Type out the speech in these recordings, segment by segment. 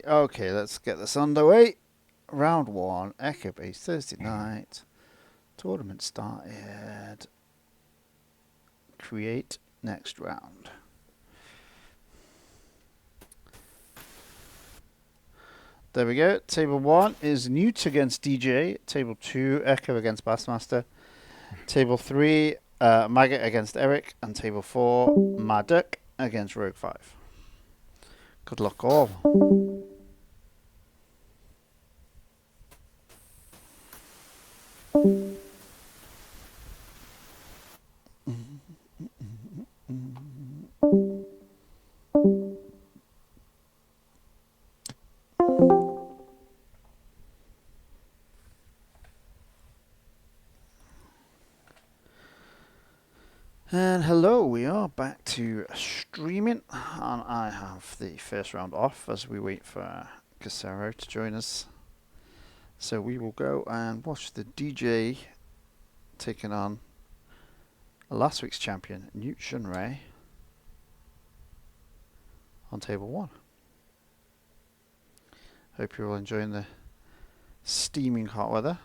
Okay, let's get this underway. Round 1, Echo Base Thursday night. Tournament started. Create next round. There we go. Table 1 is Newt against DJ. Table 2, Echo against Bassmaster. Table 3, Maggot against Eric. And Table 4, Maddock against Rogue 5. Good luck all. And hello, we are back to streaming, and I have the first round off as we wait for Casero to join us. So we will go and watch the DJ taking on last week's champion, Newt Shunray, on table 1. Hope you're all enjoying the steaming hot weather.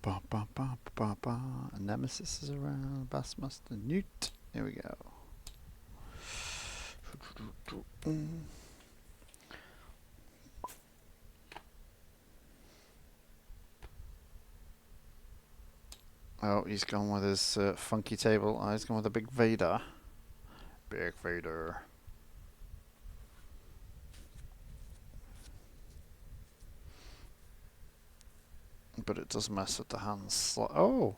Ba, ba, ba, ba, ba. Nemesis is around. Bassmaster Newt. Here we go. Oh, he's gone with his funky table. Oh, he's gone with a big Vader. Big Vader. But it does mess with the hands. Oh!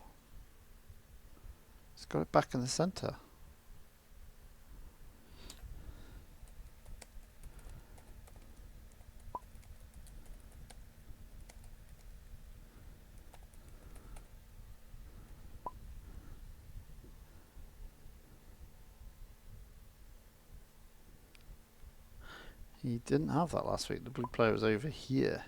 He's got it back in the centre. He didn't have that last week. The blue player was over here.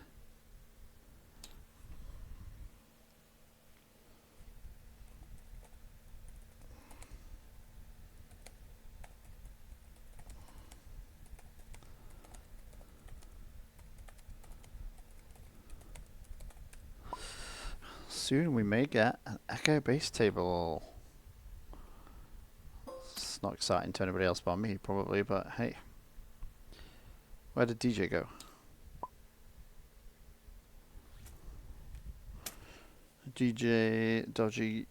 Soon we may get an Echo base table. It's not exciting to anybody else but me, probably, but hey. Where did DJ go? DJ, dodgy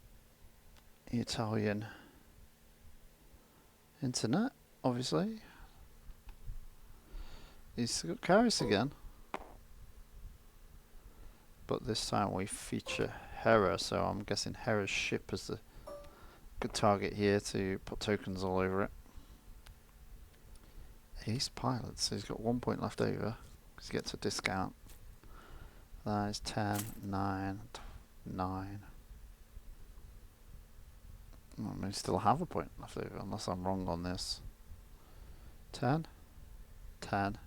Italian internet, obviously. He's got Karis again. But this time we feature Hera, so I'm guessing Hera's ship is the good target here to put tokens all over it. Ace pilot, so he's got 1 point left over because he gets a discount. That is 10, 9, 9. I may still have a point left over unless I'm wrong on this. 10, 10,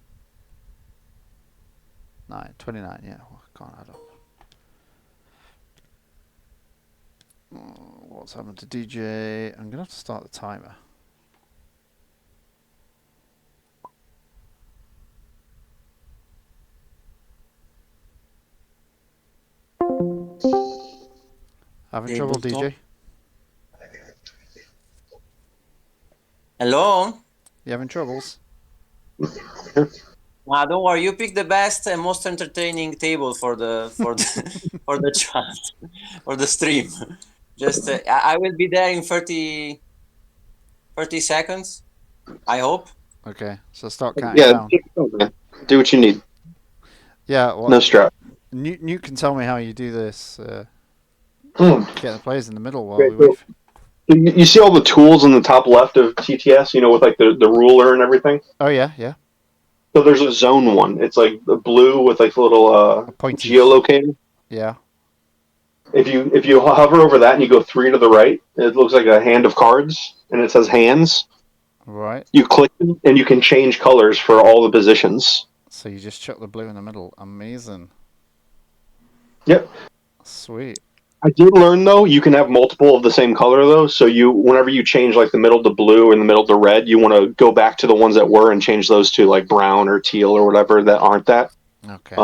9, 29, yeah, well, can't add up. What's happened to DJ? I'm going to have to start the timer. Having trouble, DJ? Hello? You having troubles? Don't worry, you pick the best and most entertaining table for the for the chat for the stream. Just I will be there in 30 seconds. I hope. Okay, so start counting down. Do what you need. Yeah, well, no stress. Newt can tell me how you do this. Get the players in the middle while Great, we wait. You see all the tools on the top left of TTS, with like the ruler and everything? Oh, yeah, yeah. So there's a zone one. It's like the blue with like a little geolocator. Yeah. If you hover over that and you go 3 to the right, it looks like a hand of cards, and it says hands. Right. You click and you can change colors for all the positions. So you just chuck the blue in the middle. Amazing. Yep. Sweet. I did learn though you can have multiple of the same color though. So whenever you change like the middle to blue and the middle to red, you want to go back to the ones that were and change those to like brown or teal or whatever that aren't that. Okay.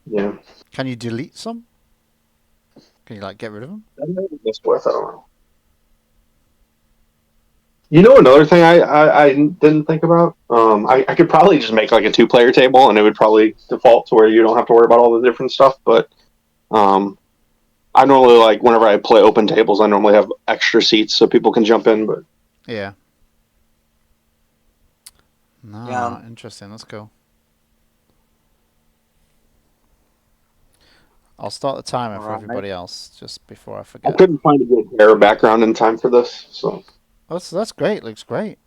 Yeah. Can you delete some? Can you like get rid of them? It's worth. I don't know. You know, another thing I didn't think about. I could probably just make like a 2-player table, and it would probably default to where you don't have to worry about all the different stuff. But I normally like whenever I play open tables, I normally have extra seats so people can jump in. But Yeah. No, Yeah. interesting. That's cool. I'll start the timer for Right. everybody else just before I I forget. couldn't find a good Hera background in time for this, so Oh, that's great. Looks great.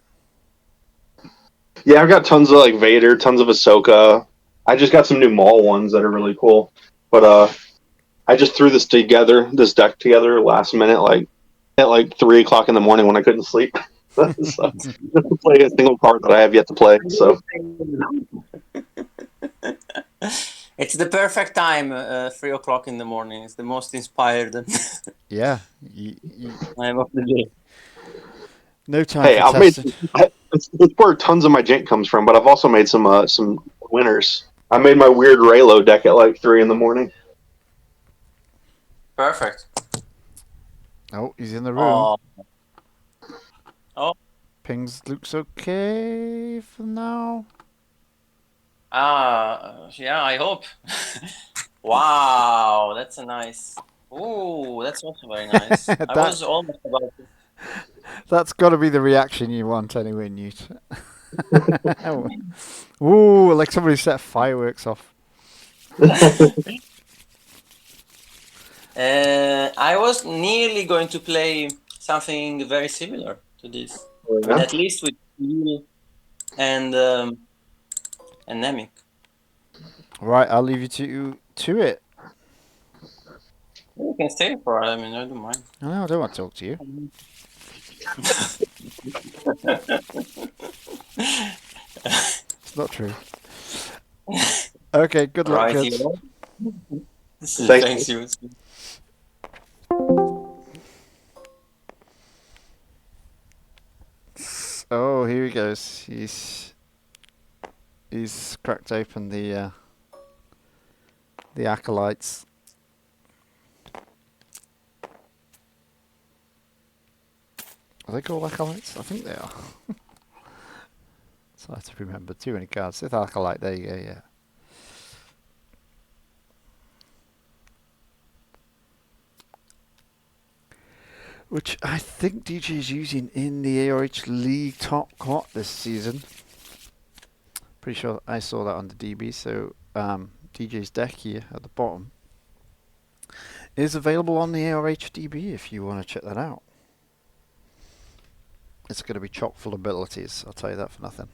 yeah, I've got tons of like Vader, tons of Ahsoka. I just got some new Maul ones that are really cool. But I just threw this deck together last minute, like at like 3 o'clock in the morning when I couldn't sleep. So, just to play a single card that I have yet to play. So It's the perfect time, 3 o'clock in the morning. It's the most inspired Yeah. time of the day. No time hey, for I've made testing. it's where tons of my jank comes from, but I've also made some winners. I made my weird Raylo deck at like 3 in the morning. Perfect. Oh, he's in the room. Oh. Pings looks okay for now. Yeah, I hope. Wow, that's a nice. Ooh, that's also very nice. I was almost about to. That's got to be the reaction you want anyway, Newt. Ooh, like somebody set fireworks off. I was nearly going to play something very similar to this. I mean, at least with Kuill and Nemic. Right, I'll leave you to it. You can stay for it. I mean, I don't mind. No, I don't want to talk to you. It's not true. Okay, good luck, Right, kids. Thanks you. Oh, here he goes. He's cracked open the acolytes. Are they called acolytes? I think they are. So I have to remember too many cards. Sith acolyte. There you go. Yeah. Which I think DJ is using in the AOH League top clock this season. Pretty sure I saw that on the DB. So DJ's deck here at the bottom is available on the AOH DB if you want to check that out. It's going to be chock full of abilities. I'll tell you that for nothing.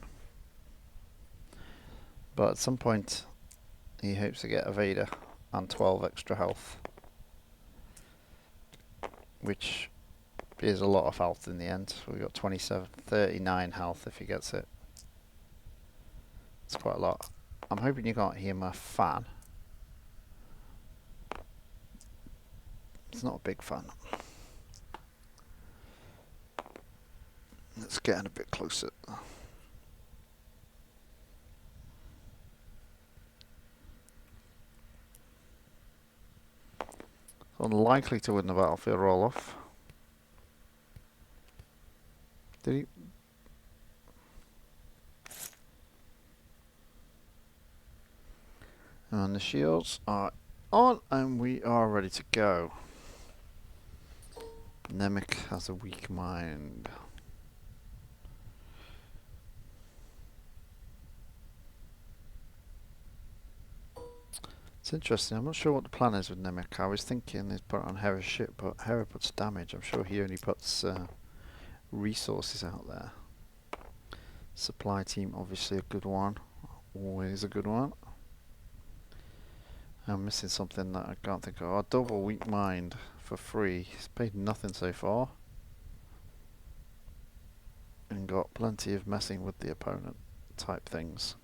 But at some point, he hopes to get a Vader and 12 extra health, which is a lot of health in the end. We got 39 health if he gets it. It's quite a lot. I'm hoping you can't hear my fan. It's not a big fan. Let's get in a bit closer. Unlikely to win the battlefield roll-off. Did he? And the shields are on, and we are ready to go. Nemic has a weak mind. It's interesting. I'm not sure what the plan is with Nemic. I was thinking they'd put it on Hera's ship, but Hera puts damage. I'm sure he only puts resources out there. Supply team, obviously a good one. Always a good one. I'm missing something that I can't think of. Oh, double weak mind for free. He's paid nothing so far. And got plenty of messing with the opponent type things.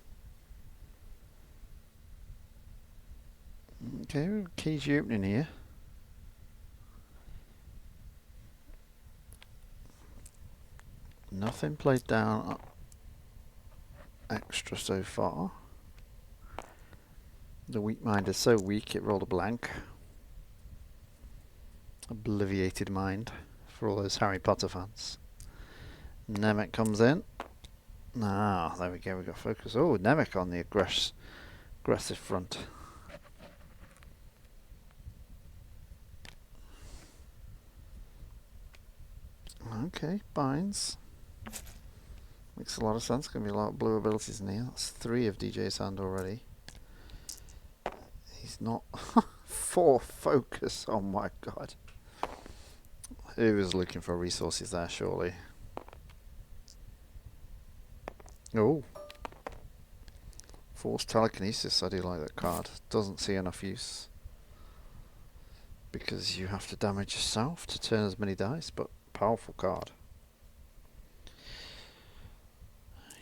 Okay, cage opening here. Nothing played down extra so far. The weak mind is so weak it rolled a blank. Obliviated mind for all those Harry Potter fans. Nemic comes in. Ah, there we go, we got focus. Oh, Nemic on the aggressive front. Okay, binds. Makes a lot of sense. Going to be a lot of blue abilities in here. That's 3 of DJ's hand already. He's not 4 focus. Oh my god. He was looking for resources there, surely. Oh. Forced telekinesis. I do like that card. Doesn't see enough use. Because you have to damage yourself to turn as many dice, but powerful card.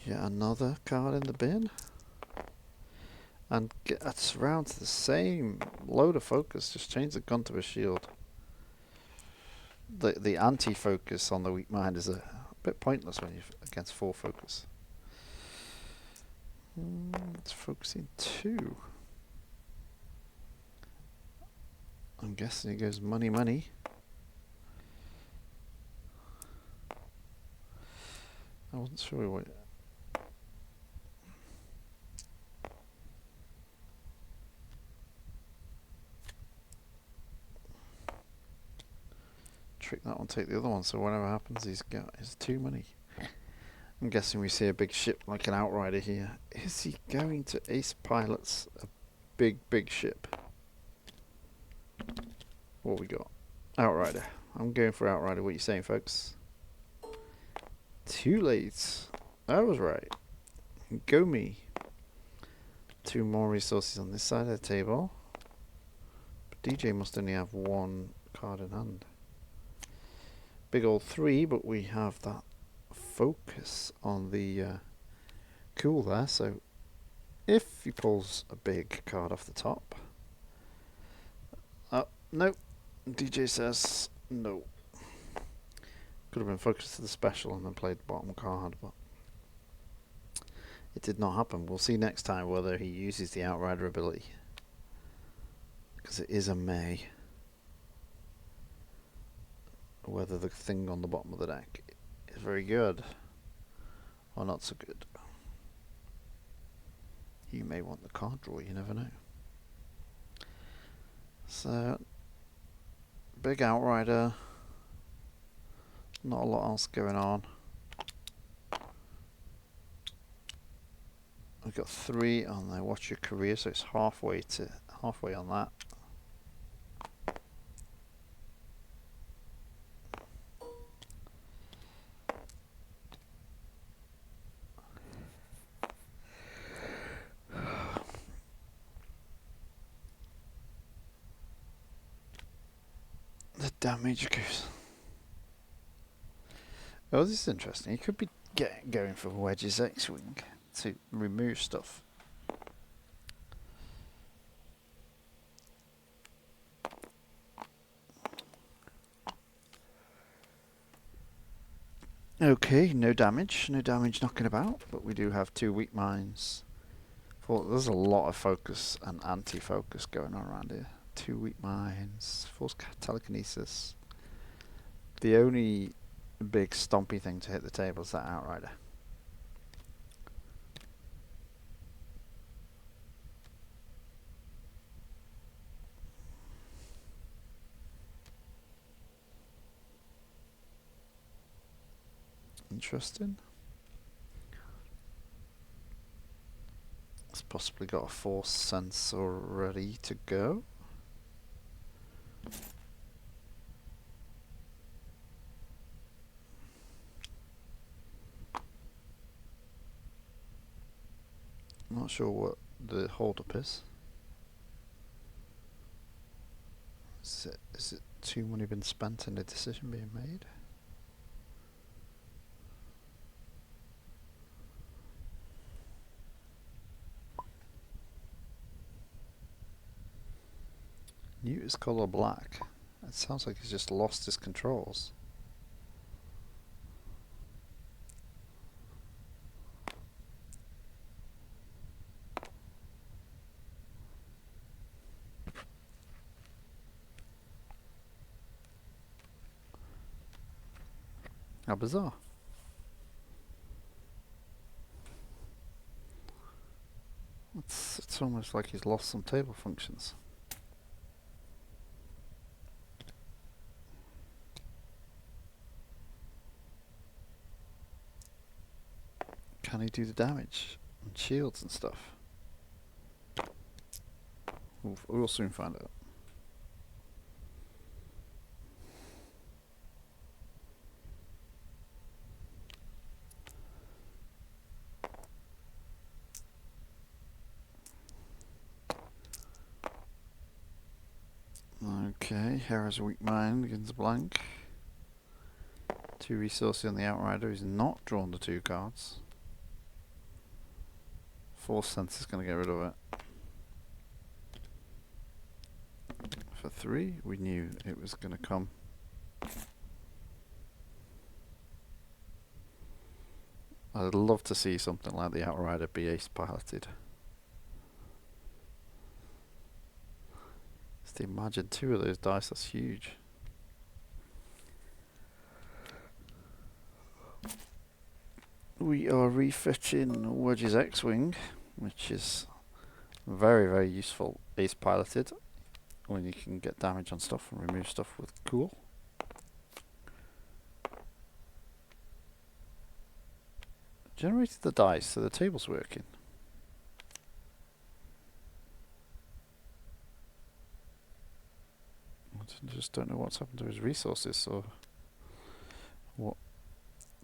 Yet another card in the bin. And gets around to the same load of focus, just change the gun to a shield. The anti-focus on the weak mind is a bit pointless when you're against 4 focus. It's focusing 2. I'm guessing it goes money, money. I wasn't sure what. Trick that one, take the other one, so whatever happens he's got is 2 money. I'm guessing we see a big ship like an Outrider here. Is he going to ace pilots a big ship? What we got? Outrider. I'm going for Outrider. What are you saying, folks? Too late. I was right. Go me. 2 more resources on this side of the table. But DJ must only have 1 card in hand. Big old 3, but we have that focus on the Kuill there, so if he pulls a big card off the top. Oh, no. DJ says no. Could have been focused to the special and then played the bottom card, but it did not happen. We'll see next time whether he uses the Outrider ability, because it is a May. Whether the thing on the bottom of the deck is very good or not so good. You may want the card draw, you never know. So, big Outrider. Not a lot else going on. We've got 3 on there. Watch your career, so it's halfway on that. The damage goes. Oh, this is interesting. He could be going for Wedge's X-Wing to remove stuff. Okay, no damage knocking about, but we do have 2 weak minds. There's a lot of focus and anti-focus going on around here. 2 weak minds, force telekinesis. The only big stompy thing to hit the table is that Outrider. Interesting. It's possibly got a force sensor ready to go. I'm not sure what the hold-up is. Is it 2 money been spent and a decision being made? Newt is colour black. It sounds like he's just lost his controls. How bizarre. It's almost like he's lost some table functions. Can he do the damage and shields and stuff? We'll soon find out. Okay, Hera's weak mind begins blank. 2 resources on the Outrider. He's not drawn the 2 cards. Force Sense is going to get rid of it. For 3, we knew it was going to come. I'd love to see something like the Outrider be ace piloted. Just imagine 2 of those dice, that's huge. We are refitting Wedge's X-Wing, which is very, very useful ace piloted when you can get damage on stuff and remove stuff with Kuill. Generated the dice, so the table's working. I just don't know what's happened to his resources or what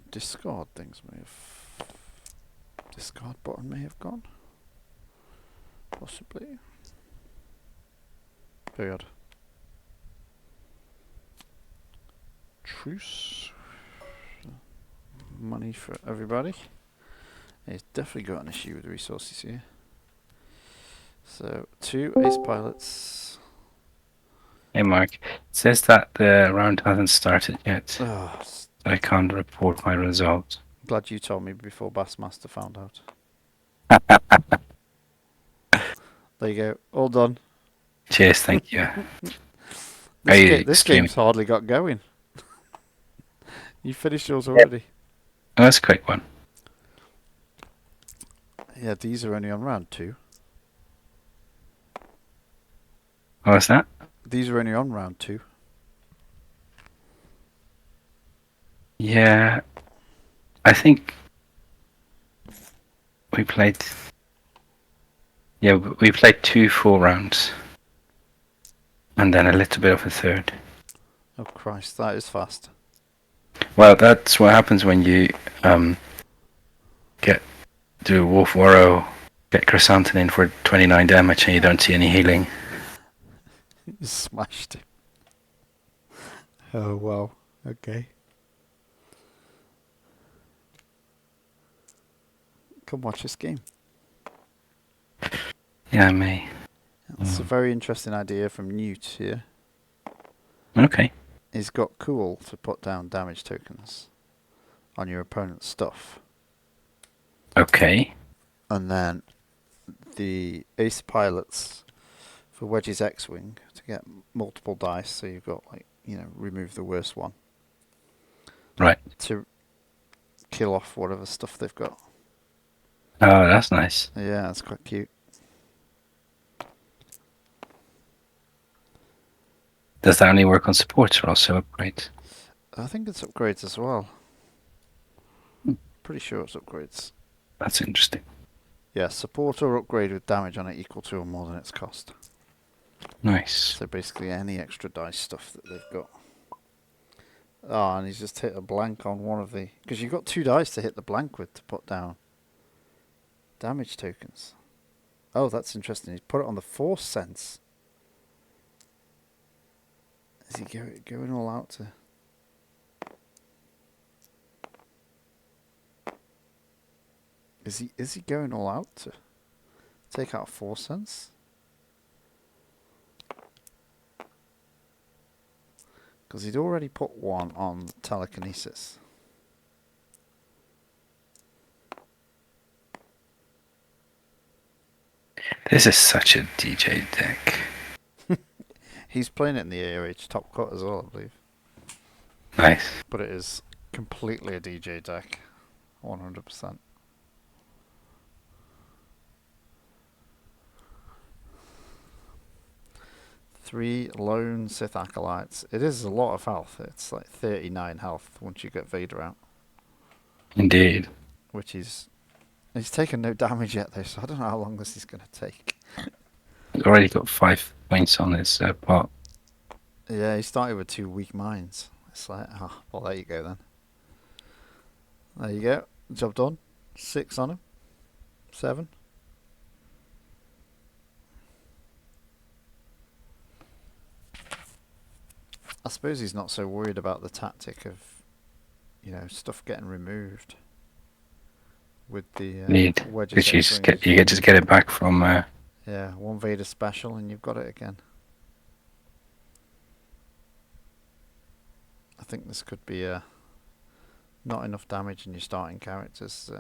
discard things may have. Discard button may have gone. Possibly. Very odd. Truce. Money for everybody. He's definitely got an issue with resources here. So 2 ace pilots. Hey Mark, it says that the round hasn't started yet. Oh, I can't report my results. glad you told me before Bassmaster found out. There you go, all done. Cheers, thank you. This game's hardly got going. You finished yours already. Oh, that's a quick one. Yeah, these are only on round 2. What was that? These are only on round 2. Yeah, I think we played. Yeah, we played 2 full rounds, and then a little bit of a third. Oh Christ, that is fast. Well, that's what happens when you do Wulfwarro, get Krsantan in for 29 damage, and you don't see any healing. You smashed him. Oh wow. Okay. Come watch this game. Yeah, I may. It's a very interesting idea from Newt here. Okay. He's got Kuill to put down damage tokens on your opponent's stuff. Okay. And then the ace pilots for Wedge's X-Wing to get multiple dice, so you've got, like, you know, remove the worst one. Right. To kill off whatever stuff they've got. Oh, that's nice. Yeah, that's quite cute. Does that only work on supports or also upgrades? I think it's upgrades as well. Hmm. Pretty sure it's upgrades. That's interesting. Yeah, support or upgrade with damage on it equal to or more than its cost. Nice. So basically any extra dice stuff that they've got. Oh, and he's just hit a blank on one of the... Because you've got 2 dice to hit the blank with to put down damage tokens. Oh, that's interesting. He's put it on the Force Sense. Is he going all out to... Is he going all out to take out Force Sense? Because he'd already put one on telekinesis. This is such a DJ deck. He's playing it in the AOH top cut as well, I believe. Nice. But it is Completely a DJ deck. 100%. Three lone Sith Acolytes. It is a lot of health. It's like 39 health once you get Vader out. Indeed. Which is... He's taken no damage yet though, so I don't know how long this is going to take. He's already got 5 points on his pot. Yeah, he started with 2 weak minds. It's like, well, there you go then. There you go. Job done. 6 on him. 7. I suppose he's not so worried about the tactic of, stuff getting removed with the wedges. Which you just get it back from. Yeah, one Vader special and you've got it again. I think this could be a not enough damage in your starting character's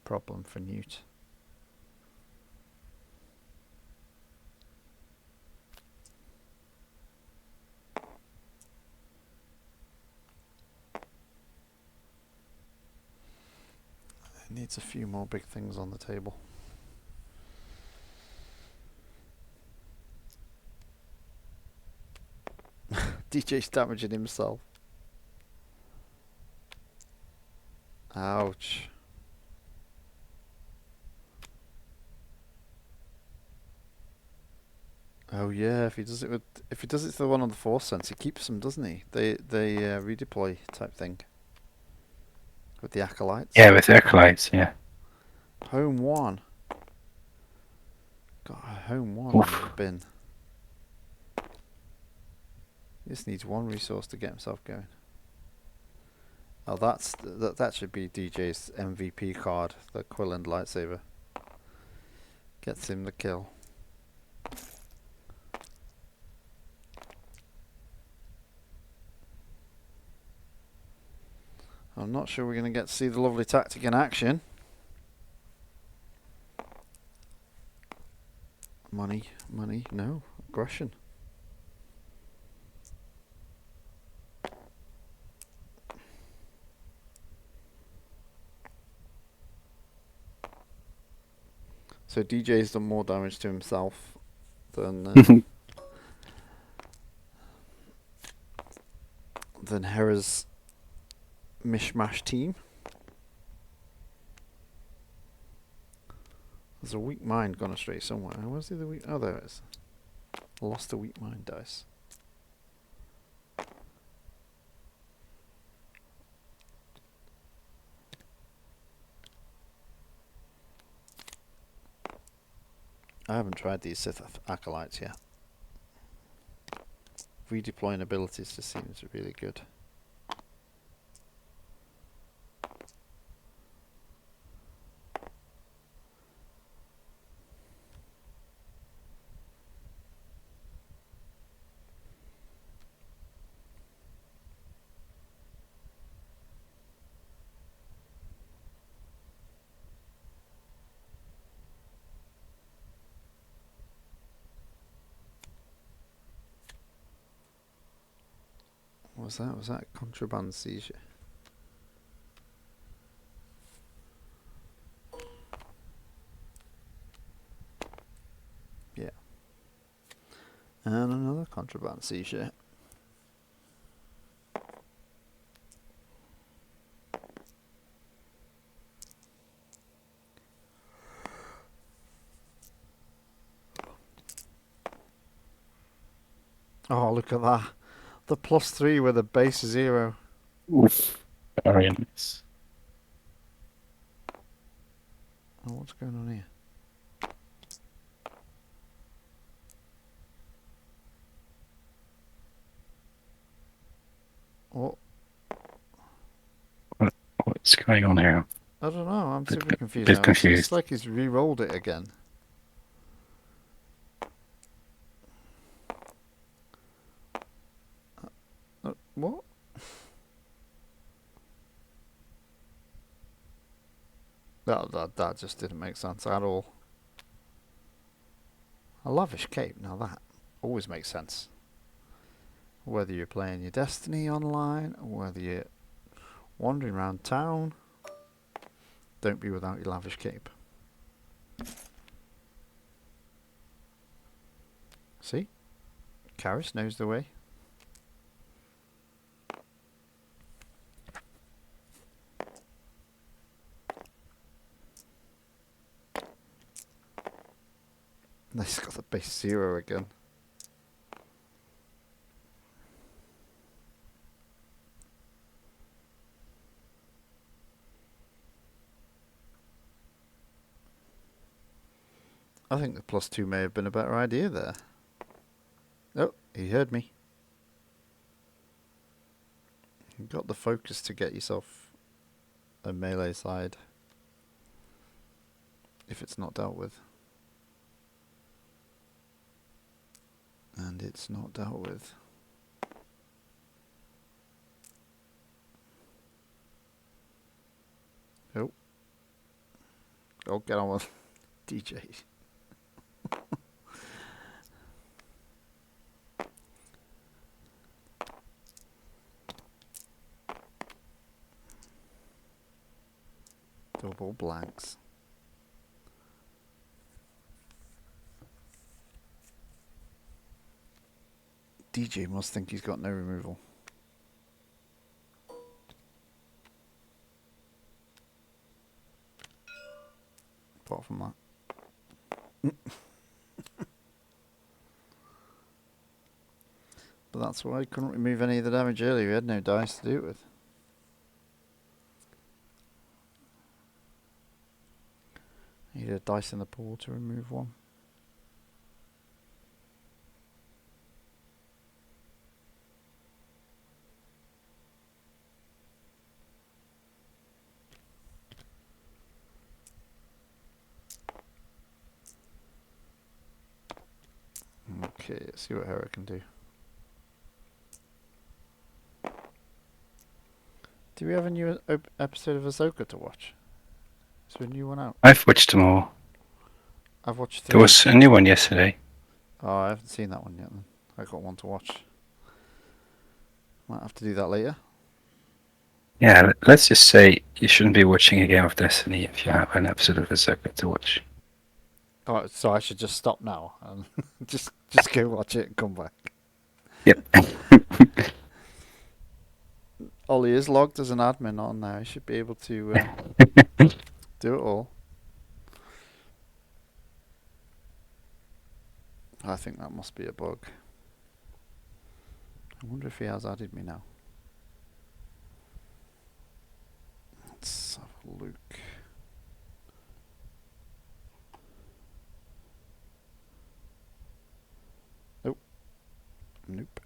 problem for Newt. It needs a few more big things on the table. DJ's damaging himself. Ouch. Oh yeah, if he does it to the one on the Force sense, he keeps them, doesn't he? They redeploy type thing. With the Acolytes. Yeah, with the Acolytes, yeah. Home 1. Got a home 1 on the bin. He just needs 1 resource to get himself going. Oh, that should be DJ's MVP card, the Kuill and lightsaber. Gets him the kill. I'm not sure we're going to get to see the lovely tactic in action. Money, no. Aggression. So DJ's done more damage to himself than than Hera's mishmash team. There's a weak mind gone astray somewhere. Where's the other weak? Oh, there it is. Lost a weak mind dice. I haven't tried these Sith Acolytes yet. Redeploying abilities just seems really good. What was that? Was that contraband seizure? Yeah. And another contraband seizure. Oh, look at that. The +3 with a base 0. Oof. Very nice. Oh, what's going on here? What? What's going on here? I don't know. I'm super confused. Bit Now. confused. It's like he's re-rolled it again. What? That just didn't make sense at all. A lavish cape. Now that always makes sense. Whether you're playing your Destiny online, or Wandering around town. Don't be without your lavish cape. See? Karis knows the way. Nice, got the base 0 again. I think the +2 may have been a better idea there. Oh, he heard me. You've got the focus to get yourself a melee side if it's not dealt with. And it's not dealt with. Oh. Oh, get on with DJ. Double blanks. DJ must think he's got no removal. Apart from that. But that's why I couldn't remove any of the damage earlier. We had no dice to do it with. Need a dice in the pool to remove one. Okay, let's see what Hera can do. Do we have a new episode of Ahsoka to watch? Is there a new one out? I've watched them all. I've watched 3. There was a new one yesterday. Oh, I haven't seen that one yet then. I got one to watch. Might have to do that later. Yeah, let's just say you shouldn't be watching a game of Destiny if you have an episode of Ahsoka to watch. Oh, so I should just stop now and just go watch it and come back. Yep. Ollie is logged as an admin on now. He should be able to do it all. I think that must be a bug. I wonder if he has added me now. Let's have a look. Nope. Nope.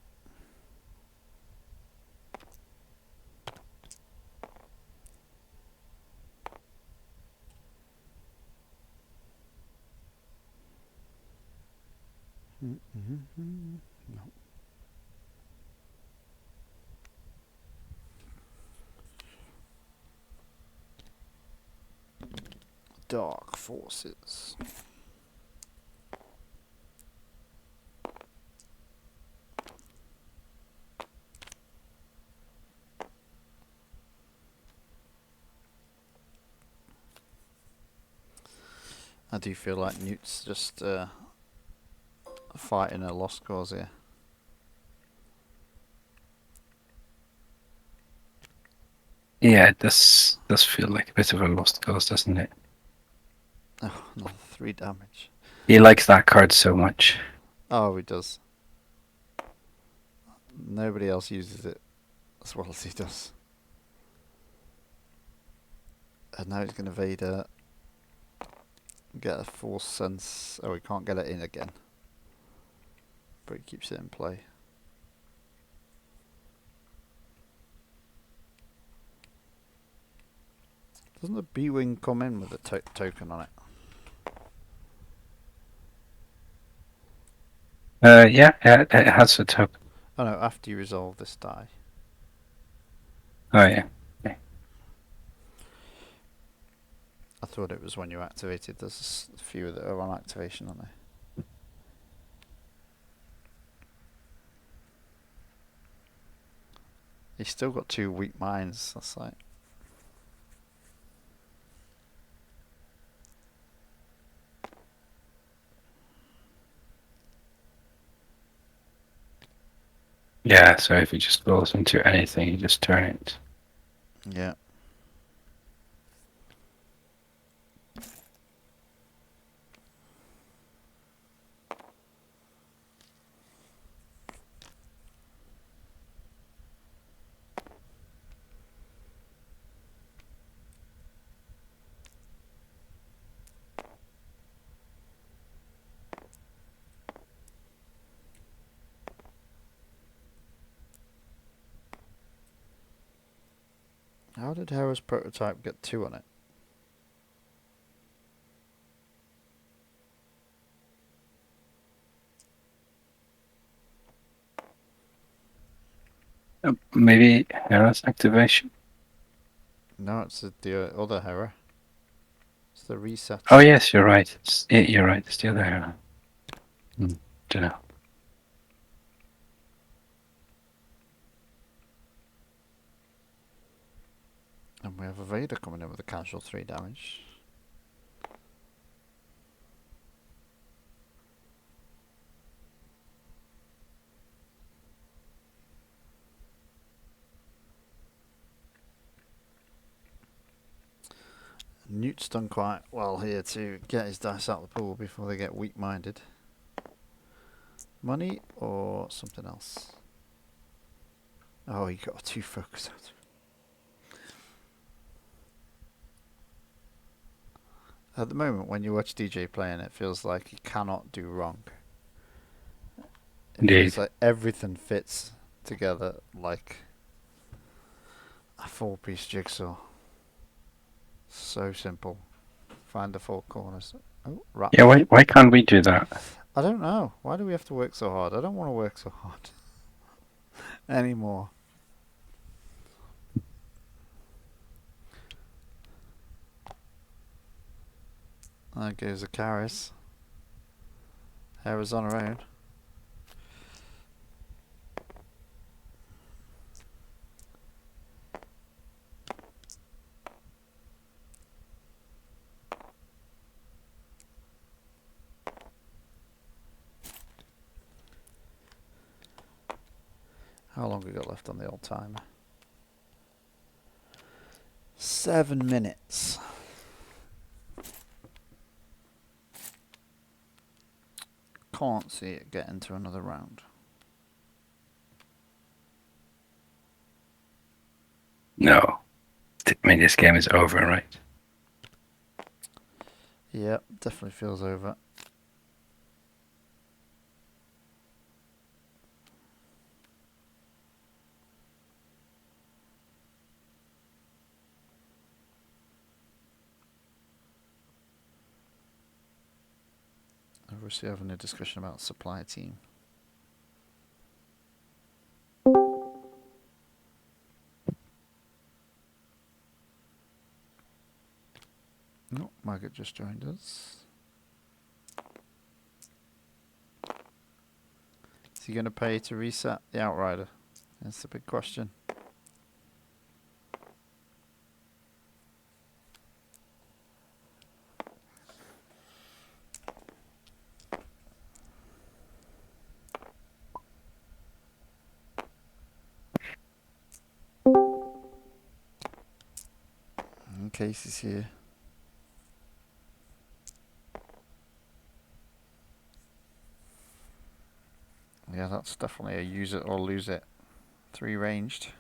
No. Dark forces. I do feel like Newt's just fighting a lost cause here. Yeah, it does feel like a bit of a lost cause, doesn't it? Oh, another 3 damage. He likes that card so much. Oh, he does. Nobody else uses it as well as he does. And now he's going to Vader. Get a force sense. Oh, he can't get it in again. But he keeps it in play. Doesn't the B-Wing come in with a token on it? Yeah, it has a token. Oh no, after you resolve this die. Oh yeah. Okay. I thought it was when you activated. There's a few that are on activation, aren't they? He's still got 2 weak minds. That's like Yeah, so if it just goes into anything, you just turn it. Yeah. How did Hera's prototype get 2 on it? Maybe Hera's activation? No, it's the other Hera. It's the reset. Oh yes, you're right. You're right. It's the other Hera. Don't know. And we have a Vader coming in with a casual 3 damage. Newt's done quite well here to get his dice out of the pool before they get weak-minded. Money or something else? Oh, he got a 2 focus out. At the moment, when you watch DJ playing, it feels like he cannot do wrong. It Indeed. feels like everything fits together like a 4-piece jigsaw. So simple. Find the 4 corners. Oh, right. Yeah, why can't we do that? I don't know. Why do we have to work so hard? I don't want to work so hard anymore. There goes a Karis. Hera's on her own. How long have we got left on the old timer? 7 minutes. Can't see it get into another round. No. I mean, this game is over, right? Yep, definitely feels over. Obviously having a discussion about supply team. Oh, Margaret just joined us. Is he going to pay to reset the Outrider? That's the big question. Casey's here. Yeah, that's definitely a use it or lose it. 3 ranged.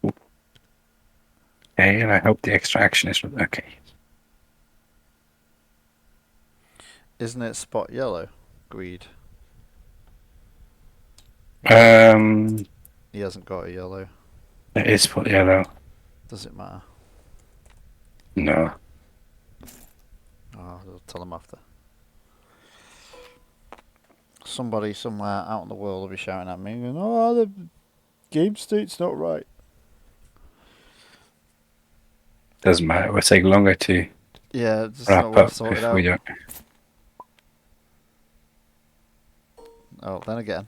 Okay, and I hope the extraction is okay. Isn't it spot yellow? Greed. He hasn't got a yellow. It is for yellow. Does it matter? No. Oh, I'll tell him after. Somebody somewhere out in the world will be shouting at me and going, oh, the game state's not right. Doesn't matter. It will take longer to Yeah, it's wrap not worth up sorting if we out. don't. Oh, then again.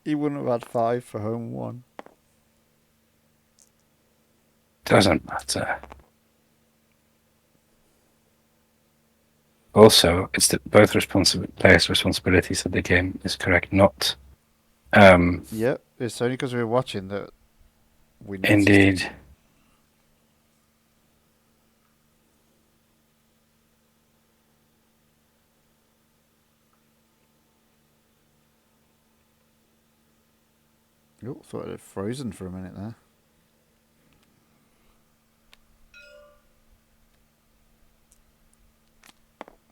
He wouldn't have had 5 for home 1. Doesn't matter. Also, it's both players' responsibilities that the game is correct, not. Yep, it's only because we were watching that we noticed. Indeed. Oh, thought it had frozen for a minute there.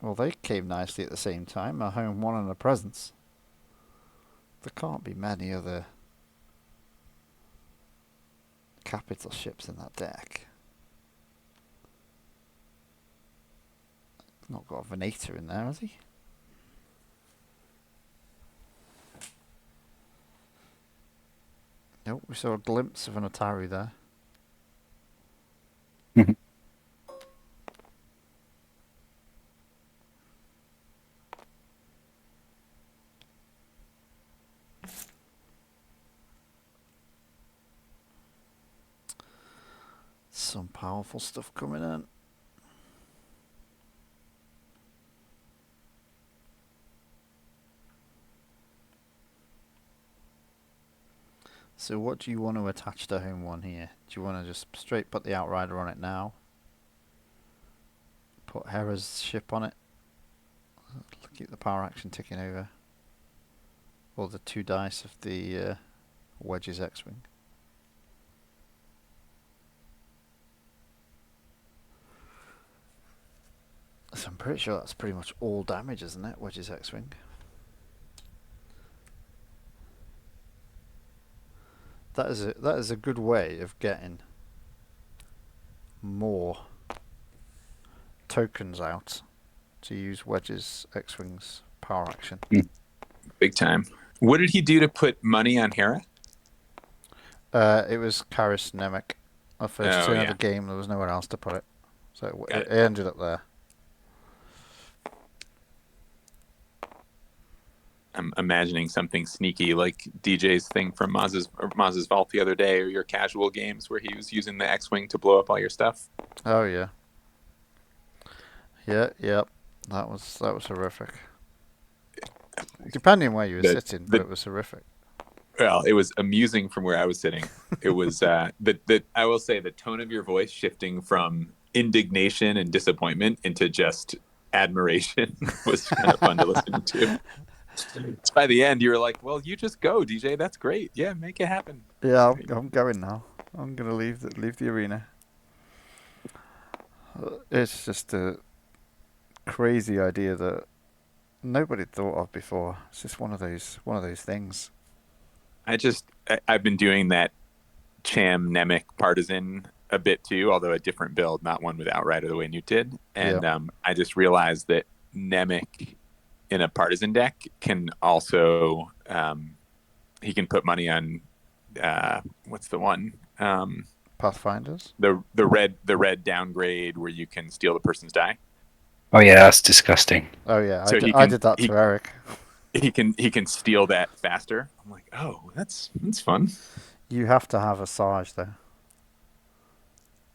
Well, they came nicely at the same time, a home one and a presence. There can't be many other capital ships in that deck. Not got a Venator in there, has he? Nope, we saw a glimpse of an Ataru there. Some powerful stuff coming in. So what do you want to attach to home one here? Do you want to just straight put the Outrider on it now? Put Hera's ship on it? Keep the power action ticking over? Or the 2 dice of the Wedge's X-Wing? So I'm pretty sure that's pretty much all damage, isn't it? Wedge's X-Wing. That is a good way of getting more tokens out to use Wedge's X-Wing's power action. Big time. What did he do to put money on Hera? It was Karis Nemic. The first turn of the game, there was nowhere else to put it. So it ended up there. I'm imagining something sneaky like DJ's thing from Maz's Vault the other day, or your casual games where he was using the X-Wing to blow up all your stuff. Oh yeah. Yep. That was horrific. Depending on where you were sitting, but it was horrific. Well, it was amusing from where I was sitting. It was I will say the tone of your voice shifting from indignation and disappointment into just admiration was kind of fun to listen to. By the end, you were like, "Well, you just go, DJ. That's great. Yeah, make it happen." Yeah, I'm going now. I'm gonna leave the arena. It's just a crazy idea that nobody thought of before. It's just one of those things. I've been doing that Cham Nemic partisan a bit too, although a different build, not one with Outrider the way Newt did. And I just realized that Nemic in a partisan deck can also he can put money on what's the one? Pathfinders? The red downgrade where you can steal the person's die. Oh yeah, that's disgusting. Oh yeah, So I did that to Eric. He can steal that faster. I'm like, oh, that's fun. You have to have a Sarge though.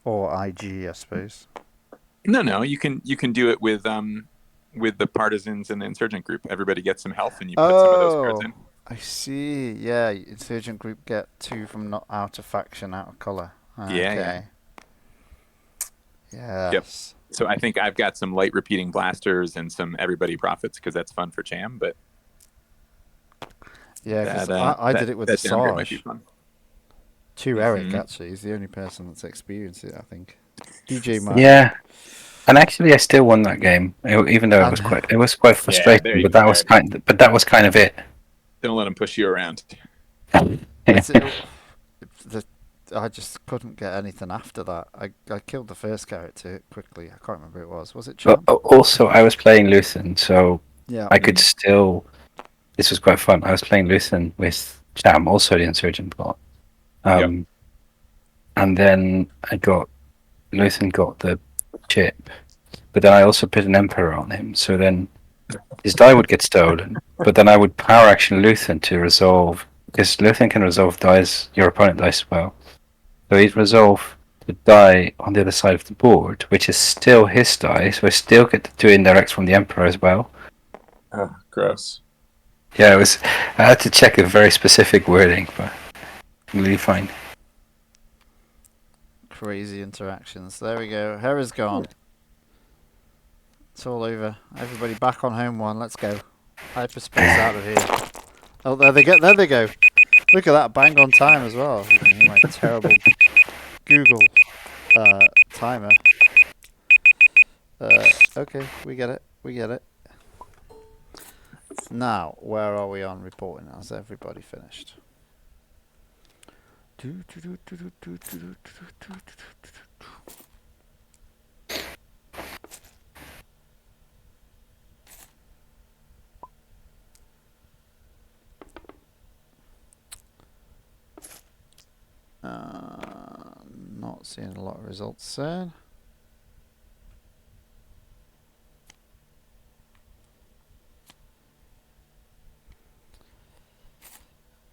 Or IG, I suppose. No, you can do it with the partisans and the insurgent group. Everybody gets some health, and you put some of those cards in. I see. Yeah, insurgent group get 2 from not out of faction, out of color. Yeah. Yes. Yep. So I think I've got some light repeating blasters and some everybody profits because that's fun for Cham. But yeah, because I did it with the Sarge. To Eric, actually, he's the only person that's experienced it. I think. DJ might. Yeah. And actually, I still won that game, even though it was quite frustrating. But that was kind of it. Don't let him push you around. I just couldn't get anything after that. I killed the first character quickly. I can't remember who it was. Was it Cham? Also, I was playing Luthen, so yeah, I could still. This was quite fun. I was playing Luthen with Cham, also the insurgent bot. And then Luthen got the chip, but then I also put an Emperor on him, so then his die would get stolen, but then I would power action Luthen to resolve, because Luthen can resolve dies, your opponent dies as well. So he'd resolve the die on the other side of the board, which is still his die, so I still get the 2 indirects from the Emperor as well. Oh, gross. Yeah, it was. I had to check a very specific wording, but really fine. Crazy interactions. There we go. Hera's gone. It's all over. Everybody back on home one. Let's go. Hyperspace out of here. Oh, there they go. There they go. Look at that. Bang on time as well. You can hear my terrible Google timer. Okay, we get it. We get it. Now, where are we on reporting? Has everybody finished? Not seeing a lot of results soon.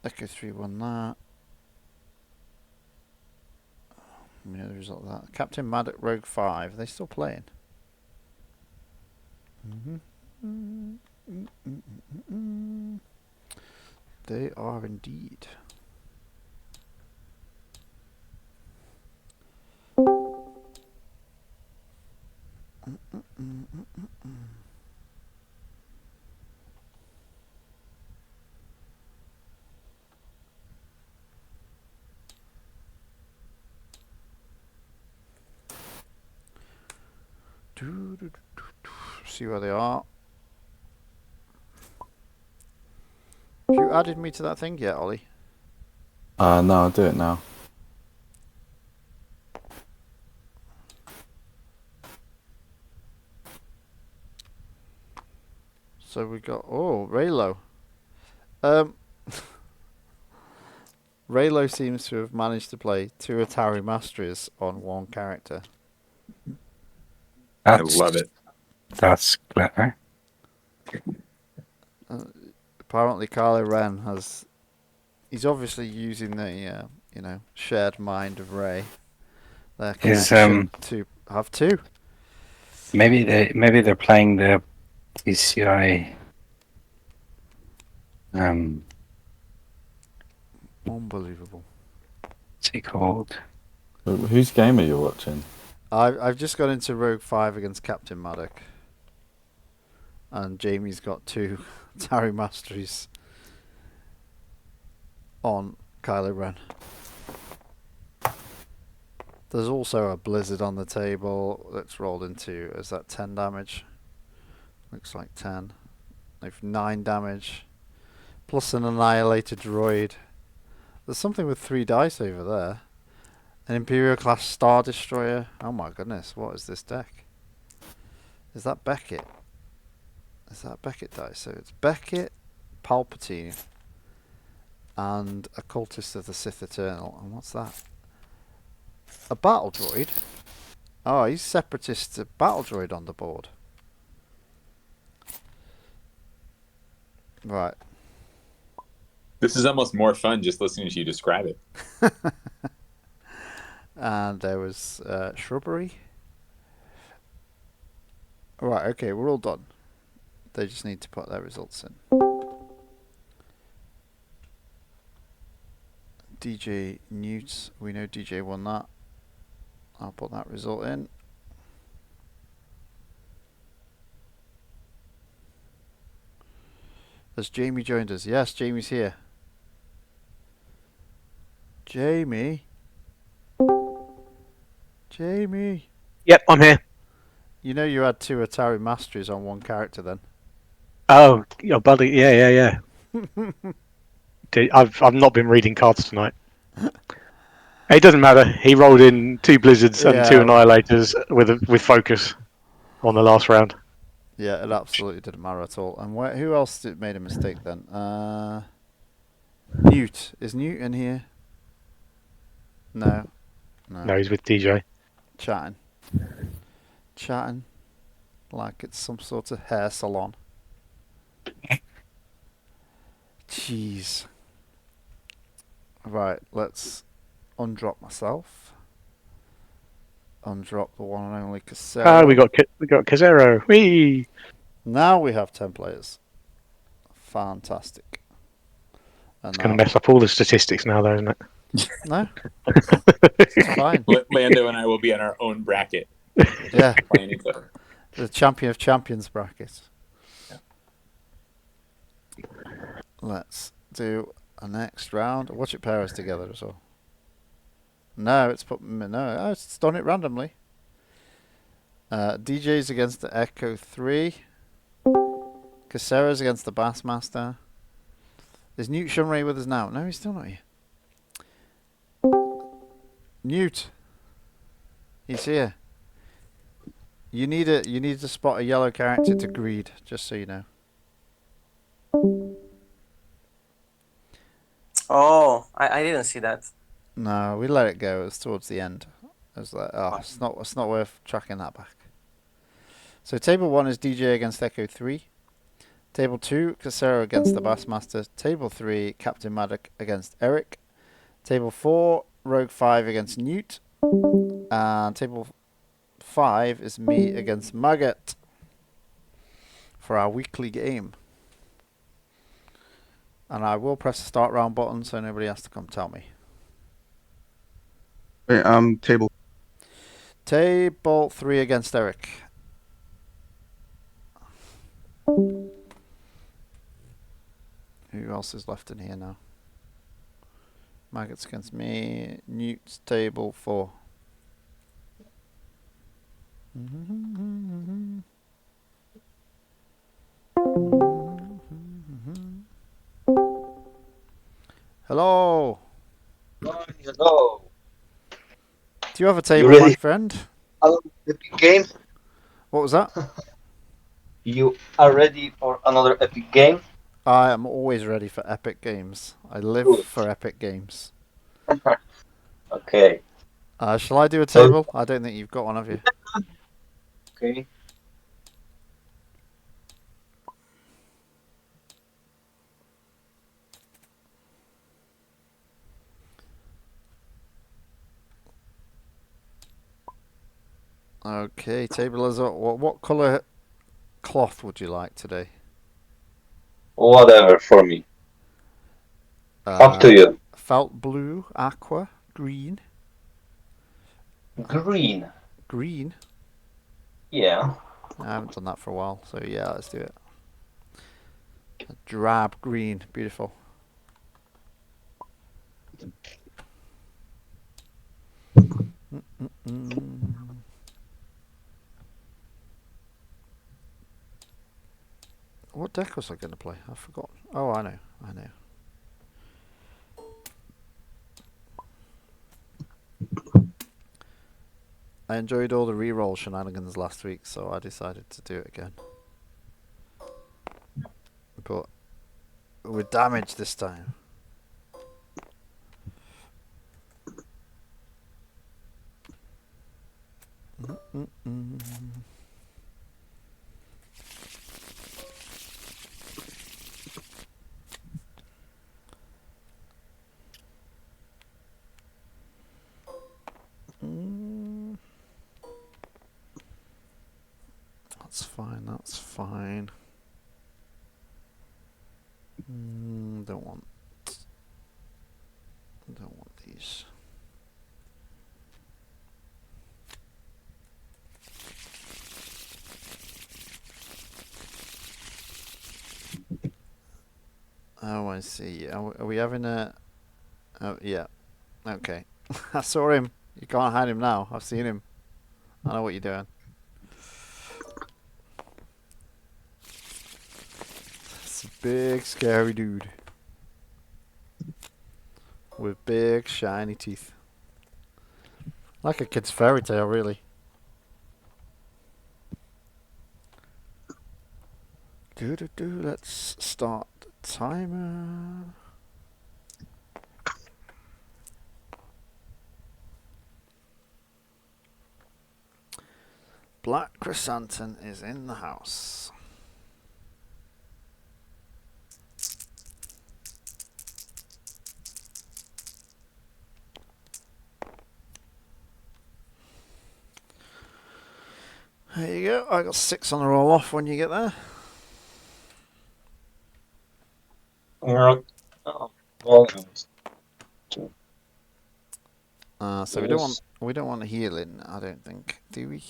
Echo 3-1 that. We know the result of that. Captain Maddox Rogue 5. Are they still playing? They are indeed. See where they are. Have you added me to that thing yet, Ollie? No, I'll do it now. So we got Raylo. Raylo seems to have managed to play 2 Atari Masteries on 1 character. I love it. That's clever. Apparently, Kylo Ren has. He's obviously using the shared mind of Rey. Their connection to have 2. Maybe they're playing the TCI. Unbelievable. What's he called? Whose game are you watching? I've just got into Rogue 5 against Captain Maddox. And Jamie's got 2 Atari Masteries on Kylo Ren. There's also a blizzard on the table that's rolled into, is that 10 damage? Looks like 10. Like 9 damage. Plus an annihilated droid. There's something with 3 dice over there. An Imperial class Star Destroyer. Oh my goodness, what is this deck? Is that Beckett? Is that Beckett dice? So it's Beckett, Palpatine, and a Cultist of the Sith Eternal. And what's that? A battle droid? Oh, he's Separatist battle droid on the board. Right. This is almost more fun just listening to you describe it. And there was shrubbery. Right, okay, we're all done. They just need to put their results in. DJ Newt, we know DJ won that. I'll put that result in. Has Jamie joined us? Yes, Jamie's here. Jamie? Jamie? Yep, I'm here. You know you had 2 Atari Masteries on 1 character then? Oh, your buddy. Yeah. I've not been reading cards tonight. It doesn't matter. He rolled in 2 blizzards and 2 annihilators with focus on the last round. Yeah, it absolutely didn't matter at all. And who else made a mistake then? Newt. Is Newt in here? No. No, he's with DJ. Chatting like it's some sort of hair salon. Jeez. Right, let's undrop myself. undrop the one and only Casero. Ah, we got Casero. Whee! Now we have 10 players. Fantastic. And It's going to mess up all the statistics now, though, isn't it? No, it's fine. Lando and I will be in our own bracket. Yeah, Playing each other. the champion of champions bracket. Yeah. Let's do a next round. Watch it pair us together as well. No, it's it's done it randomly. DJ's against the Echo 3. Cacero's against the Bassmaster. Is Newt Shunray with us now? No, he's still not here. Newt, he's here. You need to spot a yellow character to greed, just so you know. Oh, I didn't see that. No, we let it go. It was towards the end. I was like, oh, it's not worth tracking that back. So table 1 is DJ against Echo 3. Table 2, Casero against the Bassmaster. Table 3, Captain Maddock against Eric. Table 4, Rogue 5 against Newt. And table 5 is me against Maggot for our weekly game. And I will press the start round button so nobody has to come tell me. Wait, table. Table 3 against Eric. Who else is left in here now? Maggots against me. Newt's table 4. Hello. Hello. Do you have a table, ready? my friend? Epic game? What was that? You are ready for another epic game? I am always ready for epic games. I live Good. for epic games. Okay. Shall I do a table? I don't think you've got one, have you? Okay. Okay, table is up. What colour cloth would you like today? Whatever for me. Up to you. Felt blue, aqua, green. Green. Green? Yeah. I haven't done that for a while, so yeah, let's do it. A drab green, beautiful. What deck was I going to play? I forgot. Oh, I know. I enjoyed all the reroll shenanigans last week, so I decided to do it again. But with damage this time. That's fine. Don't want these. Oh, I see. Are we having a... Oh, yeah. Okay. I saw him. You can't hide him now. I've seen him. I know what you're doing. It's a big, scary dude. With big, shiny teeth. Like a kid's fairy tale, really. Let's start the timer. Black Krsantan is in the house. There you go. I got 6 on the roll off when you get there. Oh, well, So we don't want healing, I don't think, do we?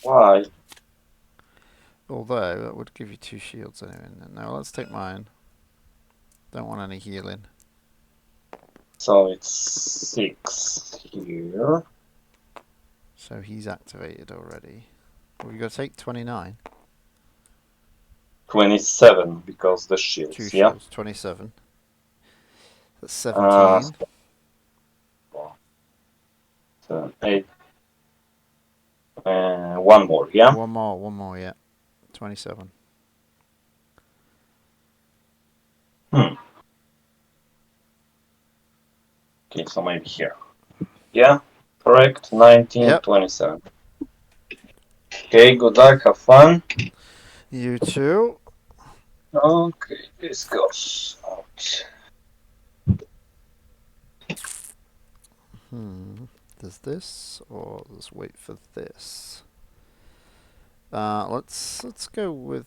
why? Although that would give you 2 shields anyway. No, let's take mine. Don't want any healing. So it's 6 here. So he's activated already. Well, you got to take 29. 27 because the shields. 2 Yeah. shields, 27. That's 17. 7, 8. One more. Yeah. One more, yeah. 27. Okay, so maybe here. Yeah, correct. 19, Yep. 27. Okay, good luck. Have fun. You too. Okay, this goes out. Does this, or let's wait for this. Let's go with.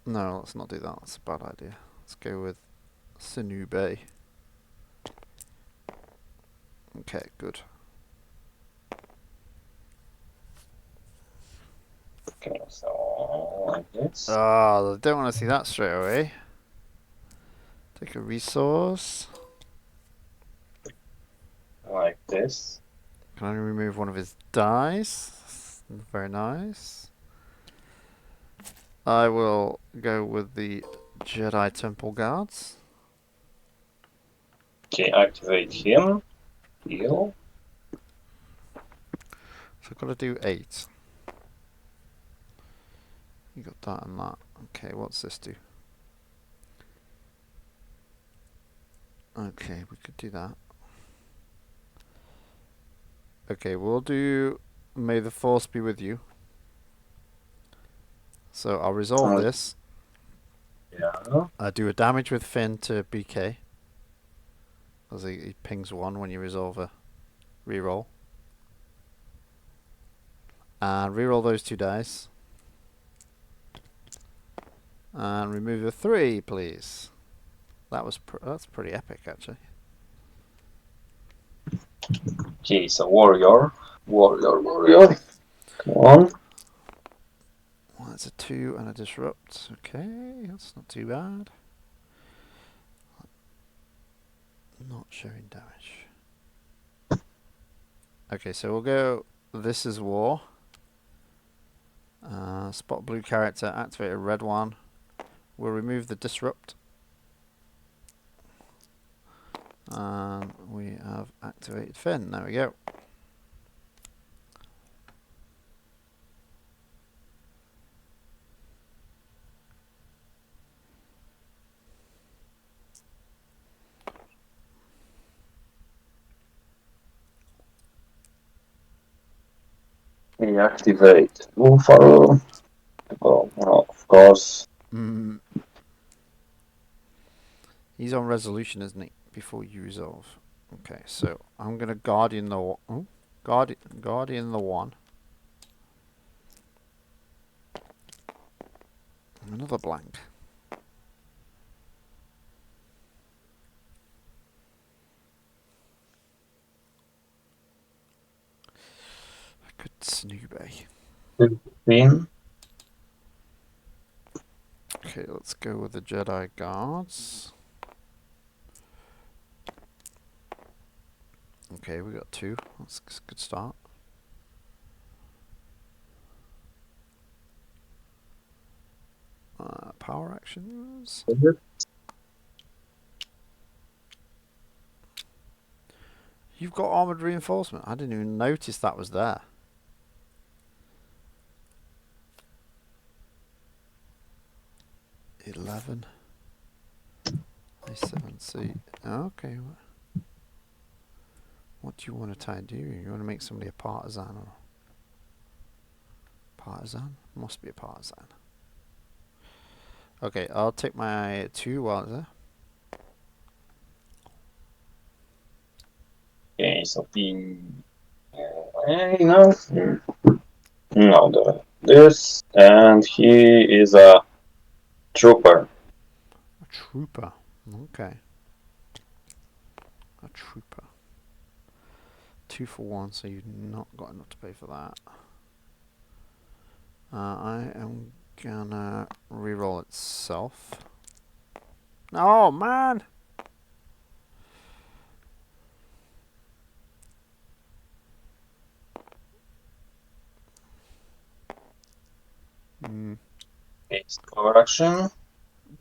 No, let's not do that. That's a bad idea. Let's go with Syndulla. Okay, good. Okay, so like this. I don't want to see that straight away. Take a resource. Like this. Can only remove one of his dice. Very nice. I will go with the Jedi Temple Guards. Okay, activate him. Heal. So I've got to do 8. You got that and that. Okay, what's this do? Okay, we could do that. Okay, we'll do May the Force be with you. So I'll resolve this. Yeah. I do a damage with Finn to BK. As he pings 1 when you resolve a reroll. And reroll those 2 dice. And remove a 3, please. That's pretty epic, actually. Okay, so warrior. Warrior. Come on. Well, that's a 2 and a disrupt. Okay, that's not too bad. Not showing damage. Okay, so we'll go. This is war. Spot blue character, activate a red one. We'll remove the disrupt. And we have activated Finn. There we go. We activate Wulfwarro. Oh, well, of course. He's on resolution, isn't he? Before you resolve. Okay, so I'm gonna Guardian the Guardian the 1. Another blank. I could Syndulla. 15. Okay, let's go with the Jedi Guards. Okay, we got 2. That's a good start. Power actions. You've got armored reinforcement. I didn't even notice that was there. $11. I7C. Okay. What do you want to try and do? You want to make somebody a partisan or partisan? Must be a partisan. Okay, I'll take my 2 while it's there. Okay, so being. No. No, this, and he is a trooper. A trooper. Okay. A trooper. 2 for 1, so you've not got enough to pay for that. I am gonna reroll itself. Oh man! It's overaction.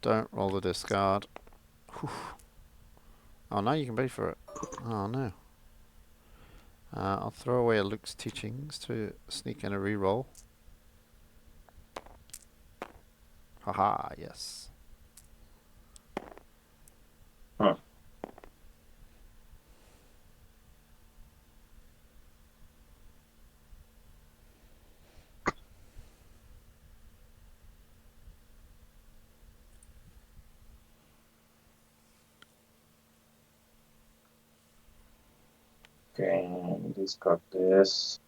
Don't roll the discard. Whew. Oh, now you can pay for it. Oh no. I'll throw away a Luke's teachings to sneak in a reroll. Haha, yes. Huh. Okay, discard this.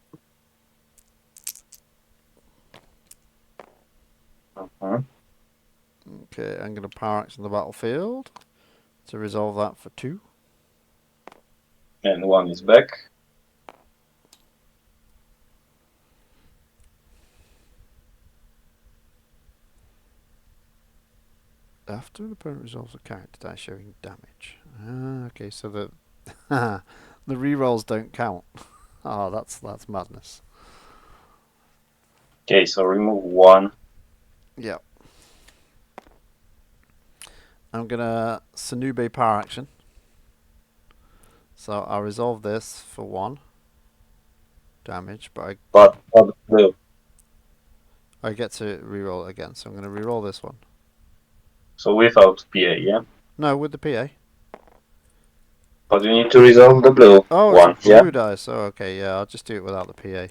Okay, I'm going to power action the battlefield to resolve that for 2. And 1 is back. After an opponent resolves a character die showing damage. Okay, so the the rerolls don't count. Oh, that's madness. Okay, so remove 1. Yep. I'm gonna Syndulla power action. So I'll resolve this for 1 damage, but But blue. I get to reroll it again. So I'm gonna reroll this one. So without PA, yeah? No, with the PA. But you need to resolve the blue one, it's a yeah? blue dice. Oh, okay, yeah, I'll just do it without the PA.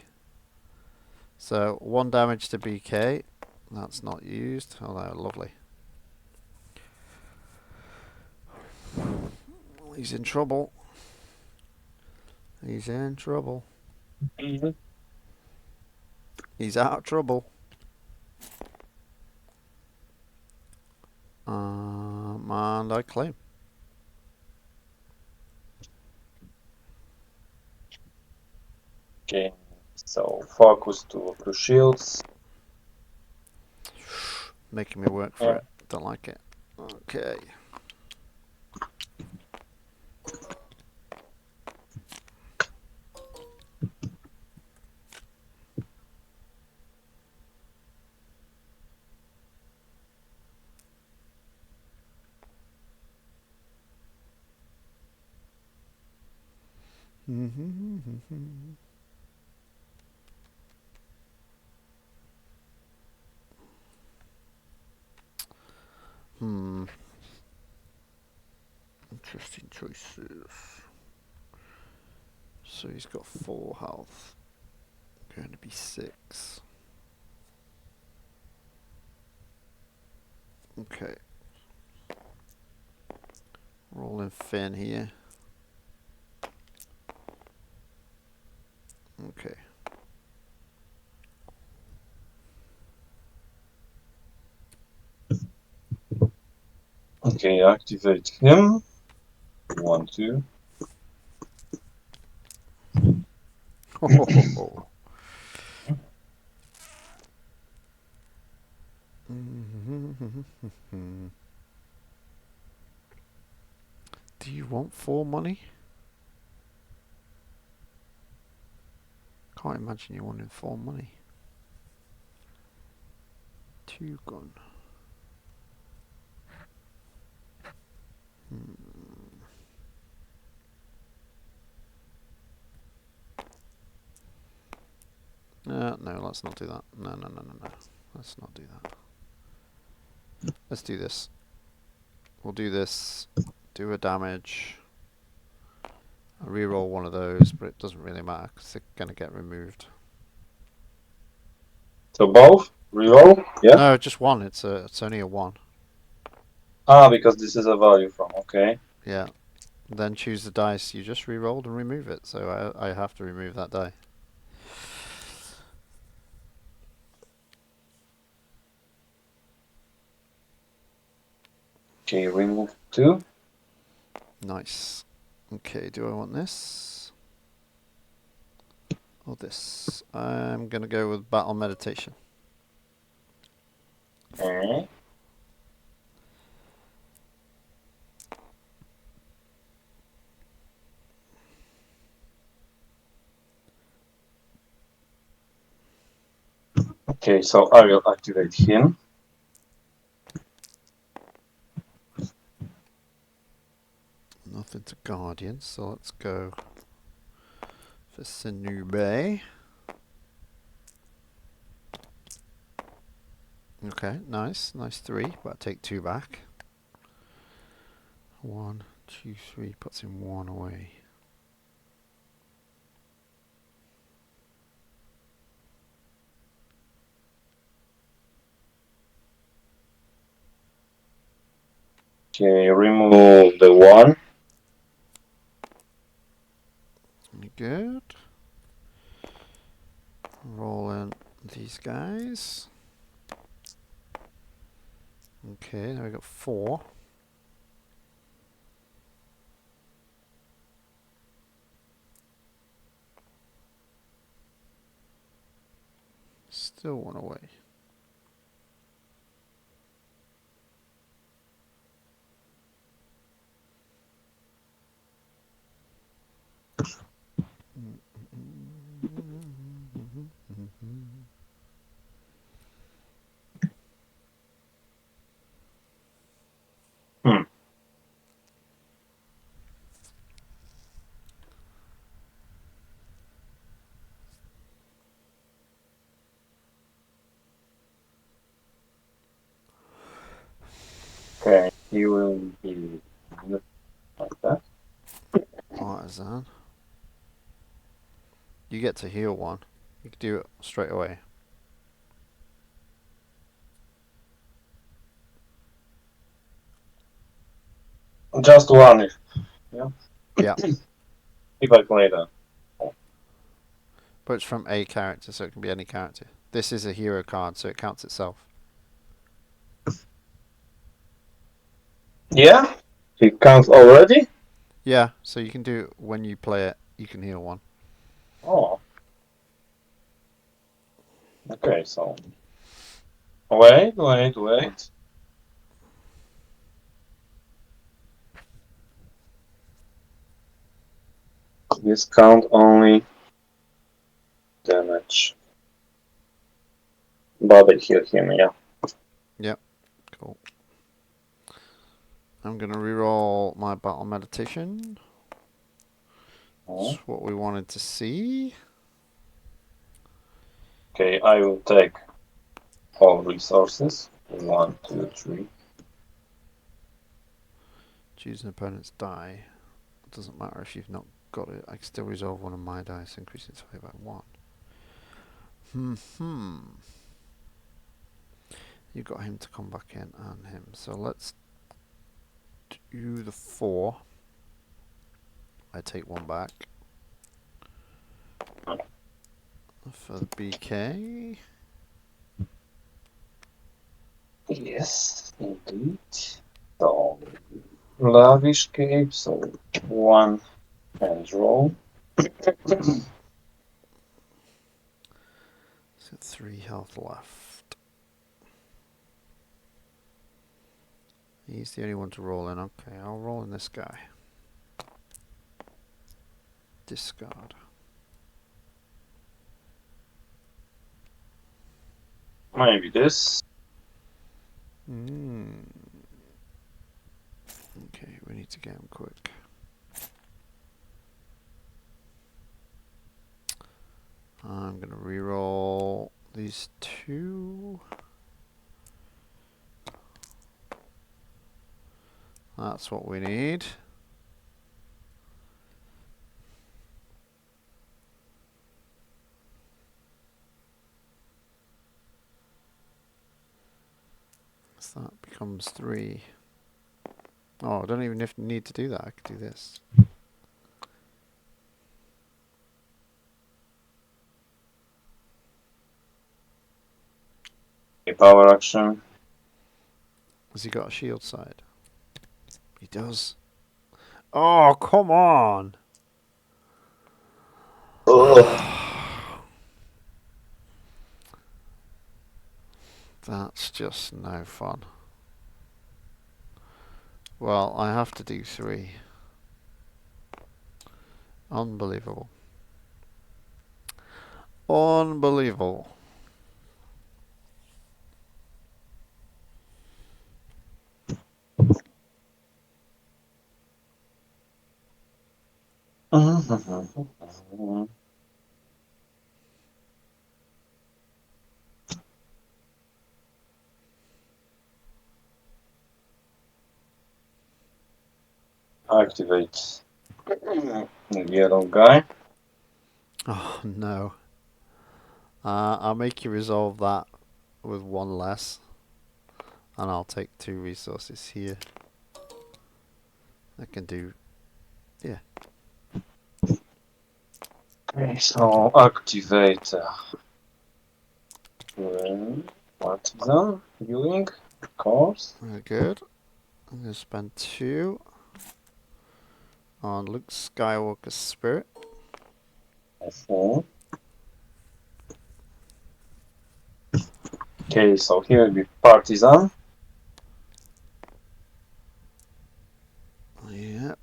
So 1 damage to BK. That's not used. Oh, no, lovely. He's in trouble. He's in trouble. Mm-hmm. He's out of trouble. And I claim. Okay, so focus to shields. Making me work for it. Don't like it. Okay. Interesting choices. So he's got 4 health. Going to be 6. Okay. Rolling Finn here. Okay. Okay, activate him. 1, 2. Do you want 4 money? Can't imagine you wanting 4 money. 2 gun. No, let's not do that. No. Let's not do that. Let's do this. We'll do this. Do a damage. I'll reroll one of those, but it doesn't really matter because they're going to get removed. So both? Reroll? Yeah? No, just 1. It's only a 1. Ah, because this is a value from, okay. Yeah. Then choose the dice you just rerolled and remove it. So I have to remove that die. Okay, remove 2. Nice. Okay, do I want this? Or this? I'm going to go with Battle Meditation. Okay. Okay, so I will activate him. Nothing to Guardian, so let's go for Syndulla. Okay, nice. Nice 3, but I take 2 back. 1, 2, 3, puts him 1 away. Okay, remove the 1. Good. Roll in these guys. Okay, now we got 4. Still 1 away. Hmm. Okay, he will be like that. Artisan. You get to heal 1. You can do it straight away. Just 1 if Yeah, if I play that. but it's from a character, so it can be any character. This is a hero card, so it counts itself. Yeah? He counts already? Yeah, so you can do it when you play it. You can heal 1. Oh. Okay, so. Wait. Discount only damage. But I heal him, yeah. Yep, cool. I'm going to reroll my Battle Meditation. Oh. That's what we wanted to see. Okay, I will take all resources. 1, 2, 3. Choose an opponent's die. It doesn't matter if you've not got it. I can still resolve one of my dice, increasing its value by 1. You got him to come back in and him. So let's do the 4. I take 1 back. For the BK. Yes, indeed. So, lavish cape, so 1 and roll. So 3 health left. He's the only one to roll in. Okay, I'll roll in this guy. Discard. Maybe this. Okay, we need to get him quick. I'm going to reroll these 2. That's what we need. So that becomes 3. Oh, I don't even need to do that. I could do this. A power action. Has he got a shield side? He does. Oh, come on. That's just no fun. Well, I have to do 3. Unbelievable. Unbelievable. Activate the yellow guy. Oh, no. I'll make you resolve that with 1 less. And I'll take 2 resources here. I can do... Yeah. Okay, so activate Partisan healing, of course. Very good. I'm going to spend 2 on Luke Skywalker's spirit. Okay, so here will be Partisan. Yeah,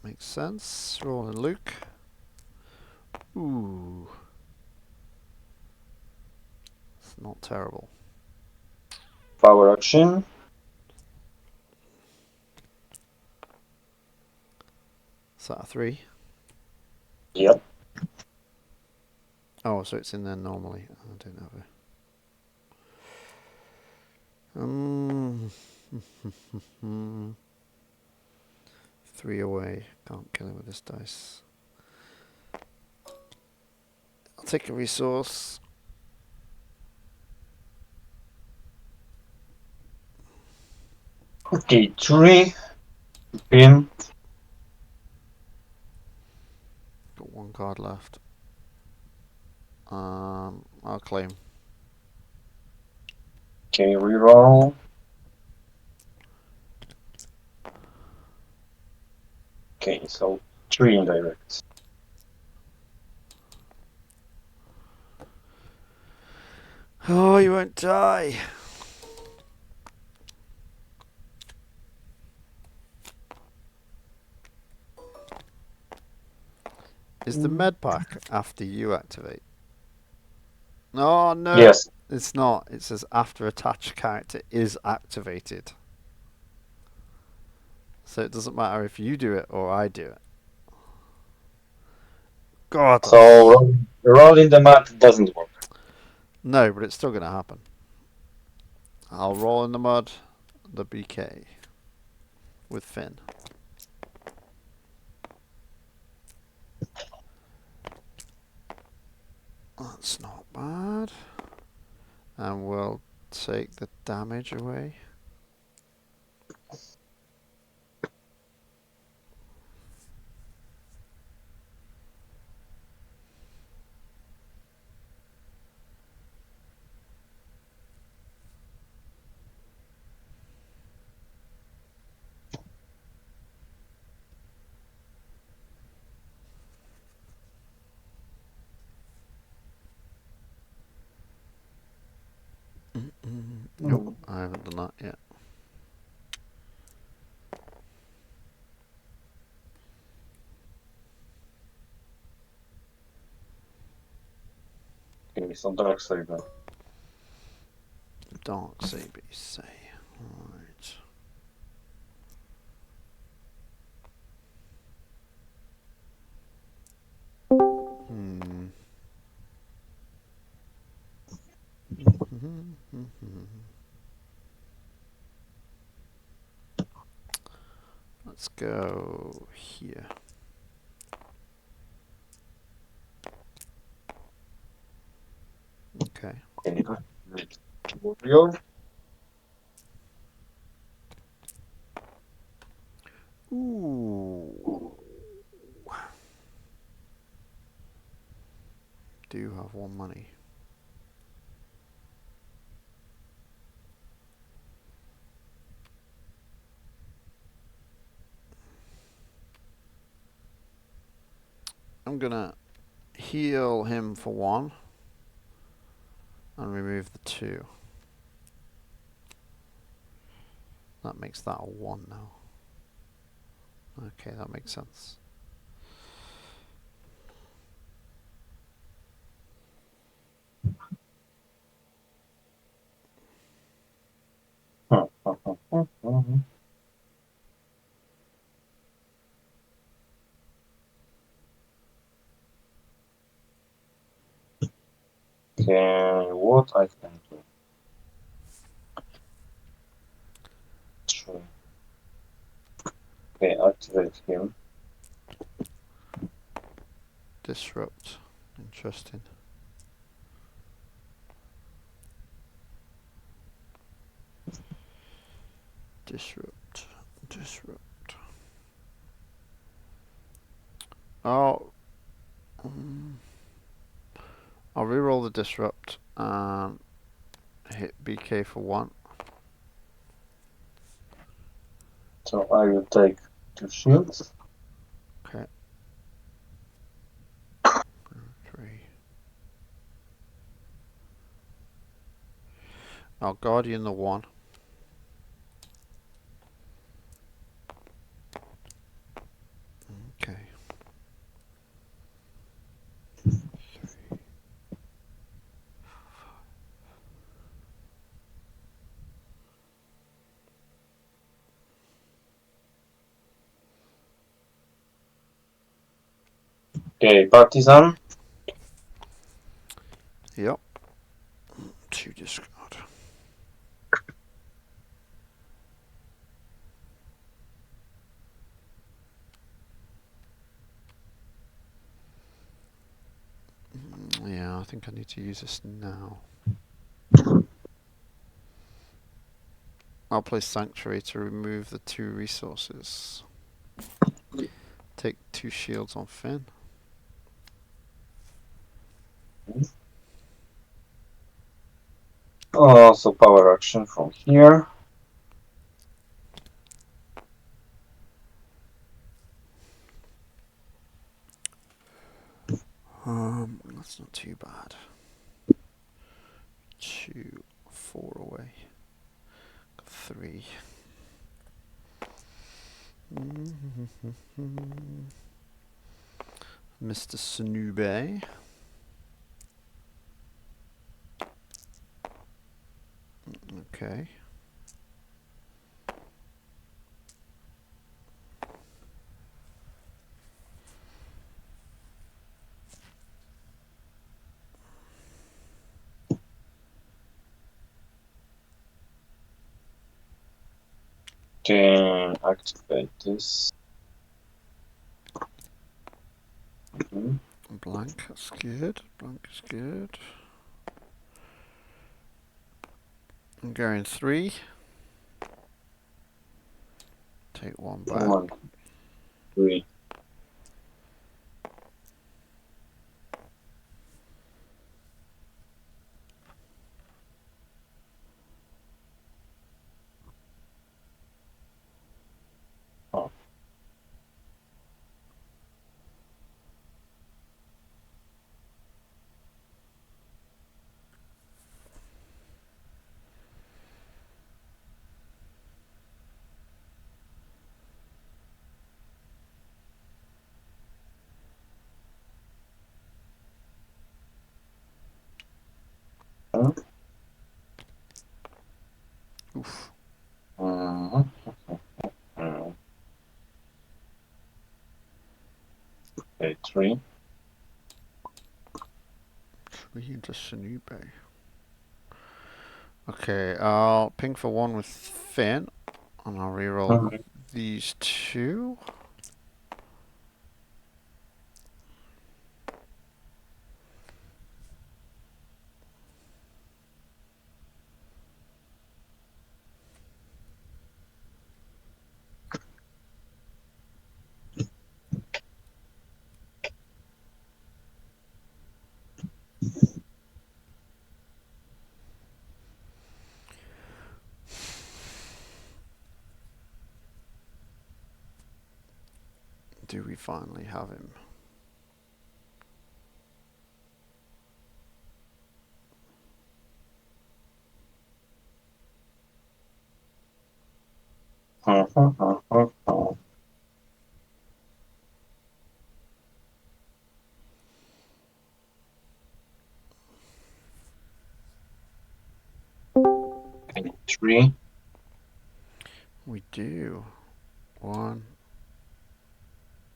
makes sense. Rolling Luke. Ooh. It's not terrible. Power action. Is that a 3? Yep. Oh, so it's in there normally. I don't have it. 3 away. Can't kill him with this dice. I'll take a resource. Okay, 3. Pin. Got 1 card left. I'll claim. Okay, reroll. Okay, so 3 indirect. Oh, you won't die. Is the med pack after you activate? Oh, no. Yes. It's not. It says after attached character is activated. So it doesn't matter if you do it or I do it. God. So rolling the mat doesn't work. No, but it's still going to happen. I'll roll in the mud, the BK, with Finn. That's not bad. And we'll take the damage away. Nope, I haven't done that yet. Okay, so dark saber. Dark saber, you say. Right. Let's go here. Okay. Warrior. Ooh. Do have 1 money. I'm gonna heal him for 1 and remove the 2. That makes that a 1 now. Okay, that makes sense. Okay, what I can do? Sure. Okay, activate him. Disrupt. Interesting. Disrupt. Disrupt. Oh. I'll reroll the disrupt and hit BK for 1. So I will take 2 shields. Okay. 3. I'll Guardian the 1. Okay. 3. Okay, partisan. Yep. 2 discard. Yeah, I think I need to use this now. I'll play Sanctuary to remove the 2 resources. Take 2 shields on Finn. So power action from here. That's not too bad. 2, 4 away. 3. Mr. Snoobe. Okay. Okay, activate this. Blank is good. Blank is good. I'm going 3. Take 1 back. 1, 3. Oh. Oof. Okay, 3. 3 into Snoobe. Okay, I'll ping for 1 with Finn. And I'll reroll these 2. Do we finally have him? Three. We do. 1,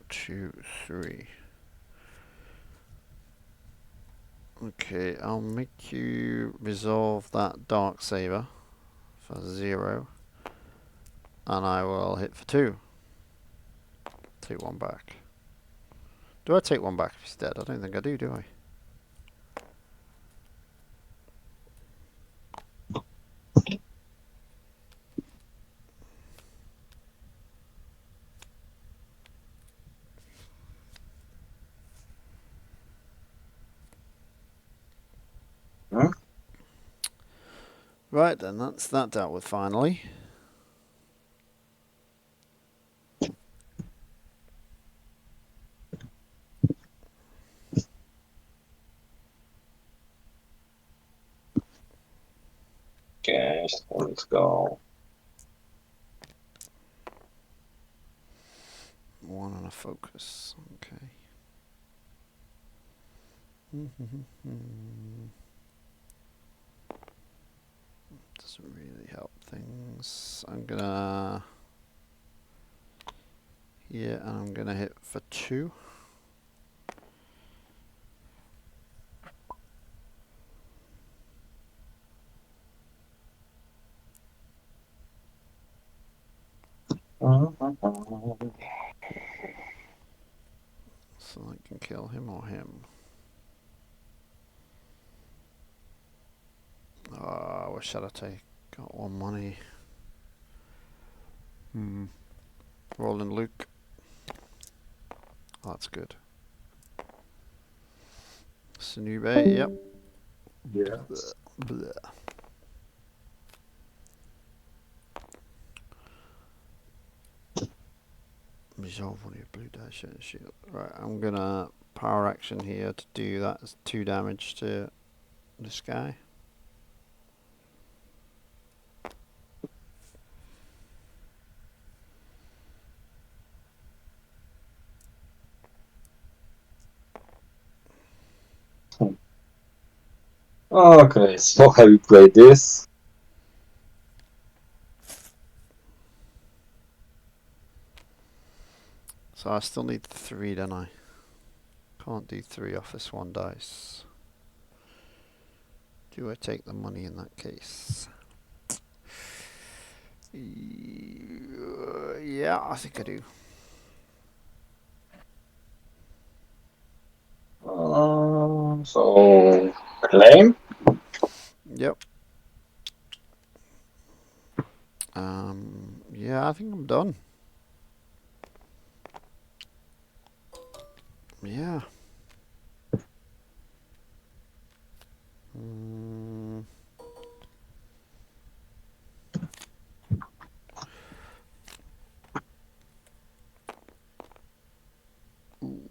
2, 3. Okay, I'll make you resolve that dark saber for 0, and I will hit for 2. Take 1 back. Do I take 1 back if he's dead? I don't think I do I? Hmm? Right then, that's that dealt with finally. Okay, so let's go. 1 on a focus. Okay. Doesn't really help things. I'm gonna... Yeah, and I'm gonna hit for 2. So I can kill him or him. What should I take? Got 1 money. Rolling Luke. Oh, that's good. Snoobe, yep. Yes. Bleh. Resolve one of your blue dash and shield. Right, I'm gonna power action here to do that as 2 damage to this guy. Okay, so how you play this? So I still need 3, don't I? Can't do 3 off this 1 dice. Do I take the money in that case? Yeah, I think I do. So claim. Yep. Yeah, I think I'm done. Yeah. Ooh,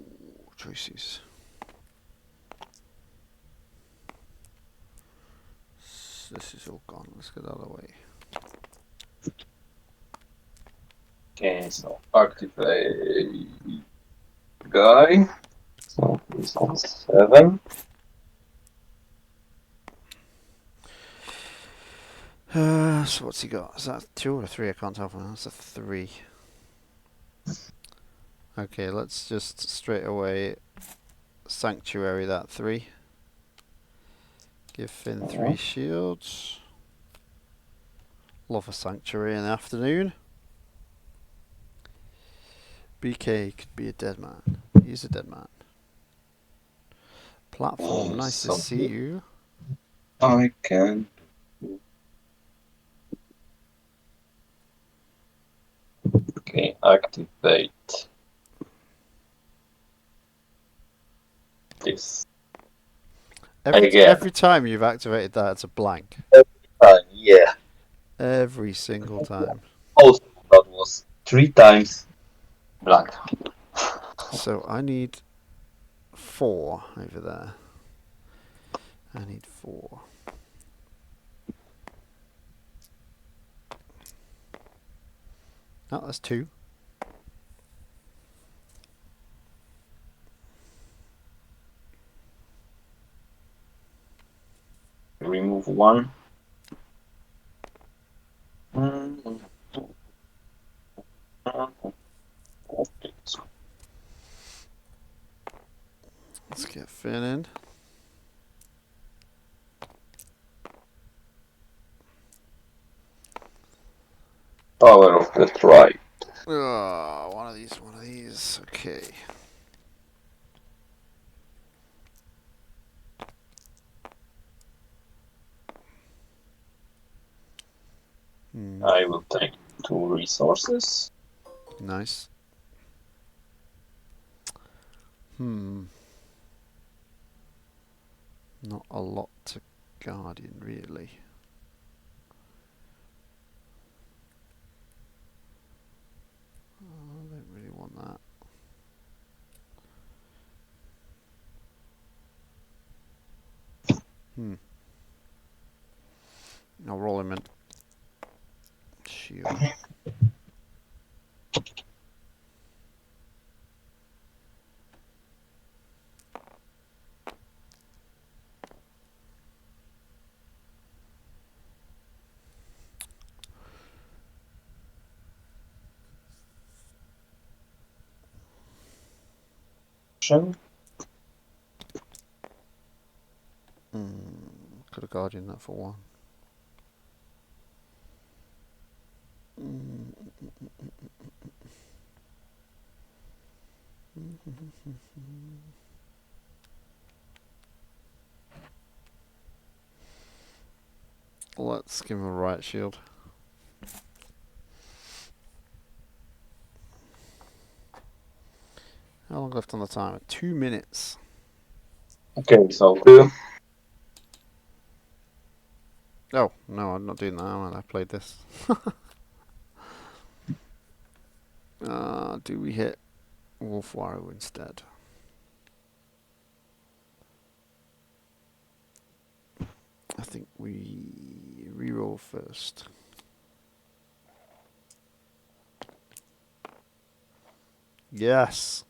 choices. This is all gone. Let's get out of the way. Okay, so activate guy. So he's on 7. So what's he got? Is that 2 or a 3? I can't tell from that. That's a 3. Okay, let's just straight away sanctuary that 3. Give Finn 3 shields. Love a sanctuary in the afternoon. BK could be a dead man. He's a dead man. Platform, nice to So see you. I can. Okay, activate this. Every time you've activated that, it's a blank. Yeah. Every single time. Also, that was 3 times blank. So I need 4 over there. I need 4. Oh, that's 2. Remove 1. Okay. Let's get Finn in. Power of the tribe. Oh, one of these. Okay. I will take 2 resources. Nice. Not a lot to Guardian, really. I don't really want that. I'll roll him in. Shield. Could have Guardian that for 1. Let's give him a riot shield. How long left on the timer? 2 minutes. Okay, so 2. Oh, no, I'm not doing that. I played this. Do we hit Wulfwarro instead? I think we reroll first. Yes.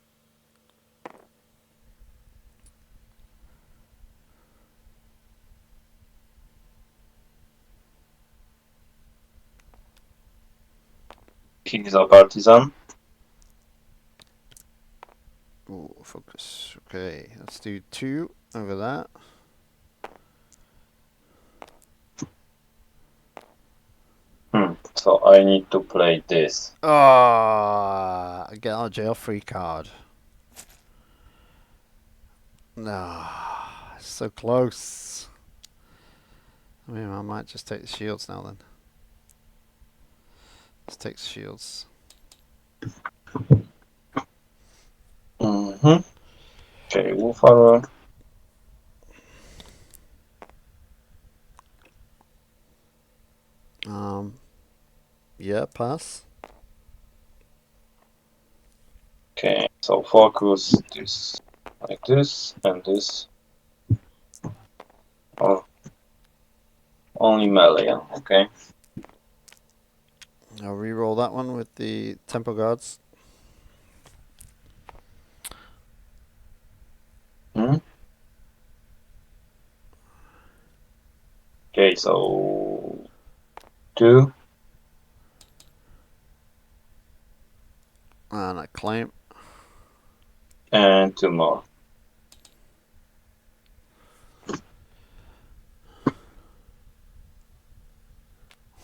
He's a partisan. Oh, focus. Okay, let's do 2 over that. So I need to play this. Ah, get our jail free card. No, so close. I mean, I might just take the shields now then. Let's take the shields. Okay, Wulfwarro. Yeah, pass. Okay, so focus this like this and this. Oh, only melee, okay. I'll re-roll that one with the temple guards. Okay, so 2. And I claim. And 2 more.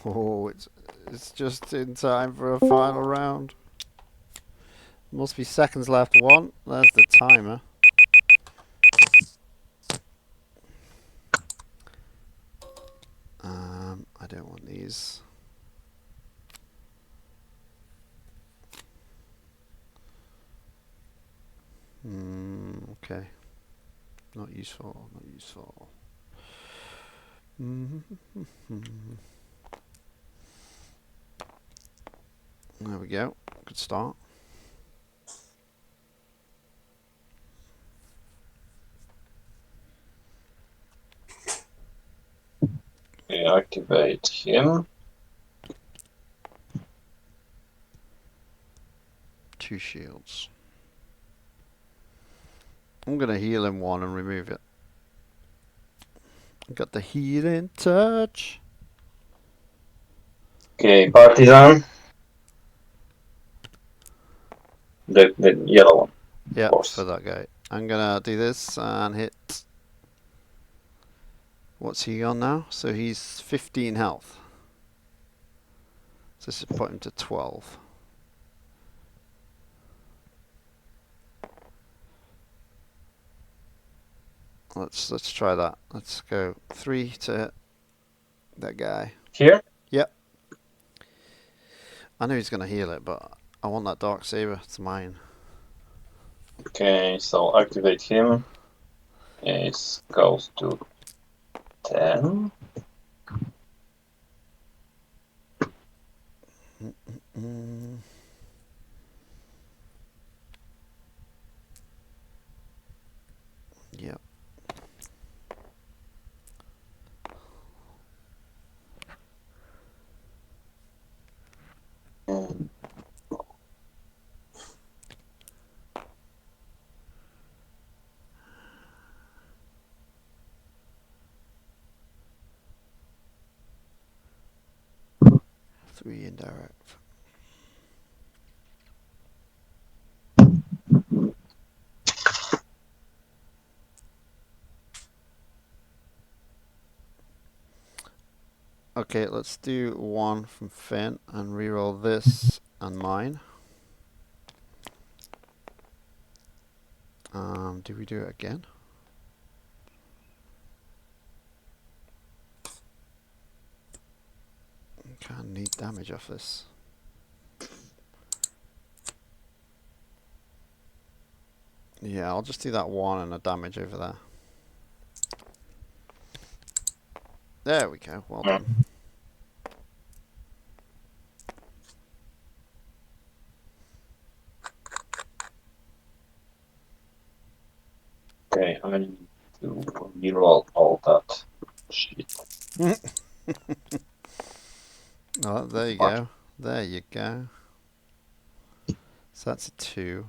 Oh, it's just in time for a final round. Must be seconds left. 1. There's the timer. I don't want these. Okay. Not useful. Not useful. There we go. Good start. We activate him. 2 shields. I'm gonna heal him 1 and remove it. Got the healing touch. Okay, partisan. The yellow one. Yeah, Course. for that guy. I'm gonna do this and hit. What's he on now? So he's 15 health. So this will put him to 12. Let's try that. Let's go 3 to hit that guy. Here? Yep. I know he's gonna heal it, but I want that dark saber. It's mine. Okay, so activate him. It goes to 10. Mm. Yep. Three indirect. Okay, let's do 1 from Finn and reroll this and mine. Do we do it again? Okay, I need damage off this. Yeah, I'll just do that 1 and a damage over there. There we go, well done. Okay, I need to reroll all that shit. Oh, there you go. There you go. So that's a 2.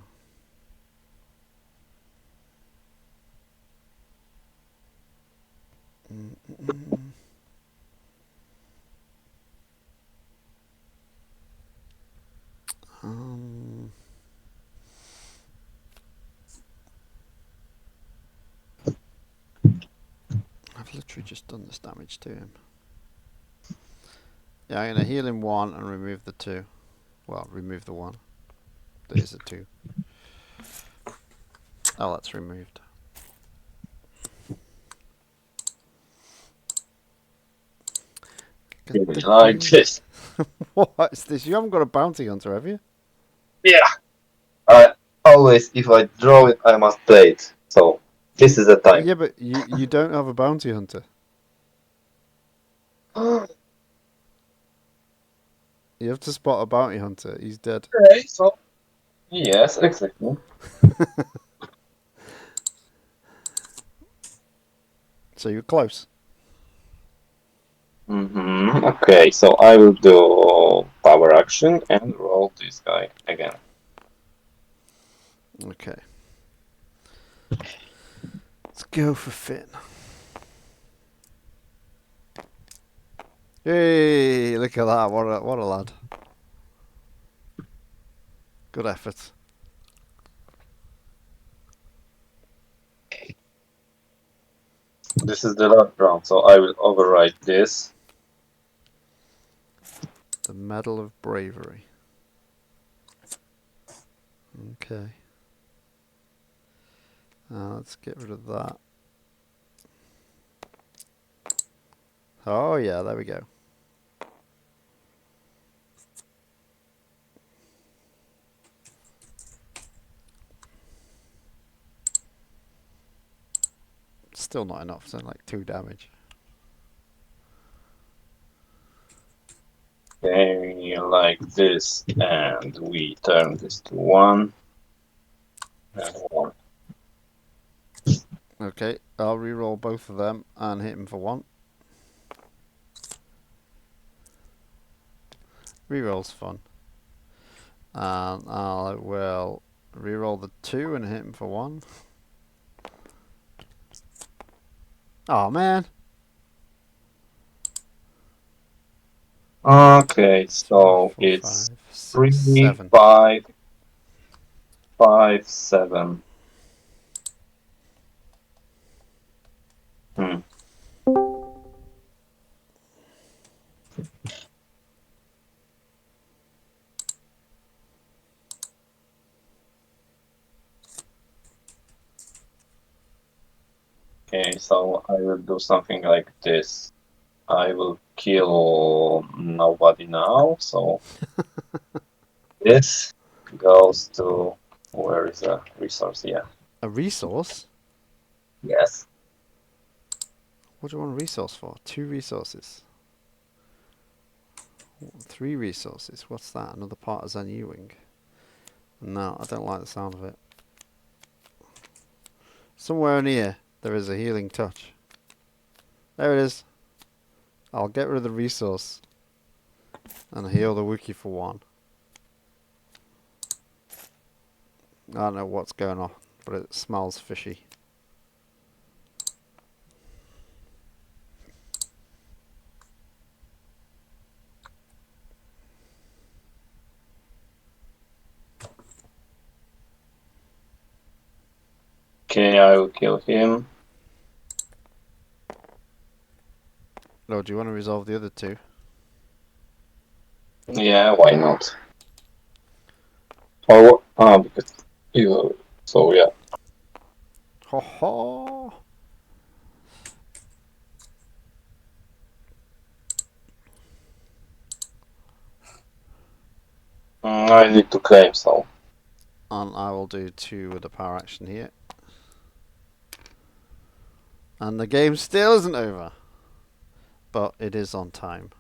I've literally just done this damage to him. Yeah, I'm going to heal him 1 and remove the 2. Well, remove the 1. There's a 2. Oh, that's removed. Like this. What is this? You haven't got a bounty hunter, have you? Yeah. I always, if I draw it, I must play it. So this is the time. Yeah, but you don't have a bounty hunter. You have to spot a bounty hunter. He's dead. Okay, so yes, exactly. So you're close. Okay, so I will do power action and roll this guy again. Okay. Let's go for Finn. Hey, look at that. What a lad. Good effort. This is the last round, so I will override this. The Medal of Bravery. Okay. Let's get rid of that. Oh yeah, there we go. Still not enough, it's only like 2 damage. Okay, like this, and we turn this to 1. And 1. Okay, I'll reroll both of them and hit him for 1. Reroll's fun. And I will reroll the 2 and hit him for 1. Oh man. Okay, so 4, it's 5, 6, 3, 7. 5, 5, 7. Hmm. Okay, so I will do something like this. I will kill nobody now, so this goes to where is the resource? Yeah. A resource? Yes. What do you want a resource for? 2 resources. 3 resources. What's that? Another partisan U-wing. No, I don't like the sound of it. Somewhere in here there is a healing touch. There it is. I'll get rid of the resource and heal the Wookiee for 1. I don't know what's going on, but it smells fishy. Okay, I will kill him. No, do you want to resolve the other 2? Yeah, why not? Or because you. So yeah. Ho ho! I need to claim so. And I will do 2 with the power action here. And the game still isn't over. But it is on time.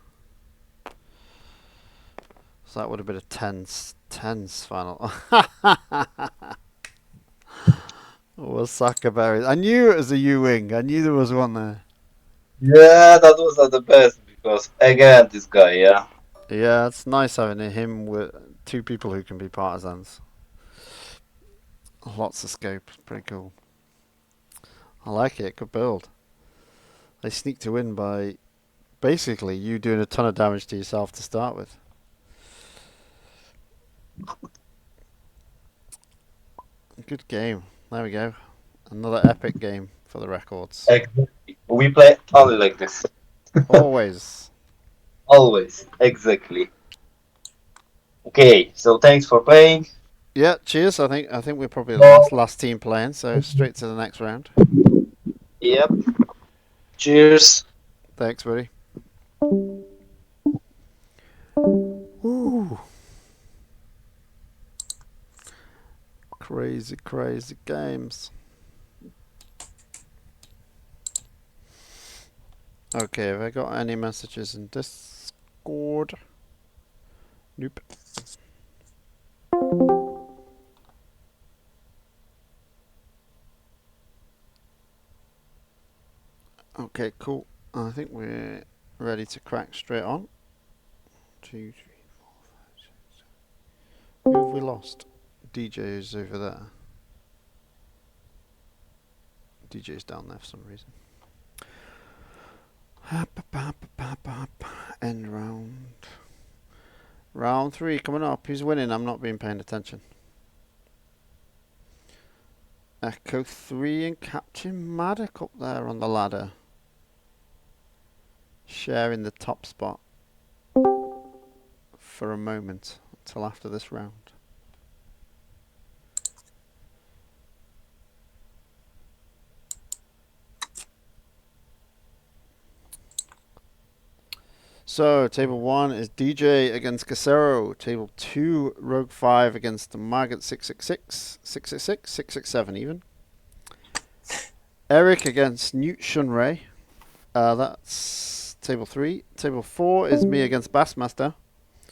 So that would have been a tense final. Wasaka berries. I knew it was a U-wing. I knew there was one there. Yeah, that was not the best because again this guy, yeah. Yeah, it's nice having him with 2 people who can be partisans. Lots of scope. Pretty cool. I like it. Good build. They sneak to win by basically you doing a ton of damage to yourself to start with. Good game. There we go. Another epic game for the records. Exactly. We play only like this. Always. Always. Exactly. Okay, so thanks for playing. Yeah, cheers. I think we're probably the last team playing, so straight to the next round. Yep. Cheers. Thanks, buddy. Ooh. Crazy, crazy games. Okay, have I got any messages in Discord? Nope. Okay, cool. I think we're ready to crack straight on. 2, 3, 4, 5, 6, 7. Who have we lost? DJ is over there. DJ's down there for some reason. End round. Round 3 coming up. Who's winning? I'm not being paying attention. Echo 3 and Captain Maddock up there on the ladder. Sharing the top spot for a moment until after this round. So, table 1 is DJ against Casero. Table 2, Rogue 5 against Margaret 666, 666, 667 even. Eric against Newt Shunray. That's table 3. Table 4 is me against Bassmaster.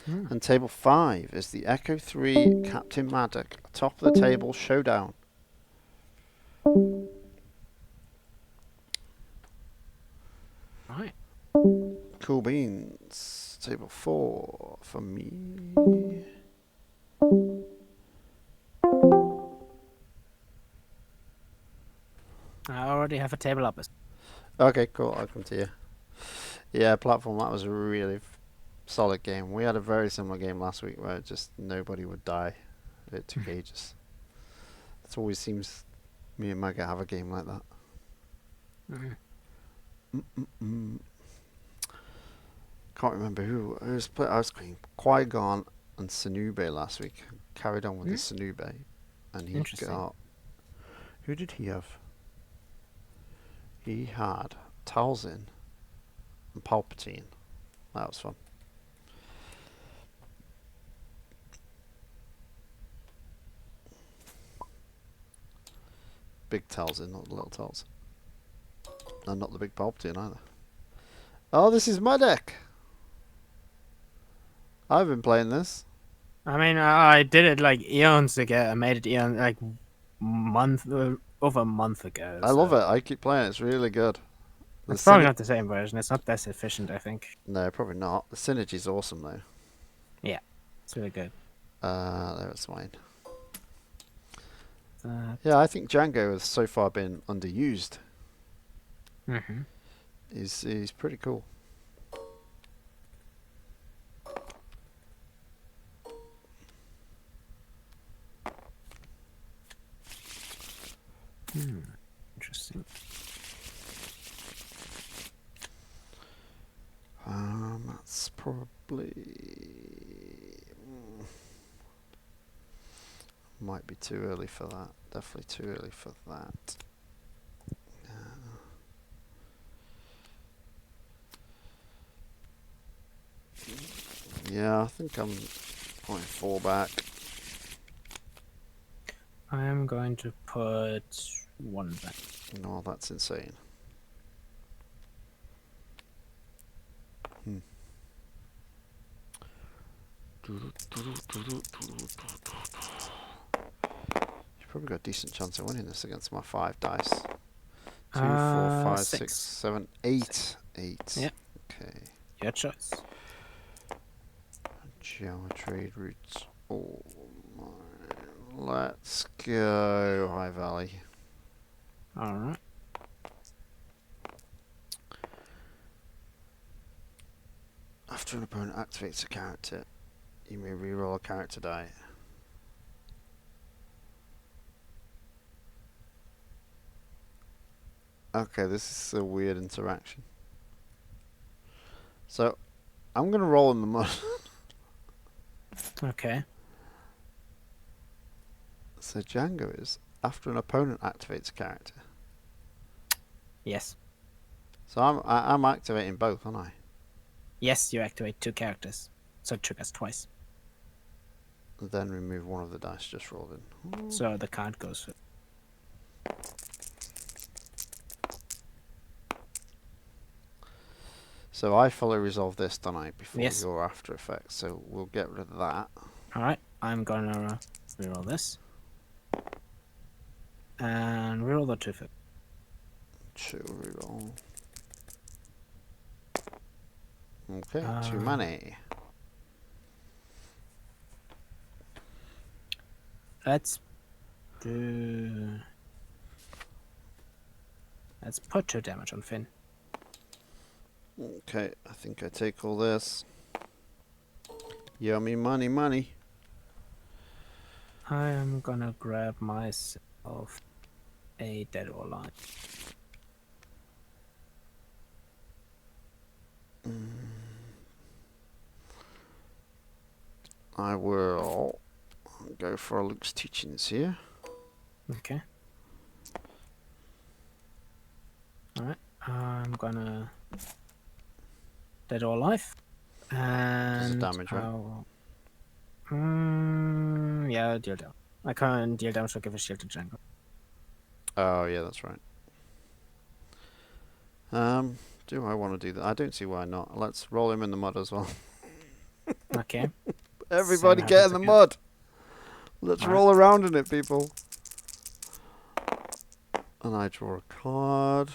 And table 5 is the Echo 3 Captain Maddock. Top of the table showdown. Right. Cool beans. Table 4 for me. I already have a table up. Okay, cool. I'll come to you. Yeah, platform. That was a really solid game. We had a very similar game last week where just nobody would die. It took ages. It always seems me and Magga have a game like that. Can't remember who. I was playing Qui-Gon and Syndulla last week. Carried on with the Syndulla, and he got. Who did he have? He had Talzin and Palpatine. That was fun. Big Talzin, not the little Talzin. And not the big Palpatine either. Oh, this is my deck. I've been playing this. I mean, I did it like eons ago. I made it eon like over a month ago. I love it. I keep playing it. It's really good. It's probably not the same version. It's not that efficient, I think. No, probably not. The synergy's awesome though. Yeah, it's really good. There's mine. Yeah, I think Jango has so far been underused. He's pretty cool. Interesting. That's probably might be too early for that. Definitely too early for that. Yeah, I think I'm going 4 back. I am going to put 1 back. No, that's insane. You've probably got a decent chance of winning this against my 5 dice. 2, 4, 5, 6, 7, 8. 8. Yeah. Okay. Your choice. Geometry roots. Oh my. Let's go High Valley. Alright. After an opponent activates a character, you may reroll a character die. Okay, this is a weird interaction. So, I'm gonna roll in the mud. Okay. So Jango is after an opponent activates a character. Yes. So I'm activating both, aren't I? Yes, you activate 2 characters. So it took us twice. Then remove one of the dice just rolled in. Ooh. So the card goes. So I fully resolve this, don't I, before Yes. your after effects. So we'll get rid of that. Alright, I'm gonna reroll this. And reroll the 2 flip. 2 reroll. Okay, 2 money. Let's do. Let's put 2 damage on Finn. Okay, I think I take all this. Yummy money, money. I am gonna grab myself a Dead or Alive. I will go for Luke's teachings here. Okay. Alright, I'm gonna Dead or Alive. And damage, right? yeah, deal damage. I can't deal damage, so give a shield to Jango. Oh yeah, that's right. Do I want to do that? I don't see why not. Let's roll him in the mud as well. Okay. Everybody Same get in happens the again. mud. Let's roll around in it, people. And I draw a card.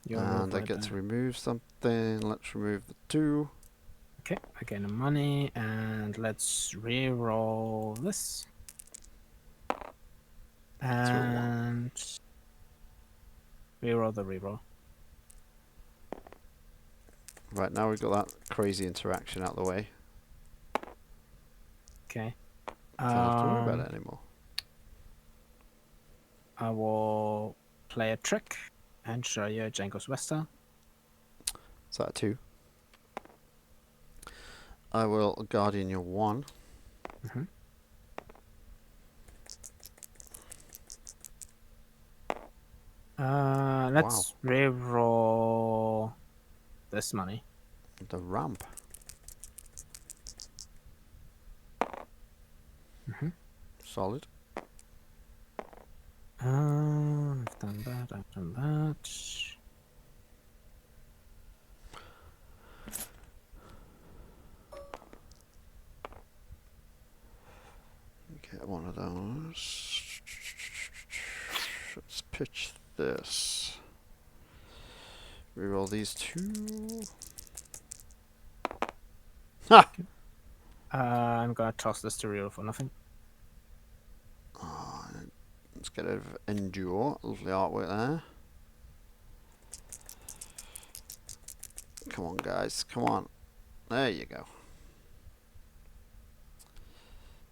And I get to remove something. Let's remove the 2. Okay, I gain a money, and let's re-roll this. And reroll the reroll. Right, now we've got that crazy interaction out the way. Okay. Don't have to worry about it anymore. I will play a trick and show you Jango's Wesell. Is that a 2? I will Guardian your 1. Mm-hmm. Let's reroll this money. The ramp. Mm-hmm. Solid. I've done that. Get one of those. Let's pitch this. Reroll these 2. Ha! I'm gonna toss this to reroll for nothing. Oh, let's get rid of Endure. Lovely artwork there. Come on, guys. Come on. There you go.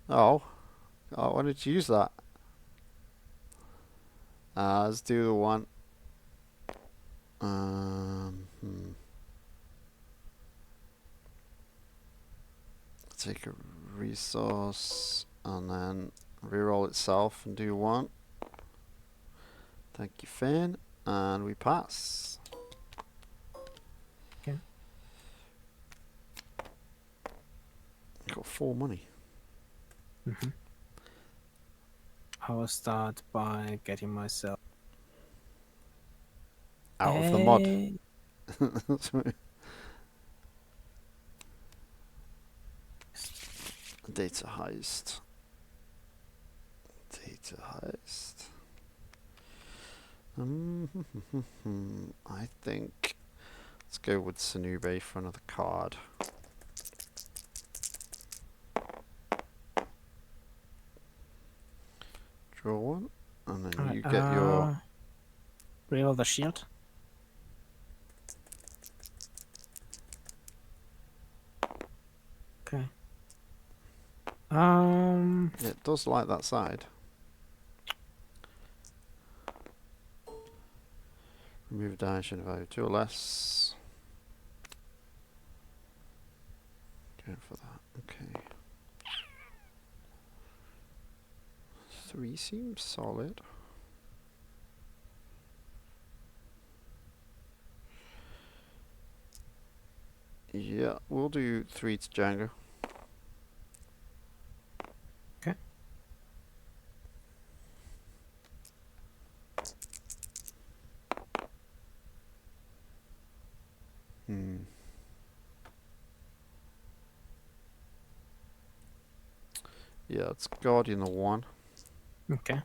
Oh. Oh, why did you use that? Let's do the 1. Take a resource and then reroll itself and do 1. Thank you, Finn. And we pass. Okay. Got 4 money. Mm-hmm. I will start by getting myself out of the mod. Data heist. Data heist. I think let's go with Sanube for another card. Draw 1, and then you get your reroll the shield. Okay. It does like that side. Remove dimension value 2 or less. Going for that. Okay. 3 seems solid. Yeah, we'll do 3 to Jango. Okay. Yeah, it's Guardian the 1. Okay.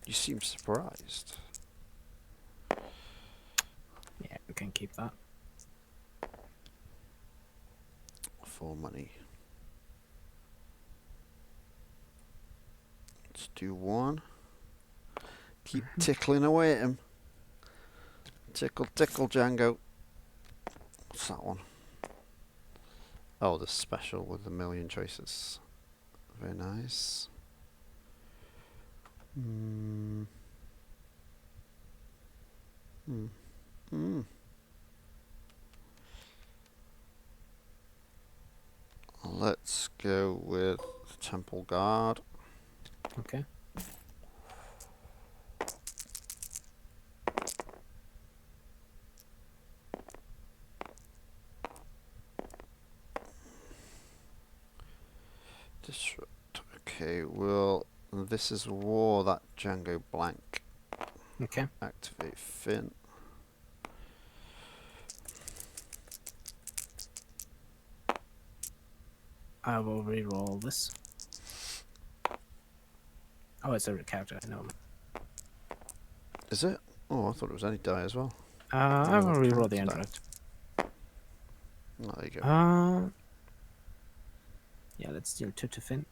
You seem surprised. Yeah, we can keep that. 4 money. Let's do 1. Keep tickling away at him. Tickle, tickle, Jango. What's that one? Oh, the special with the 1,000,000 choices. Very nice. Let's go with Temple Guard. Okay. Disrupt. Okay, well, this is war, that Jango blank. Okay. Activate Finn. I will reroll this. Oh, it's a character, I know. Is it? Oh, I thought it was any die as well. I will reroll the character android. Oh, there you go. Yeah, let's deal 2 to Finn.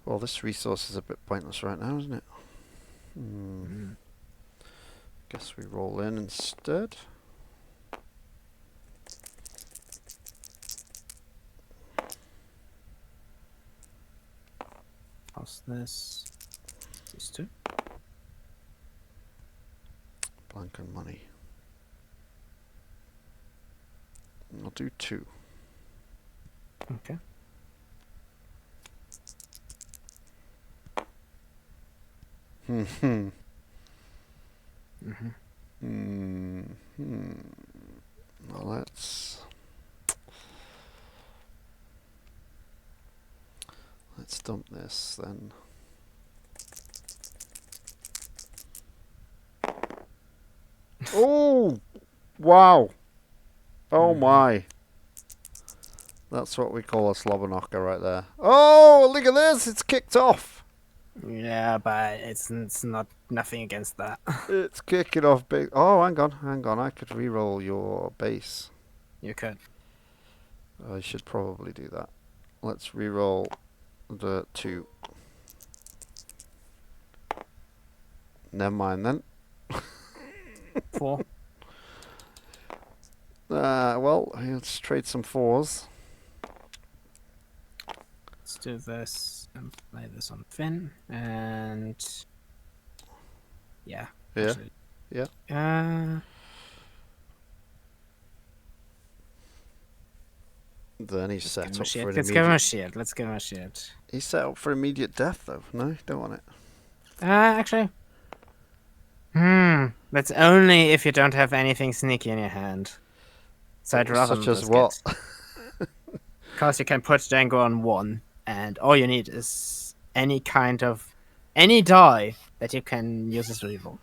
Well, this resource is a bit pointless right now, isn't it? Guess we roll in instead. How's this? These two. Blank on money. I'll do 2. Okay. Hmm. Well, let's dump this then. Oh, wow! Oh my! That's what we call a slobber knocker right there. Oh, look at this! It's kicked off. Yeah, but it's not nothing against that. It's kicking off big. Oh, hang on. I could re-roll your base. You could. I should probably do that. Let's re-roll the 2. Never mind then. 4. Well, let's trade some 4s. Let's do this and play this on Finn, and yeah. Yeah. Actually, Yeah. Then he's set up for an Let's give him immediate. a shield. Let's give him a shield. He's set up for immediate death, though. No, don't want it. Actually. That's only if you don't have anything sneaky in your hand. So I'd rather Such not as risk what? it. Because you can put Jango on 1, and all you need is any die that you can use as reroll.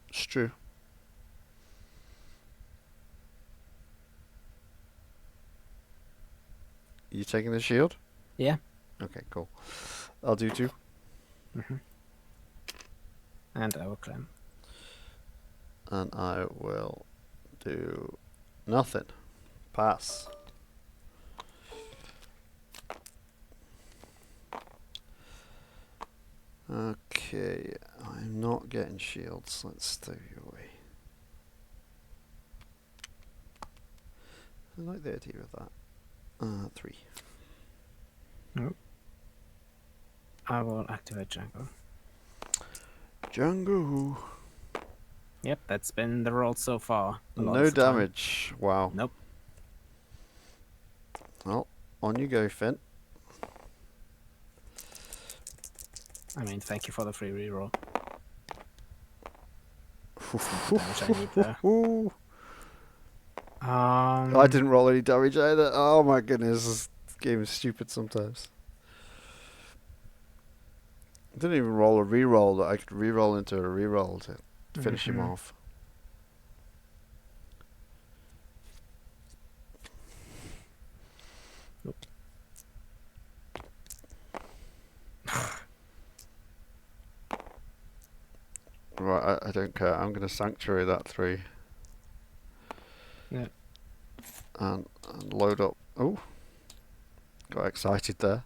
It's true. You taking the shield? Yeah. Okay, cool. I'll do 2. And I will claim. And I will do nothing. Pass. Okay, I'm not getting shields. Let's stow you away. I like the idea of that. 3. Nope. I will activate Jango. Jango. Yep, that's been the roll so far. No damage. Wow. Nope. Well, on you go, Finn. I mean, thank you for the free reroll. Damage I need there. I didn't roll any damage either. Oh my goodness, this game is stupid sometimes. I didn't even roll a reroll that I could reroll into a reroll to finish him off. Nope. Right, I don't care. I'm going to sanctuary that 3. Yeah. And load up. Oh, got excited there.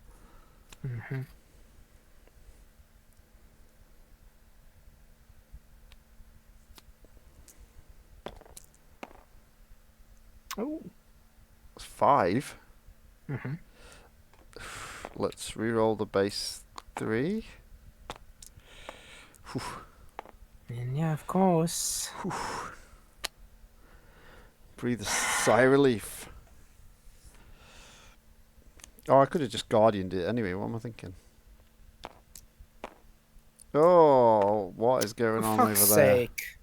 Oh. 5. Let's reroll the base 3. And yeah, of course. Breathe a sigh of relief. Oh, I could have just Guardianed it anyway. What am I thinking? Oh, what is going on over there? Sake.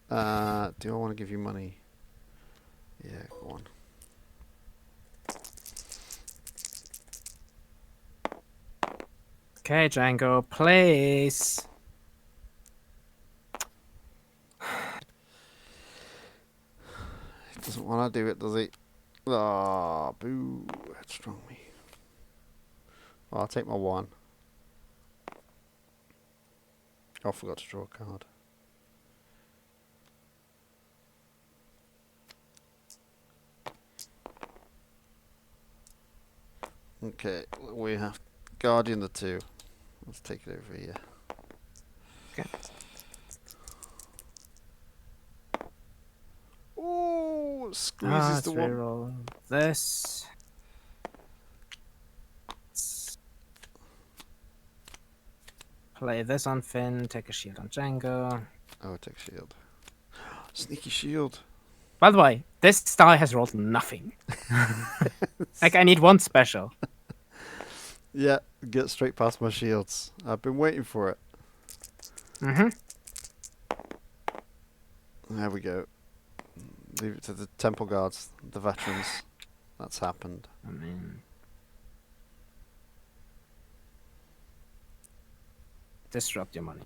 Do I want to give you money? Yeah, go on. Okay, Jango, please. He doesn't want to do it, does he? Ah, boo. Headstrong me. Well, I'll take my 1. Oh, I forgot to draw a card. Okay, we have Guardian the 2. Let's take it over here. Okay. Oh, squeezes the let's one. reroll this. Let's play this on Finn, take a shield on Jango. Oh, take shield. Sneaky shield. By the way, this die has rolled nothing. Like, I need one special. Yeah, get straight past my shields. I've been waiting for it. Mm-hmm. There we go. Leave it to the temple guards, the veterans. That's happened. I mean... disrupt your money.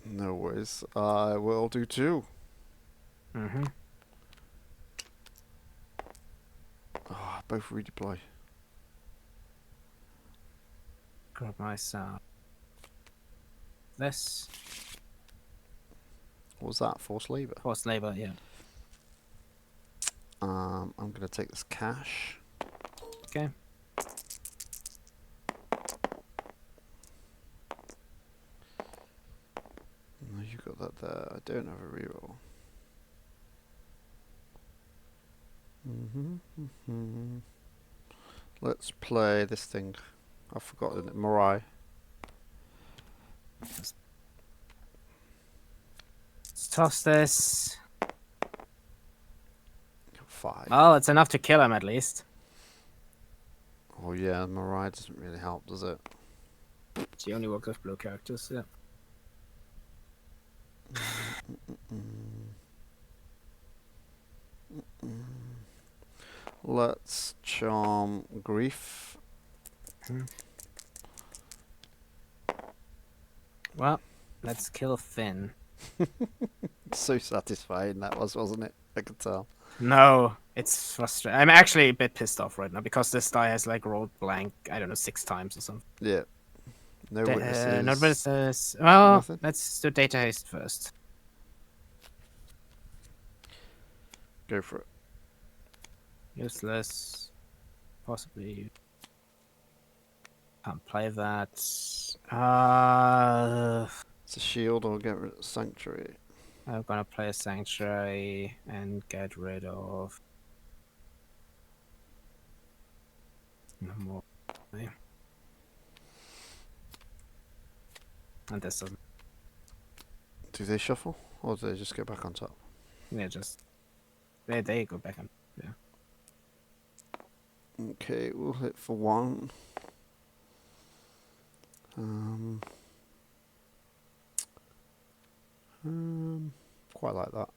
No worries. I will do 2. Mm-hmm. Oh, both redeploy. Grab myself. This. What was that? Forced labor. Forced labor, yeah. I'm gonna take this cash. Okay. No, you got that there. I don't have a reroll. Let's play this thing. I've forgotten it. Mirai. Let's toss this. Got 5. Well, it's enough to kill him at least. Oh yeah, Mirai doesn't really help, does it? She only works with blue characters, yeah. Let's charm Greef. Well, let's kill Finn. So satisfying that was, wasn't it? I could tell. No, it's frustrating. I'm actually a bit pissed off right now because this die has like rolled blank, I don't know, 6 times or something. Yeah. No witnesses. Not witnesses. Well, Nothing? let's do data haste first. Go for it. Useless. Possibly. Can't play that. It's a shield or get rid of Sanctuary. I'm gonna play a Sanctuary and get rid of... no more. And this doesn't... Do they shuffle? Or do they just go back on top? yeah, just... they go back on... yeah. Okay, we'll hit for 1. Quite like that.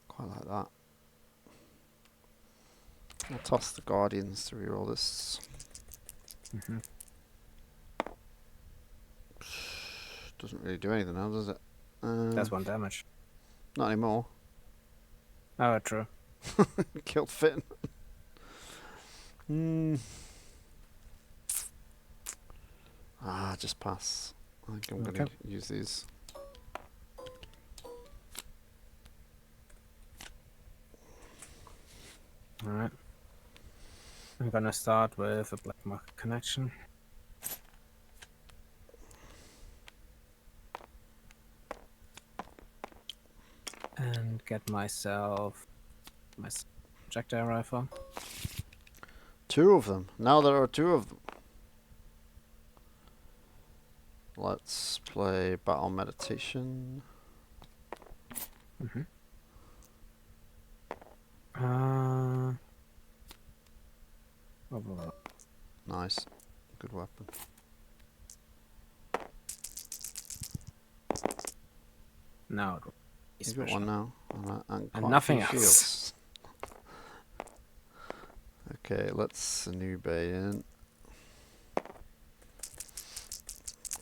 Quite like that. I'll toss the Guardians to reroll this. Doesn't really do anything now, does it? That's 1 damage. Not anymore. Oh, true. Killed Finn. Just pass. I think I'm going to use these. Alright. I'm gonna start with a black market connection. And get myself my projectile rifle. 2 of them. Now there are 2 of them. Let's play Battle Meditation. Nice. Good weapon. No. You've got 1 now. And quite nothing a few else. shields. Okay, let's Syndulla in.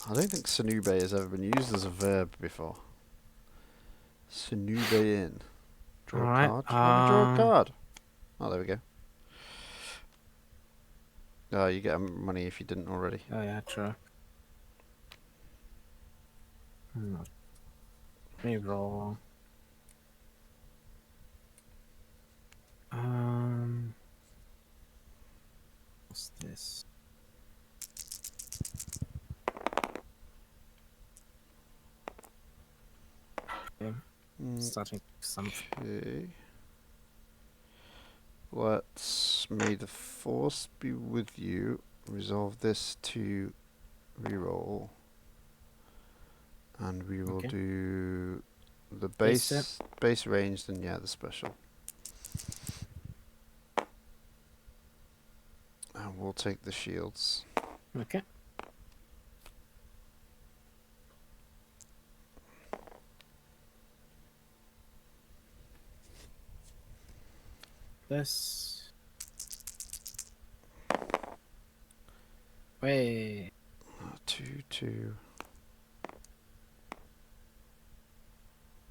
I don't think Syndulla has ever been used as a verb before. Syndulla in. Draw Alright, a card. How do you draw a card? Oh, there we go. Oh, you get money if you didn't already. Oh yeah, true. Reroll. What's this? Okay. Starting something. Okay. Let's may the force be with you. Resolve this to reroll. And we will Okay. do the Base base ranged and yeah, the special. And we'll take the shields. Okay. This. Wait. 2, 2.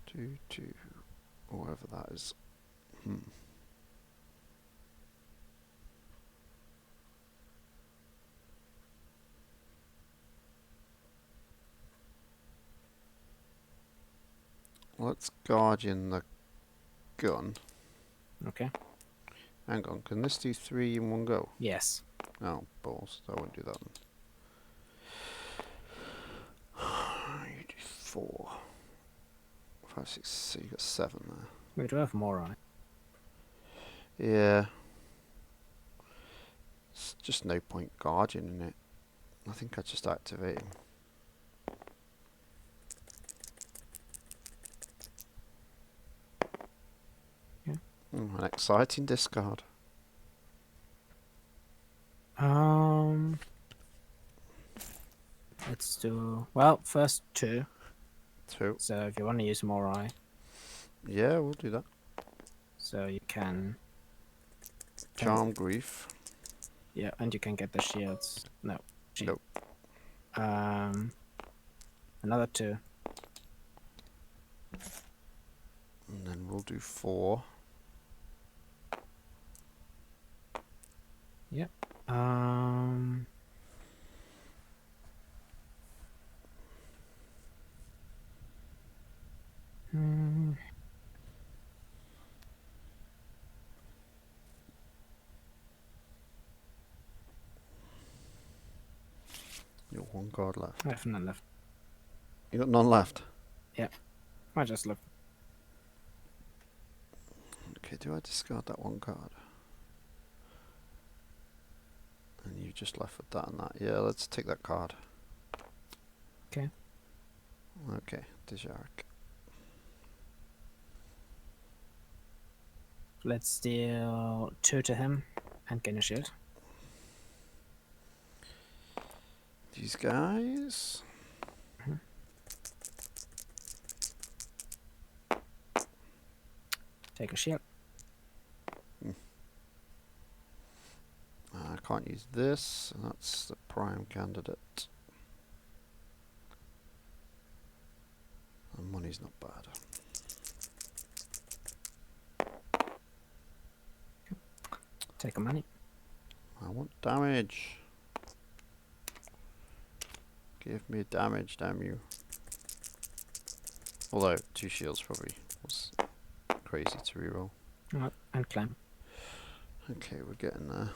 2, 2. Whatever that is. Let's guardian the gun. Okay. Hang on, can this do 3 in one go? Yes. Oh, balls. I won't do that then. You do 4. 5, 6, so you got 7 there. We do have more on it. Yeah. It's just no point guardian in it. I think I just activate him. Yeah. An exciting discard. Let's do first 2. 2. So if you want to use more Yeah, we'll do that. so you can. Charm Greef. Yeah, and you can get the shields. No. Shield. Nope. Another 2. And then we'll do 4. Yep. You got 1 card left. I have none left. You got none left. I just left. Okay, do I discard that 1 card? And you just left with that and that. Yeah, let's take that card. Okay. Okay, Dejarik. Let's deal 2 to him and gain a shield. These guys. Take a shield. I can't use this, and that's the prime candidate. And money's not bad. Take a money. I want damage. Give me damage, damn you. Although 2 shields probably was crazy to reroll. And climb. Okay, we're getting there.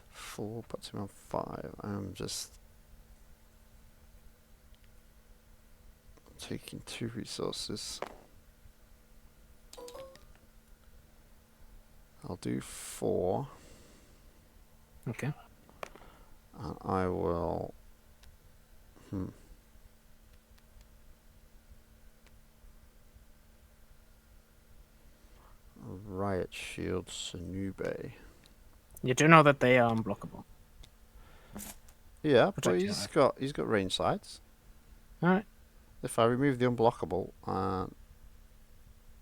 4 puts him on 5. I'm just taking 2 resources. I'll do 4. Okay. And I will. Riot Shield Syndulla. You do know that they are unblockable. Yeah, but Protect he's your got range sides. Alright. If I remove the unblockable,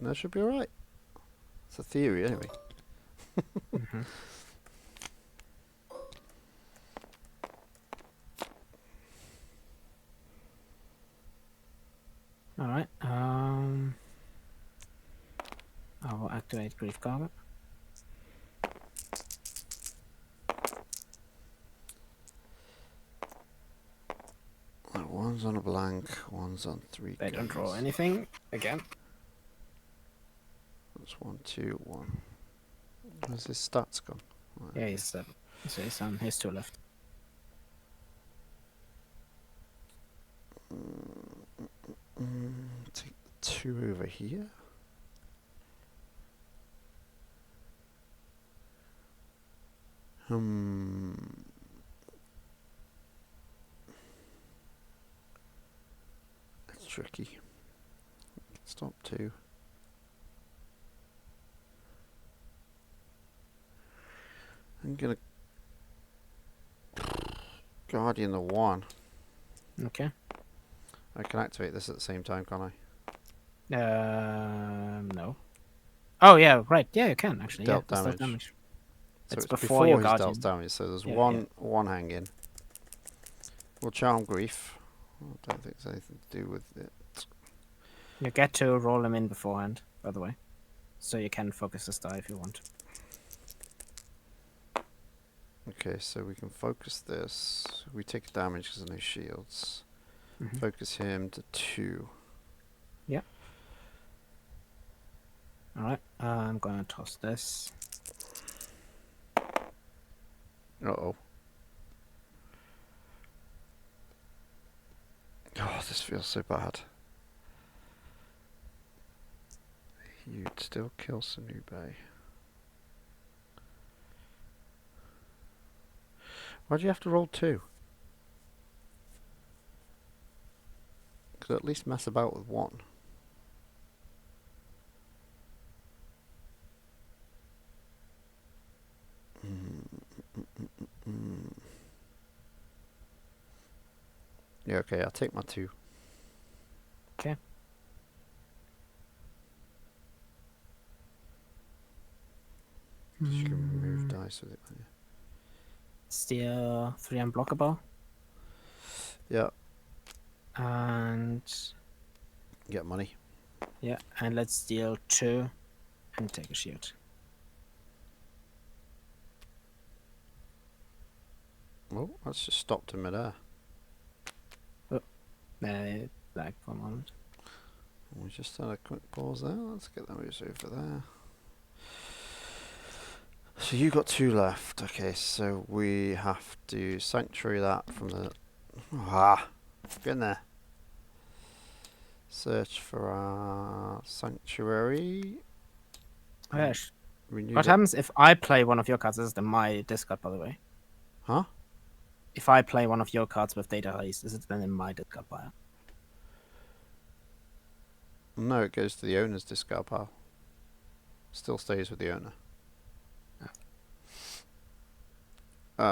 that should be alright. It's a theory anyway. Alright. I will activate Greef Carga. One's on a blank, one's on 3. They don't draw guns. anything again. That's 1, 2, 1. Where's his stats gone? Yeah, he's 7. So he's on his 2 left. Take 2 over here. That's tricky. Stop 2. I'm gonna Guardian the 1. Okay. I can activate this at the same time, can't I? No. Oh yeah, right. Yeah, you can actually. Dealt yeah, that's damage. So It's it's before your he's Guardian. dealt damage, so there's Yeah, one hanging. We'll charm Greef. I don't think there's anything to do with it. You get to roll them in beforehand, by the way, so you can focus this die if you want. Okay, so we can focus this. We take damage because of no shields. Focus him to 2. Yeah. Alright, I'm gonna toss this. Uh-oh. Oh, this feels so bad. You'd still kill Syndulla. Why'd you have to roll 2? Could at least mess about with 1. Yeah, okay, I'll take my 2. Okay. You can move dice with it. Yeah. Steal 3 unblockable. Yeah, And get money. yeah, and let's steal 2 and take a shield. Oh, that's just stopped in midair. Lag for a moment. We just had a quick pause there. Let's get those over there. So you got 2 left. Okay, so we have to sanctuary that from the... get in there. Search for our sanctuary. Oh, yes. Renew What that- happens if I play one of your cards? This is my discard, by the way. Huh? If I play one of your cards with data haste, is it then in my discard pile? No, it goes to the owner's discard pile. Still stays with the owner.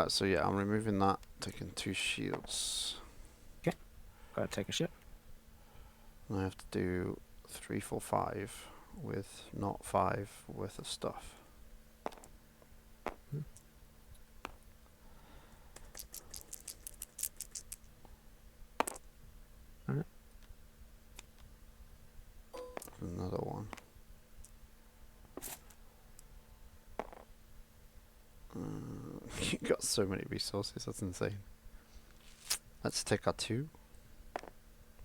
So yeah, I'm removing that, taking 2 shields. Gotta take a ship. And I have to do 3, 4, 5 with not 5 worth of stuff. Alright. Another one. You got so many resources, that's insane. Let's take our 2.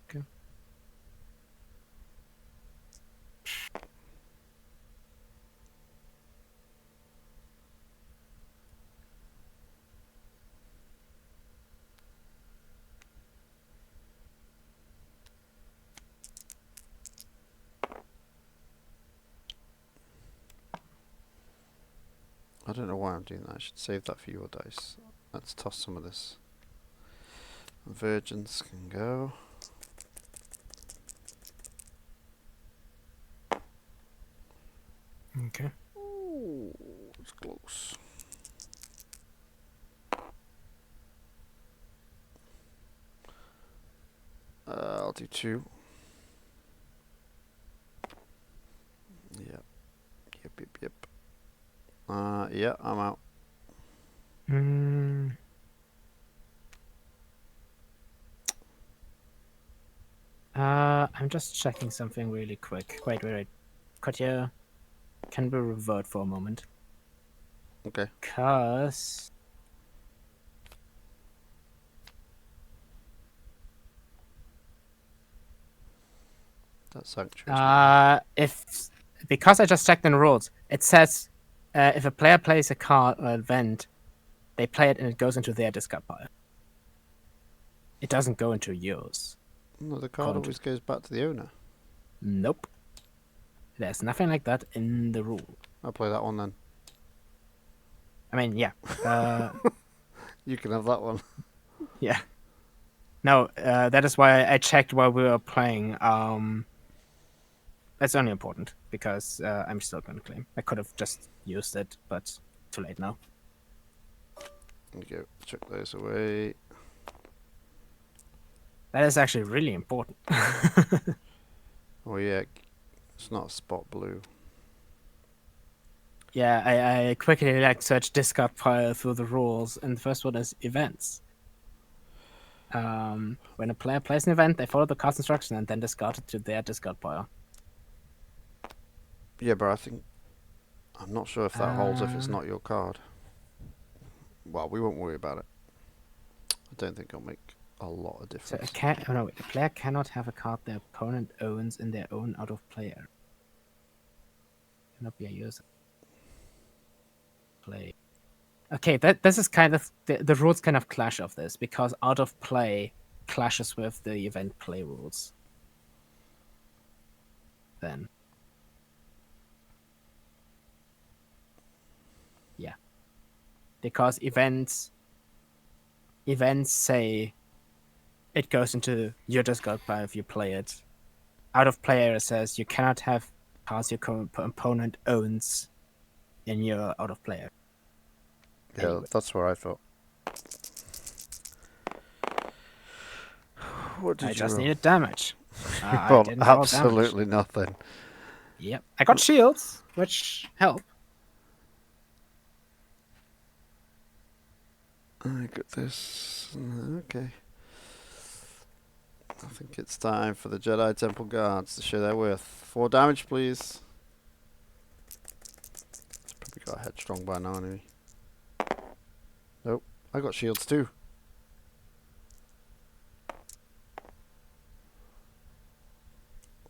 Okay. I don't know why I'm doing that. I should save that for your dice. Let's toss some of this. Virgins can go. Okay. Ooh, it's close. I'll do 2. Yep. Yep. Yeah, I'm out. I'm just checking something really quick. Wait. Could you... Can we revert for a moment? Okay. Cause... That's sanctuary. Because I just checked in the rules, it says if a player plays a card or event, they play it and it goes into their discard pile. It doesn't go into yours. No, the card always goes back to the owner. Nope. There's nothing like that in the rule. I'll play that one then. I mean, yeah. You can have that one. Yeah. No, that is why I checked while we were playing. That's only important because I'm still going to claim. I could have just used it, but too late now. There you go. Chuck those away. That is actually really important. Oh yeah, it's not spot blue. Yeah, I quickly search discard pile through the rules, and the first one is events. When a player plays an event, they follow the card's instruction and then discard it to their discard pile. Yeah, but I'm not sure if that holds if it's not your card. Well, we won't worry about it. I don't think it'll make a lot of So difference. a player cannot have a card their opponent owns in their own out of play area. Cannot be a user. Play. Okay, this is kind of the rules kind of clash of this because out of play clashes with the event play rules. Then. Yeah. Because events say it goes into your discard pile if you play it. Out of play area says you cannot have cards your opponent owns in your out of play area. Yeah, Anyway. that's what I thought. What did I you just roll? needed damage. I Well, didn't roll absolutely nothing. damage. Yep. I got shields, which help. I got this. Okay. I think it's time for the Jedi Temple Guards to show their worth. 4 damage, please. It's probably got a headstrong by now, anyway. Nope. I got shields too.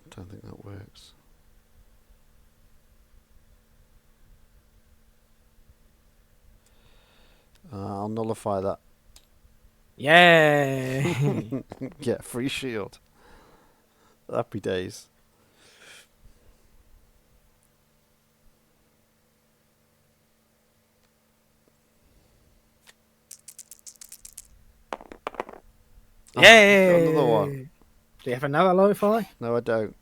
Don't think that works. I'll nullify that. Yay! Get free shield. Happy days. Yay! Another one. Do you have another lo-fi? No, I don't.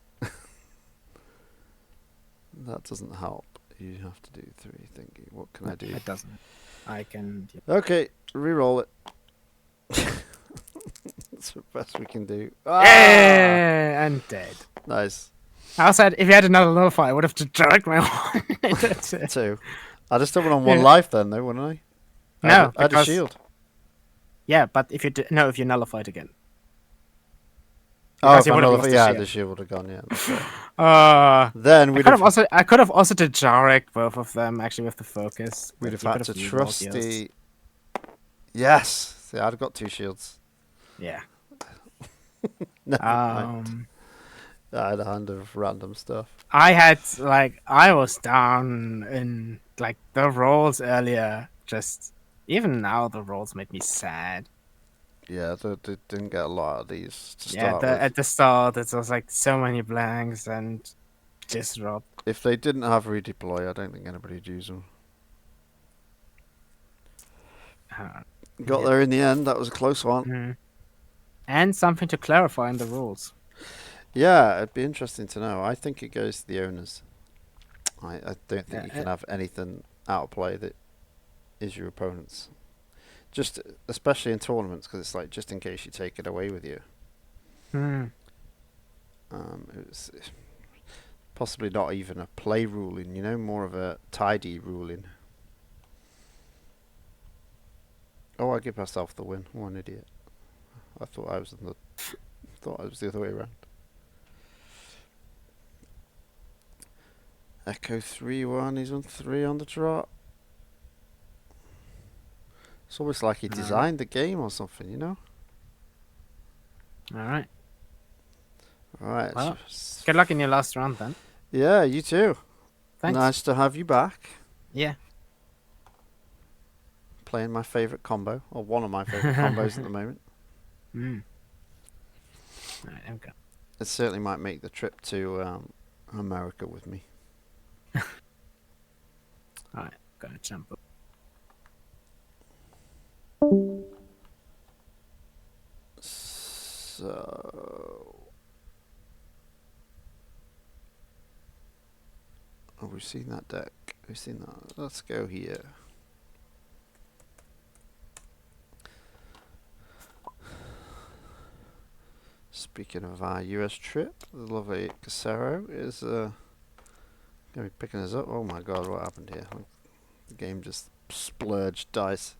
That doesn't help. You have to do 3 thinking. What can I do? It doesn't. I can. Okay, re-roll it. That's the best we can do. Yeah, I'm dead. Nice. I said if you had another lo-fi, I would have dragged my one. That's it. 2. I just have it on 1 Yeah. life then, though, wouldn't I? No, I had a because- shield. Yeah, but if you if you nullify it again. Oh, Because if you I would have nullify- lost yeah, the the shield. shield would have gone. Yeah. That's right. Then I we'd could have also did Jarek, both of them actually with the focus. we'd but have you had could to have trust re-rolled yours. the. Yes. See, I'd have got 2 shields. Yeah. Never mind. Um, I had a hand of random stuff. I was down in the rolls earlier. Just even now, the rolls made me sad. Yeah, they didn't get a lot of these to Yeah, start with. at the start, it was so many blanks and disrupt. If they didn't have redeploy, I don't think anybody'd use them. Got Yeah. there in the end. That was a close one. Mhm. And something to clarify in the rules. Yeah, it'd be interesting to know. I think it goes to the owners. I don't think Yeah, you can have anything out of play that is your opponent's. Just especially in tournaments, because it's just in case you take it away with you. Hmm. It's possibly not even a play ruling, more of a tidy ruling. Oh, I give myself the win. What an idiot! I thought I was the other way around. Echo 3-1. He's on 3 on the trot. It's almost like he designed the game or something, All right. Alright. Well, good luck in your last round then. Yeah, you too. Thanks. Nice to have you back. Yeah. Playing my favourite combo, or one of my favourite combos at the moment. Mm. Alright, there we go. It certainly might make the trip to America with me. Alright, gonna jump up. So... Oh, we've seen that deck. We've seen that. Let's go here. Speaking of our US trip, the lovely Casero is going to be picking us up. Oh my god, what happened here? The game just splurged dice.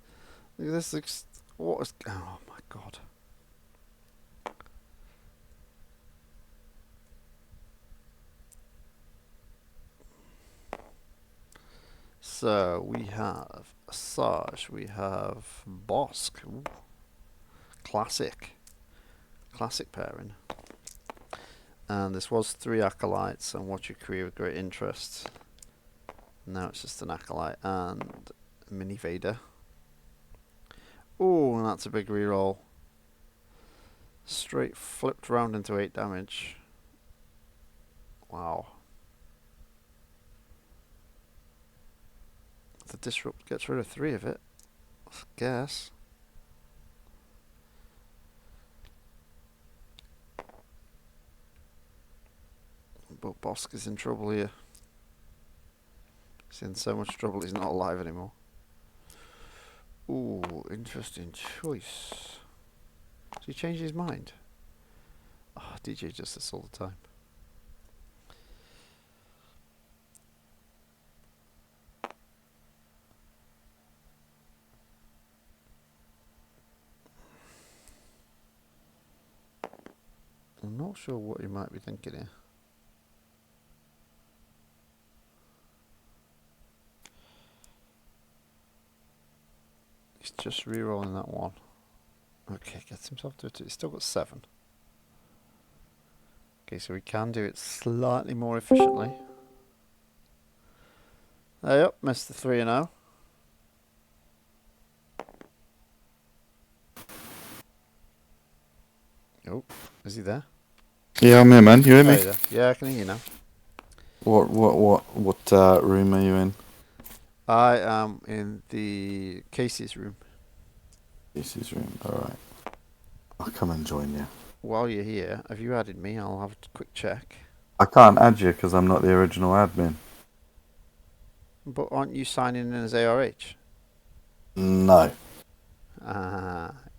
Look at this. What is... Oh my god. So we have Asajj, we have Bosk. Ooh. Classic pairing. And this was 3 Acolytes and Watch Your Career with great interest. Now it's just an Acolyte and Mini Vader. Oh, and that's a big reroll. Straight flipped round into 8 damage. Wow. The Disrupt gets rid of 3 of it, I guess. But Bosk is in trouble here. He's in so much trouble he's not alive anymore. Ooh, interesting choice. Did he change his mind? Oh, DJ does this all the time. I'm not sure what he might be thinking here. He's just re-rolling that one. Okay, gets himself to it. He's still got 7. Okay, so we can do it slightly more efficiently. Yep, missed the 3 now. Oh, is he there? Yeah, I'm here, man. You hear me? Oh, there. Yeah, I can hear you now. What room are you in? I am in the Casey's room. Casey's room. All right. I'll come and join you. While you're here, have you added me? I'll have a quick check. I can't add you because I'm not the original admin. But aren't you signing in as ARH? No.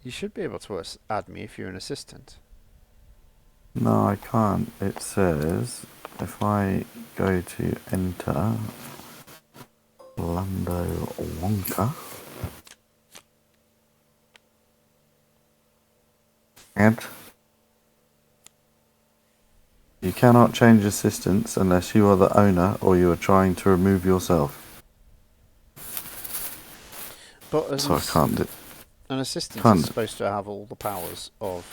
You should be able to add me if you're an assistant. No, I can't. It says if I go to enter Lando Wonka, and you cannot change assistants unless you are the owner or you are trying to remove yourself. But So I can't do. An assistant Can't. is supposed to have all the powers of...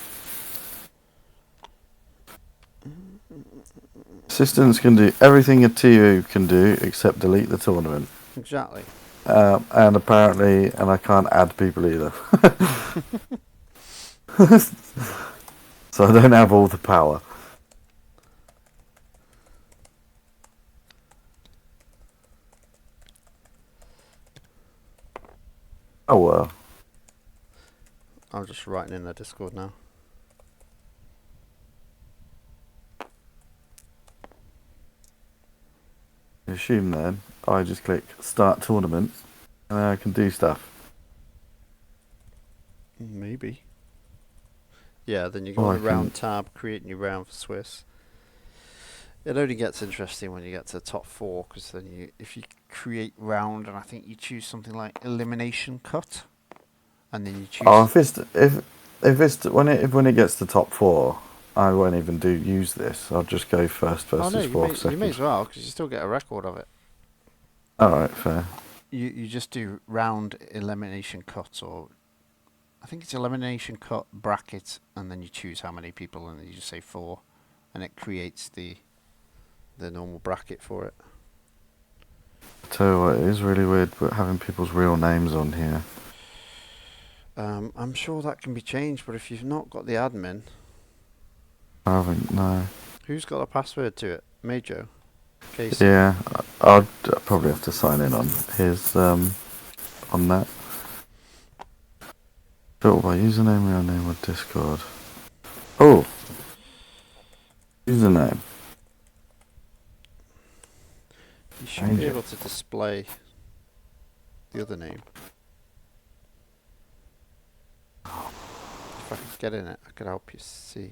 Assistants can do everything a TU can do except delete the tournament. Exactly. And apparently, and I can't add people either. So I don't have all the power. Oh well. I'm just writing in the Discord now. Assume then I just click start tournament and then I can do stuff. Maybe. Yeah, then you go Or on I the round can- tab, create new round for Swiss. It only gets interesting when you get to the top 4, because then if you create round, and I think you choose something like elimination cut, and then you choose. Oh, when it gets to top 4, I won't even use this. I'll just go first versus Oh no, fourth, you second. may as well, because you still get a record of it. All right, fair. You just do round elimination cut, or I think it's elimination cut bracket, and then you choose how many people, and then you just say 4, and it creates the normal bracket for it. Tell you what, it is really weird but having people's real names on here. I'm sure that can be changed, but if you've not got the admin, I haven't, no. who's got a password to it? Majo? Casey? Yeah, I'd probably have to sign in on his, on that. Built by username, real name, or Discord. Oh! Username. You should be able to display the other name. If I could get in it, I could help you see.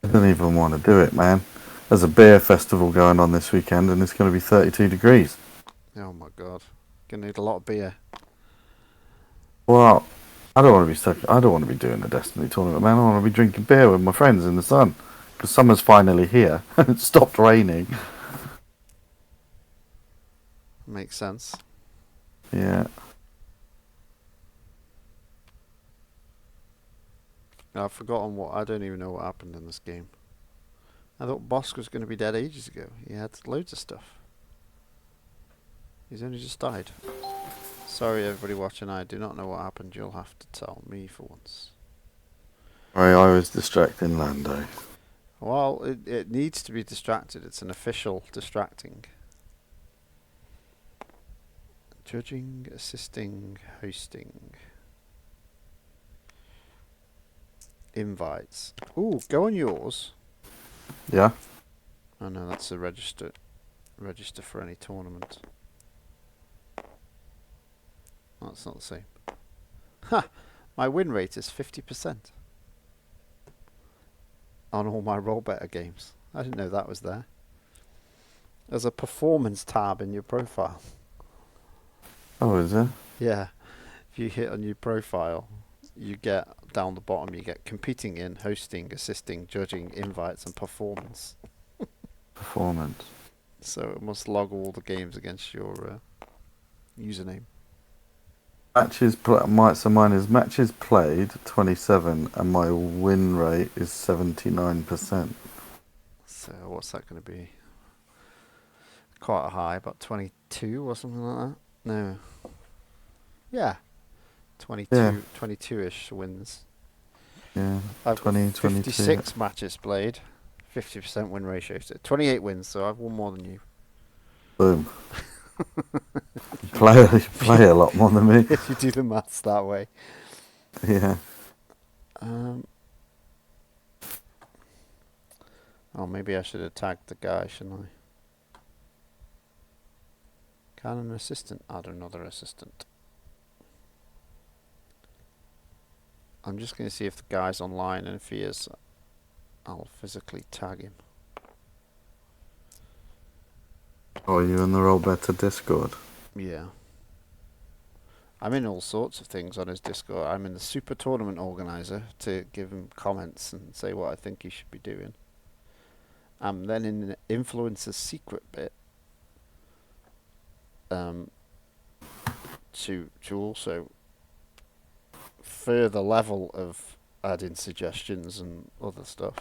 I don't even want to do it, man. There's a beer festival going on this weekend and it's going to be 32 degrees. Oh my god. Gonna need a lot of beer. Well, I don't want to be stuck. I don't want to be doing the Destiny tournament, man. I want to be drinking beer with my friends in the sun. Because summer's finally here and it stopped raining. Makes sense. Yeah. I've forgotten I don't even know what happened in this game. I thought Bosk was going to be dead ages ago. He had loads of stuff. He's only just died. Sorry everybody watching, I do not know what happened. You'll have to tell me for once. Sorry, I was distracting Lando. Well, it needs to be distracted. It's an official distracting. Judging, assisting, hosting. Invites. Ooh, go on yours. Yeah? Oh no, that's a register for any tournament. That's not the same. Ha! My win rate is 50% on all my roll better games. I didn't know that was there. There's a performance tab in your profile. Oh, is there? Yeah. If you hit on your profile, you get down the bottom, you get competing in, hosting, assisting, judging, invites, and performance. Performance. So it must log all the games against your username. So mine is matches played 27 and my win rate is 79%. So what's that going to be? Quite high, about 22 or something like that. No. Yeah. 22, Yeah. 22-ish wins. Yeah. I've 20, got 22. 56 matches played, 50% win ratio. So 28 wins, so I've won more than you. Boom. You play a lot more than me. If you do the maths that way. Yeah. Oh, maybe I should have tagged the guy, shouldn't I? Can an assistant add another assistant? I'm just going to see if the guy's online, and if he is, I'll physically tag him. Oh, are you in the Roll Better Discord? Yeah. I'm in all sorts of things on his Discord. I'm in the Super Tournament Organizer to give him comments and say what I think he should be doing. I'm then in the Influencer's Secret bit to also further level of adding suggestions and other stuff.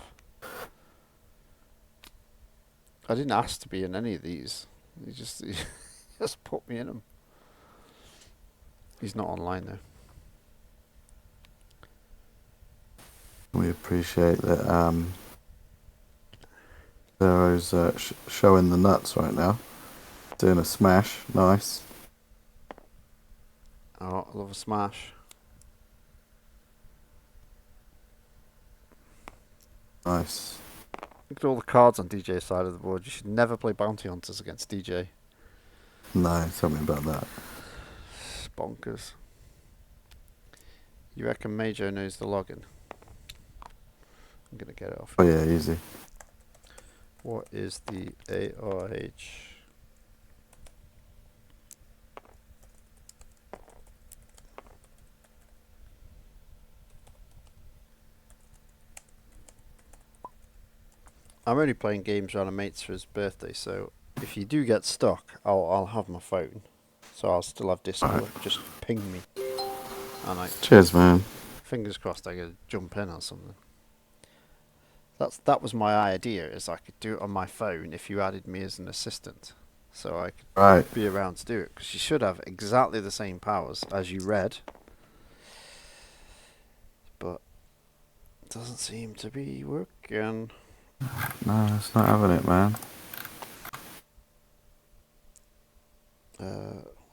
I didn't ask to be in any of these. He just put me in them. He's not online though. We appreciate that Zero's showing the nuts right now. Doing a smash. Nice. Oh, I love a smash. Nice. Look at all the cards on DJ's side of the board. You should never play Bounty Hunters against DJ. No, tell me about that. It's bonkers. You reckon Majo knows the login? I'm going to get it off. Oh yeah, easy. What is the ARH? I'm only playing games around a mate's for his birthday, so if you do get stuck, I'll have my phone. So I'll still have Discord. Right. Just ping me. And Cheers, man. fingers crossed I could jump in or something. That was my idea, is I could do it on my phone if you added me as an assistant. so I could Right. be around to do it, because you should have exactly the same powers as you read, but it doesn't seem to be working. No, it's not having it, man.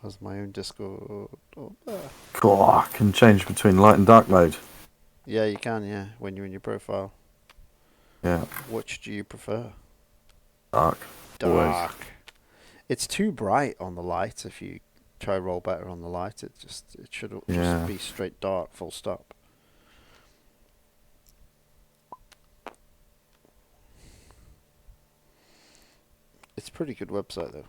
Where's my own Discord? Oh, there. Cool. I can change between light and dark mode. Yeah, you can, yeah, when you're in your profile. Yeah, Which do you prefer? dark. Always. Dark. It's too bright on the light. If you try roll better on the light, it should Yeah. just be straight dark, full stop. It's a pretty good website though.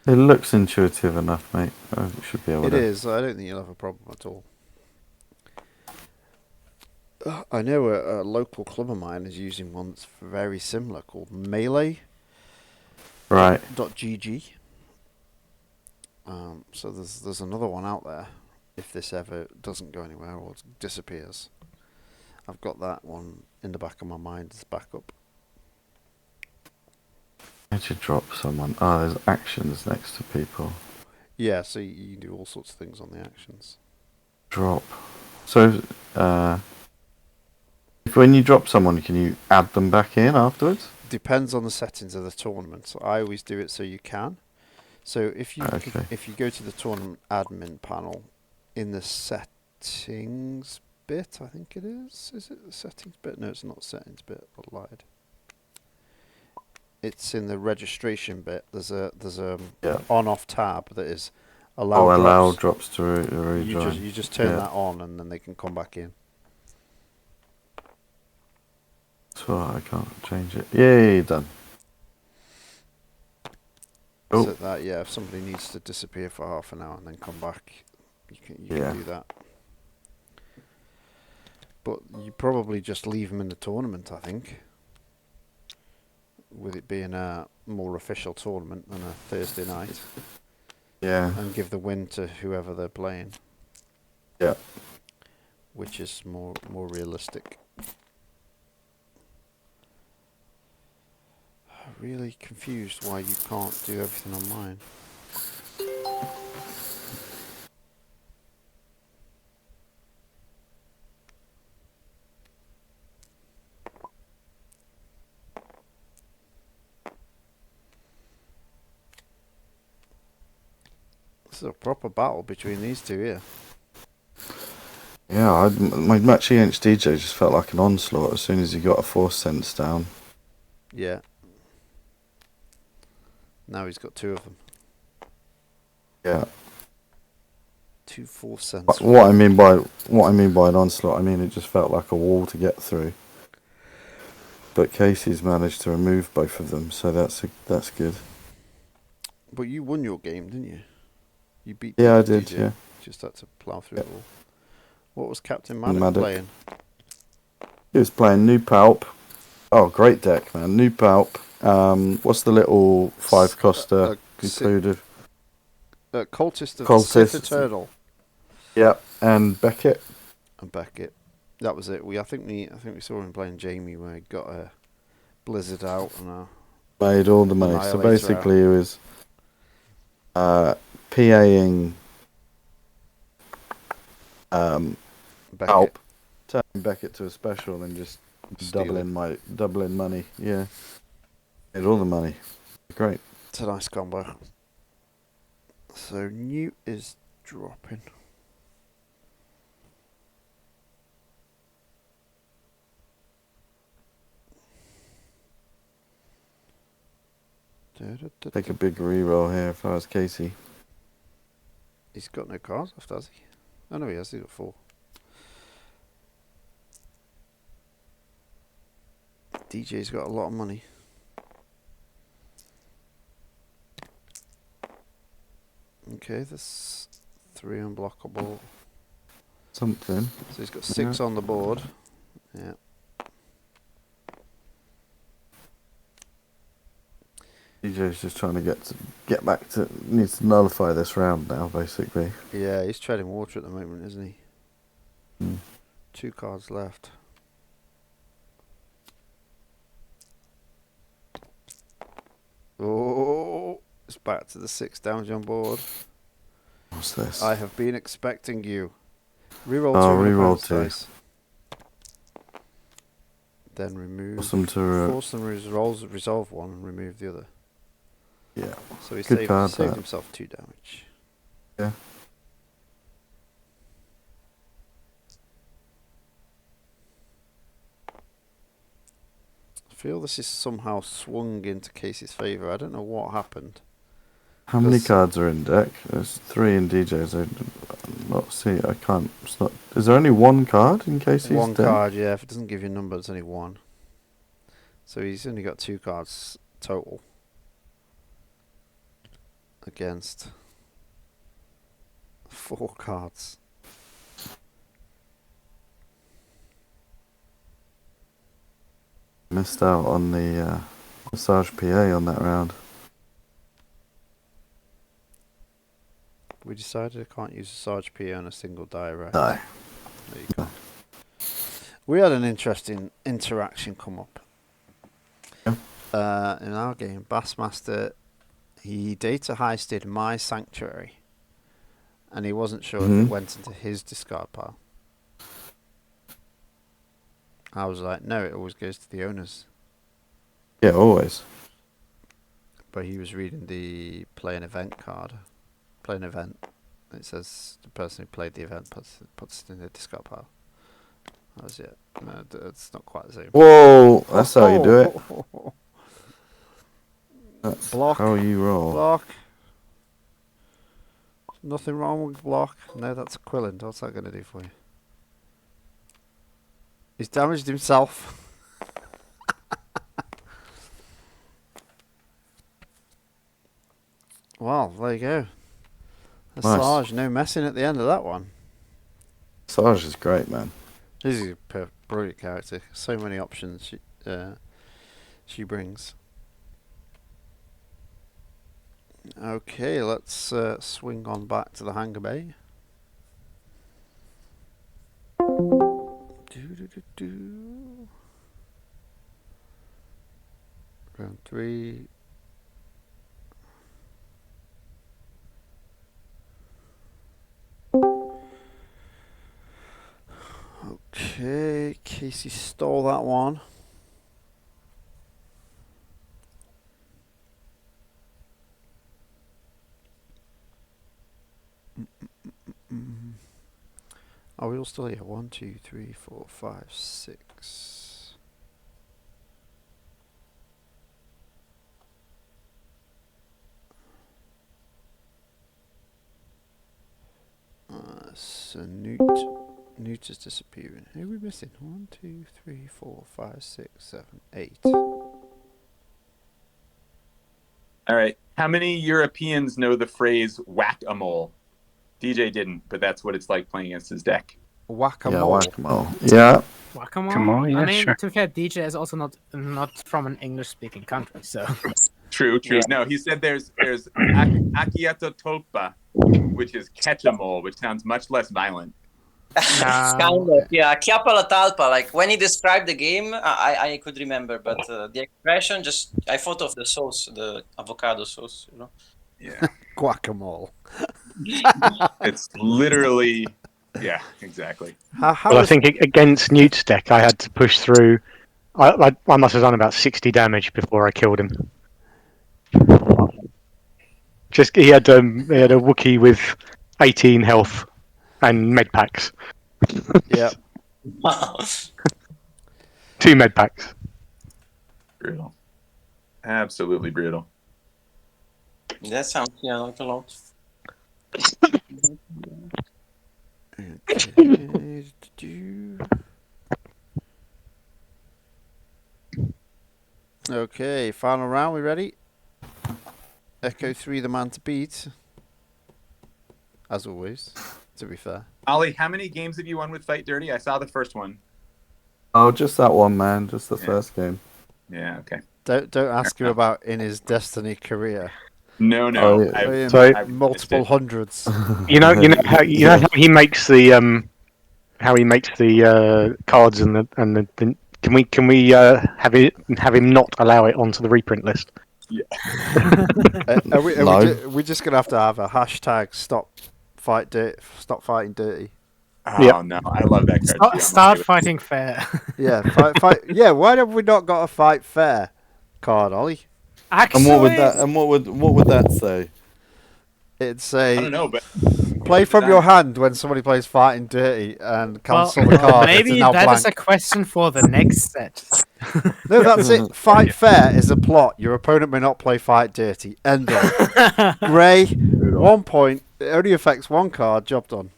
It looks intuitive enough, mate. You should be able It to. is. I don't think you'll have a problem at all. I know a local club of mine is using one that's very similar called Melee. Right. .gg. So there's another one out there. If this ever doesn't go anywhere or disappears, I've got that one in the back of my mind as backup. I should drop someone. Oh, there's actions next to people. Yeah, so you can do all sorts of things on the actions. Drop. So, if when you drop someone, can you add them back in afterwards? Depends on the settings of the tournament. So I always do it so you can. So if you Okay. if you go to the tournament admin panel, in the settings bit, I think it is. Is it the settings bit? No, it's not settings bit. I lied. It's in the registration bit. There's a Yeah. on-off tab that is allow Oh, allow drops. drops to rejoin. You just turn Yeah. that on, and then they can come back in. So I can't change it. Yay, done. Oh. So that, yeah, if somebody needs to disappear for half an hour and then come back, you Yeah. can do that. But you probably just leave them in the tournament, I think. With it being a more official tournament than a Thursday night. Yeah. And give the win to whoever they're playing. Yeah. Which is more realistic. Really confused why you can't do everything on mine. This is a proper battle between these two here. Yeah, my match against DJ just felt like an onslaught as soon as he got a force sense down. Yeah. Now he's got two of them. Yeah. 2 force sense. What I mean by an onslaught, I mean it just felt like a wall to get through. But Casey's managed to remove both of them, so that's good. But you won your game, didn't you? You beat. Yeah, I did. DJ. Yeah. Just had to plough through it all. What was Captain Maddock. Maddock playing? He was playing New Palp. Oh, great deck, man. New Palp. What's the little 5-coster included? Cultist of Cultist. Sith Eternal. Yeah, and Beckett. And Beckett. That was it. I think we saw him playing Jamie where he got a Blizzard out and Made all the money. So Annihilator basically, he was PAing Palp, turning Beckett to a special, and just doubling money. Yeah, made all the money. Great. It's a nice combo. So Newt is dropping. Take a big reroll here if I was Casey. He's got no cards left, has he? Oh no, he has. He's got 4. DJ's got a lot of money. Okay, there's 3 unblockable. Something. So he's got 6 on the board. Yeah. DJ's just trying to get back to, needs to nullify this round now, basically. Yeah, he's treading water at the moment, isn't he? 2 cards left. Oh, it's back to the 6 damage on board. What's this? I have been expecting you. Reroll Oh, 2 reroll opponent's 2. dice. Then remove. Force them to Force them to resolve one and remove the other. yeah. So he Good saved card, that. himself 2 damage. Yeah. I feel this is somehow swung into Casey's favour. I don't know what happened. How many 'Cause- cards are in deck? There's 3 in DJ's. I'm not see. I can't. It's not. Is there only one card in case he's One dead? card, yeah. If it doesn't give you a number, it's only one. So he's only got 2 cards total against 4 cards. Missed out on the massage PA on that round. We decided I can't use a Sarge P on a single die, right? No. There you go. We had an interesting interaction come up. Yeah. In our game, Bassmaster, he data heisted my sanctuary, and he wasn't sure if it went into his discard pile. I was like, no, it always goes to the owners. Yeah, always. But he was reading the play an event card. Play an event. It says the person who played the event puts it in the discard pile. That was it. No, it's not quite the same. Whoa, that's how you do it. That's Block. how you roll. Block. Nothing wrong with block. No, that's Quilland. What's that going to do for you? He's damaged himself. Well, there you go. A Nice. Sarge, no messing at the end of that one. Sarge is great, man. This is a brilliant character. So many options she brings. Okay, let's swing on back to the hangar bay. Round 3. Okay, Casey stole that one. Are we all still here? 1, 2, 3, 4, 5, 6. So Newt is disappearing. Who are we missing? 1, 2, 3, 4, 5, 6, 7, 8. All right. How many Europeans know the phrase whack-a-mole? DJ didn't, but that's what it's like playing against his deck. Whack-a-mole. Yeah, whack-a-mole. Yeah. Whack-a-mole? Come on, yeah, I mean, sure. to be fair, DJ is also not from an English-speaking country, so... True. Yeah. No, he said there's Akiato Tolpa, which is catch-a-mole, which sounds much less violent. Kind of, yeah. Chiappa talpa. Like when he described the game, I could remember, but the expression I thought of the sauce, the avocado sauce. You know. Yeah. Guacamole. It's literally, yeah, exactly. How Well, I is- think against Newt's deck, I had to push through. I must have done about 60 damage before I killed him. Just he had a Wookiee with 18 health and med packs. Yeah. Wow. 2 med packs. Brutal. Absolutely brutal. That sounds like a lot. Okay, final round. We ready? Echo 3, the man to beat. As always, to be fair. Ollie, how many games have you won with Fight Dirty? I saw the first one. Oh, just that one, man. Just the Yeah. first game. Yeah, okay. Don't ask him about in his Destiny career. No. Oh, yeah. I've- So- I've Multiple missed hundreds. You know how he makes the cards and the can we have him not allow it onto the reprint list? it. Are we just gonna have a hashtag stop fighting dirty? Oh no, I love that card too. Start fighting fair. Yeah, fight. Yeah, why have we not got a fight fair card, Ollie? Actually, And what would that? And what would that say? It'd say I don't know, but play from your hand when somebody plays fighting dirty and cancel the well, card. maybe it's now that blank. is a question for the next set. No, that's it. Fight fair is a plot. Your opponent may not play fight dirty. End of. Grey, 1 point. It only affects one card. Job done.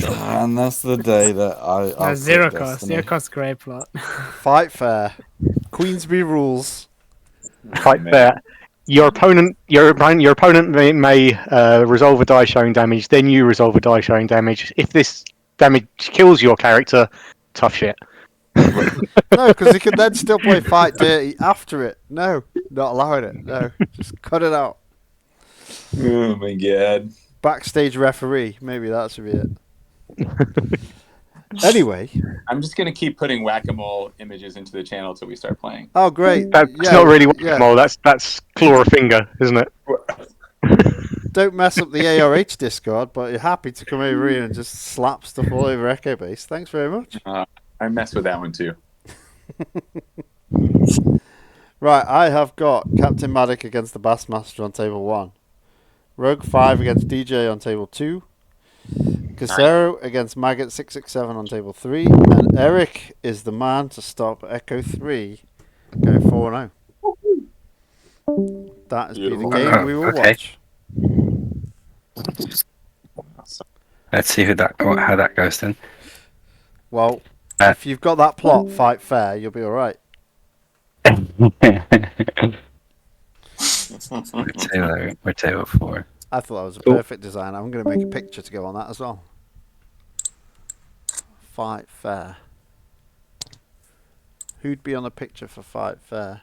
And that's the day that I Zero cost grey plot. Fight fair. Queensby rules. Fight fair. Your opponent may resolve a die showing damage. Then you resolve a die showing damage. If this damage kills your character, tough shit. No, because he can then still play fight dirty after it. No, not allowing it. No, just cut it out. oh my god. Backstage referee. Maybe that should be it. Anyway. I'm just gonna keep putting whack-a-mole images into the channel till we start playing. Oh, great. That's not really whack-a-mole. That's claw a finger, isn't it? Don't mess up the ARH Discord, but you're happy to come over here and just slap stuff all over Echo Base. Thanks very much. I mess with that one too. Right, I have got Captain Maddock against the Bassmaster on table 1. Rogue 5 against DJ on table 2. Casero against Maggot 667 on table 3. And Eric is the man to stop Echo 3 go 4-0. That is be the game we will watch. Let's see how that goes then. Well, if you've got that plot, fight fair, you'll be alright. We're table 4. I thought that was a perfect design. I'm going to make a picture to go on that as well. Fight fair. Who'd be on the picture for fight fair?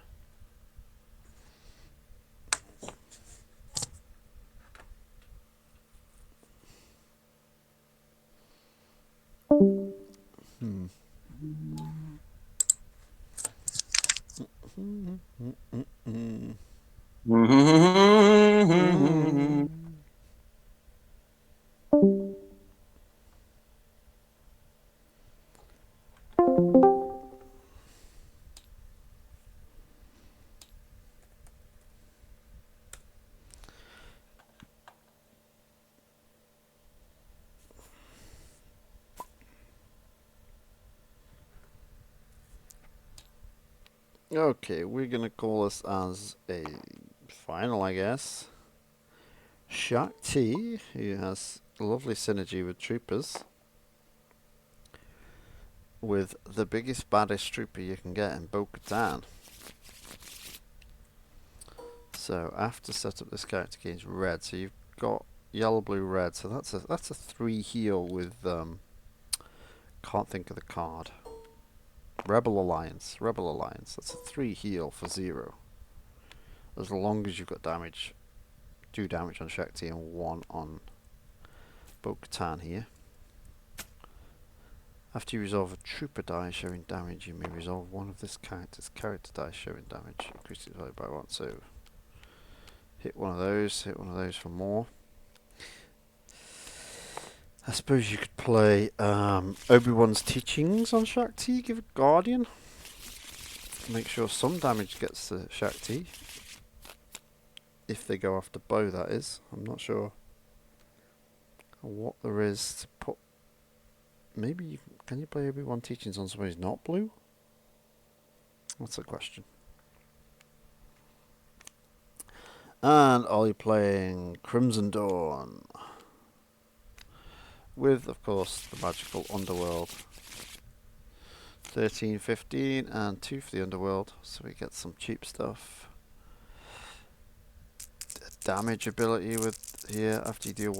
Okay, we're going to call this as a final, I guess. Shaak T, who has a lovely synergy with troopers. With the biggest, baddest trooper you can get in Bo-Katan. So, I have to set up this character against red. So you've got yellow, blue, red. So that's a 3 heal with, can't think of the card. Rebel Alliance. That's a 3 heal for 0. As long as you've got damage. 2 damage on Shaak T and 1 on Bo-Katan here. After you resolve a trooper die showing damage, you may resolve one of this character's character die showing damage. Increase its value by 1. So hit one of those for more. I suppose you could play Obi-Wan's teachings on Shaak T, give it Guardian. Make sure some damage gets to Shaak T. If they go after Bo, that is. I'm not sure what there is to put. Maybe can you play Obi-Wan teachings on somebody who's not blue? That's a question. And are you playing Crimson Dawn? With, of course, the magical underworld. 13, 15, and 2 for the underworld. So we get some cheap stuff. Damage ability with here. After you deal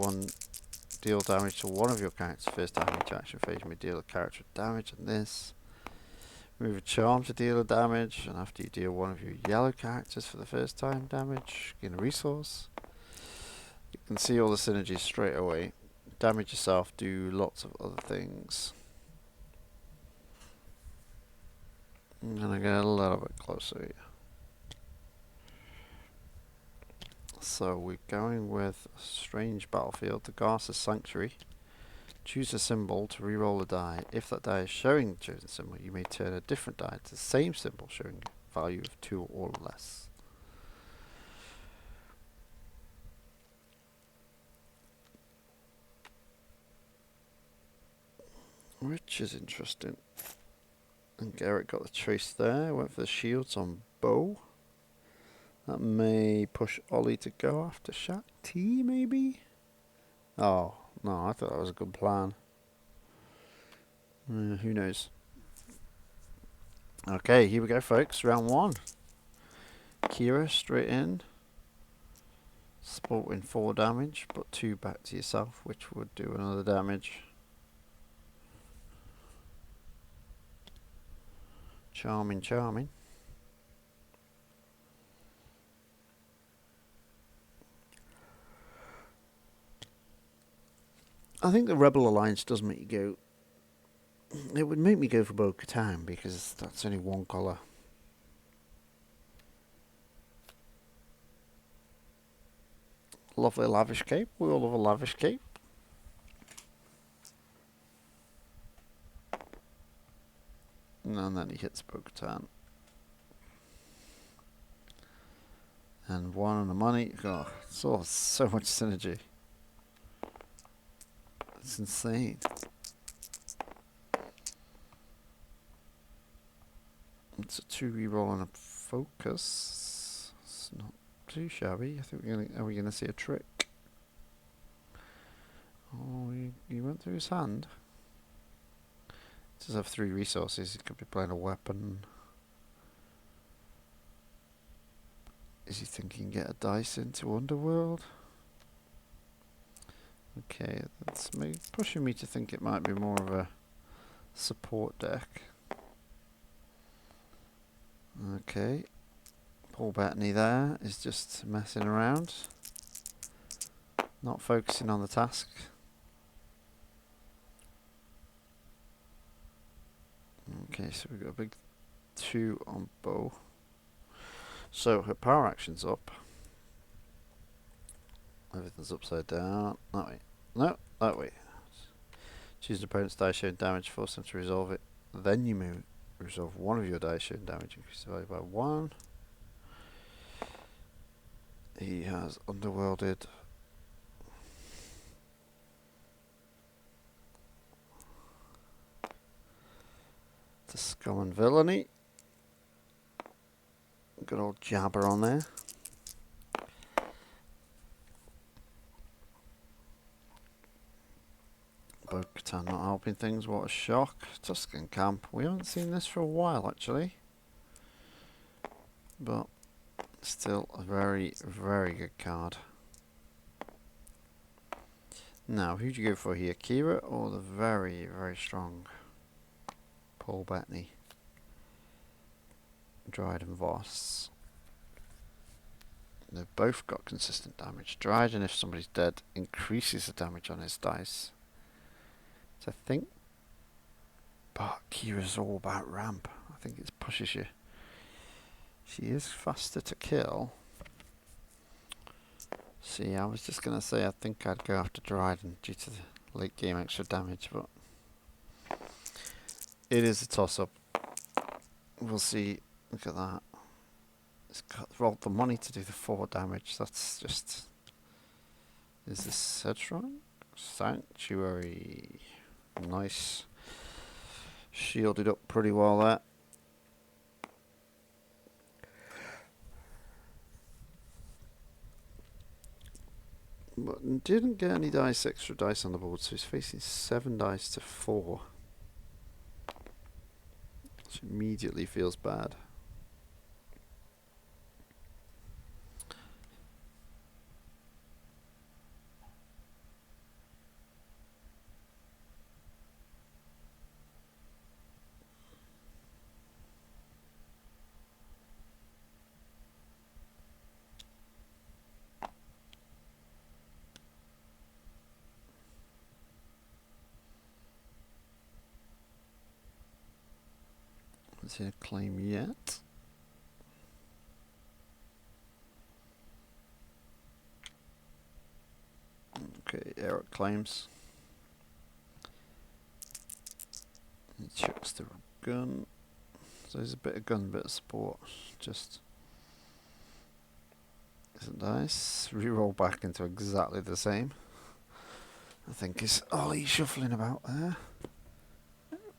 damage to one of your character's first damage action phase, you may deal a character damage in this. Move a charm to deal a damage, and after you deal one of your yellow characters for the first time damage, gain a resource. You can see all the synergies straight away. Damage yourself, do lots of other things. I'm gonna get a little bit closer here. So we're going with a strange battlefield, the Garza Sanctuary. Choose a symbol to reroll a die. If that die is showing the chosen symbol, you may turn a different die to the same symbol showing a value of 2 or less. Which is interesting. And Garrett got the trace there. Went for the shields on Bo. That may push Ollie to go after Shaak T, maybe? Oh, no, I thought that was a good plan. Who knows? Okay, here we go, folks. Round 1. Kira, straight in. Sporting 4 damage, but 2 back to yourself, which would do another damage. Charming, charming. I think the Rebel Alliance does make you go. It would make me go for Bo-Katan because that's only 1 colour. Lovely lavish cape. We all love a lavish cape. And then he hits Bo-Katan. And 1 on the money. Oh, so much synergy. It's insane. It's a 2 reroll and a focus. It's not too shabby. I think are we gonna see a trick? Oh, he went through his hand. He does have 3 resources. He could be playing a weapon. Is he thinking get a dice into Underworld? Okay, that's pushing me to think it might be more of a support deck. Okay, Paul Bettany there is just messing around, not focusing on the task. Okay, so we've got a big 2 on Bo. So her power action's up. Everything's upside down. That way. No, that way. Choose an opponent's die showing damage, force them to resolve it. Then you move. Resolve 1 of your dice showing damage, increase the value by 1. He has underworlded. The scum and villainy. Good old jabber on there. Bo-Katan not helping things, what a shock. Tuscan Camp, we haven't seen this for a while actually. But still a very, very good card. Now, who do you go for here? Kira or the very, very strong Paul Bettany? Dryden Voss. They've both got consistent damage. Dryden, if somebody's dead, increases the damage on his dice. I think, but Kira's all about ramp. I think it pushes you. She is faster to kill. See, I was just gonna say I think I'd go after Dryden due to the late game extra damage, but it is a toss up. We'll see. Look at that. It's got rolled the money to do the 4 damage. That's just. Is this headstrong? Sanctuary. Nice. Shielded up pretty well there. But didn't get any extra dice on the board, so he's facing 7 dice to 4. Which immediately feels bad. Haven't seen a claim yet. Okay, Eric claims. He chucks the gun. So there's a bit of gun, bit of support. Just isn't nice. Reroll back into exactly the same. I think it's Ollie shuffling about there.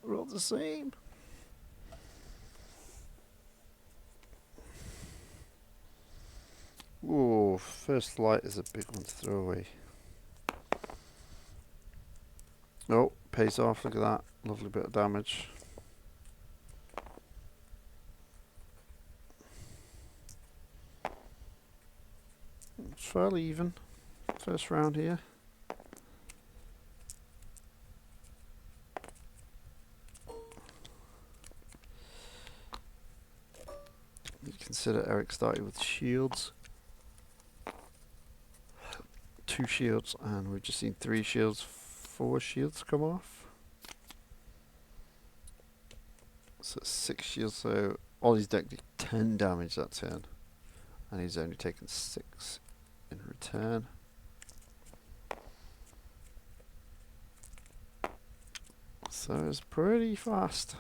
Roll the same. Ooh, first light is a big one to throw away. Oh, pays off, look at that. Lovely bit of damage. It's fairly even. First round here. You consider Eric started with shields. 2 shields, and we've just seen 3 shields, 4 shields come off. So 6 shields, so Ollie's deck did 10 damage that turn. And he's only taken 6 in return. So it's pretty fast.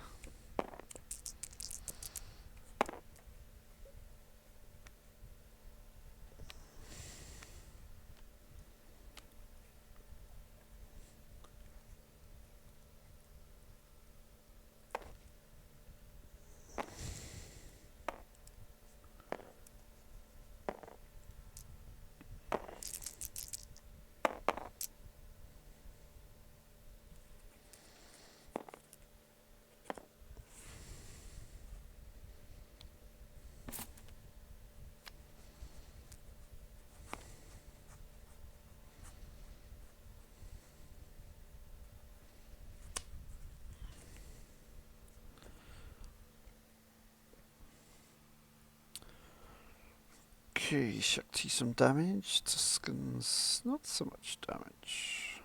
Okay, Shakti some damage. Tuscan's not so much damage.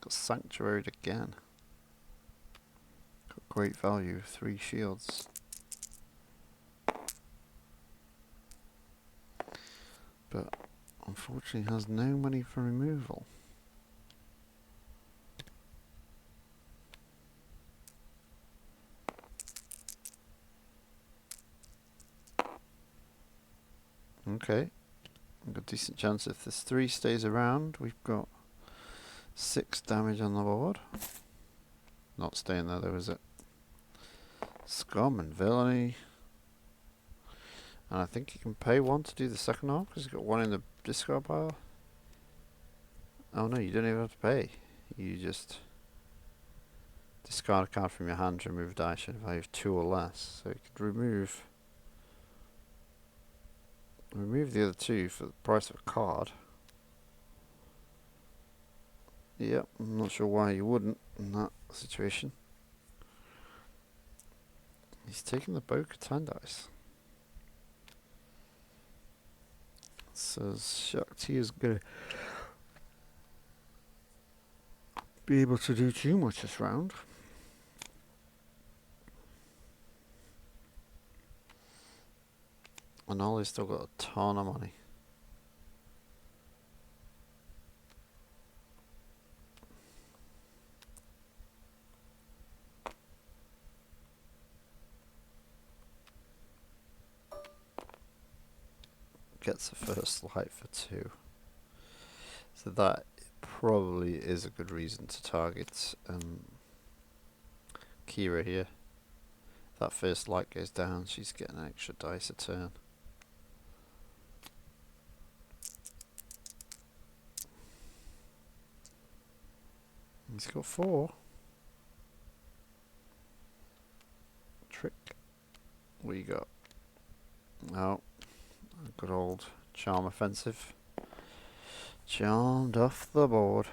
Got Sanctuaried again. Got great value, 3 shields. But unfortunately has no money for removal. Okay, we've got a decent chance if this 3 stays around. We've got 6 damage on the board. Not staying there though, is it? Scum and villainy. And I think you can pay 1 to do the second half because you've got 1 in the discard pile. Oh no, you don't even have to pay. You just discard a card from your hand to remove a die showing value of 2 or less. So you could remove the other 2 for the price of a card. Yep, I'm not sure why you wouldn't in that situation. He's taking the Bo-Katan dice. Says Shakti is gonna be able to do too much this round. And Ollie's still got a ton of money. Gets the first light for 2. So that probably is a good reason to target Kira here. If that first light goes down, she's getting an extra dice a turn. He's got 4. Trick. What you got? Oh, a good old charm offensive. Charmed off the board.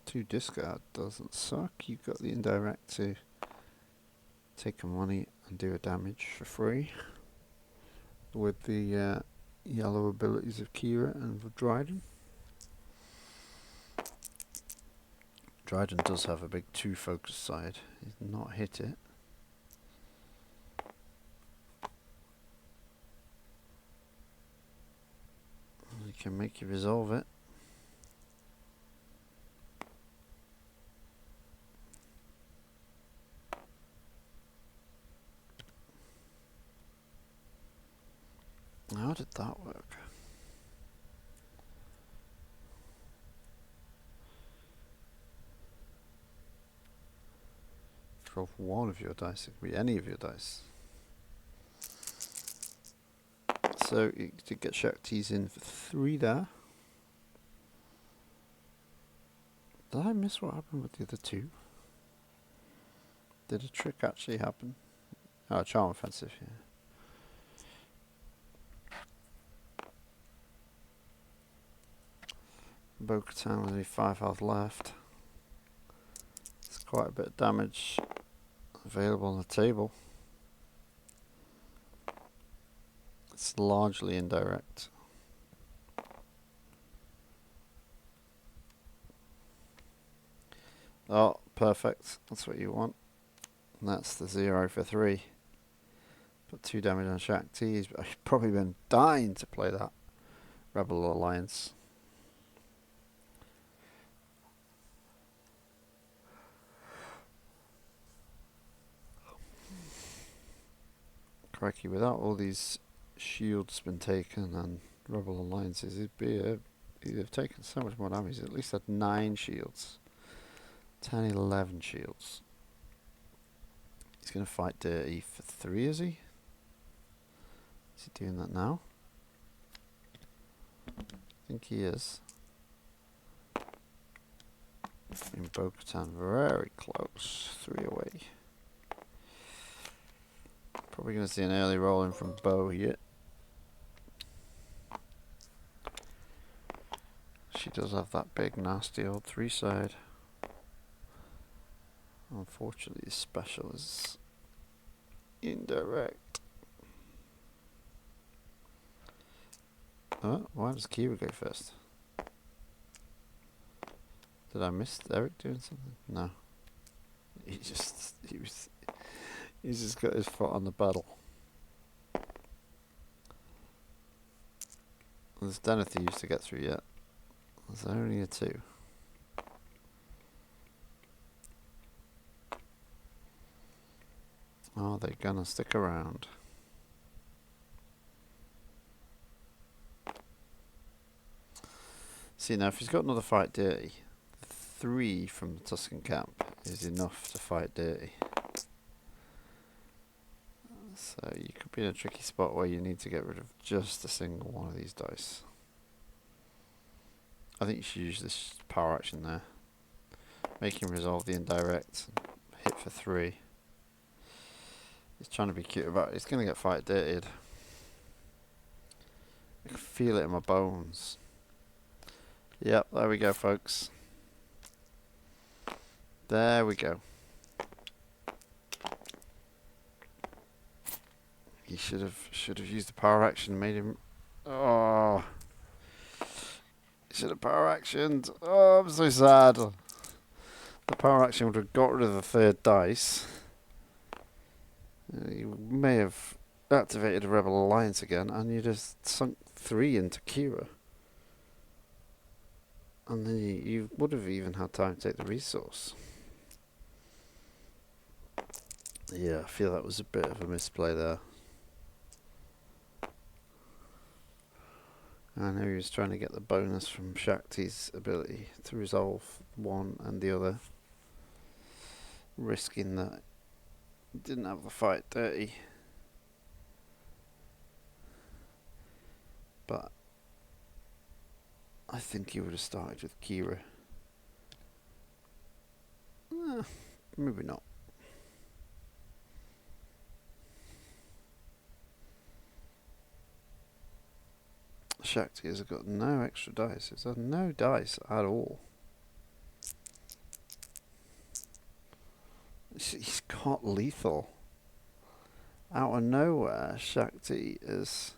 Two discard doesn't suck. You've got the indirect too. take a money and do a damage for free with the yellow abilities of Kira and of Dryden. Dryden does have a big 2 focus side. He's not hit it. You can make you resolve it. How did that work? Drop one of your dice. It could be any of your dice. So you did get Shakti's in for 3 there. Did I miss what happened with the other 2? Did a trick actually happen? Oh, charm offensive, yeah. Bo-Katan with only 5 health left. There's quite a bit of damage available on the table. It's largely indirect. Oh, perfect. That's what you want. And that's the 0 for 3. Put 2 damage on Shaak. He's probably been dying to play that Rebel Alliance. Crikey, without all these shields been taken and Rebel Alliances, he'd have taken so much more damage. He's at least had 9 shields. 10, 11 shields. He's going to fight dirty for 3, is he? Is he doing that now? I think he is. In Bo-Katan, very close. 3 away. Probably going to see an early roll in from Bo here. She does have that big nasty old 3 side. Unfortunately, the special is indirect. Oh, why does Kira go first? Did I miss Eric doing something? No. He's just got his foot on the pedal. There's Denethor used to get through yet. There's only a 2. Are they gonna stick around? See, now if he's got another fight dirty, 3 from the Tusken camp is enough to fight dirty. So you could be in a tricky spot where you need to get rid of just a single one of these dice. I think you should use this power action there. Make him resolve the indirect and hit for 3. He's trying to be cute about it. He's going to get fight dirtied. I can feel it in my bones. Yep, there we go, folks. There we go. He should have used the power action, made him. Oh, he should have power actioned. Oh, I'm so sad. The power action would have got rid of the 3rd dice. You may have activated a Rebel Alliance again, and you just sunk 3 into Kira. And then you would have even had time to take the resource. Yeah, I feel that was a bit of a misplay there. I know he was trying to get the bonus from Shakti's ability to resolve one and the other, risking that he didn't have the fight dirty. But I think he would have started with Kira. Maybe not. Shakti has got no extra dice. It's had no dice at all. He's got lethal. out of nowhere, Shakti is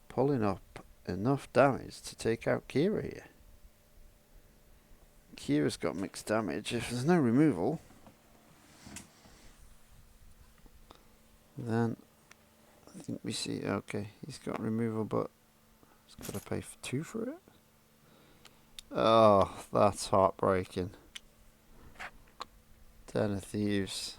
pulling up enough damage to take out Kira here. Kira's got mixed damage. If there's no removal, then I think we see, okay, he's got removal, but he's got to pay for 2 for it. Oh, that's heartbreaking. Den of Thieves.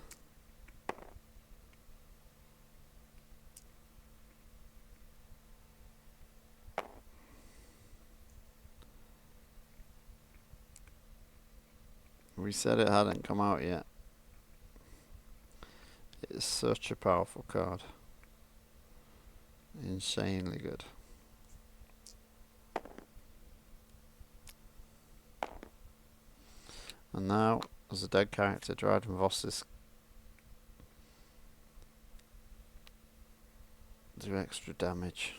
We said it hadn't come out yet. It is such a powerful card. Insanely good. And now, as a dead character, Dryden Vosses do extra damage.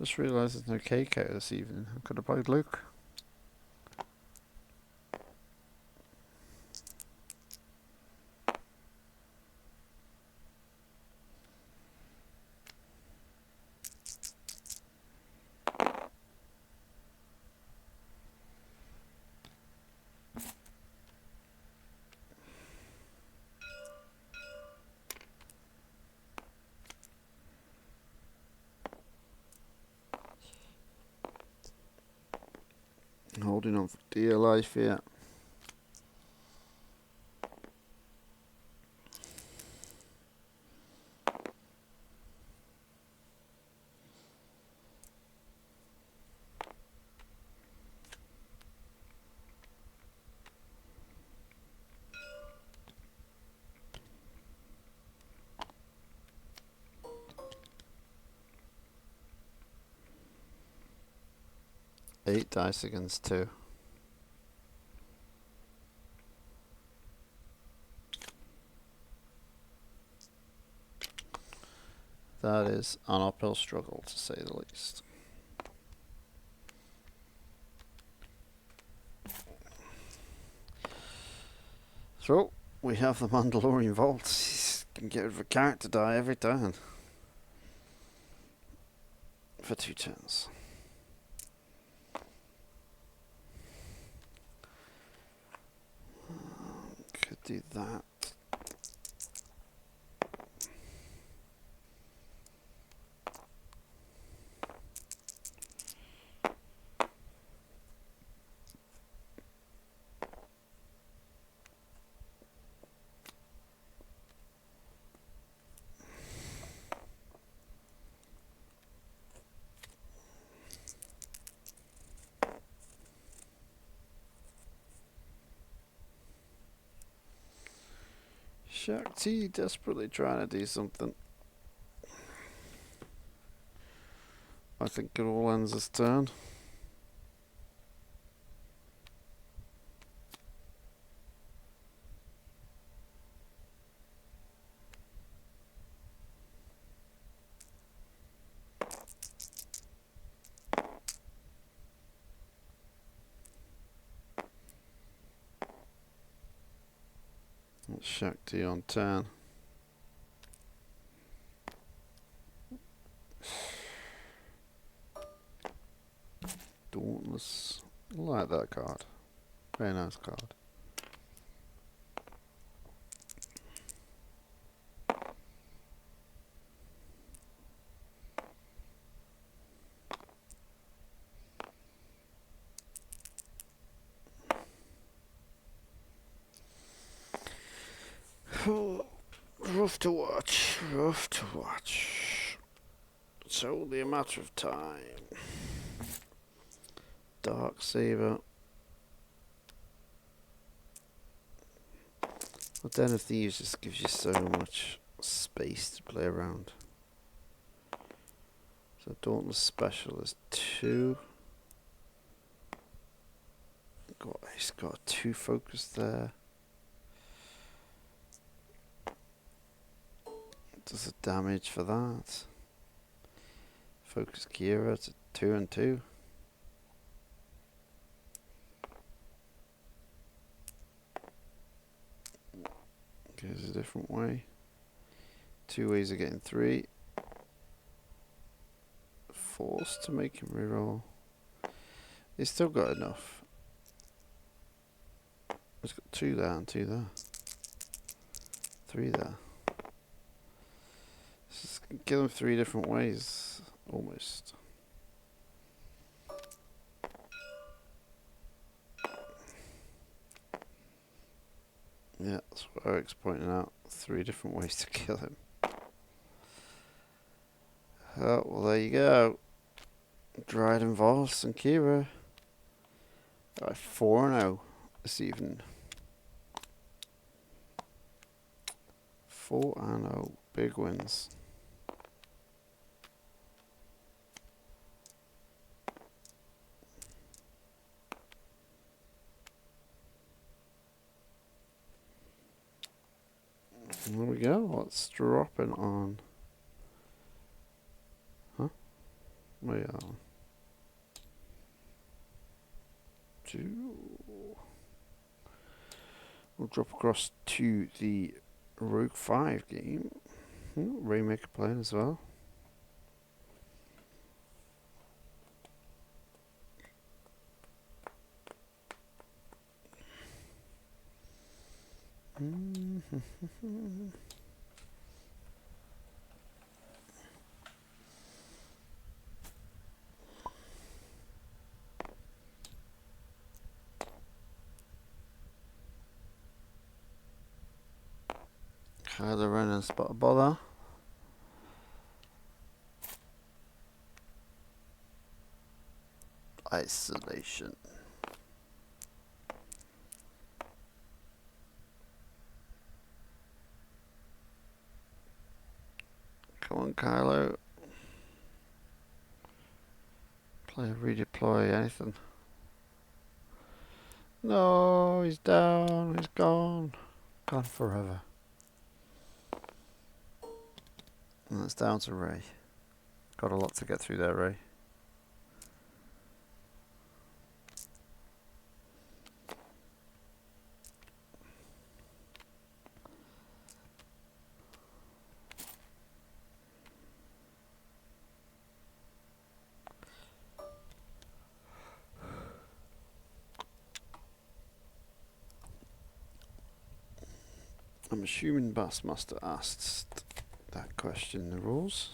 Just realised there's no cake out this evening. I could have played Luke. Holding on for dear life here. Eight dice against 2. That is an uphill struggle, to say the least. So, we have the Mandalorian Vault. He can get rid of a character die every turn. For 2 turns. Could do that. Shakti desperately trying to do something. I think it all ends this turn. Shakti on 10. Dauntless. I like that card. Very nice card. Rough to watch, rough to watch. It's only a matter of time. Dark Saber. The Den of Thieves just gives you so space to play around. So Dauntless Special is 2. He's got 2 focus there. Does the damage for that? Focus Kira to 2 and 2. Goes a different way. 2 ways of getting 3. Forced to make him reroll. He's still got enough. He's got 2 there and 2 there. 3 there. Just kill him 3 different ways, almost. Yeah, that's what Eric's pointing out. 3 different ways to kill him. Oh, well, there you go. Dryden, Voss, and Kira. 4-0 this evening. 4-0. Big wins. There we go. What's dropping on? Huh? We are 2. We'll drop across to the Rogue 5 game. Rainmaker playing as well. Kylo Ren and Spot a Bother. Isolation. Come on, Kylo. Play redeploy, anything. No, he's down, he's gone. Gone forever. And that's down to Ray. Got a lot to get through there, Ray. I'm assuming Bassmaster asked that question in the rules.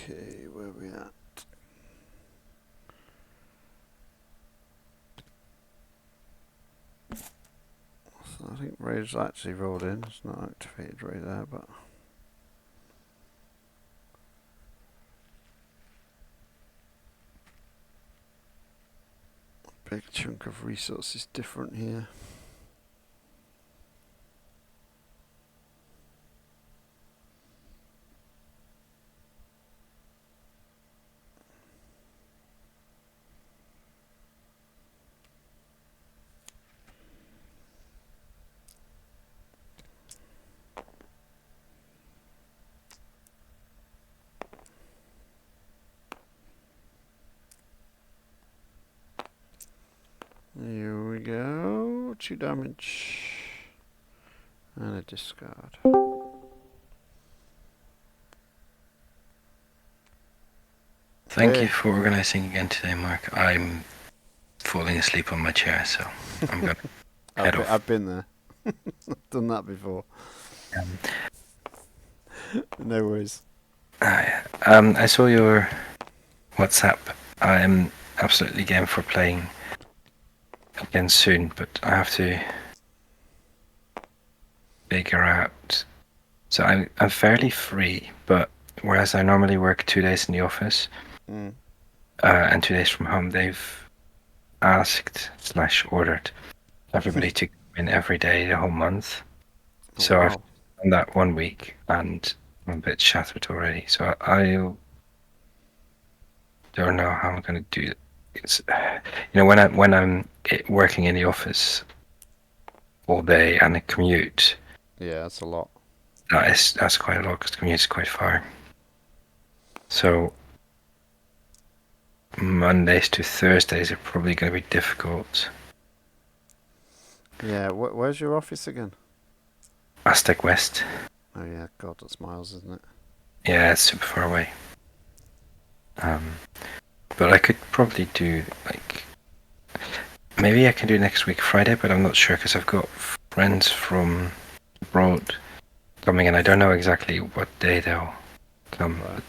Okay, where are we at? So I think Ray's actually rolled in. It's not activated Ray there, but a big chunk of resources different here. Here we go. 2 damage. And a discard. Thank Hey. you for organising again today, Mark. I'm falling asleep on my chair, so I'm going to head off. I've been there. I've done that before. No worries. I saw your WhatsApp. I'm absolutely game for playing again soon, but I have to figure out. So I'm fairly free, but whereas I normally work 2 days in the office and 2 days from home, they've asked / ordered everybody to come in every day the whole month. So I've done that 1 week, and I'm a bit shattered already. So I don't know how I'm going to do it. It's, when I'm working in the office all day and I commute. Yeah, that's a lot. That's quite a lot because the commute is quite far. So Mondays to Thursdays are probably going to be difficult. Yeah, where's your office again? Aztec West. Oh yeah, God, that's miles, isn't it? Yeah, it's super far away. But I could probably do maybe I can do next week Friday, but I'm not sure because I've got friends from abroad coming in. I don't know exactly what day they'll come. Right.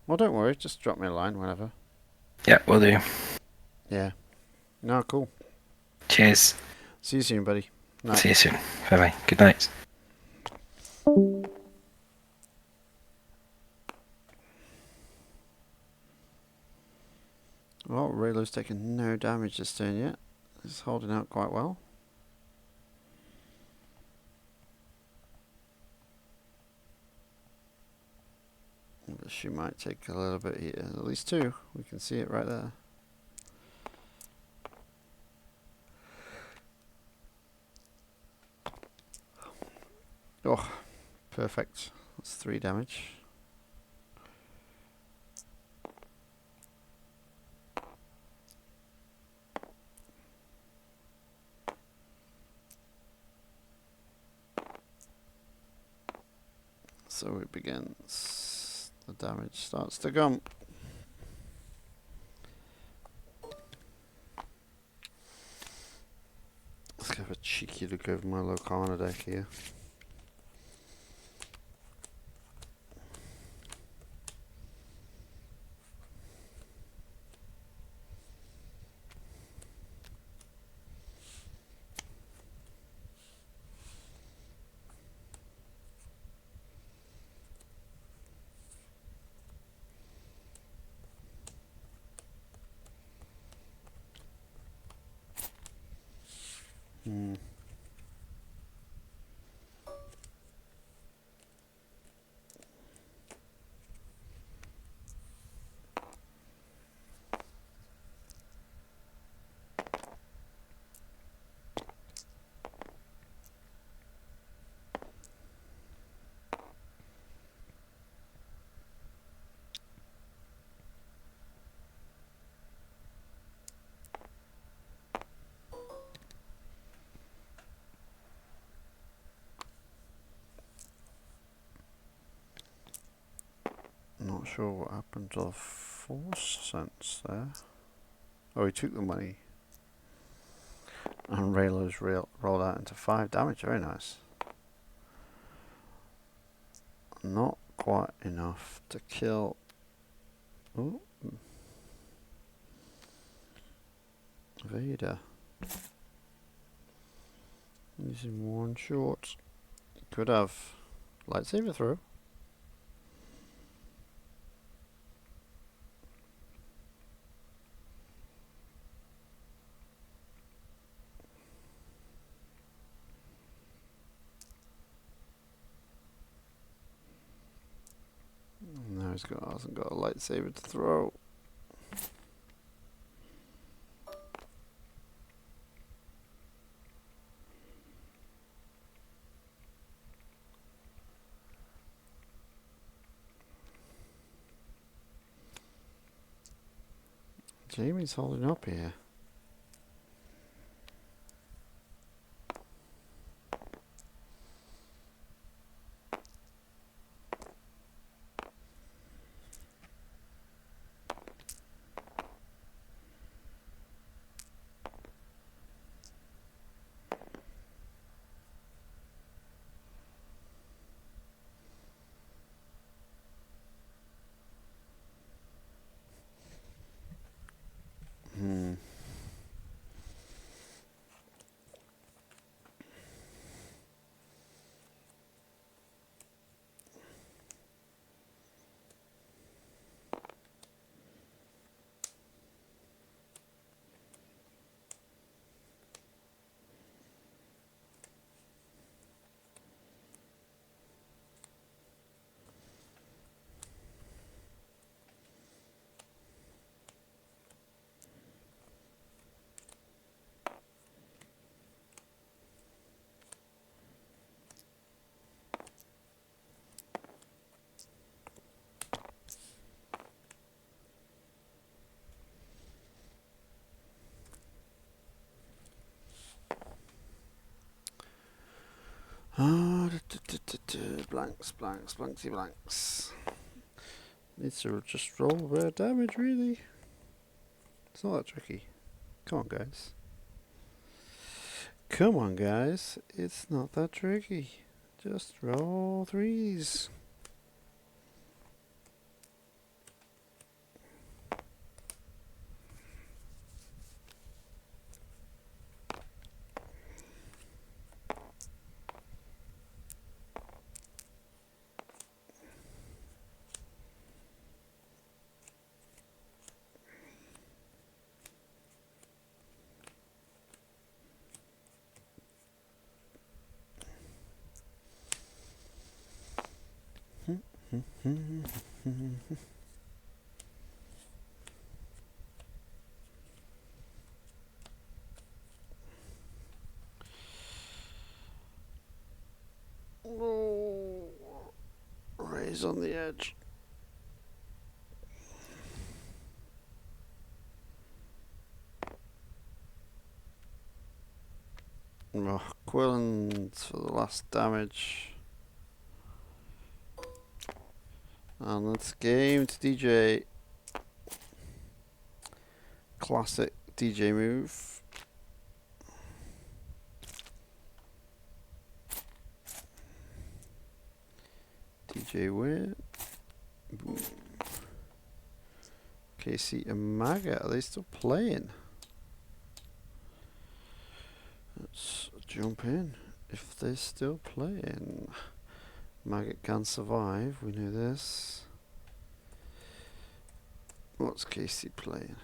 Well, don't worry. Just drop me a line whenever. Yeah, will do. Yeah. No, cool. Cheers. See you soon, buddy. Night. See you soon. Bye-bye. Good night. Well, Raylo's taken no damage this turn yet. He's holding out quite well. But she might take a little bit here. At least 2. We can see it right there. Oh, perfect. That's 3 damage. So it begins. The damage starts to come. Let's have a cheeky look over my Locana deck here. Not sure what happened to the force sense there. Oh, he took the money. And Raylo's rolled out into 5 damage. Very nice. Not quite enough to kill. Ooh. Vader. Using 1 shot. Could have lightsaber throw. No, hasn't got a lightsaber to throw. Jamie's holding up here. Blanks, blanks, blanksy blanks. Needs to just roll rare damage, really. It's not that tricky. Come on, guys. Come on, guys. It's not that tricky. Just roll threes. Oh, Ray's on the edge. Oh, Quillen for the last damage. And let's game to DJ. Classic DJ move. DJ win. Boom. Casey and Maga, are they still playing? Let's jump in. If they're still playing. Maggot can survive, we know this. What's Casey playing?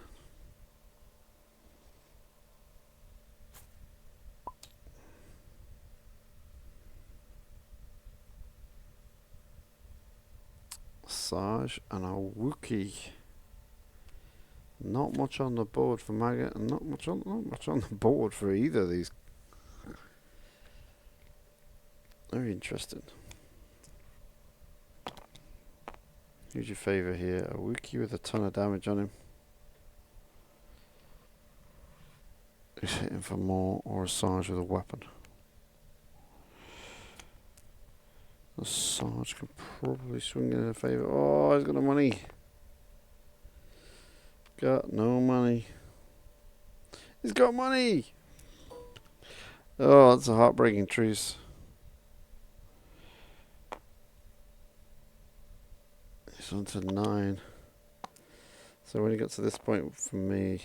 Sarge and a Wookiee. Not much on the board for Maggot, and not much on the board for either of these. Very interesting. Who's your favourite here? A Wookiee with a ton of damage on him. Who's hitting for more, or a Sarge with a weapon? The Sarge can probably swing in a favour. Oh, he's got no money. Got no money. He's got money! Oh, that's a heartbreaking truce. He's on to 9. So when he got to this point for me,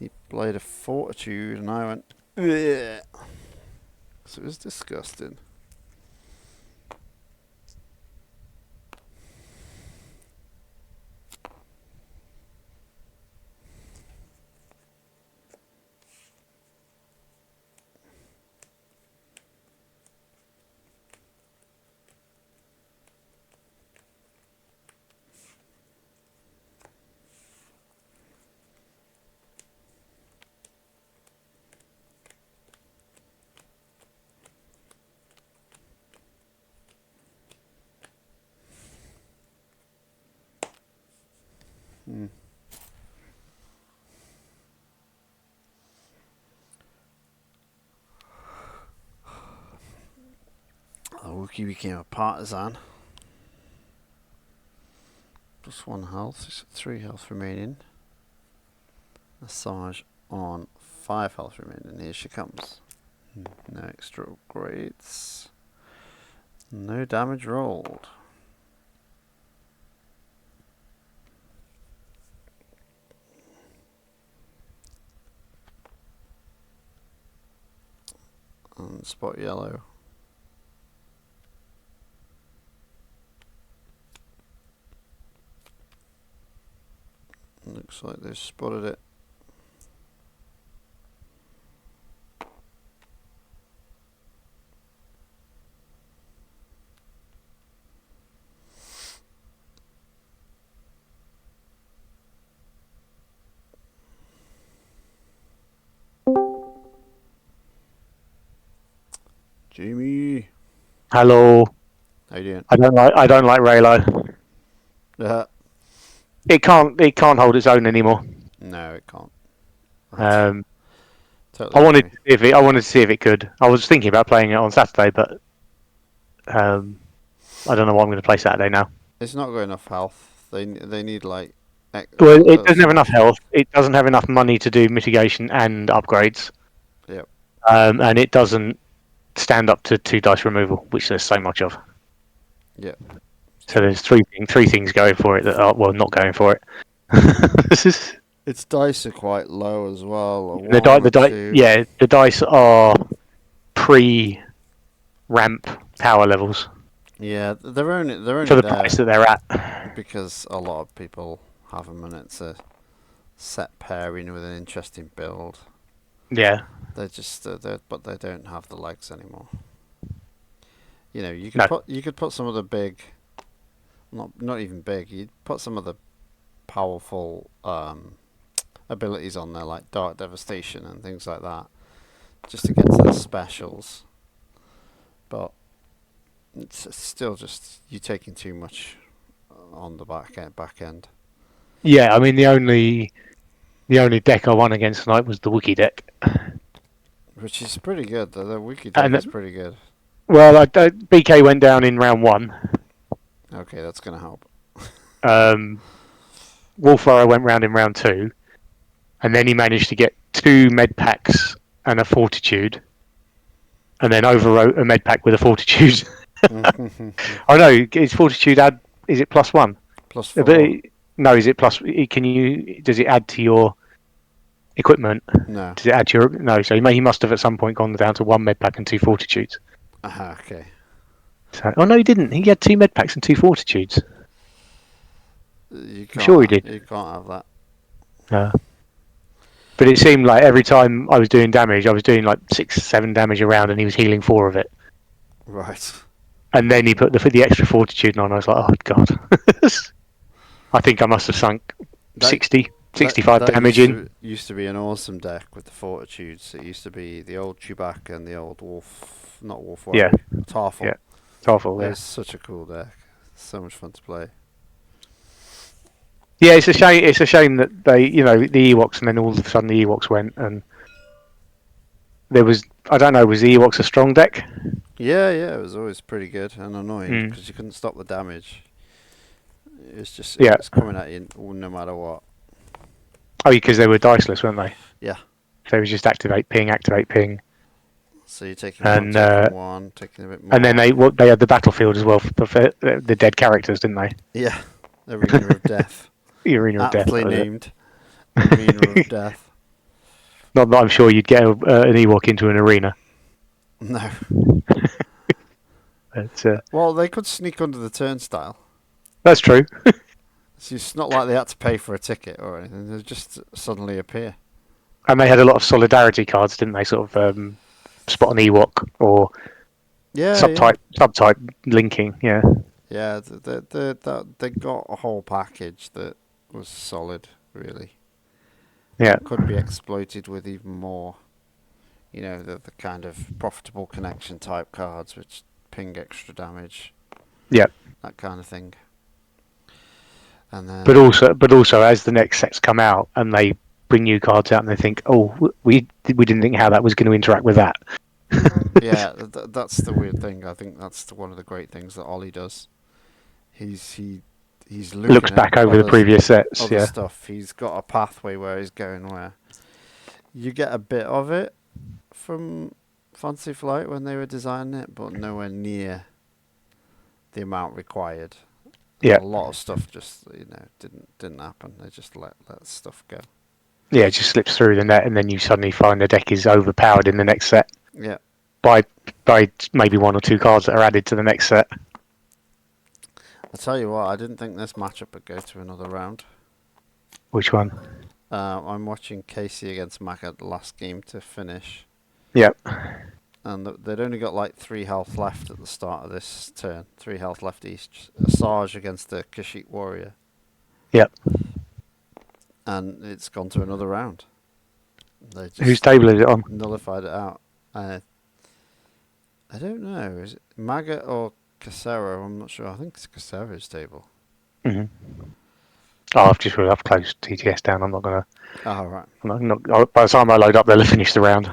he played a Fortitude and I went, ugh. So it was disgusting. Wookiee became a partisan. Plus 1 health, he's got 3 health remaining. A Sarge on 5 health remaining. Here she comes. No extra upgrades. No damage rolled. And spot yellow. Looks like they've spotted it. Jamie. Hello. How you doing? I don't like Raylo. It can't hold its own anymore. No, it can't. Totally I wanted to see if it could. I was thinking about playing it on Saturday, but I don't know what I'm going to play Saturday now. It's not got enough health. They need like. Well, it doesn't have enough health. It doesn't have enough money to do mitigation and upgrades. Yep. And it doesn't stand up to 2 dice removal, which there's so much of. Yep. So there's three things going for it that are not going for it. Its dice are quite low as well. The dice are pre-ramp power levels. Yeah, they're only for the there price that they're at. because a lot of people have them, and it's a set pairing with an interesting build. Yeah. They're just but they don't have the legs anymore. You know, you could put some of the big, not even big. You'd put some of the powerful abilities on there, like Dark Devastation and things like that, just to get to the specials. But it's still just you taking too much on the back end. Yeah, I mean the only deck I won against tonight was the Wookiee deck, Which is pretty good. The Wiki deck is pretty good. Well, BK went down in round 1. Okay, that's gonna help. Wulfwarro went round in round 2, and then he managed to get 2 med packs and a fortitude, and then overwrote a med pack with a fortitude. Oh no, is fortitude is it +1? +4. No, is it plus? Does it add to your equipment? No. Does it add to your? No. So he must have at some point gone down to 1 med pack and 2 fortitudes. Okay. So, oh no, he didn't. He had 2 med packs and 2 fortitudes. I'm sure he did. You can't have that. No. But it seemed like every time I was doing damage, I was doing like 6-7 damage around, and he was healing 4 of it. Right. And then he put the extra fortitude on. I was like, oh god. I think I must have sunk 65 damage in. Used to be an awesome deck with the fortitudes. It used to be the old Chewbacca and the old not Wulfwarro. Yeah. Tarful. Yeah. Tarful, yeah. It's such a cool deck. So much fun to play. Yeah, it's a shame. It's a shame that they, the Ewoks, and then all of a sudden the Ewoks went, and there was, I don't know, was the Ewoks a strong deck? Yeah, it was always pretty good and annoying because you couldn't stop the damage. It was just it was coming at you no matter what. Oh, because they were diceless, weren't they? Yeah. So it was just activate, ping. So you're taking one, taking a bit more. And then they had the battlefield as well for the dead characters, didn't they? Yeah, Arena of Death. The Arena of Death. Aptly named. Arena of Death. Not that I'm sure you'd get an Ewok into an arena. No. But, well, they could sneak under the turnstile. That's true. So it's not like they had to pay for a ticket or anything. They just suddenly appear. And they had a lot of solidarity cards, didn't they? Sort of spot an Ewok or subtype linking. Yeah. Yeah, they got a whole package that was solid, really. Yeah. It could be exploited with even more. The kind of profitable connection type cards, which ping extra damage. Yeah. That kind of thing. And then, but also, as the next sets come out and they bring new cards out, and they think, oh, we didn't think how that was going to interact with that. Yeah, that's the weird thing. I think that's one of the great things that Ollie does. He's looks back over the previous sets. Yeah. Stuff. He's got a pathway where he's going where you get a bit of it from Fantasy Flight when they were designing it, but nowhere near the amount required. Yeah. A lot of stuff just didn't happen. They just let stuff go. Yeah, it just slips through the net, and then you suddenly find the deck is overpowered in the next set. Yeah. By maybe 1 or 2 cards that are added to the next set. I tell you what, I didn't think this matchup would go to another round. Which one? I'm watching Casey against Mac at the last game to finish. Yep. And they'd only got like 3 health left at the start of this turn. 3 health left each. Asajj against the Kashykk warrior. Yep. And it's gone to another round. They just Whose table is it on? Nullified it out. I don't know. Is it Maggot or Casero? I'm not sure. I think it's Casero's table. Mm-hmm. Oh, I've closed TTS down. I'm not gonna. Oh, right. I'm not, by the time I load up, they'll have finished the round.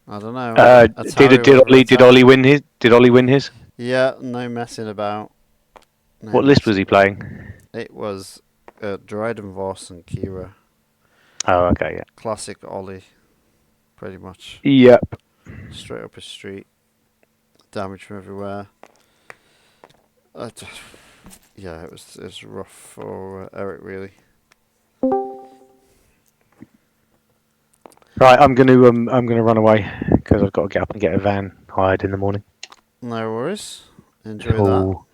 I don't know. That's how Did it was writ out. Ollie win his? Did Ollie win his? Yeah, no messing about. No What list was messing he playing? It was Dryden, Voss, and Kira. Oh, okay, yeah. Classic Ollie, pretty much. Yep. Straight up his street. Damage from everywhere. Yeah, it was rough for Eric, really. Right, I'm gonna run away because I've got to get up and get a van hired in the morning. No worries. Enjoy that. Cool.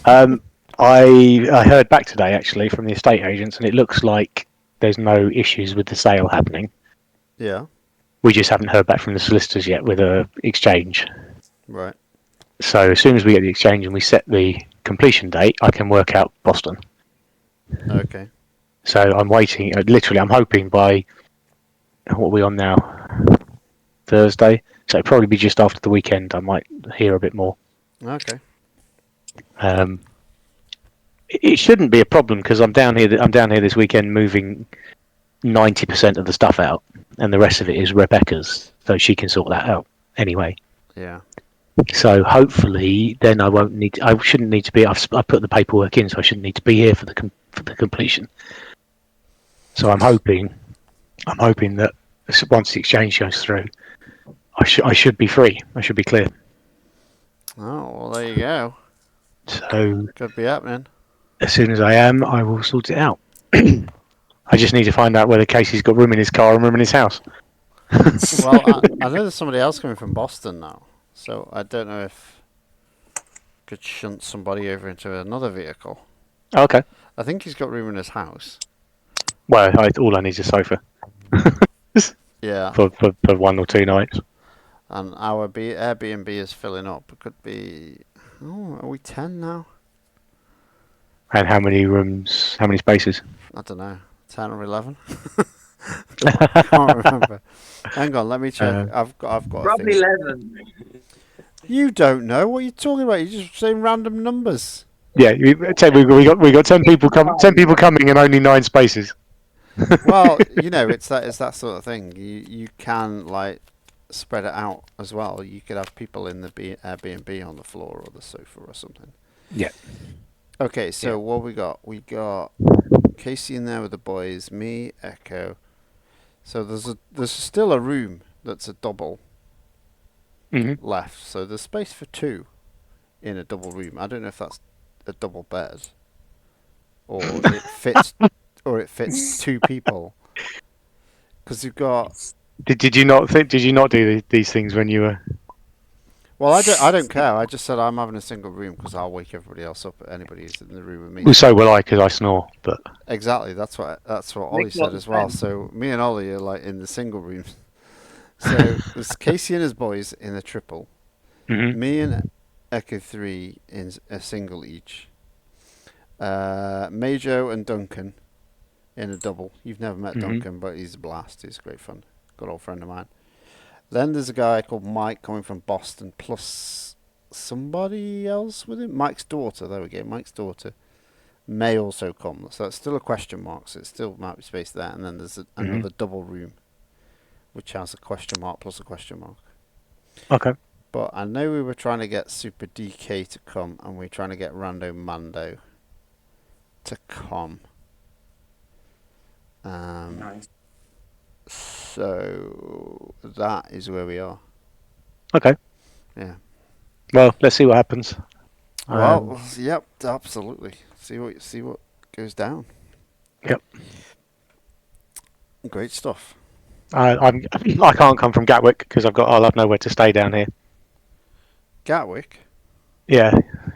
I heard back today actually from the estate agents, and it looks like there's no issues with the sale happening. Yeah. We just haven't heard back from the solicitors yet with a exchange. Right. So as soon as we get the exchange and we set the completion date, I can work out Boston. Okay. So I'm waiting. Literally, I'm hoping by what are we on now? Thursday. So it'll probably be just after the weekend. I might hear a bit more. Okay. It shouldn't be a problem because I'm down here. I'm down here this weekend moving 90% of the stuff out, and the rest of it is Rebecca's, so she can sort that out anyway. Yeah. So hopefully, then I shouldn't need to be. I've put the paperwork in, so I shouldn't need to be here for the completion. So I'm hoping that once the exchange goes through, I should be free. I should be clear. Oh, well, there you go. So Could be happening. as soon as I am, I will sort it out. I just need to find out whether Casey's got room in his car and room in his house. Well, I know there's somebody else coming from Boston now, so I don't know if I could shunt somebody over into another vehicle. Okay. I think he's got room in his house. Well, all I need is a sofa. Yeah. For 1 or 2 nights. And our Airbnb is filling up. It could be... Oh, are we 10 now? And how many rooms? How many spaces? I don't know. 10 or 11? I can't remember. Hang on, let me check. I've got Probably 11. You don't know what you're talking about. You're just saying random numbers. Yeah, we got 10 people 10 people coming and only 9 spaces. Well, it's that sort of thing. You can like spread it out as well. You could have people in the Airbnb on the floor or the sofa or something. Yeah. Okay, so what we got? We got Casey in there with the boys, me, Echo. So there's still a room that's a double left. So there's space for 2 in a double room. I don't know if that's a double bed or it fits 2 people. Because you've got. Did you not do these things when you were? Well, I don't care. I just said I'm having a single room because I'll wake everybody else up. Anybody who's in the room with me. Well, so will I, because I snore. But exactly, that's what Ollie said as well. So me and Ollie are like in the single room. So there's Casey and his boys in a triple. Me and Echo 3 in a single each. Majo and Duncan in a double. You've never met Duncan, but he's a blast. He's great fun. Good old friend of mine. Then there's a guy called Mike coming from Boston, plus somebody else with him. Mike's daughter. There we go. Mike's daughter may also come. So that's still a question mark. So it still might be space there. And then there's another double room, which has a question mark plus a question mark. Okay. But I know we were trying to get Super DK to come, and we're trying to get Rando Mando to come. Nice. So that is where we are. Okay. Yeah. Well, let's see what happens. Well, yep, absolutely. See what goes down. Yep. Great stuff. I can't come from Gatwick because I'll have nowhere to stay down here. Gatwick? Yeah.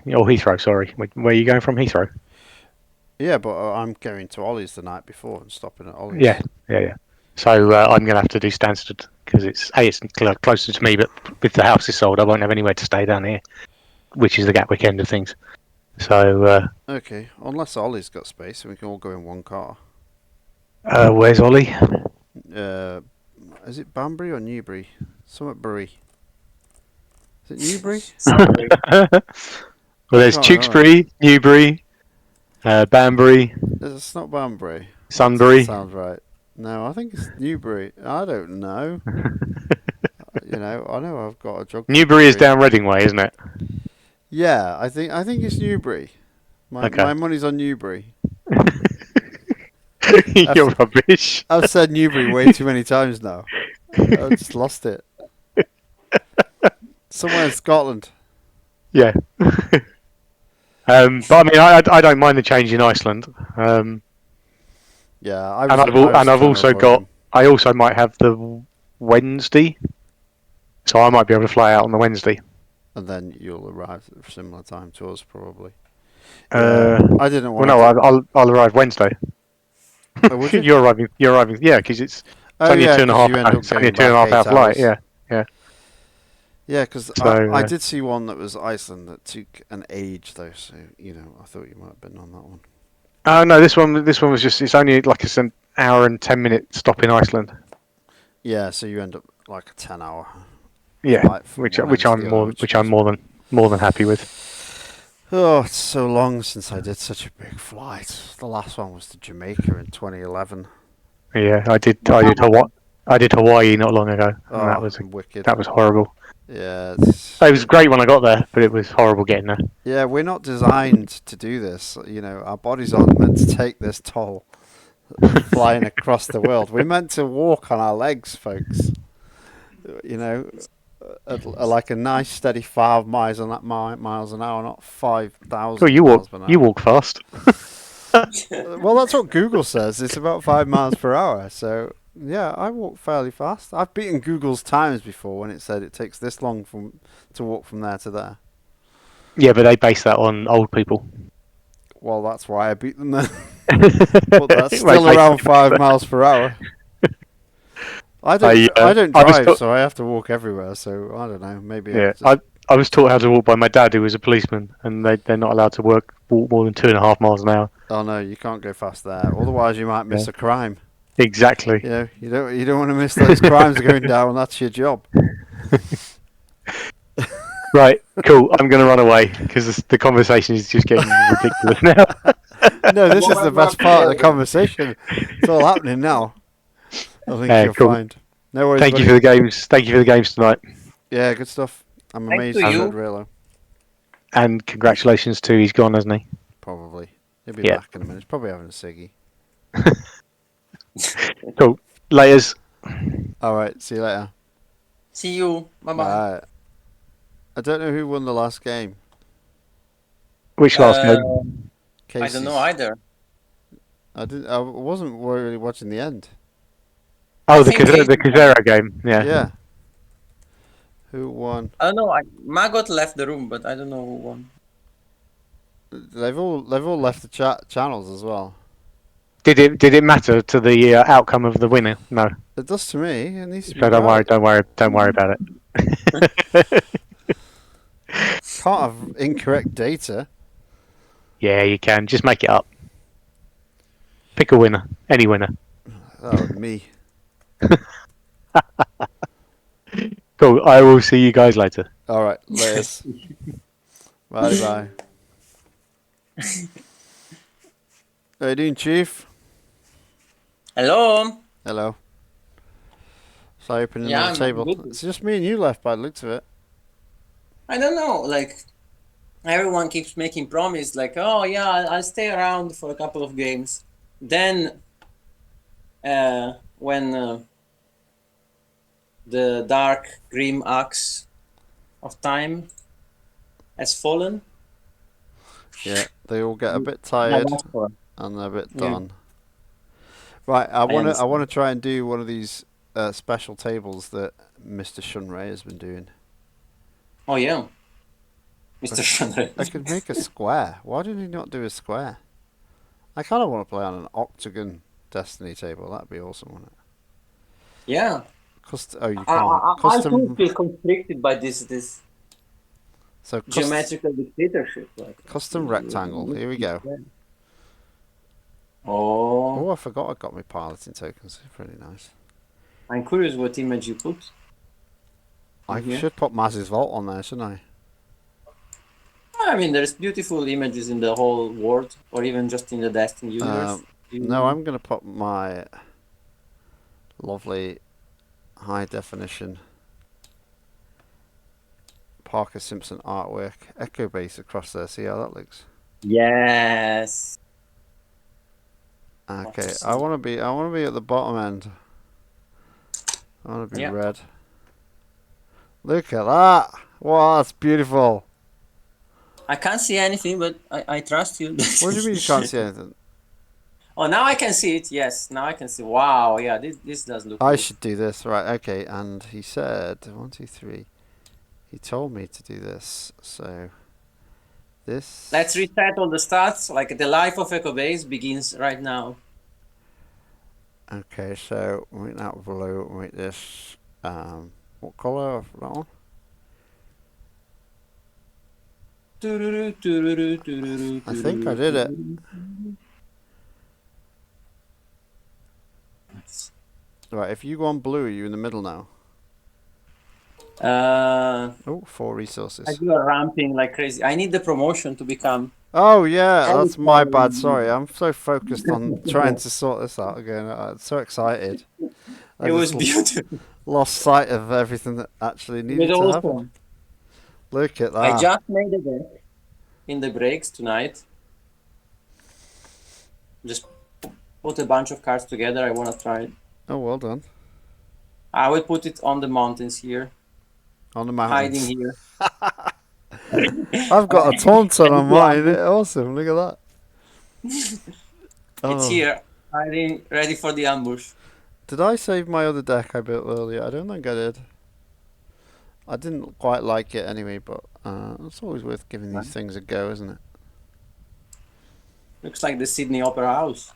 Oh, Heathrow. Sorry. Where are you going from? Heathrow. Yeah, but I'm going to Ollie's the night before and stopping at Ollie's. Yeah. So I'm going to have to do Stansted because it's closer to me, but if the house is sold, I won't have anywhere to stay down here, which is the Gatwick end of things. So. Okay, unless Ollie's got space and we can all go in one car. Where's Ollie? Is it Banbury or Newbury? Somewhat Bury. Is it Newbury? Well, there's Tewkesbury, Newbury, Banbury. It's not Banbury. Sunbury. That sounds right. No, I think it's Newbury. I don't know. You know, I know I've got a drug. Newbury is down Reading way, isn't it? Yeah, I think it's Newbury. My money's on Newbury. You're rubbish. I've said Newbury way too many times now. I've just lost it. Somewhere in Scotland. Yeah. But I mean, I don't mind the change in Iceland. Yeah, I've also got. I also might have the Wednesday, so I might be able to fly out on the Wednesday. And then you'll arrive at a similar time to us, probably. I didn't want. Well, no, I'll arrive Wednesday. Oh, would you? You're arriving. Yeah, because it's only a 2.5 hour flight. Yeah. Yeah, because I did see one that was Iceland that took an age though, so I thought you might have been on that one. No, this one was just. It's only like an hour and 10-minute stop in Iceland. Yeah, so you end up like a 10-hour. Yeah, which I'm more than happy with. Oh, it's so long since I did such a big flight. The last one was to Jamaica in 2011. Yeah, I did Hawaii not long ago, and that was wicked. That was horrible. Yeah, it was great when I got there, but it was horrible getting there. Yeah, we're not designed to do this. Our bodies aren't meant to take this toll, flying across the world. We're meant to walk on our legs, folks. Like a nice steady 5 miles an hour, not 5,000. Oh, you walk fast. Well, that's what Google says. It's about 5 miles per hour. So yeah, I walk fairly fast. I've beaten Google's times before when it said it takes this long to walk from there to there. Yeah, but they base that on old people. Well, that's why I beat them then. But that's still around 5 miles per hour. I don't drive, so I have to walk everywhere. So I don't know. Maybe. Yeah, I was taught how to walk by my dad, who was a policeman, and they're not allowed to walk more than 2.5 miles an hour. Oh no, you can't go fast there. Otherwise, you might miss a crime. Exactly. You don't want to miss those crimes going down. That's your job. Right, cool. I'm going to run away because the conversation is just getting ridiculous now. No, this is the best part of the conversation. It's all happening now. I think you'll find. No worries. Thank you for the games. Thank you for the games tonight. Yeah, good stuff. I'm amazed at Relo. And congratulations to he's gone, hasn't he? Probably. He'll be back in a minute. He's probably having a ciggy. Cool. Laters. All right. See you later. See you. Bye-bye. I don't know who won the last game. Which last game? I don't know either. I wasn't really watching the end. Oh, the Kazera game. Yeah. Yeah. Who won? I don't know. Magot left the room, but I don't know who won. They've all left the channels as well. Did it matter to the outcome of the winner? No. It does to me. It needs to be. So don't worry about it. Can't have incorrect data. Yeah, you can. Just make it up. Pick a winner. Any winner. Oh, me. Cool. I will see you guys later. All right. Later. Bye. How you doing, Chief? Hello. Hello. So opening the table. Good. It's just me and you left by the looks of it. I don't know. Like, everyone keeps making promise. Like, oh yeah, I'll stay around for a couple of games. Then, when the dark grim axe of time has fallen. Yeah, they all get a bit tired and they're a bit done. Right, I want to try and do one of these special tables that Mr. Shunray has been doing. Oh yeah, Mr. Shunray. I could make a square. Why did he not do a square? I kind of want to play on an octagon Destiny table. That'd be awesome, wouldn't it? Yeah. You can't. Custom. I feel constricted by this. So geometrical dictatorship. Like, custom rectangle. Here we go. Oh, I forgot I got my piloting tokens. They're pretty nice. I'm curious what image you put. I should put Maz's Vault on there, shouldn't I? I mean, there's beautiful images in the whole world, or even just in the Destiny universe. No, I'm going to put my lovely high definition Parker Simpson artwork. Echo base across there. See how that looks? Yes. Okay, I want to be at the bottom end. I want to be red. Look at that! Wow, that's beautiful. I can't see anything, but I trust you. What do you mean you can't see anything? Oh, now I can see it. Yes, now I can see. Wow, yeah, this does look I good. should do this, right? Okay, and he said 1, 2, 3. He told me to do this, so this. Let's reset all the stats. Like the life of Echo Base begins right now. Okay, so we make that blue. We make this. What color of that one? I think I did it. Right, if you go on blue, are you in the middle now? Oh, 4 resources. You are ramping like crazy. I need the promotion to become. Oh yeah, that's my bad. Sorry, I'm so focused on trying to sort this out again. I'm so excited. It was beautiful. Lost sight of everything that actually needed to happen. Look at that. I just made a deck in the breaks tonight. Just put a bunch of cards together. I want to try it. Oh, well done. I will put it on the mountains here. On the mountains. Hiding here. I've got a Tauntaun on mine. Awesome. Look at that. It's here. Hiding, ready for the ambush. Did I save my other deck I built earlier? I don't think I did. I didn't quite like it anyway, but it's always worth giving these things a go, isn't it? Looks like the Sydney Opera House.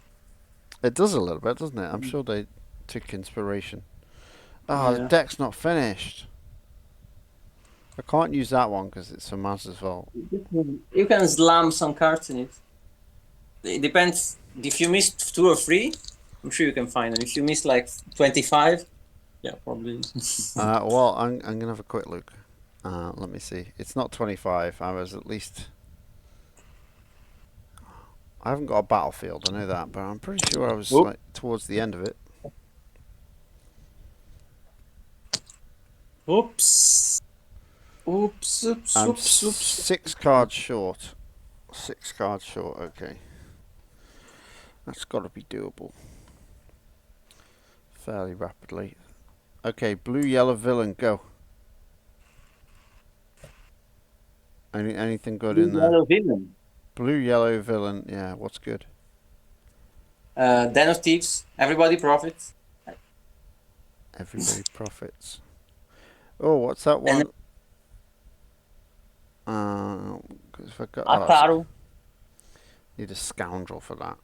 It does a little bit, doesn't it? I'm sure they took inspiration. Oh, the deck's not finished. I can't use that one because it's for Maz's fault. You can slam some cards in it. It depends. If you missed 2 or 3, I'm sure you can find them. If you missed like 25, yeah, probably. Well, I'm going to have a quick look. Let me see. It's not 25. I was at least... I haven't got a battlefield, I know that, but I'm pretty sure I was like towards the end of it. Oops. Oops, oops, I'm oops, oops. 6 cards short. 6 cards short, okay. That's got to be doable. Fairly rapidly. Okay, blue, yellow, villain, go. Anything good in there? Yellow villain. Blue, yellow, villain, yeah, what's good? Den of Thieves. Everybody profits. Everybody profits. Oh, what's that one? If I got, Ataru. Need a scoundrel for that.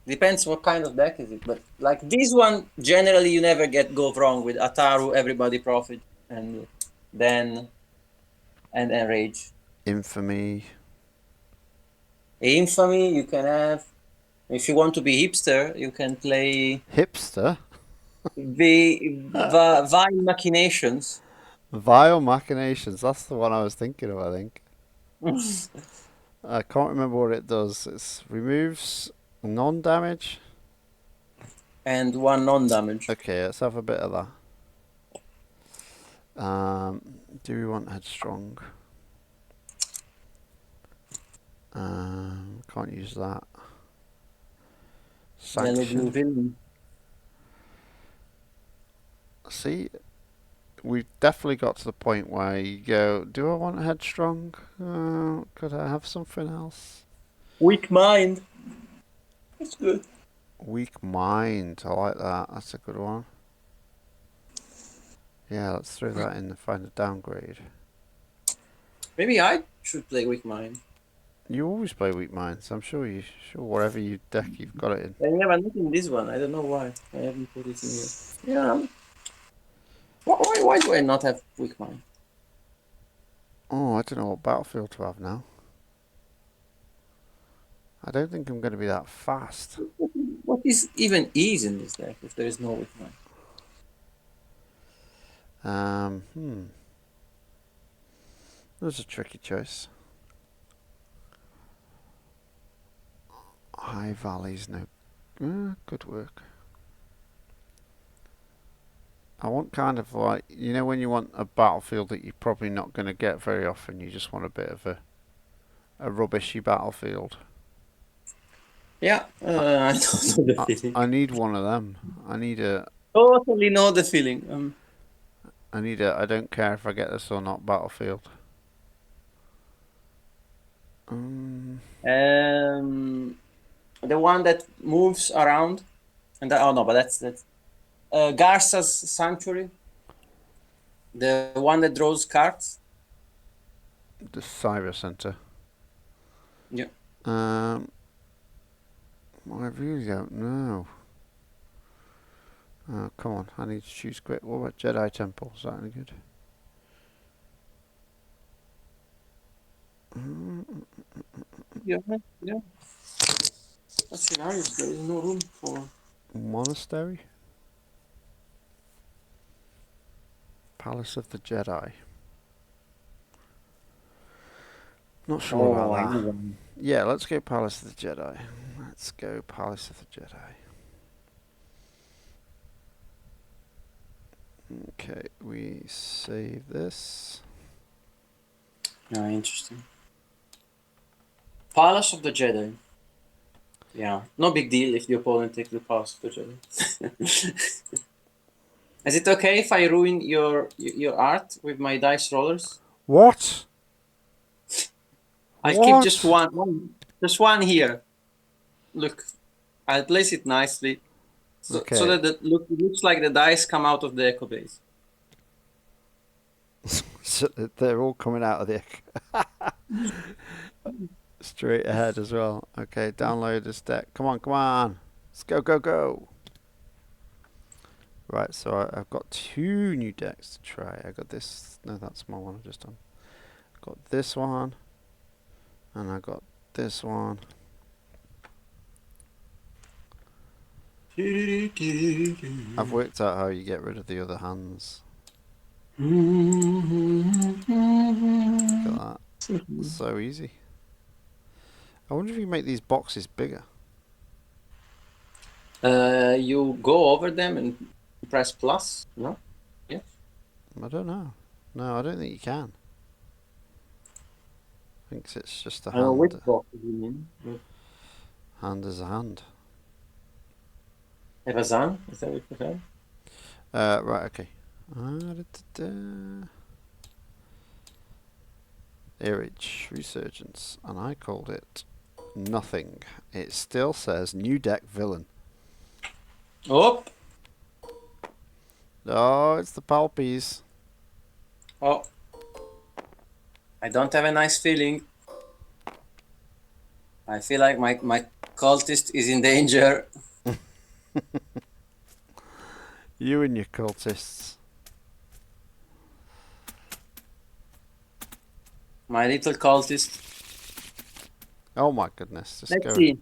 Depends what kind of deck is it, but like this one, generally you never go wrong with Ataru, everybody profit, and then Enrage. Infamy. Infamy, you can have. If you want to be hipster, you can play Hipster? the Vile Machinations. Vile Machinations, that's the one I was thinking of, I think. I can't remember what it does. It removes non-damage. And 1 non-damage. Okay, let's have a bit of that. Do we want Headstrong? Can't use that. Sanction. See, we've definitely got to the point where you go, do I want Headstrong? Could I have something else? Weak Mind. That's good. Weak Mind, I like that. That's a good one. Yeah, let's throw that in and find a downgrade. Maybe I should play Weak Mind. You always play Weak Mind, so I'm sure whatever you deck you've got it in. Yeah, but not in this one. I don't know why. I haven't put it in here. Yeah. Why do I not have Weak Mind? Oh, I don't know what battlefield to have now. I don't think I'm going to be that fast. What is even ease in this deck if there is no Weak Mind? That was a tricky choice. High Valleys, no. Good work. I want kind of like, you know, when you want a battlefield that you're probably not going to get very often, you just want a bit of a rubbishy battlefield. Yeah, I don't know the feeling. I need one of them. I need a. Totally know the feeling. I need a. I don't care if I get this or not. Battlefield. The one that moves around, and oh no, but that's Garsa's Sanctuary. The one that draws cards. The Cyber Center. Yeah. I really don't know. Oh, come on, I need to choose quick. What about Jedi Temple? Is that any good? Yeah. What scenarios? There is no room for Monastery? Palace of the Jedi. Not sure about I that. know. Yeah, let's go Palace of the Jedi. Let's go Palace of the Jedi. Okay, we save this. Yeah, interesting. Palace of the Jedi. Yeah, no big deal if the opponent takes the Palace of the Jedi. Is it okay if I ruin your art with my dice rollers? What? I'll keep just one here. Look, I'll place it nicely so that it looks like the dice come out of the echo base. So they're all coming out of the straight ahead as well. Okay, download this deck. Come on. Let's go. Right, so I've got 2 new decks to try. I got this. No, that's my one I've just done. I've got this one. And I got this one. I've worked out how you get rid of the other hands. Look at that. So easy. I wonder if you make these boxes bigger. You go over them and press plus, no? Yes. I don't know. No, I don't think you can. I think it's just a hand. Which box do you mean? Hand is a hand. Evazan? Is that what you said? Right, okay. Irage Resurgence, and I called it nothing. It still says new deck villain. Oh, it's the Palpies. Oh, I don't have a nice feeling. I feel like my cultist is in danger. You and your cultists. My little cultist. Oh my goodness. Let's see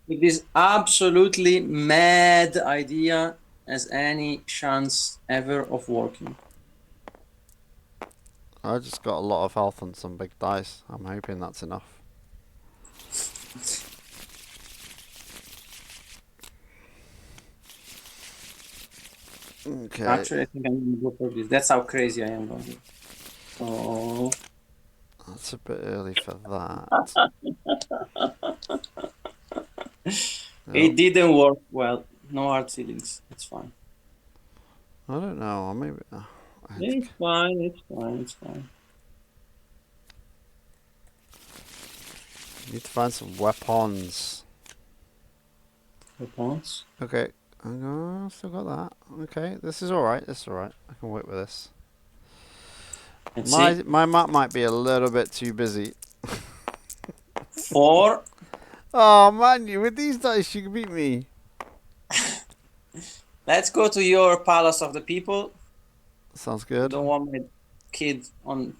if this absolutely mad idea has any chance ever of working. I just got a lot of health and some big dice. I'm hoping that's enough. Okay. Actually, I think I'm going to go for this. That's how crazy I am. Oh. That's a bit early for that. It didn't work well. No hard feelings. It's fine. I don't know. Maybe. It's fine. Need to find some weapons. Weapons? Okay. I still got that. Okay. This is alright. I can work with this. My map might be a little bit too busy. 4. Oh man, with these dice you can beat me. Let's go to your Palace of the People. Sounds good. Don't want my kid on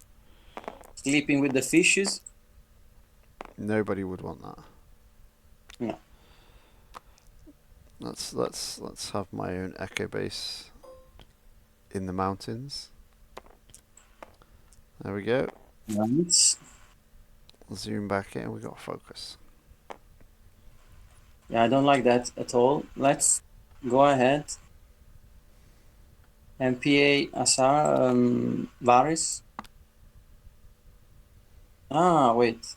sleeping with the fishes. Nobody would want that. No. Let's have my own echo base in the mountains. There we go. Nice. Zoom back in. We got focus. Yeah, I don't like that at all. Let's go ahead. MPA Asar Bariss. Ah, wait.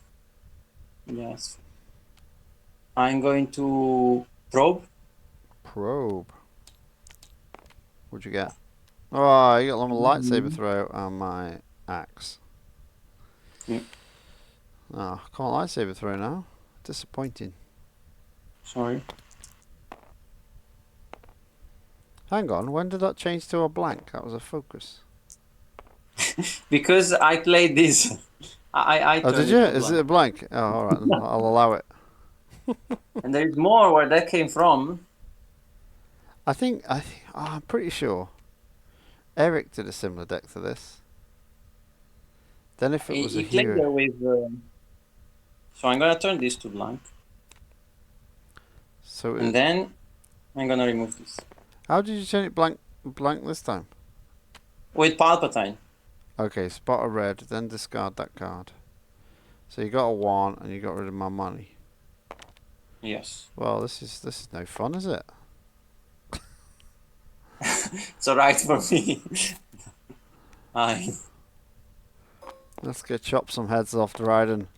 Yes. I'm going to probe. Probe. What'd you get? Oh, you got my lightsaber throw and my axe. Yeah. Oh, can't lightsaber throw now. Disappointing. Sorry. Hang on, when did that change to a blank? That was a focus. Because I played this. I Oh, turned did you? to Is blank. it a blank? Oh, alright then. I'll allow it. And there is more where that came from. I'm pretty sure Eric did a similar deck to this. Then if it was a He played hero... there with... So I'm gonna turn this to blank. So And then I'm gonna remove this. how did you turn it blank this time? With Palpatine. Okay, spot a red, then discard that card. So you got a 1 and you got rid of my money. Yes. Well, this is no fun, is it? It's alright for me. I... Let's go chop some heads off Dryden.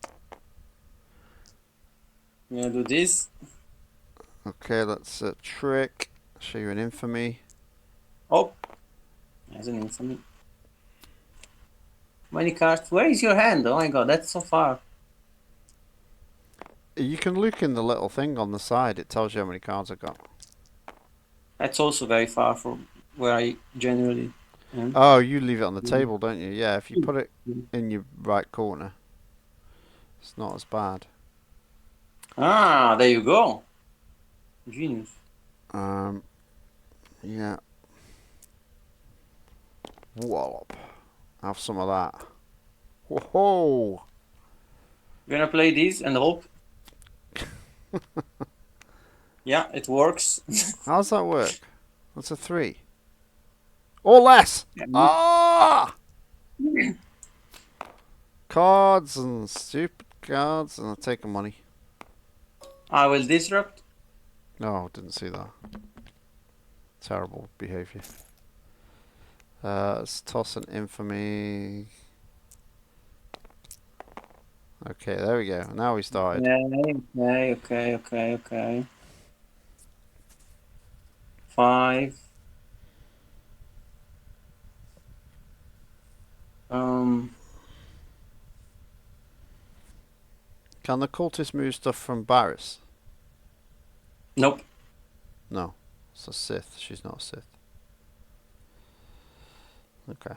I'm gonna do this. Okay, let's trick. Show you an infamy. Oh, there's an infamy. Many cards. Where is your hand? Oh my god, that's so far. You can look in the little thing on the side. It tells you how many cards I got. That's also very far from where I generally am. Oh, you leave it on the table, don't you? Yeah, if you put it in your right corner, it's not as bad. Ah, there you go. Genius. Yeah. Wallop. Have some of that. Whoa! We're gonna play this and hope. Yeah, it works. How does that work? That's a 3. Or less! Ah! Cards and stupid cards, and I'll take the money. I will disrupt. No, didn't see that. Terrible behaviour. Let's toss an infamy. Okay, there we go. Now we started. Okay. 5. Can the cultist move stuff from Bariss? Nope. No. It's a Sith. She's not a Sith. Okay.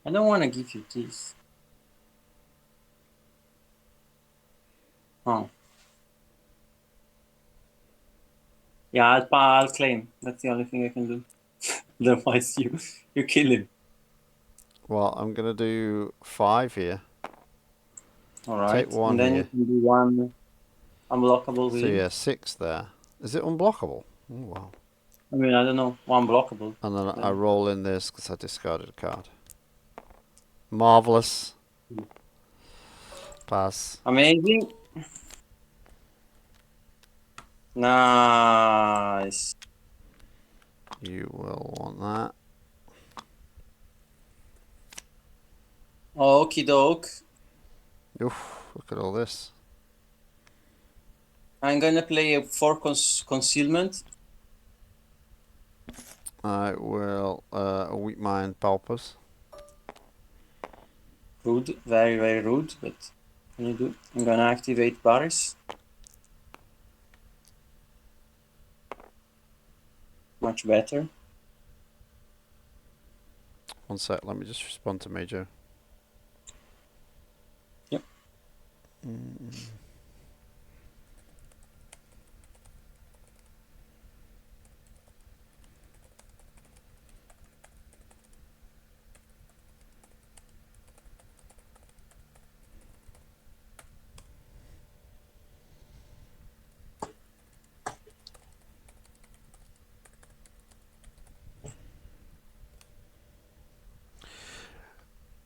I don't want to give you this. Oh. Yeah, I'll claim. That's the only thing I can do. Otherwise, you kill him. Well, I'm going to do 5 here. All right. Take 1 and then here. you can do 1 unblockable with So him. yeah, 6 there. Is it unblockable? Oh, wow. I mean, I don't know. 1 blockable. And then I roll in this because I discarded a card. Marvellous. Pass. Amazing. Nice. You will want that. Okie doke. Oof, look at all this. I'm gonna play a 4 concealment. I will weak mind Palpas. Rude, very, very rude, but what can you do? I'm gonna activate Bariss. Much better. One sec, let me just respond to Major. Yep.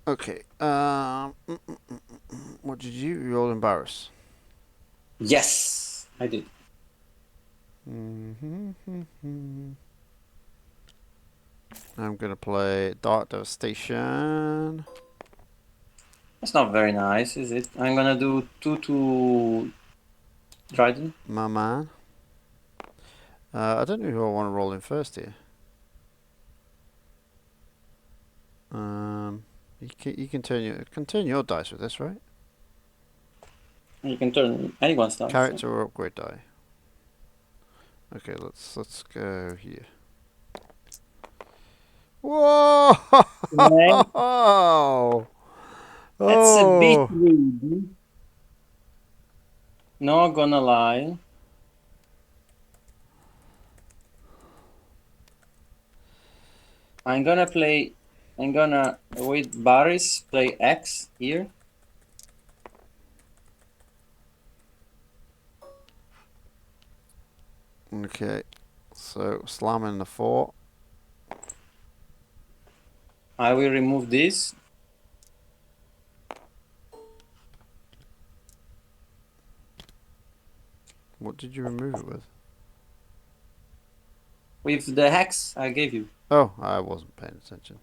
Okay. What did you roll in Bariss? Yes, I did. I'm gonna play Dark Devastation. That's not very nice, is it? I'm gonna do 2 to Dryden. My man. I don't know who I want to roll in first here. You can turn your dice with this, right? You can turn anyone's dice. Character or upgrade die. Okay, let's go here. Whoa! Yeah. Oh! That's a bit rude. Not gonna lie. I'm gonna with Bariss play X here. Okay, so slamming the 4. I will remove this. What did you remove it with? With the hex I gave you. Oh, I wasn't paying attention.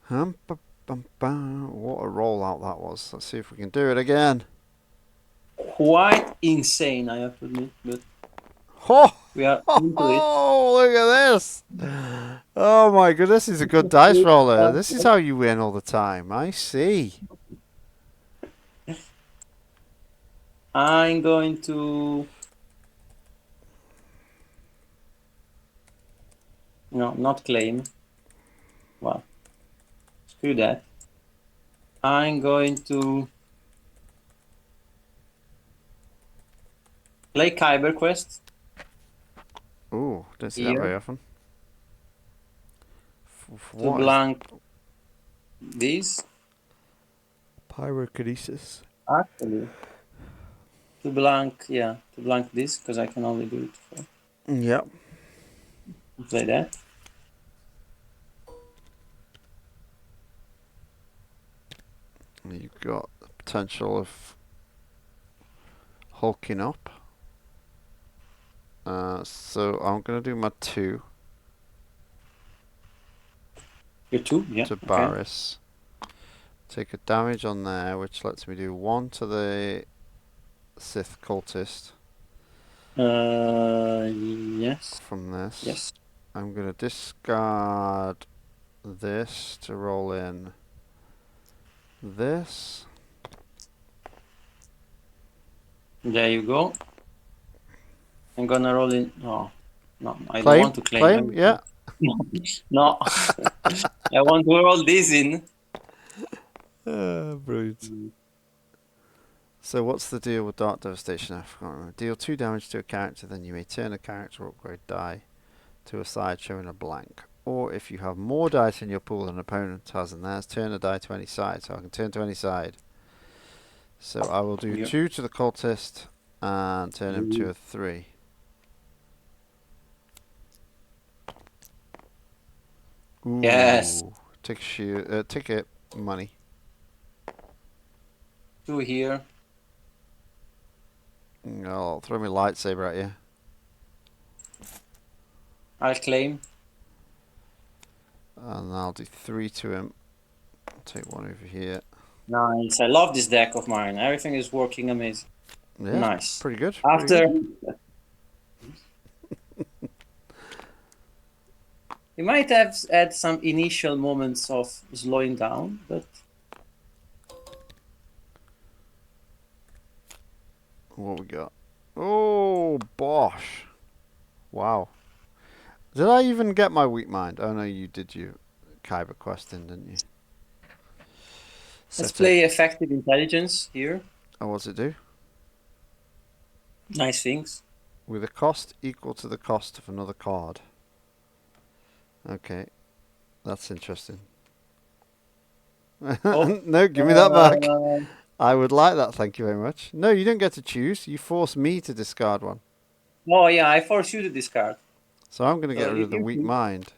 What a rollout that was. Let's see if we can do it again. Quite insane, I have to admit, but Oh, we are into it. oh, look at this. Oh my goodness, this is a good dice roller. This is how you win all the time. I see. I'm going to... No, not claim. Well, screw that. I'm going to play Kyber Quest. Ooh, don't see that very often. To blank these. Pyrokinesis. Actually. To blank this, because I can only do it for... Yep. Play that. You've got the potential of hulking up. So I'm going to do my 2. Your 2? Yeah. To Bariss. Take a damage on there, which lets me do 1 to the Sith cultist. Yes. From this. Yes. I'm going to discard this to roll in this. There you go. I'm gonna roll in. Oh, no, I Claim? don't want to claim. Claim? Yeah. No. I want to roll this in. Brilliant. So what's the deal with Dark Devastation? I can't remember. Deal 2 damage to a character, then you may turn a character upgrade die to a side showing a blank. Or if you have more dice in your pool than an opponent has in theirs, turn a die to any side. So I can turn to any side. So I will do 2 to the cultist and turn him to a 3. Ooh, Yes. Ticket money. 2 here. I'll throw my lightsaber at you. I'll claim. And I'll do 3 to him. I'll take 1 over here. Nice. I love this deck of mine. Everything is working amazing. Yeah, nice. Pretty good. After... You might have had some initial moments of slowing down, but... What we got? Oh, bosh. Wow. Did I even get my weak mind? Oh no, you did your Kyber quest in, didn't you? Let's play effective intelligence here. Oh, what's it do? Nice things. With a cost equal to the cost of another card. Okay. That's interesting. Oh, no, give me that back. I would like that, thank you very much. No, you don't get to choose. You force me to discard one. Oh yeah, I force you to discard. So I'm going to get rid of the weak mind.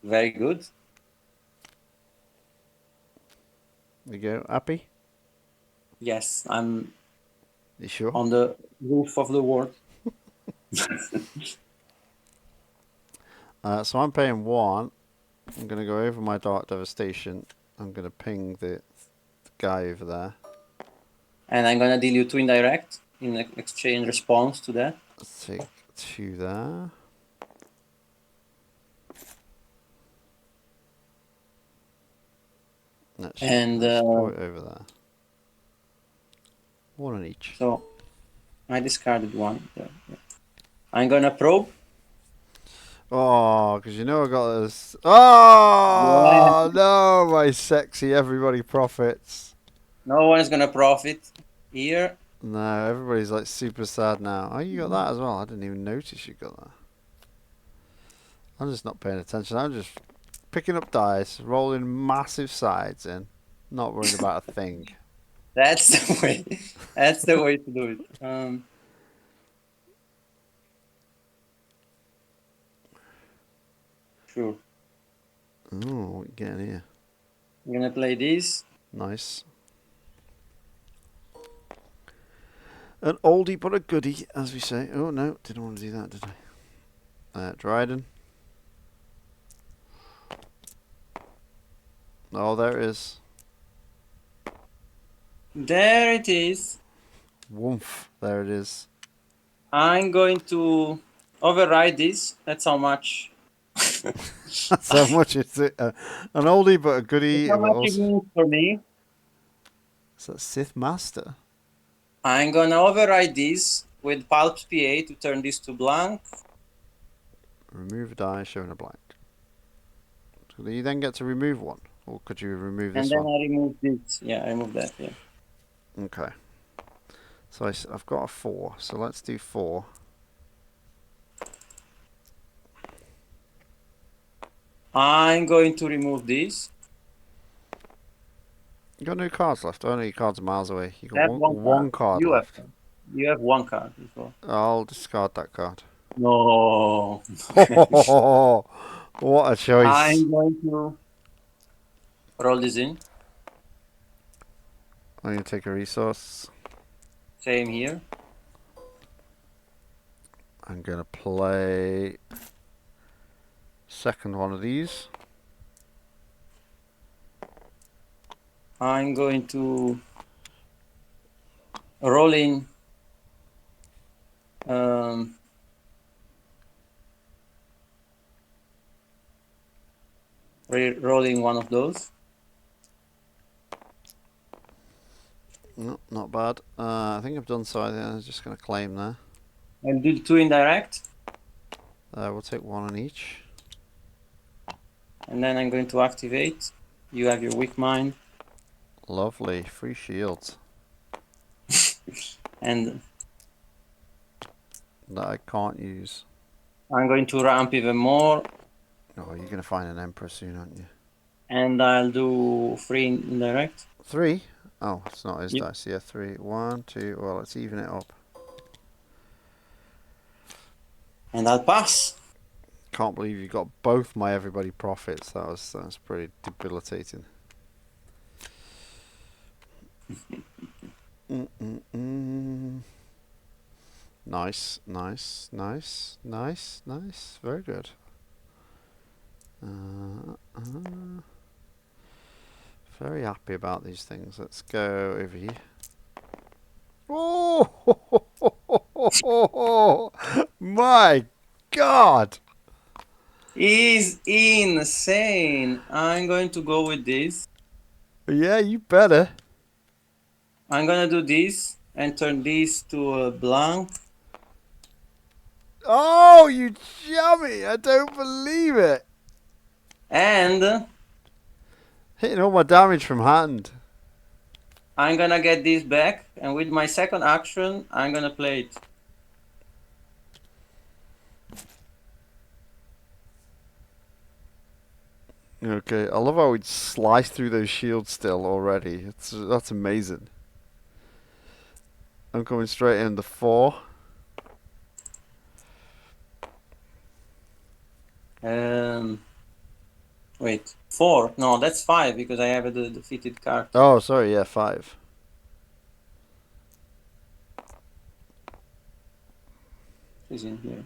Very good. There you go. Happy? Yes, I'm You sure? on the roof of the world. So I'm paying 1. I'm going to go over my Dark Devastation. I'm going to ping the guy over there. And I'm gonna deal you 2 indirect in exchange response to that. Let's take 2 there. Let's put it over there. 1 on each. So I discarded 1. Yeah. I'm gonna probe. Oh, because you know I got this. Oh, no, my sexy everybody profits. No one is gonna profit here. No, everybody's like super sad now. Oh, you got that as well. I didn't even notice you got that. I'm just not paying attention. I'm just picking up dice, rolling massive sides in, not worrying about a thing. That's the way. That's the way to do it. Sure. Oh, what you getting here? I'm gonna play this. Nice. An oldie but a goodie, as we say. Oh no, didn't want to do that, did I? Dryden. Oh, there it is. There it is. Woof, there it is. I'm going to override this. That's how much. That's how much it's an oldie but a goodie. How much it means for me. Is that Sith Master? I'm gonna override this with Palp's PA to turn this to blank. Remove a die showing a blank. So do you then get to remove 1? Or could you remove this and then one? I remove this. Yeah, I remove that. Yeah. Okay. So I've got a 4. So let's do 4. I'm going to remove this. You got no cards left. Oh no, your cards are miles away. You I have got one card you left. You have 1 card before. I'll discard that card. No. What a choice. I'm going to roll this in. I'm going to take a resource. Same here. I'm going to play second one of these. I'm going to roll in rolling one of those. No, not bad. I think I've done so. I think I'm just going to claim there. And do 2 indirect. We'll take 1 on each. And then I'm going to activate. You have your weak mind. Lovely. Free shields. And that I can't use. I'm going to ramp even more. Oh, you're going to find an Emperor soon, aren't you? And I'll do 3 indirect. 3? Oh, it's not his Yep. dice. Yeah, 3. 1, 2. Well, let's even it up. And I'll pass. Can't believe you got both my everybody profits. That's pretty debilitating. Nice, nice, nice, nice, nice. Very good. Very happy about these things. Let's go over here. Oh, my God! Is insane. I'm going to go with this. Yeah, you better. I'm gonna do this and turn this to a blank. Oh, you chummy! I don't believe it. And Hitting all my damage from hand. I'm gonna get this back, and with my second action, I'm gonna play it. Okay, I love how we'd slice through those shields still already. That's amazing. I'm coming straight in the 4. Wait, 4? No, that's 5 because I have the defeated card. Oh, sorry, yeah, 5. is in here?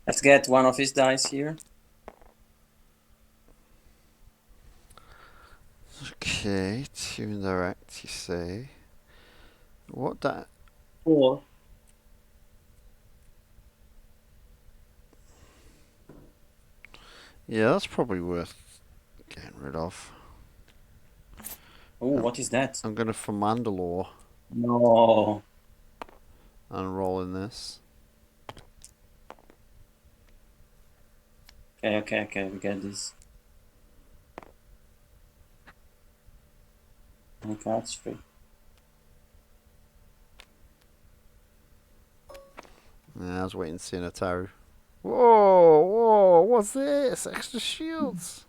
Let's get one of his dice here. Okay, 2 indirect, you say. What that? 4. Yeah, that's probably worth getting rid of. Oh, what is that? I'm gonna for Mandalore No. and roll in this. Okay, we get this. Any cards free? Yeah, I was waiting to see an Ataru. Whoa, what's this? Extra shields.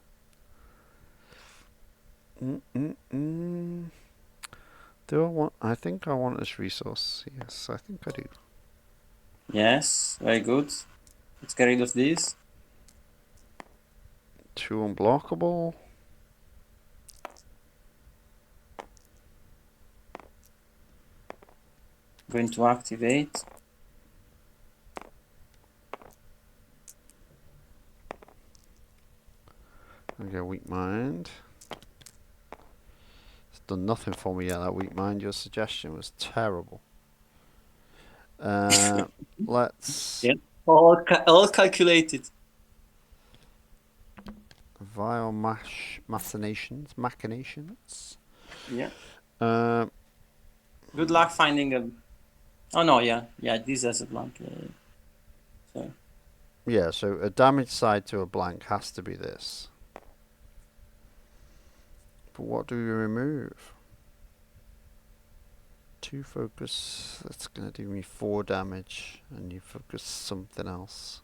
Do I want? I think I want this resource. Yes, I think I do. Yes, very good. Let's get rid of this. 2 unblockable. Going to activate. Okay, weak mind. It's done nothing for me yet, that weak mind. Your suggestion was terrible. Let's... Yeah. All calculated. Vile machinations. Yeah. Um, Good luck finding a... Oh no, yeah. This has a blank. So. Yeah, so a damage side to a blank has to be this. But what do we remove? 2 focus. That's going to do me 4 damage. And you focus something else.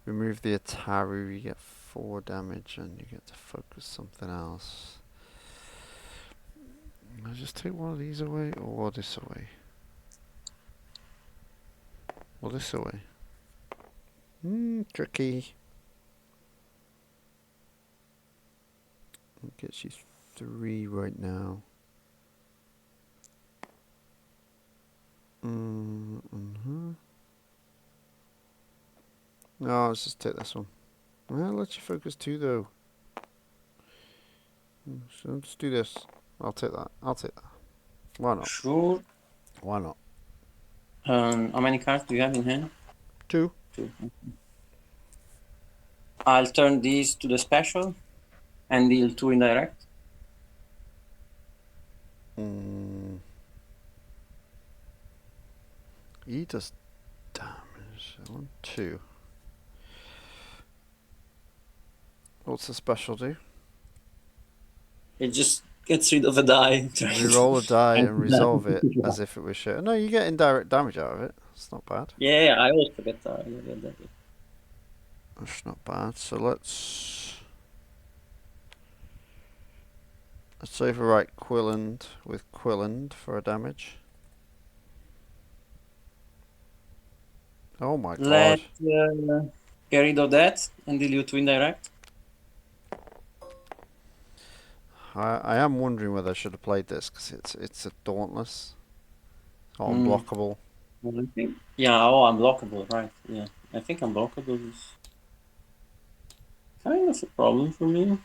Remove the Ataru, you get 4 damage and you get to focus something else. I just take one of these away or this away? Or this away? Tricky. It gets you 3 right now. No, let's just take this one. Well, let you focus 2 though. So let's do this. I'll take that. Why not? Sure. Why not? How many cards do you have in hand? 2. 2. I'll turn these to the special and deal 2 indirect. He does damage. 1, 2. What's the special do? It just gets rid of a die. Reroll a die and resolve it as if it was shit. No, you get indirect damage out of it. It's not bad. Yeah, I also get that. That's not bad. So let's overwrite Quilland with Quilland for a damage. Oh my god. Let's get rid of that and deal you 2 indirect. I am wondering whether I should have played this because it's a dauntless. It's unblockable. Well, I think, unblockable, right? Yeah, I think unblockable is kind of a problem for me.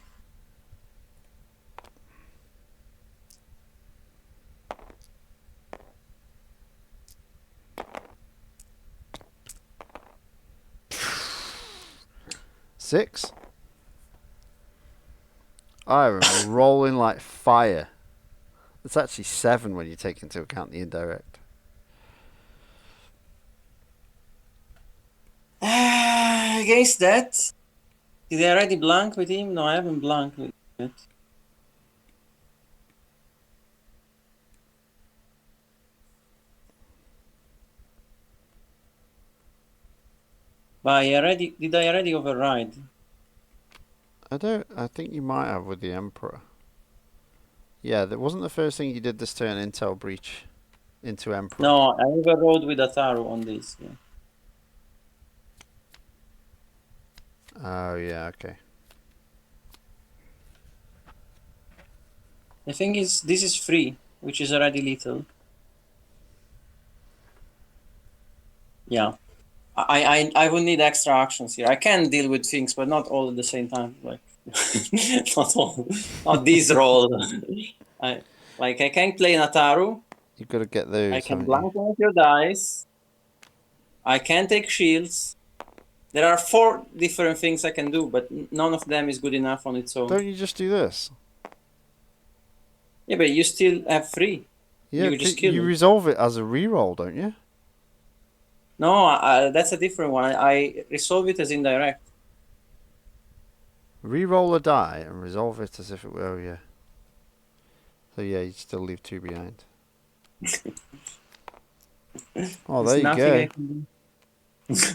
Six. I am rolling like fire. It's actually 7 when you take into account the indirect. Against that, did I already blank with him? No, I haven't blanked with it. But did I already override? I think you might have with the Emperor. Yeah, that wasn't the first thing you did this turn, Intel Breach into Emperor. No, I overrode with Ataru on this. Yeah. Oh, yeah, okay. I think this is free, which is already lethal. Yeah. I would need extra actions here. I can deal with things, but not all at the same time. Like not this roll. I can play Nataru. You've got to get those. I can haven't blank one of your dice. I can take shields. There are 4 different things I can do, but none of them is good enough on its own. Don't you just do this? Yeah, but you still have 3. Yeah, You just kill you them. resolve it as a reroll, don't you? No, that's a different one. I resolve it as indirect. Reroll a die and resolve it as if it were, yeah. So yeah, you still leave 2 behind. Oh, there There's you nothing go. I can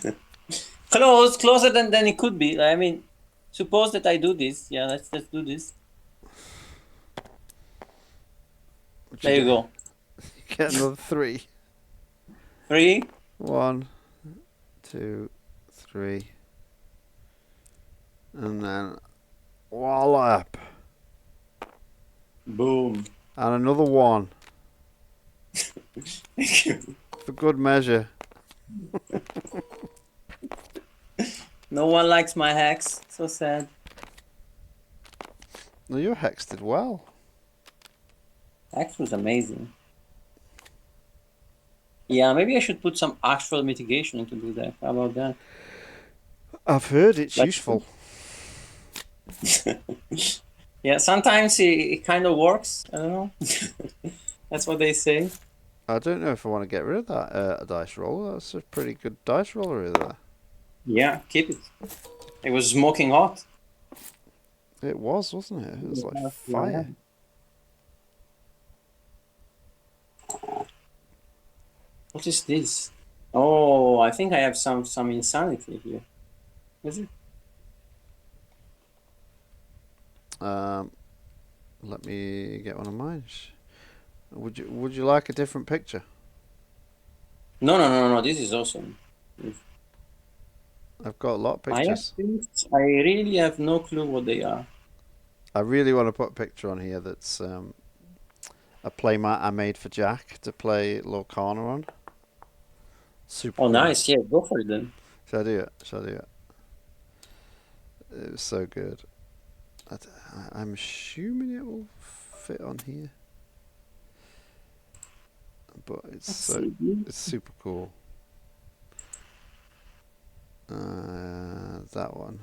do. Closer than it could be. I mean, suppose that I do this. Yeah, let's do this. There you go. Get another 3. 3. 1, 2, 3. And then wallop. Boom. And another 1. Thank you. For good measure. No one likes my hacks. So sad. No, your hex did well. Hacks was amazing. Yeah, maybe I should put some actual mitigation into do that. How about that? I've heard it's Like- useful. Yeah, sometimes it kind of works. I don't know. That's what they say. I don't know if I want to get rid of that dice roll. That's a pretty good dice roller there. Yeah, keep it. It was smoking hot. It was, wasn't it? It was like Yeah. fire. What is this? Oh, I think I have some insanity here. Is it? Let me get one of mine. Would you like a different picture? No. This is awesome. I've got a lot of I have pictures. things. I really have no clue what they are. I really want to put a picture on here that's a playmat I made for Jack to play Lorcana on. Super Oh, cool. nice. Yeah, go for it then. Shall I do it? It was so good. I'm assuming it will fit on here. But it's it's super cool. That one.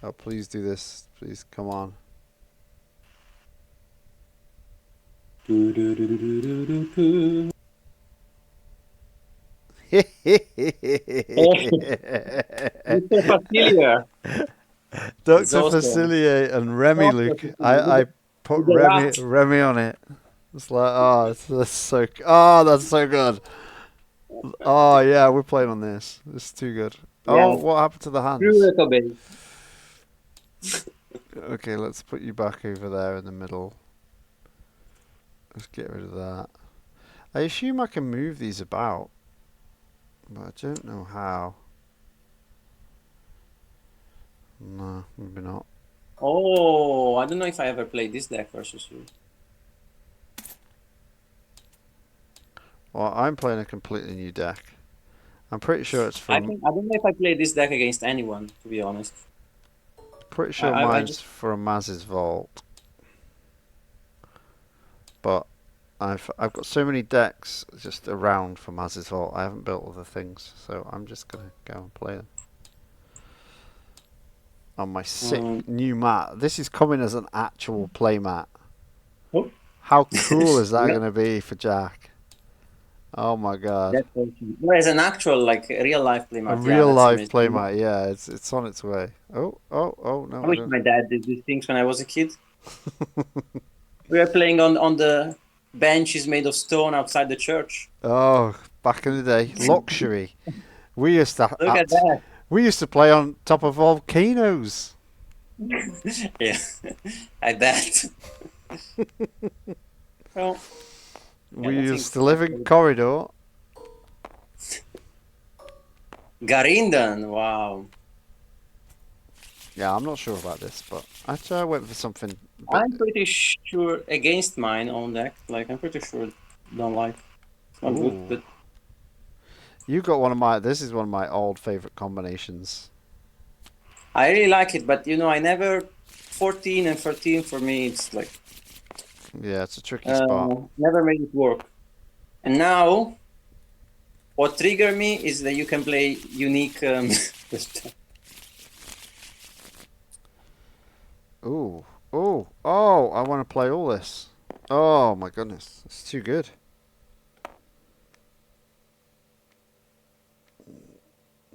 Oh, please do this. Please, come on. Mr. Facilier. Dr. awesome. Facilier and Remy, Luke. I put Remy on it. It's like, that's so good. Oh yeah, we're playing on this. It's too good. Oh, Yeah. what happened to the hands? Okay, let's put you back over there in the middle. Let's get rid of that. I assume I can move these about, but I don't know how. No, maybe not. Oh, I don't know if I ever played this deck versus you. Well, I'm playing a completely new deck. I'm pretty sure it's I from. don't know if I played this deck against anyone, to be honest. Pretty sure I mine's just- from Maz's Vault. But I've got so many decks just around for Maz's Vault. I haven't built other things, so I'm just gonna go and play them on my sick new mat. This is coming as an actual play mat. Oh. How cool is that Yeah. going to be for Jack? Oh my god! That's awesome. No, it's an actual, like, real life playmat. A Yeah, real that's life amazing. play mat. Yeah, it's on its way. Oh no! I wish my dad did these things when I was a kid. We were playing on the benches made of stone outside the church. Oh, back in the day, luxury. We used to Look at that. We used to play on top of volcanoes. Yeah, I bet. Well, We that used seems to live in corridor. Garindan, wow. Yeah, I'm not sure about this, but actually I went for something I'm pretty sure against mine own deck. Like I'm pretty sure don't like. It's not good, Ooh. but You got one of my. This is one of my old favorite combinations. I really like it. But you know, I never 14 and 13 for me. It's like Yeah, it's a tricky spot. never made it work. And now, what triggered me is that you can play unique. Ooh. Oh. Oh, I want to play all this. Oh my goodness. It's too good.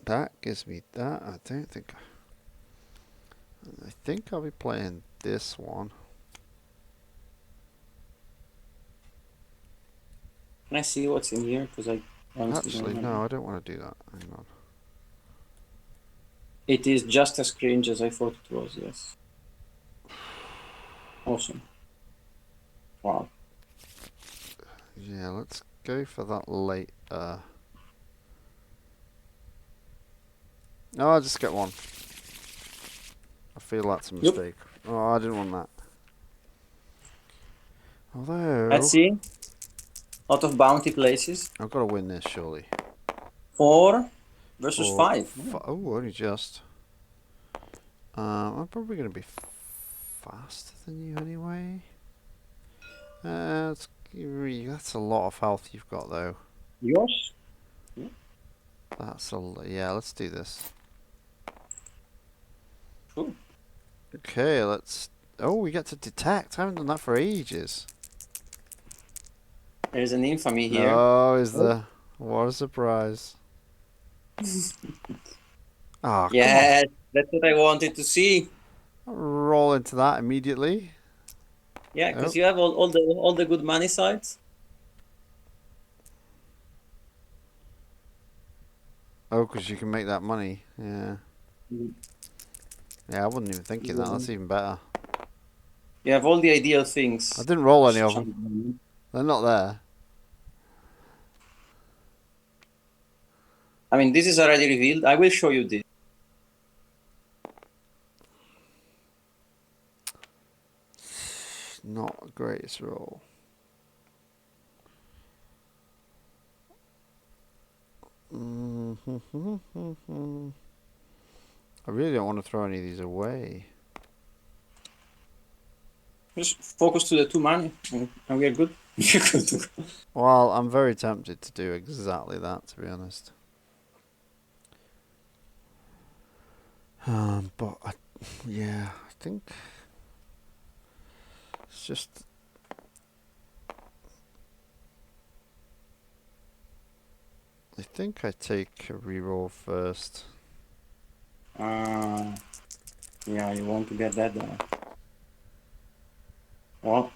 That gives me that. I don't think. I think I'll be playing this one. Can I see what's in here? Because I honestly don't Actually, remember. no, I don't want to do that. Hang on. It is just as cringe as I thought it was. Yes. Awesome. Wow. Yeah, let's go for that late. No, I'll just get one. I feel that's a Yep. mistake. Oh, I didn't want that. Although Let's see. Lot of bounty places. I've got to win this surely. 4 versus Or 5. Oh, only just. I'm probably going to be faster than you anyway. That's a lot of health you've got though. Yours? That's yeah. Let's do this. Cool. Okay, let's. Oh, we get to detect. I haven't done that for ages. There's an infamy here. Oh, is there? What a surprise! Ah, Yes, that's what I wanted to see. come on. Roll into that immediately. Yeah, because Oh. you have all the good money sides. Oh, because you can make that money. Yeah. Mm. Yeah, I wasn't even thinking that. That's even better. You have all the ideal things. I didn't roll any of them. They're not there. I mean, this is already revealed. I will show you this. Not a greatest roll. I really don't want to throw any of these away. Just focus to the 2 money, and we are good. Well, I'm very tempted to do exactly that, to be honest. But yeah, I think it's just. I think I take a reroll first. Yeah, you want to get that down. Well,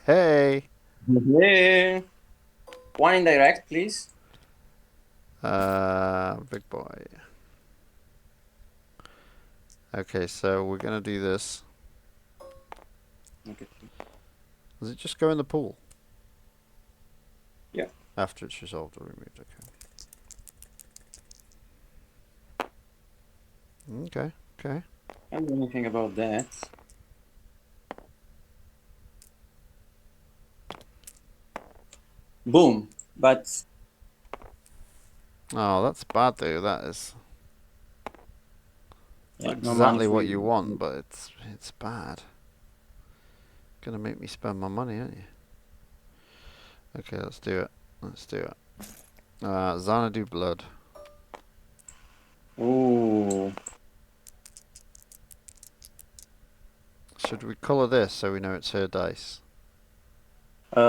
Hey. yeah. 1 indirect, please. Big boy. Okay, so we're gonna do this. Okay. Does it just go in the pool? Yeah. After it's resolved or removed, okay. Okay. I don't know anything about that. Boom. But Oh, that's bad though. That is yeah, no exactly money for what you want, but it's bad. Gonna make me spend my money, aren't you? Okay, let's do it. Let's do it. Xanadu blood. Ooh. Should we colour this so we know it's her dice? I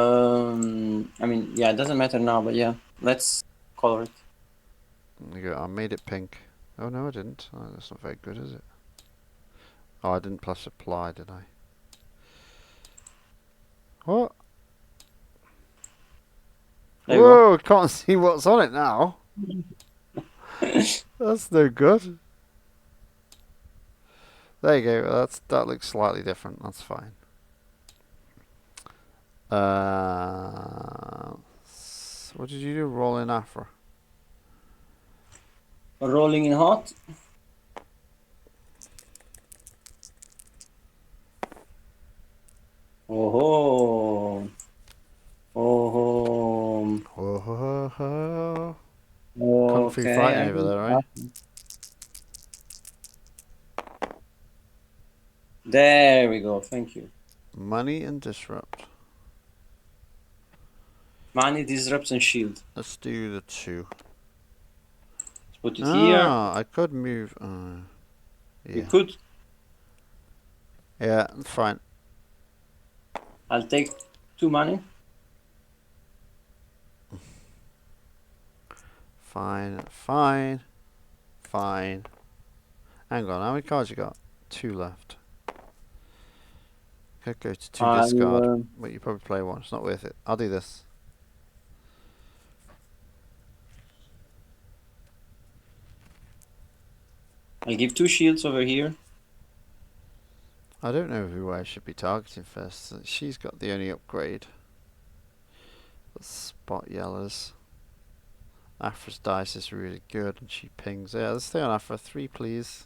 mean, yeah, it doesn't matter now, but yeah, let's color it. There you go. I made it pink. Oh no, I didn't. Oh, that's not very good, is it? Oh, I didn't plus apply, did I? What? There you Whoa! Can't see what's on it now. That's no good. There you go. That looks slightly different. That's fine. What did you do? Roll in Aphra. Rolling in hot. Oh. Oh. Ho, ho, ho, ho. Kung Fu Okay. fighting over there, right? There we go. Thank you. Money and disrupt. Money, disrupts, and shield. Let's do the 2. Let's put it here. I could move. You Yeah. could. Yeah, fine. I'll take 2 money. Fine, fine, fine. Hang on, how many cards you got? 2 left. Could go to 2 discard, but you probably play 1. It's not worth it. I'll do this. I'll give 2 shields over here. I don't know who I should be targeting first. She's got the only upgrade. The spot yellers. Aphra's dice is really good and she pings. Yeah, let's stay on Aphra. 3, please.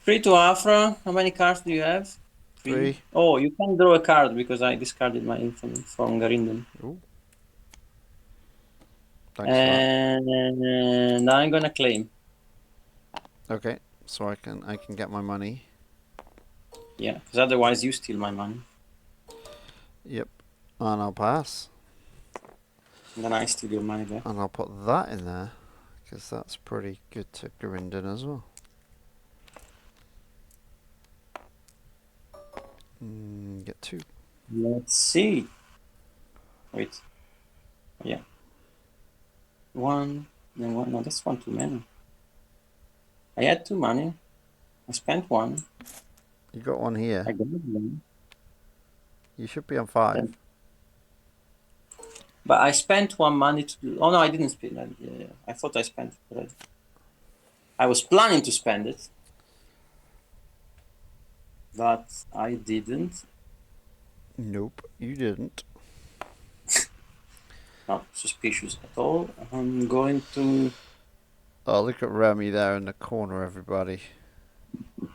3 to Aphra. How many cards do you have? 3. Oh, you can draw a card because I discarded my infinite from Garindan. Ooh. Thanks for that. And I'm gonna claim. Okay, so I can get my money. Yeah, because otherwise you steal my money. Yep. And I'll pass. And then I steal your money back. And I'll put that in there, because that's pretty good to Garindan as well. Get 2. Let's see. Wait. Yeah. 1, then 1. No, that's 1 too many. I had 2 money. I spent 1. You got 1 here. I got 1. You should be on 5. Then- But I spent 1 money to do. Oh no, I didn't spend that. Yeah. I thought I spent it already. I was planning to spend it, but I didn't. Nope, you didn't. Not suspicious at all. I'm going to. Oh, look at Remy there in the corner, everybody.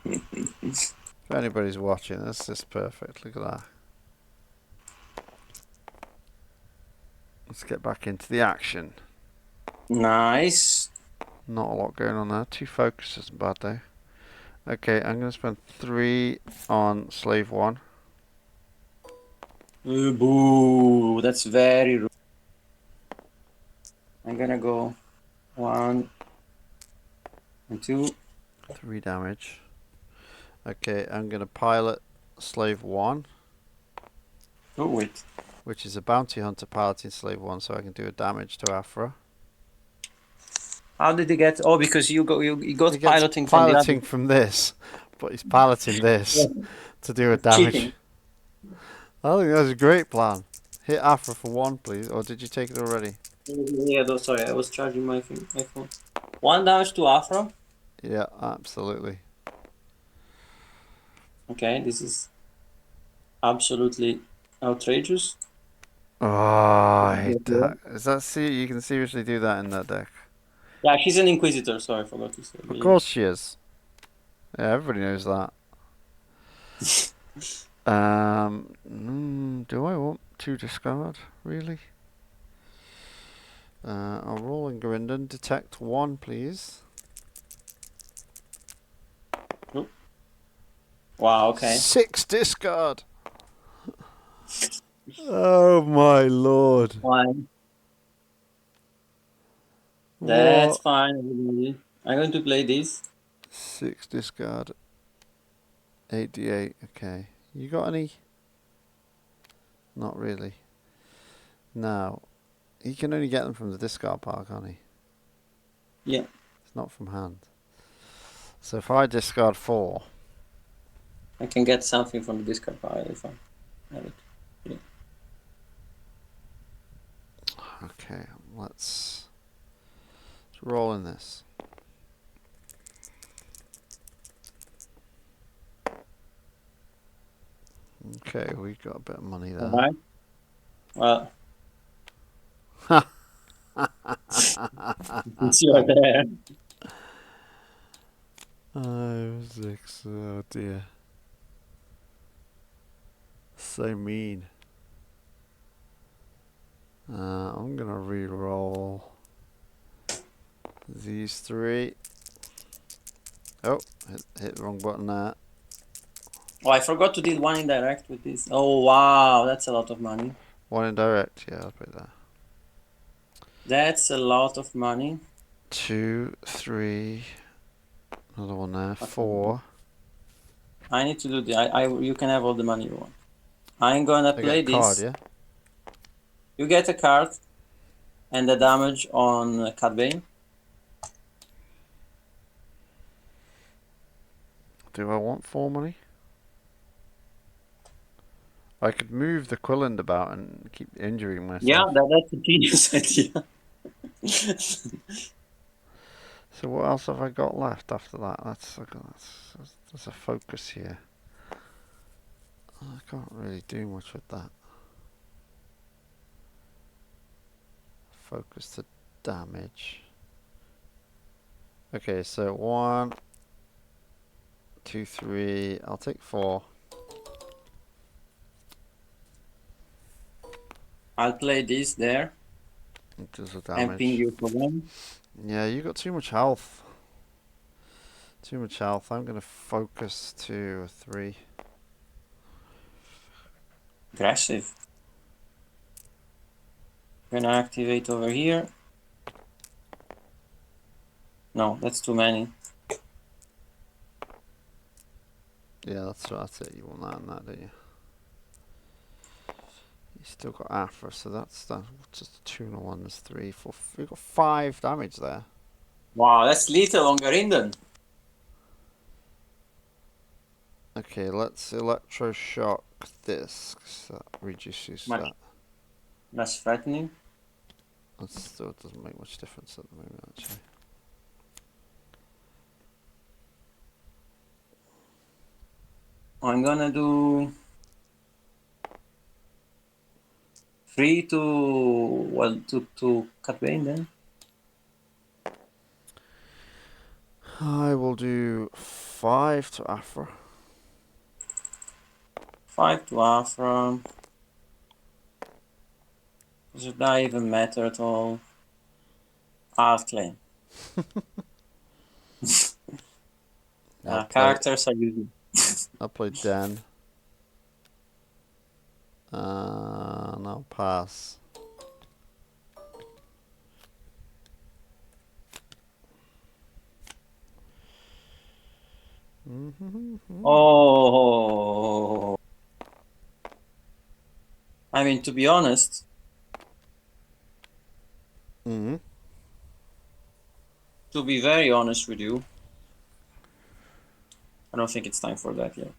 If anybody's watching, that's just perfect. Look at that. Let's get back into the action. Nice. Not a lot going on there. 2 focus isn't bad though. Okay, I'm going to spend 3 on slave 1. Boo. That's very rude. I'm gonna go 1 and 2. 3 damage. Okay, I'm going to pilot slave 1, Oh wait. which is a bounty hunter piloting slave 1, so I can do a damage to Aphra. How did he get? Oh, because you got He gets piloting from the piloting other. from this, but he's piloting this to do a damage. Cheating. I think that's a great plan. Hit Aphra for 1, please. Or did you take it already? Yeah, no, sorry, I was charging my phone. 1 damage to Aphra. Yeah, absolutely. Okay, this is absolutely outrageous. Oh, I hate that. Is that you can seriously do that in that deck? Yeah, she's an Inquisitor, sorry, I forgot to say. Of course she is. Yeah, everybody knows that. Do I want 2 discard? Really? I'll roll in Garindan. Detect 1, please. Wow, okay. 6 discard! Oh my lord. Fine. That's What? fine, everybody. I'm going to play this. 6 discard. 8d8, okay. You got any? Not really. Now, he can only get them from the discard pile, can't he? Yeah. It's not from hand. So if I discard 4, I can get something from the discard pile if I have it. okay, let's roll in this. Okay, we got a bit of money there. Alright. Well. Since you're there. 5, 6, oh dear. So mean. I'm gonna re-roll these three. Oh, hit the wrong button there. Oh, I forgot to do one indirect with this. Oh wow, that's a lot of money. One indirect, yeah, I'll put that. That's a lot of money. 2, 3, another one there, Okay. 4. I need to do the. You can have all the money you want. I'm gonna I play get a card, this. yeah? You get a card and the damage on Cat Bane. Do I want 4 money? I could move the Quilland about and keep injuring myself. Yeah, that's a genius idea. So what else have I got left after that? There's a focus here. I can't really do much with that. Focus to damage. Okay, so 1, 2, 3. I'll take 4. I'll play this there It does the and ping damage. you for one. Yeah, you got too much health. Too much health. I'm gonna focus to a 3. Aggressive. Gonna activate over here. No, that's too many. Yeah, that's it. You want that and that, don't you? You still got Aphra, so that's just 2 and a 1 is 3, 4. We've got 5 damage there. Wow, that's little on Garindan. Okay, let's electroshock this, 'cause that reduces that. That's threatening. That still doesn't make much difference at the moment, actually. I'm gonna do 3 to Cat Bane then. I will do 5 to Aphra. 5 to Aphra. Does that even matter at all? I'll claim. Characters are using. I'll play Dan. And I'll pass. Oh. I mean, to be honest. To be very honest with you, I don't think it's time for that yet.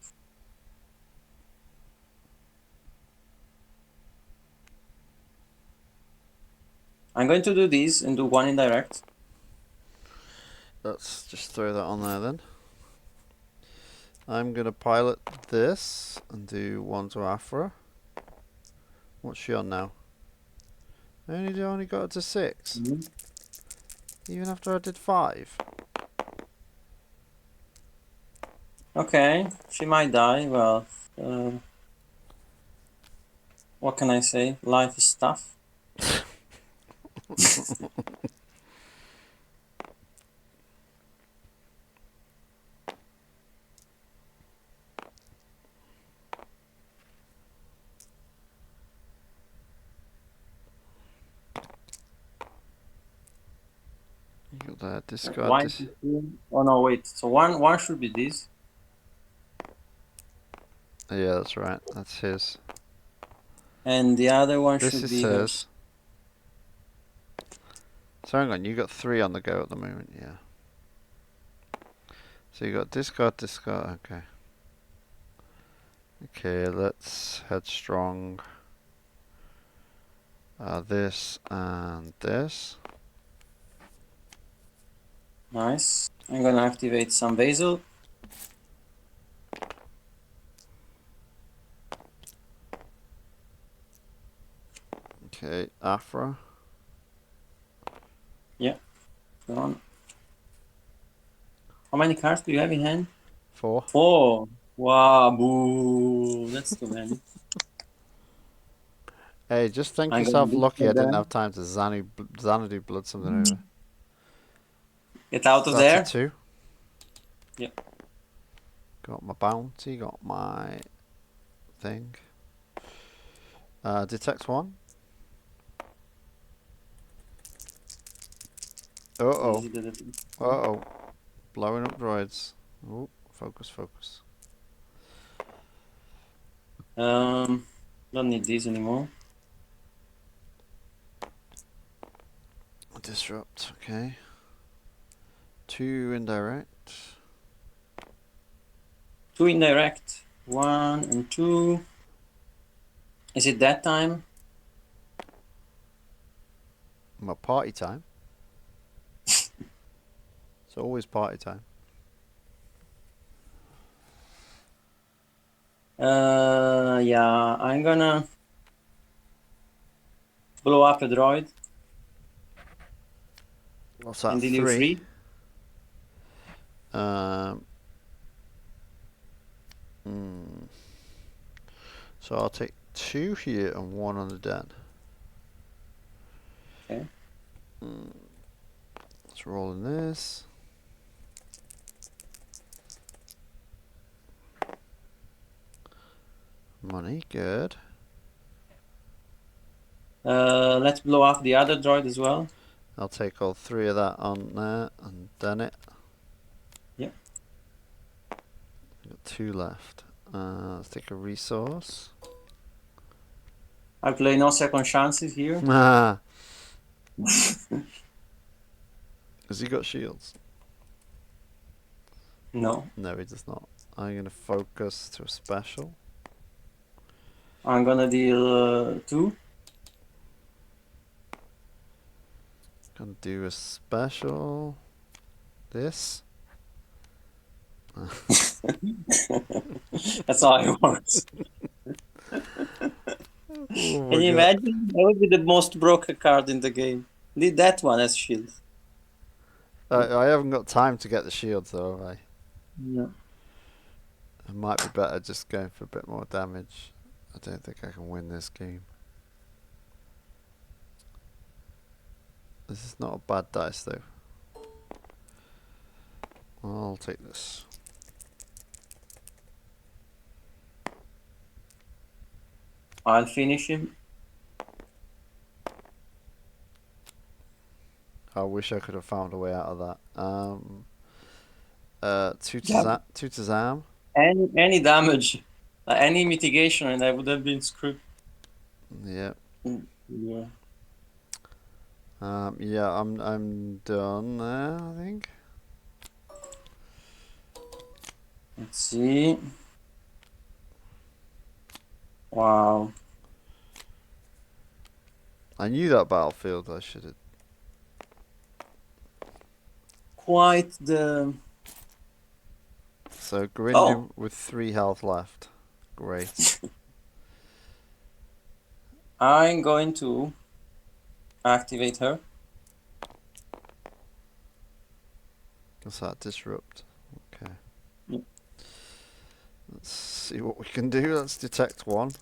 I'm going to do these and do one indirect. Let's just throw that on there then. I'm gonna pilot this and do 1 to Aphra. What's she on now? I only got it to 6. Even after I did 5. Okay, she might die. Well, what can I say? Life is tough. You got that discard. Oh no, wait. So one should be this. Yeah, that's right. That's his. And the other one This should is be his. So hang on, you got 3 on the go at the moment, yeah. So you got discard, okay. Okay, let's headstrong. This and this. Nice. I'm gonna activate some basil. Okay, Aphra. Yeah. Go on. How many cards do you have in hand? 4. 4. Wow, boo. That's too many. Hey, just think I'm yourself gonna lucky I didn't that. have time to Xanadu blood something over. Get out of That's there. a 2. Yep. Got my bounty, got my thing. Detect 1. Uh-oh. Easy to detect. Uh-oh. Blowing up droids. Oh, focus. Don't need these anymore. Disrupt, okay. 2 indirect. 2 indirect. 1 and 2. Is it that time? My party time. It's always party time. Yeah, I'm gonna blow up a droid What's that? and then you 3. free. So I'll take 2 here and 1 on the den. Okay. Let's roll in this. Money, good. Let's blow up the other droid as well. I'll take all 3 of that on there and done it. Yep. Got 2 left. Let's take a resource. I play no second chances here. Ah. Has he got shields? No. No, he does not. I'm going to focus to a special. I'm gonna deal 2. Gonna do a special. This. That's how it works. Oh Can you imagine? That would be the most broken card in the game. Need that one as shield. I haven't got time to get the shields though, have I? No. It might be better just going for a bit more damage. I don't think I can win this game. This is not a bad dice though. I'll take this. I'll finish him. I wish I could have found a way out of that. 2 to Yeah. 2 to Zam. Any damage, any mitigation, and I would have been screwed. Yeah. Yeah. Yeah, I'm done there, I think. Let's see. Wow. I knew that battlefield. I should have. Quite the. So Garindan with 3 health left. Great. I'm going to activate her. What's that? Disrupt. Okay. Yep. Let's see what we can do. Let's detect 1.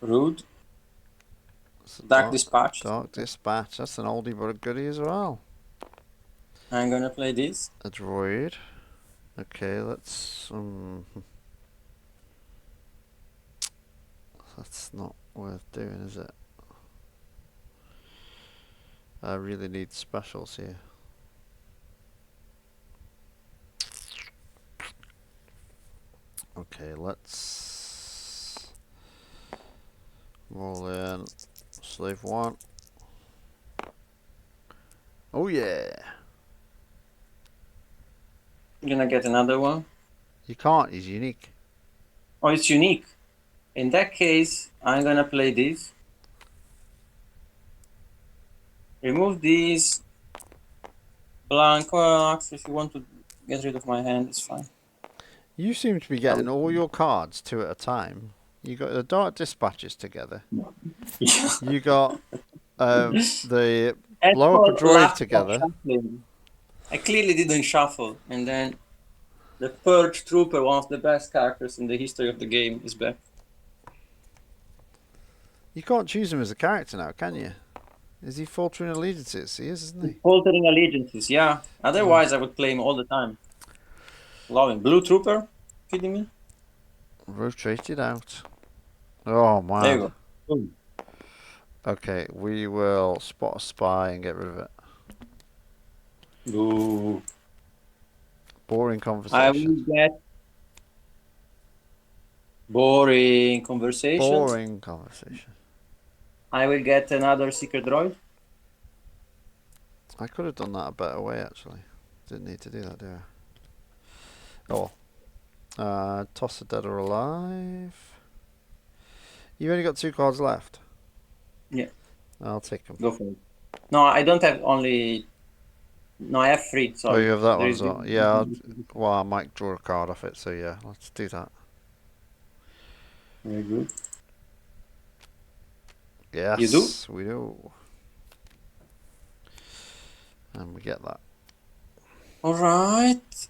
Rude. It's a Dark Dispatch. Dark Dispatch. That's an oldie but a goodie as well. I'm gonna play this. A droid. Okay, let's. That's not worth doing, is it? I really need specials here. Okay, let's roll in slave 1. Oh yeah! I'm gonna get another one. You can't, he's unique. Oh, it's unique. In that case, I'm gonna play this. Remove these. Blank. Well, actually, if you want to get rid of my hand, it's fine. You seem to be getting all your cards 2 at a time. You got the Dark Dispatches together. Yeah. You got the blow up a droid together. Shuffling. I clearly didn't shuffle, and then The Purge Trooper, one of the best characters in the history of the game, is back. You can't choose him as a character now, can you? Is he faltering allegiances? He is, isn't he? Altering allegiances, yeah. Otherwise, I would play him all the time. Love him. Blue Trooper? Kidding me? Rotate it out. Oh, man. There you go. Boom. Okay, we will spot a spy and get rid of it. Ooh. Boring I conversation. will get boring conversations. Boring conversation. I will get another secret droid. I could have done that a better way, actually. Didn't need to do that, do I? Oh. Toss a dead or alive. You've only got 2 cards left. Yeah. I'll take them. Go for it. No, I don't have only... No, I have 3. Sorry. Oh, you have that There one is as well. Yeah, well, I might draw a card off it, so yeah, let's do that. Very good. Yes, You do? we do. And we get that. Alright.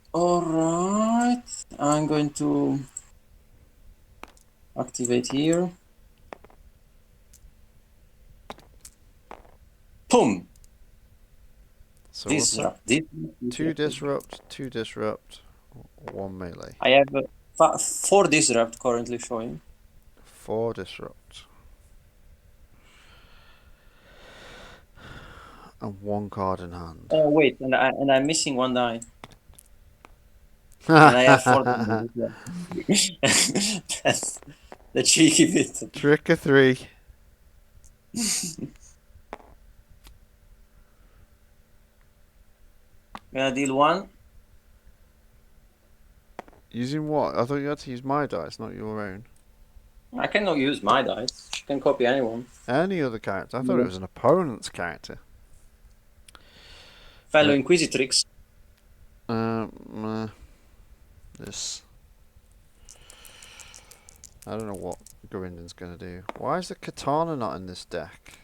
I'm going to activate here. Boom! So what's that? Disrupt. 2 disrupt, 2 disrupt, 1 melee. I have 4 disrupt currently showing. 4 disrupt. And 1 card in hand. Oh wait, and I'm missing 1 die. And I have 4 dice. That's the cheeky bit. Trick or 3. Gonna deal 1. Using what? I thought you had to use my dice, not your own. I cannot use my dice. You can copy anyone. Any other character? I thought it was an opponent's character. Fellow Inquisitrix. This. I don't know what Garindan's gonna do. Why is the katana not in this deck?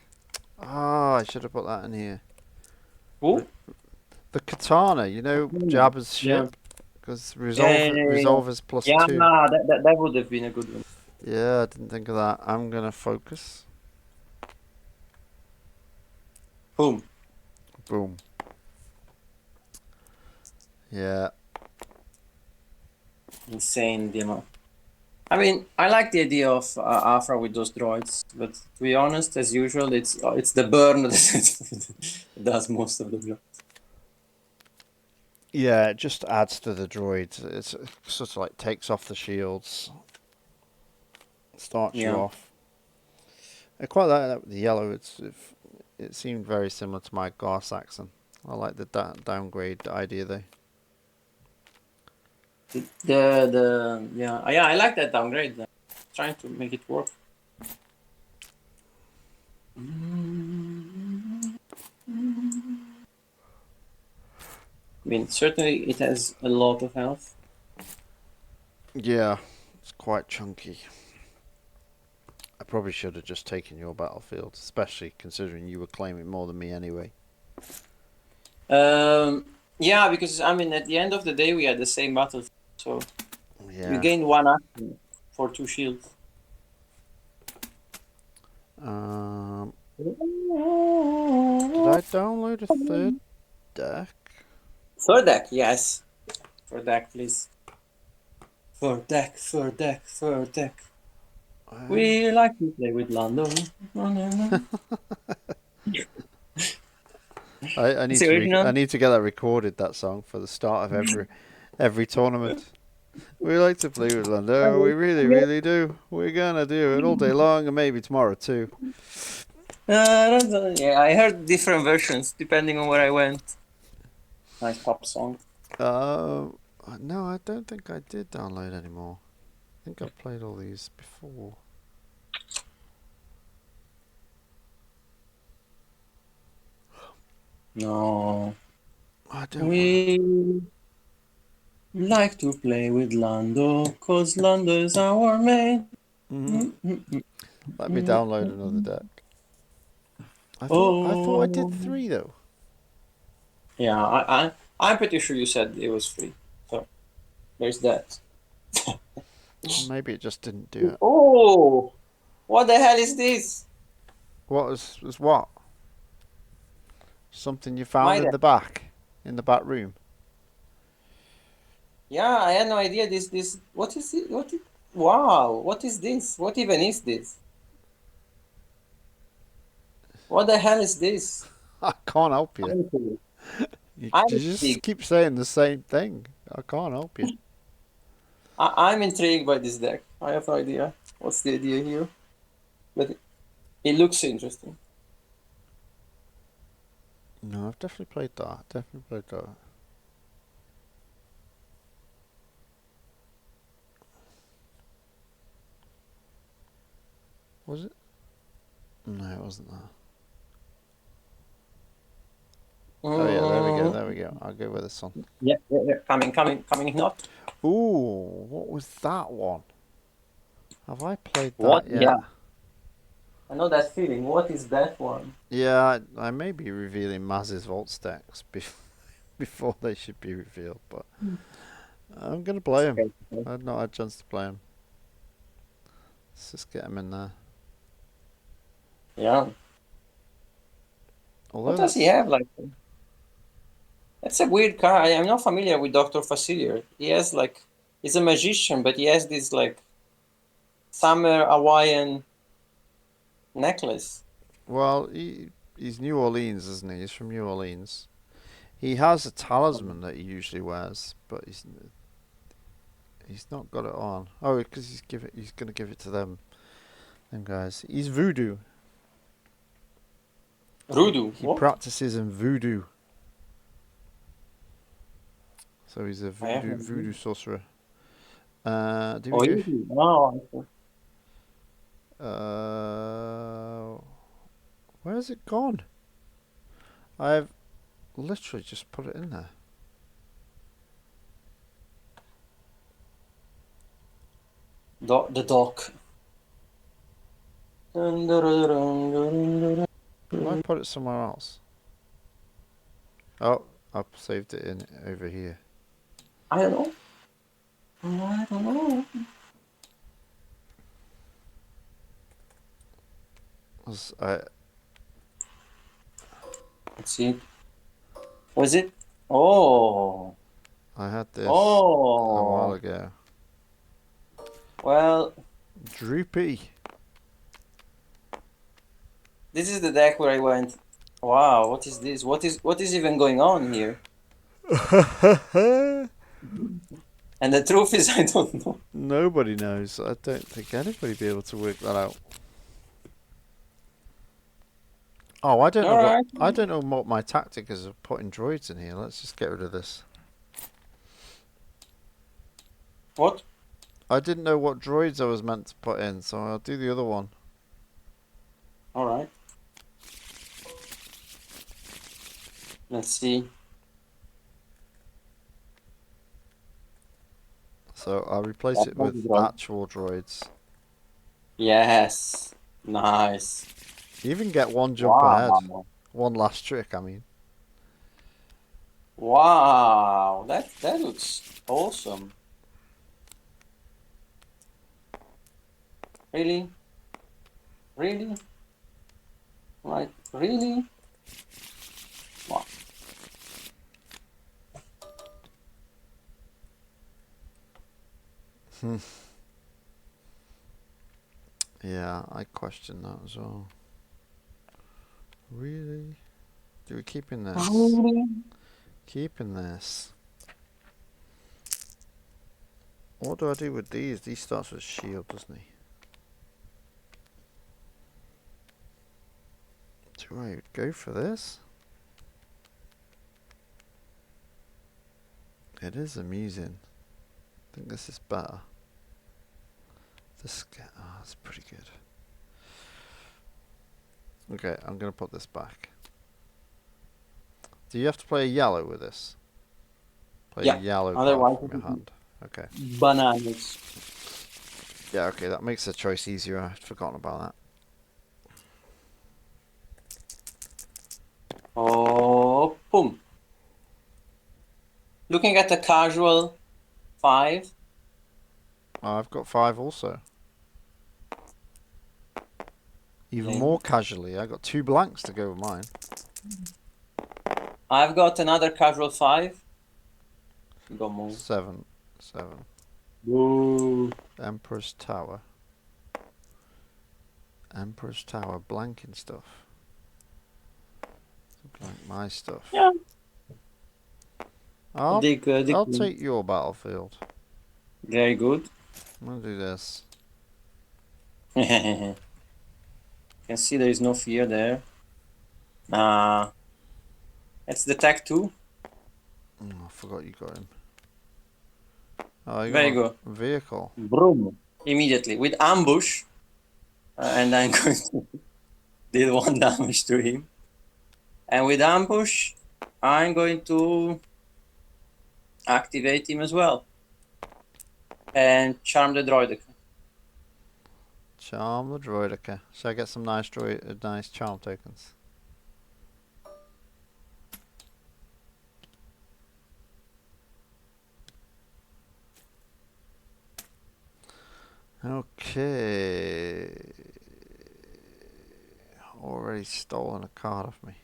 Ah, I should have put that in here. Who? The katana, you know, Jabba's Yeah. ship. Because resolve is plus 2. Yeah, that would have been a good one. Yeah, I didn't think of that. I'm gonna focus. Boom. Boom. Yeah. Insane the amount. I mean, I like the idea of Aphra with those droids, but to be honest, as usual, it's the burn that does most of the job. Yeah, it just adds to the droid. It's sort of like takes off the shields, starts you off. I quite like that with the yellow. It seemed very similar to my Gar Saxon. I like the downgrade idea though. I like that downgrade. Trying to make it work. I mean, certainly it has a lot of health. Yeah, it's quite chunky. I probably should have just taken your battlefield, especially considering you were claiming more than me anyway. Yeah, because I mean, at the end of the day, we had the same battlefield, so you gained 1 action for 2 shields. Did I download a 3rd deck? 3rd deck, yes. 3rd deck, please. 3rd deck. We like to play with Lando. I need to get that recorded, that song, for the start of every tournament. We like to play with Lando. We really, really do. We're gonna do it all day long and maybe tomorrow too. Yeah, I heard different versions depending on where I went. Nice pop song. No, I don't think I did download anymore. I think I've played all these before. No. I don't. We like to play with Lando, cause Lando is our man. Let me download another deck. I thought I did 3 though. Yeah, I'm pretty sure you said it was free. So There's that. Maybe it just didn't do it. Oh, what the hell is this? What was what? Something you found My in deck. the back room. Yeah, I had no idea. This. What is it? Wow, what is this? What even is this? What the hell is this? I can't help you. You I'm just intrigued. keep saying the same thing. I can't help you. I'm intrigued by this deck. I have no idea what's the idea here, but it looks interesting. No, I've definitely played that. Definitely played that. Was it? No, it wasn't that. Oh yeah, there we go. There we go. I'll go with this one. Yeah. Coming. Not. Ooh, what was that one? Have I played that What? yet? Yeah. I know that feeling. What is that one? Yeah, I may be revealing Maz's vault stacks before they should be revealed, but I'm gonna play him. I've not had a chance to play him. Let's just get him in there. Yeah. Although What does he have? Like, that's a weird card. I'm not familiar with Dr. Facilier. He has like, he's a magician, but he has this like summer Hawaiian necklace. Well, he's New Orleans, isn't he? He's from New Orleans. He has a talisman that he usually wears, but he's not got it on. Oh, because he's gonna give it to them guys. He's voodoo. Voodoo. He practices in voodoo. So he's a voodoo sorcerer. Do we do? Where has it gone? I've literally just put it in there. The dock. I put it somewhere else. Oh, I've saved it in over here. I don't know. I don't know. Let's see. Was it? Oh. I had this a while ago. Well. Droopy. This is the deck where I went. Wow, what is this? What is even going on here? And the truth is, I don't know. Nobody knows. I don't think anybody would be able to work that out. Oh, I don't know. I don't know what my tactic is of putting droids in here. Let's just get rid of this. What? I didn't know what droids I was meant to put in, so I'll do the other one. All right. Let's see. So I'll replace it with actual droids. Yes. Nice. You even get one jump ahead. One last trick, I mean. Wow. That looks awesome. Really? Really? Like, really? Wow. Yeah, I question that as well. Really? Do we keep in this? Keeping this. What do I do with these? These starts with shield, doesn't he? Do I go for this? It is amusing. I think this is better. That's pretty good. Okay, I'm going to put this back. Do you have to play a yellow with this? Play a yellow card from your hand. Okay. Bananas. Yeah, okay, that makes the choice easier. I'd forgotten about that. Oh, boom. Looking at the casual 5. I've got 5 also. Even Okay. more casually, I got 2 blanks to go with mine. I've got another casual 5. Go move. 7. Boo. Emperor's Tower. Emperor's Tower, blanking stuff. Blank my stuff. Yeah. I'll Dig. take your battlefield. Very good. I'm gonna do this. You can see there is no fear there. Let's detect 2. Oh, I forgot you got him. Oh, you Very got good. a vehicle. Broom. Immediately with ambush. And I'm going to deal 1 damage to him. And with ambush, I'm going to activate him as well. And charm the Droideka. Charm the Droideka. Should I get some nice nice charm tokens? Okay. Already stolen a card off me.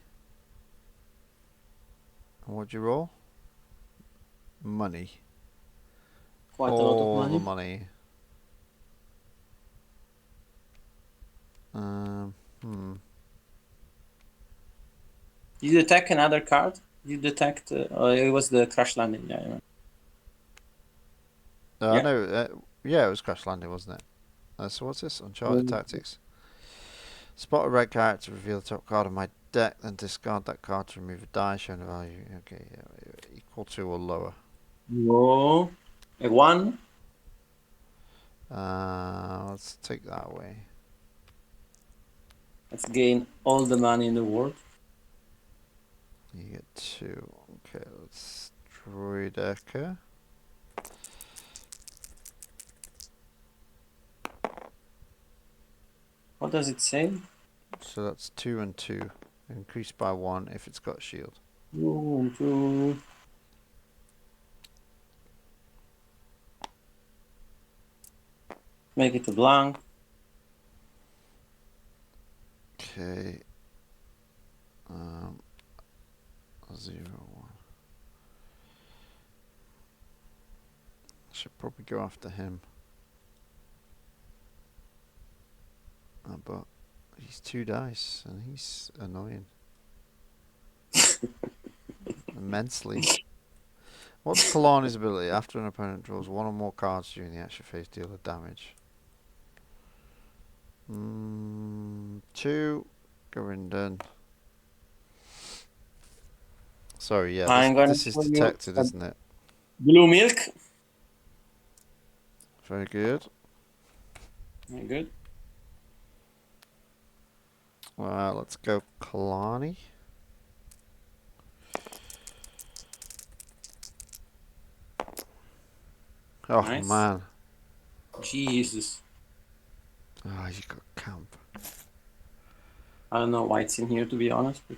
And what'd you roll? Money. Quite a All lot of the money. money. You detect another card? You detect... it was the crash landing. Yeah. Yeah. No, yeah, it was Crash Landing, wasn't it? So what's this? Uncharted Tactics. Spot a red character, reveal the top card of my deck, then discard that card to remove a die showing a value. Okay, yeah, equal to or lower. No. A 1. Let's take that away. Let's gain all the money in the world. You get 2. Okay, let's Droideka. What does it say? So that's 2 and 2. Increased by 1 if it's got shield. 1, 2. Make it a blank. Okay. 0, 1. Should probably go after him. But he's 2 dice and he's annoying. Immensely. What's Kalani's ability? After an opponent draws 1 or more cards during the action phase, deal a damage. 2. Garindan. Sorry, yeah, this is detected, isn't it? Blue milk. Very good. Very good. Well, let's go Kalani. Oh, Nice. man. Jesus. Oh, you got camp. I don't know why it's in here, to be honest, but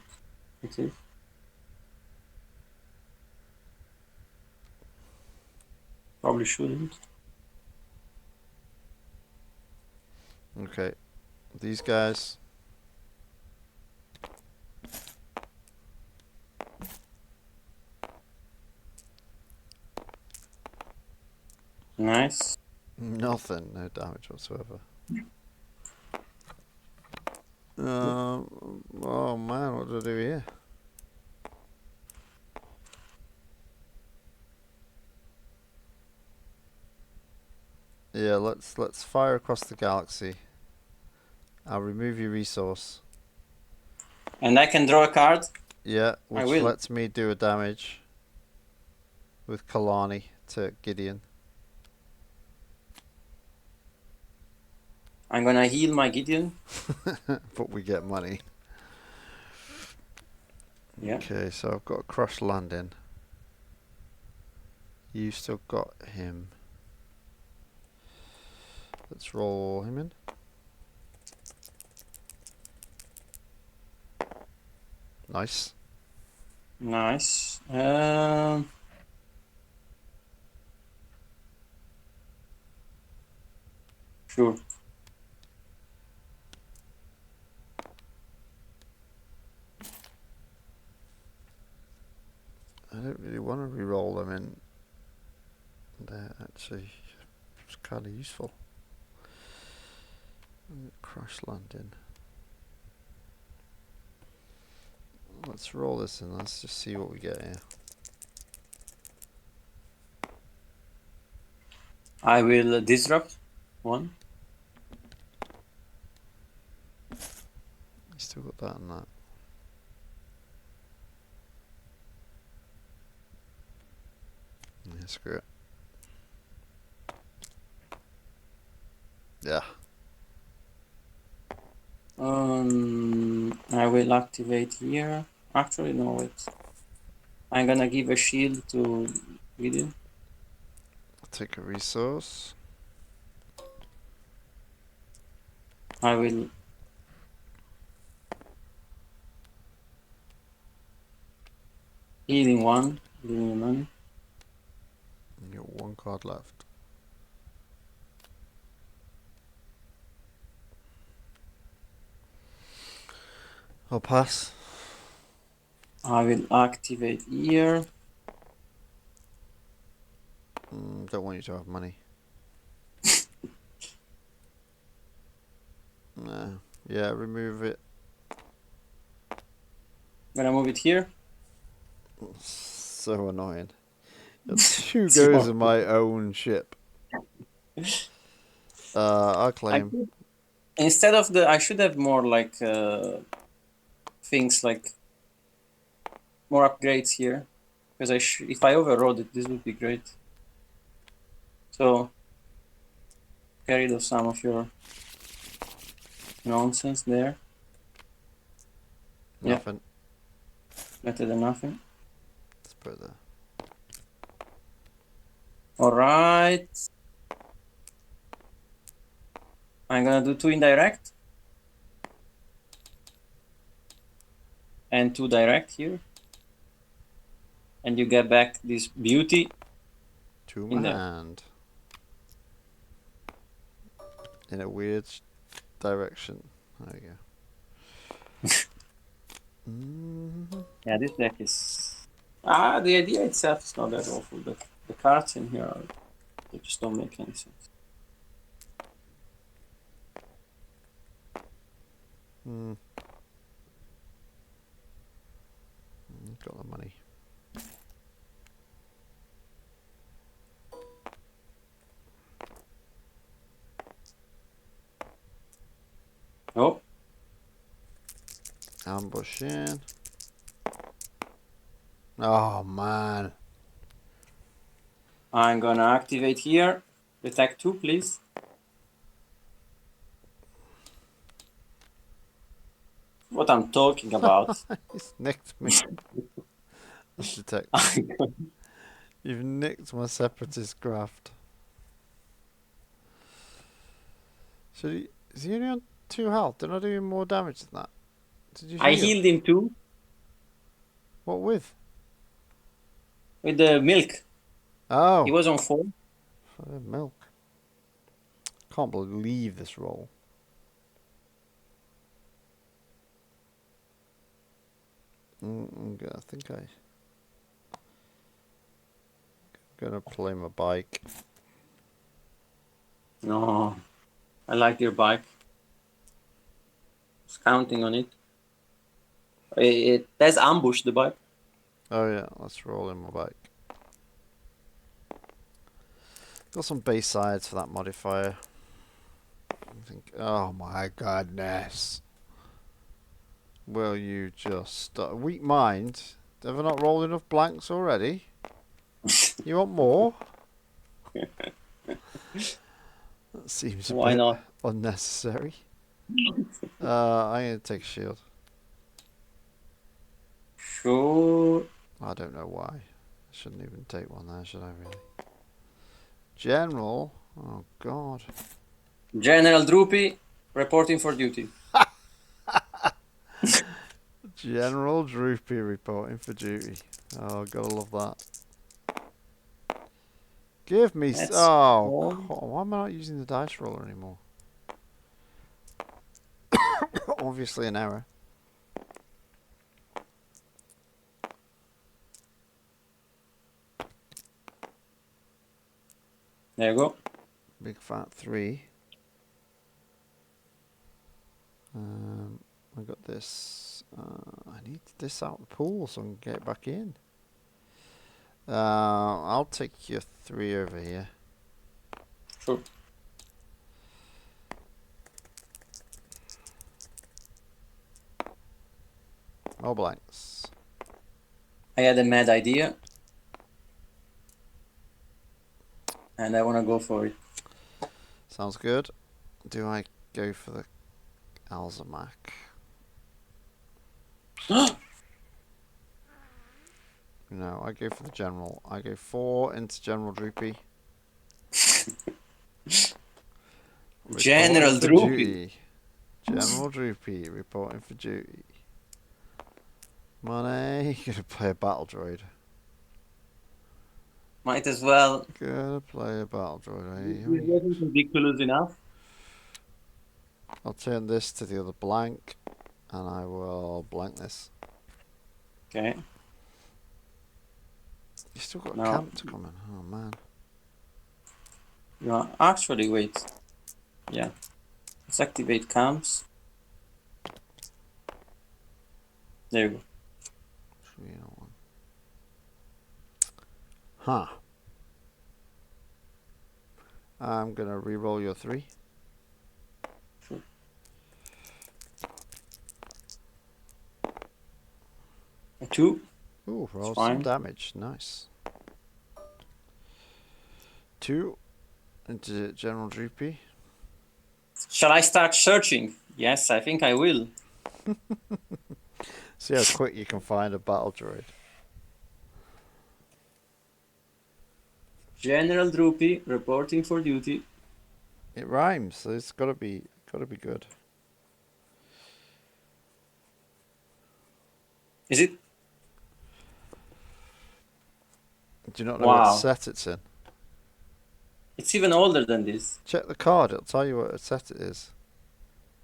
it is. Probably shouldn't. Okay. These guys. Nice. Nothing. No damage whatsoever. Oh man, what do I do here? Yeah, let's fire across the galaxy. I'll remove your resource. And I can draw a card? Yeah, I which will. lets me do a damage with Kalani to Gideon. I'm gonna heal my Gideon. But we get money. Yeah. Okay, so I've got a crush landing. You still got him. Let's roll him in. Nice. Nice. Sure. I don't really want to re-roll them in there, actually. It's kind of useful. Crash landing. Let's roll this in. Let's just see what we get here. I will disrupt one. You still got that and that. Yeah, screw it. Yeah. I will activate here. Actually, no, wait. I'm gonna give a shield to Gideon. I'll take a resource. I will. Healing one. Giving you money. You got one card left. I'll pass. I will activate here. Don't want you to have money. No. Yeah, remove it. Gonna move it here. So annoying. Two goes in my own ship. I'll claim. Instead of I should have more like things like more upgrades here, because if I overrode it, this would be great. So get rid of some of your nonsense there. Nothing. Yeah. Better than nothing. Let's put it there. Alright. I'm gonna do 2 indirect. And 2 direct here. And you get back this beauty. To in my there. hand. In a weird direction. There you go. Yeah, this deck is... the idea itself is not that awful, but the cards in here, they just don't make any sense. Got the money. Oh. Ambush in. Oh man. I'm gonna activate here. Attack 2, please. What I'm talking about. He's nicked me. Let's detect. You've nicked my separatist graft. Is he only on 2 health? Did I do him more damage than that? Did you I heal? healed him too. What with? With the milk. Oh. He was on 4. Milk. Can't believe this roll. I think I'm gonna play my bike. No. I like your bike. I was counting on it. There's ambush, the bike. Oh yeah, let's roll in my bike. Got some base sides for that modifier. I think. Oh my goodness. Will you just stop? Weak mind? Have I not rolled enough blanks already? You want more? That seems a Why bit not? unnecessary. I'm gonna take a shield. Sure. I don't know why. I shouldn't even take one there, should I really? General? Oh god. General Droopy, reporting for duty. General Droopy reporting for duty. Oh, gotta love that. Give me... That's Oh, all. why am I not using the dice roller anymore? obviously an error. There you go. Big fat 3. I got this. I need this out of the pool so I can get it back in. I'll take your 3 over here. Sure. No blanks. I had a mad idea. And I want to go for it. Sounds good. Do I go for the Alzamac? No, I go for the General. I go 4 into General Droopy. General Reporting for Droopy. duty. General Droopy reporting for duty. Money. Gonna play a battle droid. Might as well. Gonna play a battle droid. It wasn't ridiculous enough. I'll turn this to the other blank, and I will blank this. Okay. You still got No. a camp to come in. Oh man. No, actually, wait. Yeah. Let's activate camps. There you go. 301. Huh. I'm gonna re-roll your 3. Sure. A 2. Ooh, roll fine. some damage. Nice. 2 into General Droopy. Shall I start searching? Yes, I think I will. See how quick you can find a battle droid. General Droopy reporting for duty. It rhymes, so it's gotta be good. Is it? Do you not know Wow. what set it's in? It's even older than this. Check the card, it'll tell you what set it is.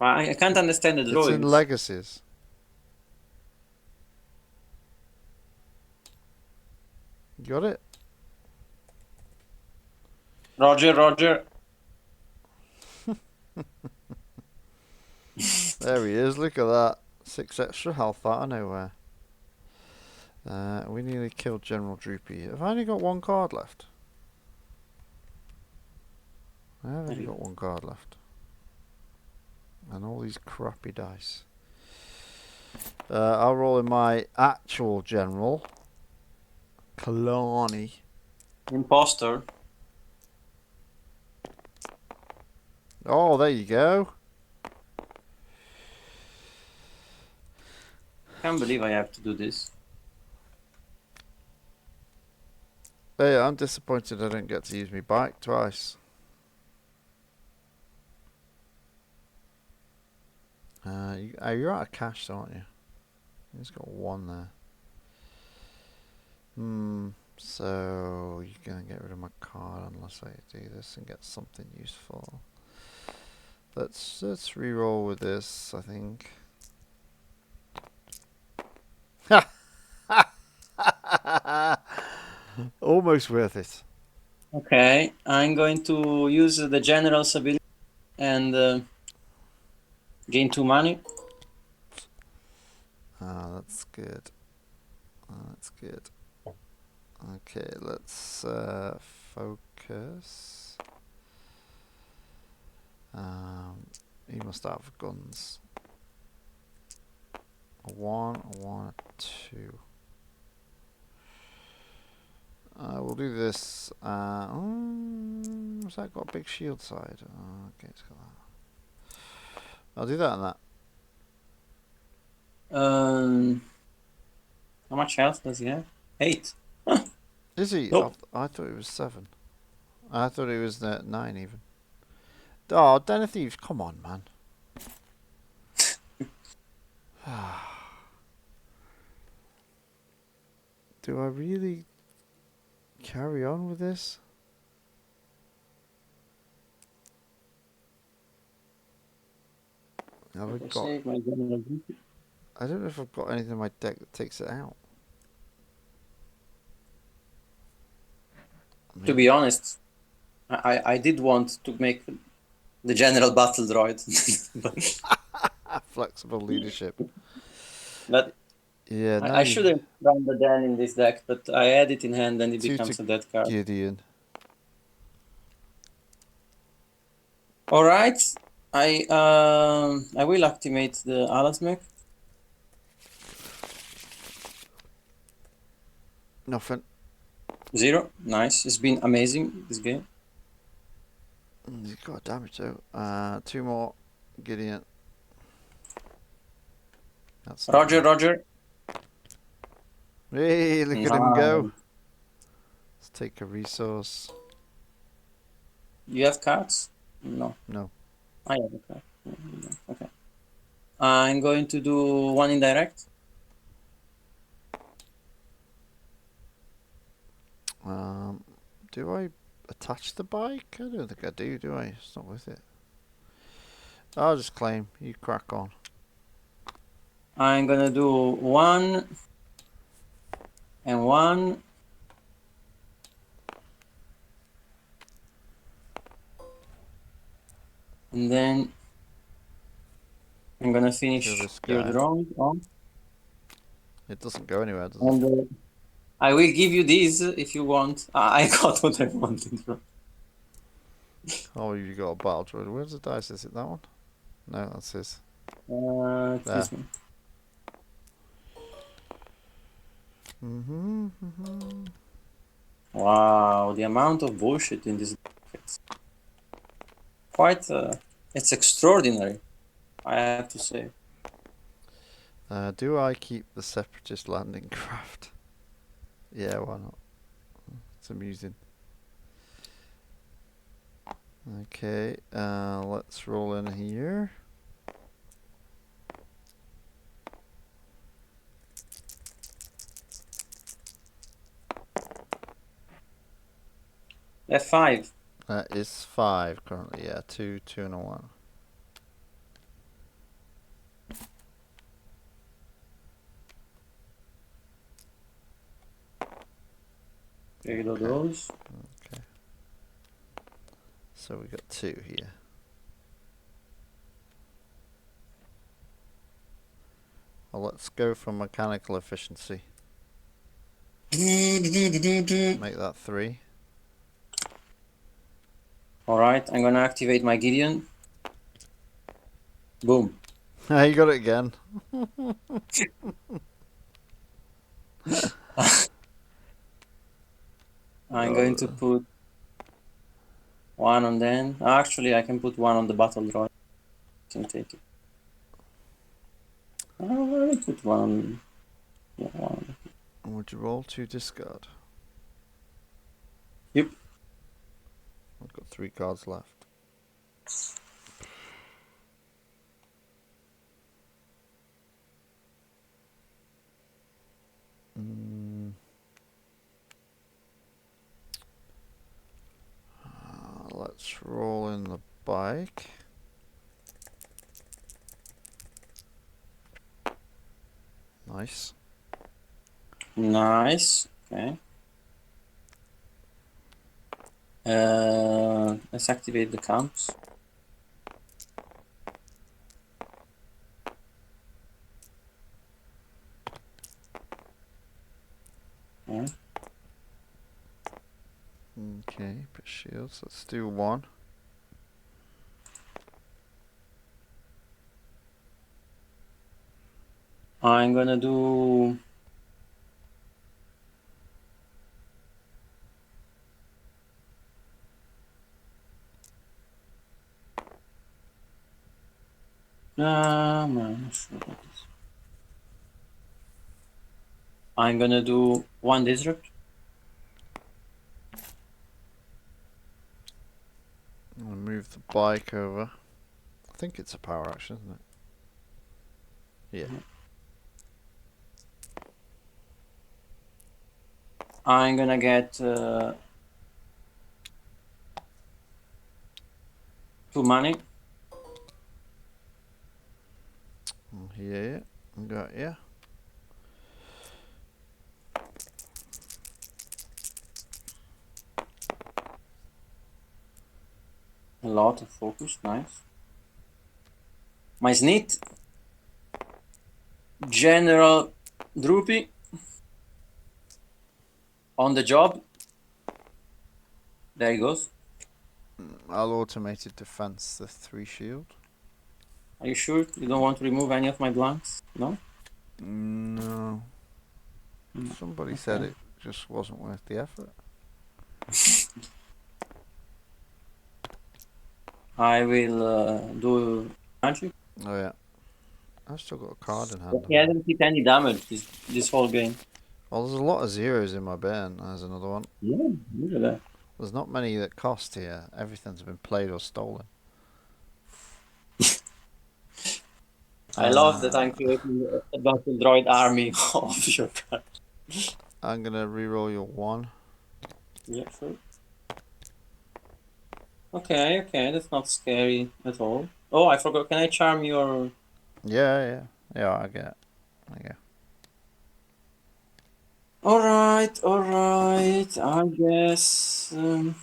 I can't understand the It's droids. in Legacies. You got it? Roger, Roger. There he is, look at that. 6 extra health out of nowhere. We nearly killed General Droopy. Have I only got 1 card left? I have only got 1 card left. And all these crappy dice. I'll roll in my actual General. Kalani. Imposter. Oh, there you go. Can't believe I have to do this. Hey, I'm disappointed I didn't get to use my bike twice. You're out of cash, aren't you? You just got 1 there. So you're gonna get rid of my card unless I do this and get something useful. Let's re-roll with this, I think. Almost worth it. Okay, I'm going to use the general's ability and gain 2 money. That's good. That's good. Okay, let's focus. He must have guns. A 1, a 1, a 2. We'll do this. Has that got a big shield side? Okay, it's got that. I'll do that and that. How much health does he have? 8. Is he? Nope. I thought it was 7. I thought it was 9 even. Oh, Den of Thieves, come on, man. Do I really carry on with this? Have I Let me got? save my general. I don't know if I've got anything in my deck that takes it out. To be honest, I did want to make the general battle droid, Flexible leadership. but Yeah, I should have done the Dan in this deck, but I had it in hand and it becomes a dead card. Gideon. All right, I will activate the Alzamac. Nothing. 0. Nice. It's been amazing this game. He's got damage though. 2 more. Gideon. That's not Roger, good. Roger. Hey, look at him go. Let's take a resource. You have cards? No. No. I have a card. Okay. I'm going to do 1 indirect. Do I attach the bike? I don't think I do I? It's not worth it. I'll just claim. You crack on. I'm gonna do 1 and 1. And then I'm gonna finish this your guy. drawing on. It doesn't go anywhere, does it? And I will give you these if you want. I got what I wanted. Oh, you got a battle droid. Where's the dice? Is it that one? No, that's his. It's this one. Wow, the amount of bullshit in this deck. Quite, it's extraordinary, I have to say. Do I keep the Separatist landing craft? Yeah, why not? It's amusing. Okay, let's roll in here. F5. That is 5 currently, yeah. 2, 2 and a 1. Take those. Okay. So we got 2 here. Well, let's go for mechanical efficiency. Make that 3. Alright, I'm gonna activate my Gideon. Boom. You got it again. I'm going to put 1 on then. Actually, I can put 1 on the battle droid. Can take it. I'll put 1 on. Yeah, 1. Would you roll to discard? Yep. I've got 3 cards left. Let's roll in the bike. Nice. Nice. Okay. Let's activate the camps. Yeah. Okay, put shields. Let's do 1. I'm gonna do. I'm gonna do 1 disrupt. I'll move the bike over. I think it's a power action, isn't it? Yeah. I'm gonna get 2 money. Yeah, got ya. A lot of focus, nice. My snit. General Droopy. On the job. There he goes. I'll automated defense the 3 shield. Are you sure you don't want to remove any of my blanks? No? No. Mm, Somebody okay. said it just wasn't worth the effort. I will do magic. Oh yeah. I've still got a card in hand. But he hasn't hit any damage this whole game. Well, there's a lot of zeros in my bin. There's another one. Yeah, look at that. There's not many that cost here. Everything's been played or stolen. I love that I'm creating a battle droid army of your card. I'm gonna reroll your 1. Yeah, sure. Okay, that's not scary at all. Oh, I forgot. Can I charm your... Yeah, I get it. There you Alright, I guess... go.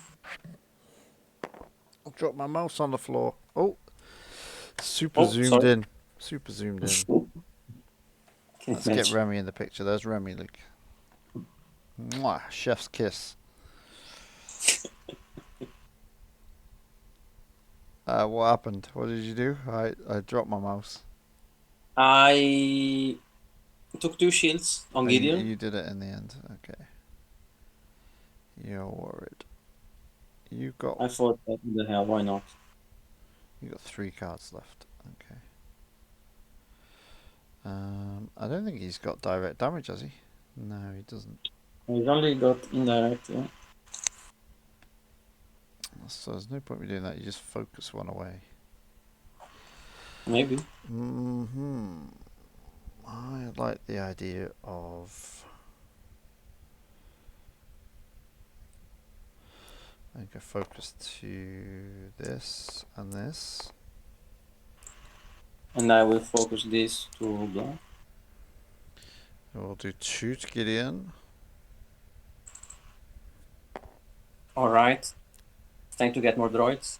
I'll drop my mouse on the floor. Oh! Super Oh, zoomed sorry. in. Super zoomed in. Can Let's get Remy in the picture. There's Remy, look. Mwah, chef's kiss. What happened? What did you do? I dropped my mouse. I took 2 shields on Oh, Gideon. you did it in the end. Okay. You're worried. You got I thought, what the hell, why not? you got 3 cards left. Okay. I don't think he's got direct damage, has he? No, he doesn't. I've only got indirect, yeah. So there's no point in doing that. You just focus one away. Maybe. I like the idea of... I think I focus to this and this. And I will focus this to black. We'll do 2 to Gideon. Alright. Time to get more droids.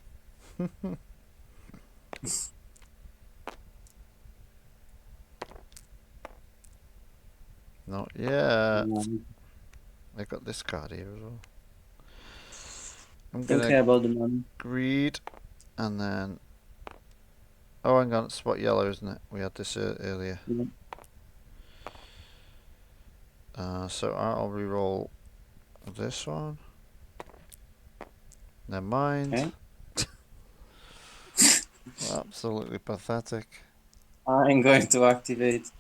Not yet. I got this card here as well. I'm Don't gonna care about the money. greed and then... Oh, hang on, it's spot yellow, isn't it? We had this earlier. Yeah. So I'll reroll this one. Never mind. Okay. Absolutely pathetic. I'm going to activate.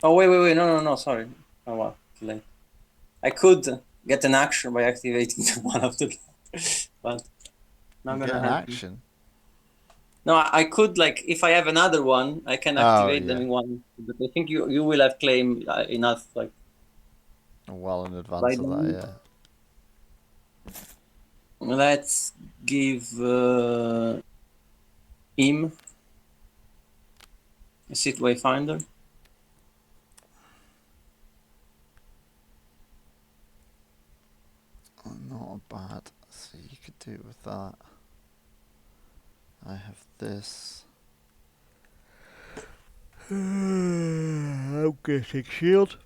Oh, wait, no, sorry. Oh, well, too late. I could get an action by activating one of the... but not You gonna get an happen. action. No, I could, like, if I have another one, I can activate them yeah. in one. But I think you will have claimed enough, like... Well in advance Right of now? that, yeah. Let's give him a Sith Wayfinder. Not bad. So you could do it with that. I have this. I'm getting shield.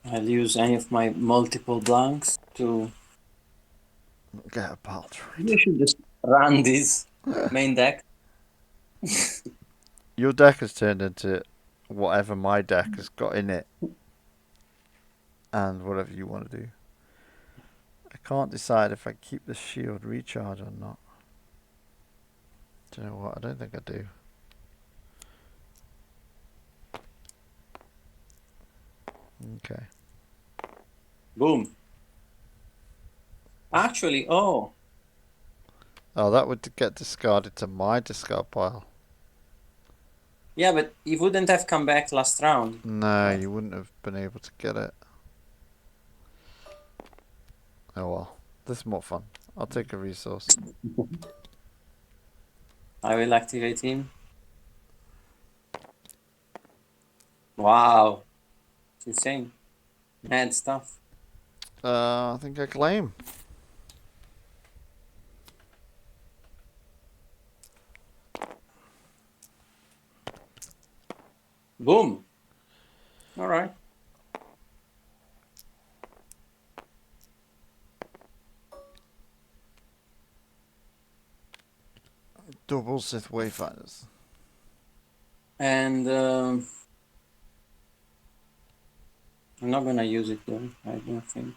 I'll use any of my multiple blanks to... Get a Palpatine. You should just run this main deck. Your deck has turned into whatever my deck has got in it. And whatever you want to do. I can't decide if I keep the shield recharge or not. Do you know what? I don't think I do. Okay. Boom. Actually, oh, Oh, that would get discarded to my discard pile. yeah, but he wouldn't have come back last round. No, you wouldn't have been able to get it. Oh well. This is more fun. I'll take a resource. I will activate him. Wow. It's insane. Mad stuff. I think I claim. Boom. All right. Double Sith Wayfinders. And I'm not gonna use it though. I don't think.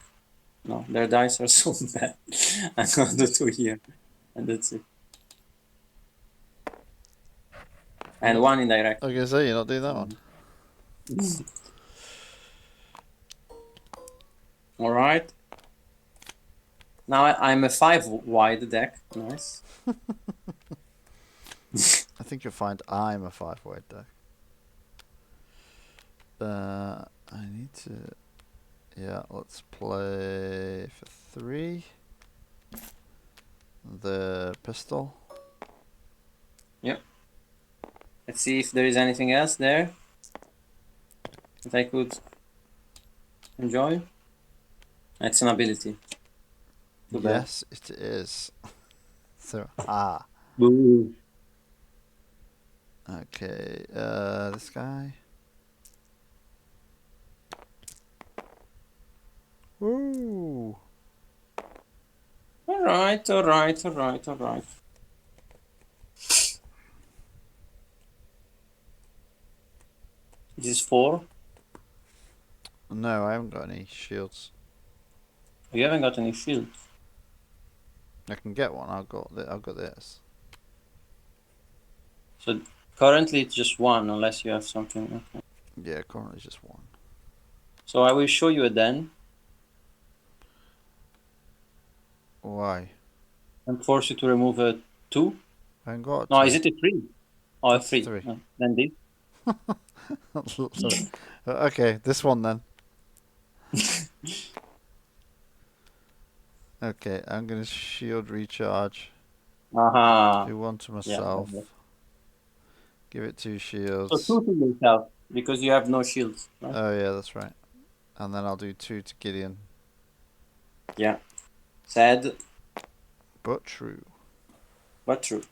No, their dice are so bad. I'm gonna do 2 here, and that's it. And 1 indirect. I was gonna say, you're not doing that one. All right. Now I'm a 5 wide deck. Nice. I think you'll find I'm a 5-wide deck. I need to. Yeah, let's play for 3. The pistol. Yep. Let's see if there is anything else there that I could enjoy. It's an ability. Too bad. Yes, it is. So, Boo. Okay, this guy. Woo! All right. This is 4. No, I haven't got any shields. You haven't got any shields. I can get one. I've got this. So currently it's just 1, unless you have something. Okay. Yeah, currently just 1. So I will show you a den Why? and force you to remove a 2. I haven't got. No, two. is it a 3? Oh, a 3. 3. No, then this. Okay, this one then. Okay, I'm gonna shield recharge. Aha. Do 1 to Yeah, myself. yeah. Give it 2 So shields. 2 to yourself because you have no shields. Right? Oh yeah, that's right. And then I'll do 2 to Gideon. Yeah. Sad, But true. but true.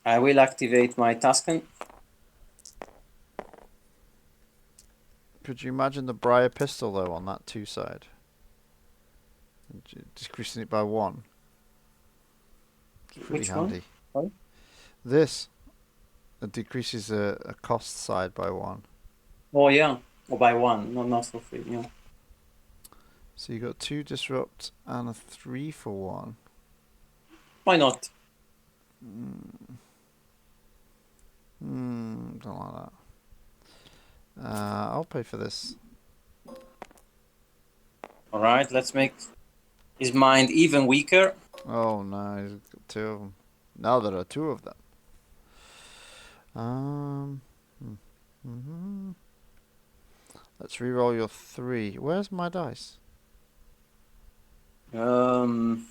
I will activate my Tusken. Could you imagine the Briar pistol though on that 2 side? Decreasing it by 1. It's pretty Which one? handy. Sorry? This decreases a cost side by 1. Oh yeah. Or by 1, not for free. Yeah. So you got 2 disrupt and a 3 for 1. Why not? Don't like that. I'll pay for this. All right. Let's make his mind even weaker. Oh no, he's got 2 of them. Now there are 2 of them. Let's reroll your 3. Where's my dice? Um.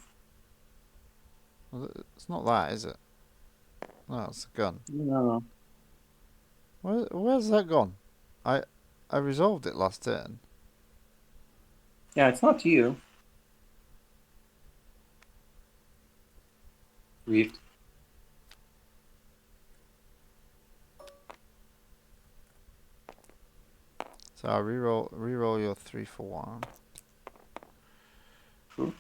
Well, it's not that, is it? No, it's a gun. No. Where's that gone? I resolved it last turn. Yeah, it's not you. Weird. So I'll reroll your 3 for 1. True.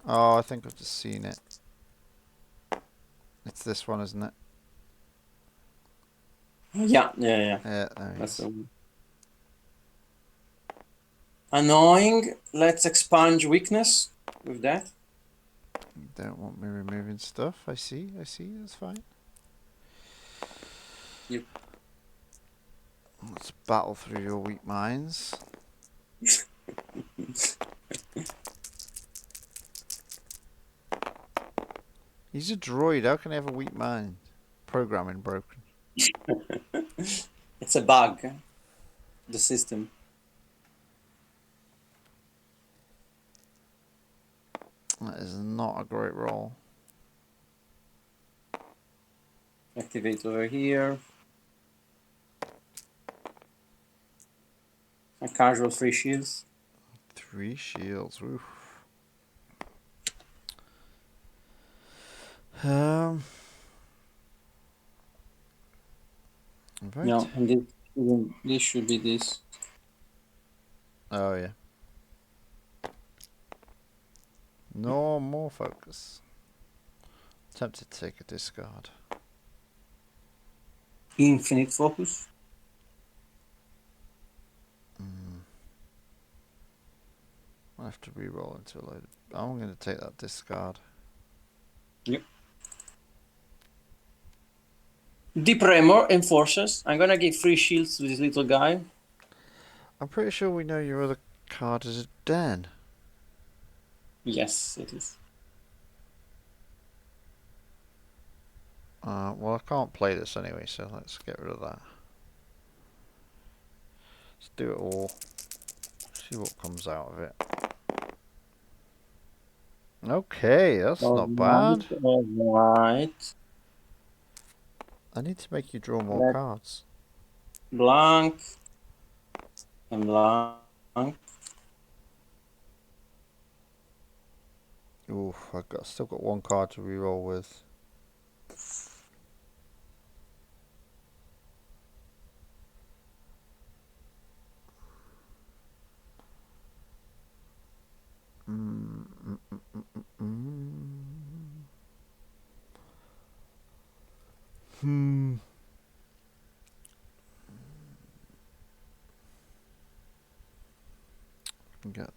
Oh, I think I've just seen it. It's this one, isn't it? Yeah. Yeah, there it That's is. Annoying. Let's expunge weakness with that. You don't want me removing stuff. I see. That's fine. Yep. Let's battle through your weak minds. He's a droid. How can he have a weak mind? Programming broken. It's a bug. The system. That is not a great roll. Activate over here. A casual 3 shields. 3 shields. Oof. Right. No, and this should be this. Oh yeah. No more focus. Tempted to take a discard. Infinite focus. I have to re-roll into a load. I'm going to take that discard. Yep. Deep Remor enforces. I'm gonna give 3 shields to this little guy. I'm pretty sure we know your other card is a den. Yes, it is. Well, I can't play this anyway, so let's get rid of that. Let's do it all. See what comes out of it. Okay, that's not bad. Alright. I need to make you draw more cards. Blank. And blank. Oof, still got 1 card to re-roll with. Can get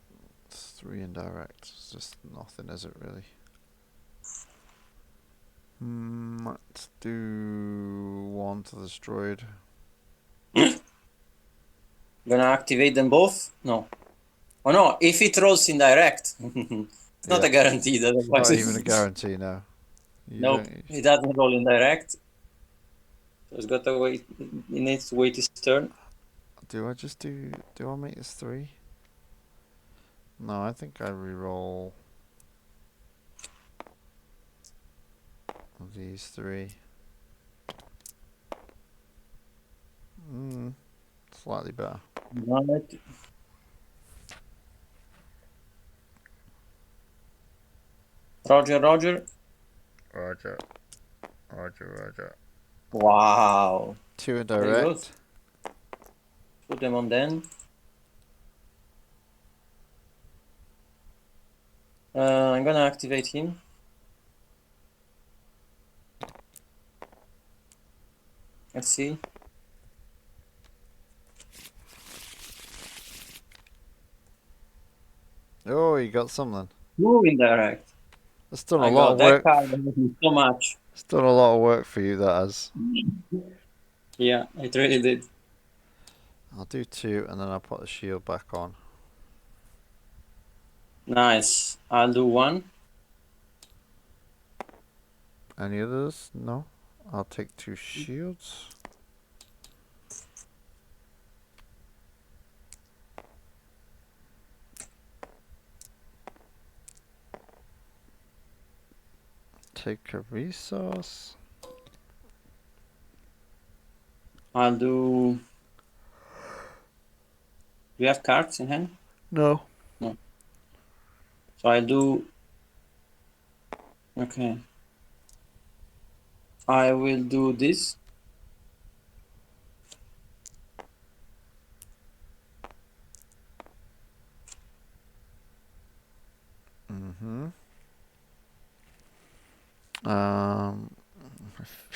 3 indirect. It's just nothing, is it really? Let's do 1 to this droid. Gonna activate them both? No. Oh no, if it rolls indirect. It's not a guarantee. Not even a guarantee, no. Nope, it doesn't roll indirect. So it's got to wait. It needs to wait its turn. Do I make this 3? No, I think I re-roll these 3. Slightly better. Right. Roger. Roger. Wow. 2 Very good. indirect. Put them on then. I'm gonna activate him. Let's see. Oh, you got something. 2 indirect. That's done a lot of work. That card helped me so much. It's done a lot of work for you, that has. Yeah, it really did. I'll do 2 and then I'll put the shield back on. Nice. I'll do 1. Any others? No. I'll take 2 shields. Take a resource. I'll do. Do you have cards in hand? No. No. So I'll do. Okay. I will do this.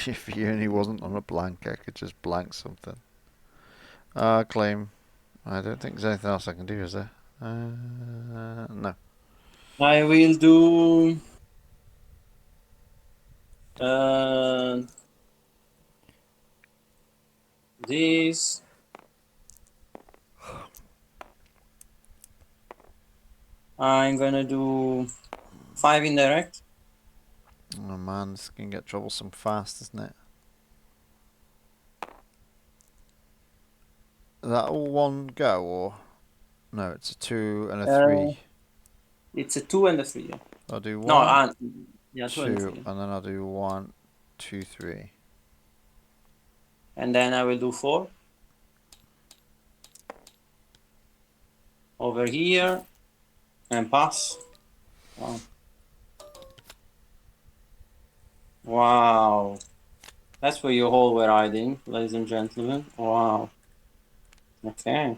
If he only wasn't on a blank, I could just blank something. Claim. I don't think there's anything else I can do, is there? No. I will do. This. I'm gonna do 5 indirect. Oh man, this can get troublesome fast, isn't it? Is that all 1 go, or no? It's a 2 and a 3. It's a 2 and a 3. I'll do 1, No, yeah, 2 and 2, 3. and then I'll do 1, 2, 3. And then I will do 4. Over here. And pass. Wow. Wow. That's where you all were hiding, ladies and gentlemen. Wow. Okay.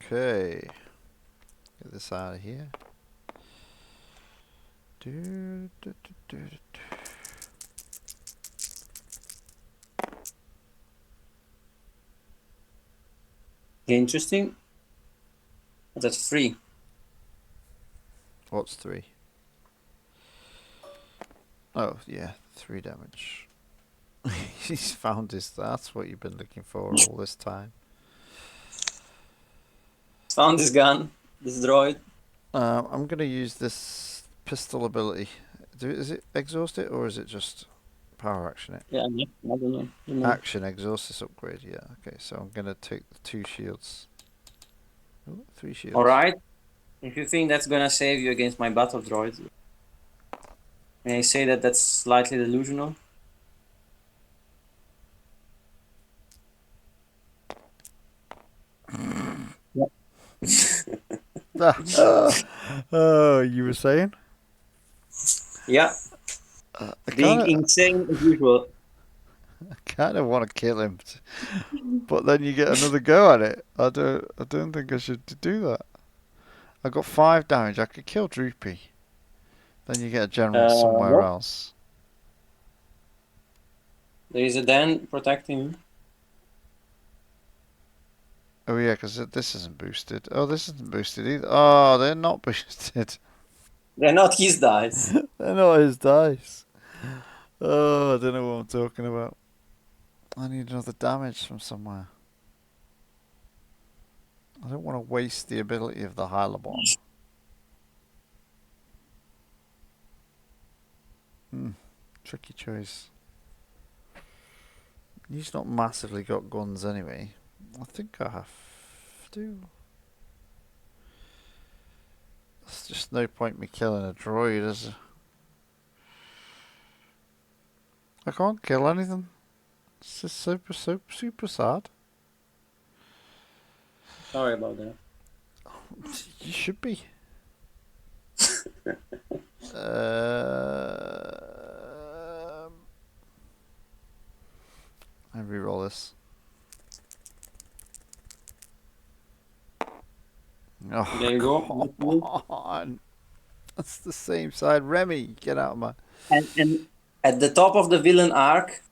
Okay. Get this out of here. Do, do, do, do, do. Interesting. That's 3. What's 3? Oh, yeah, 3 damage. He's found his. That's what you've been looking for all this time. Found this gun, this droid. I'm gonna use this pistol ability. Is it exhaust it or is it just power action it? Yeah, I don't know. Action exhaust this upgrade. Yeah. Okay. So I'm gonna take the 2 shields. Ooh, 3 shields. All right. If you think that's gonna save you against my battle droids, may I say that that's slightly delusional? Oh, you were saying? Yeah. Being insane as usual. I kind of want to kill him, but then you get another go at it. I don't think I should do that. I got 5 damage. I could kill Droopy. Then you get a general somewhere What? else. There is a den protecting you. Oh yeah, because this isn't boosted. Oh, this isn't boosted either. Oh, they're not boosted. They're not his dice. They're not his dice. Oh, I don't know what I'm talking about. I need another damage from somewhere. I don't want to waste the ability of the Hylabon. Tricky choice. He's not massively got guns anyway. I think I have to. There's just no point me killing a droid, is there? I can't kill anything. It's just super sad. Sorry about that. You should be. I reroll this. Oh, There you go. come on. That's the same side. Remy, get out of my... And at the top of the villain arc,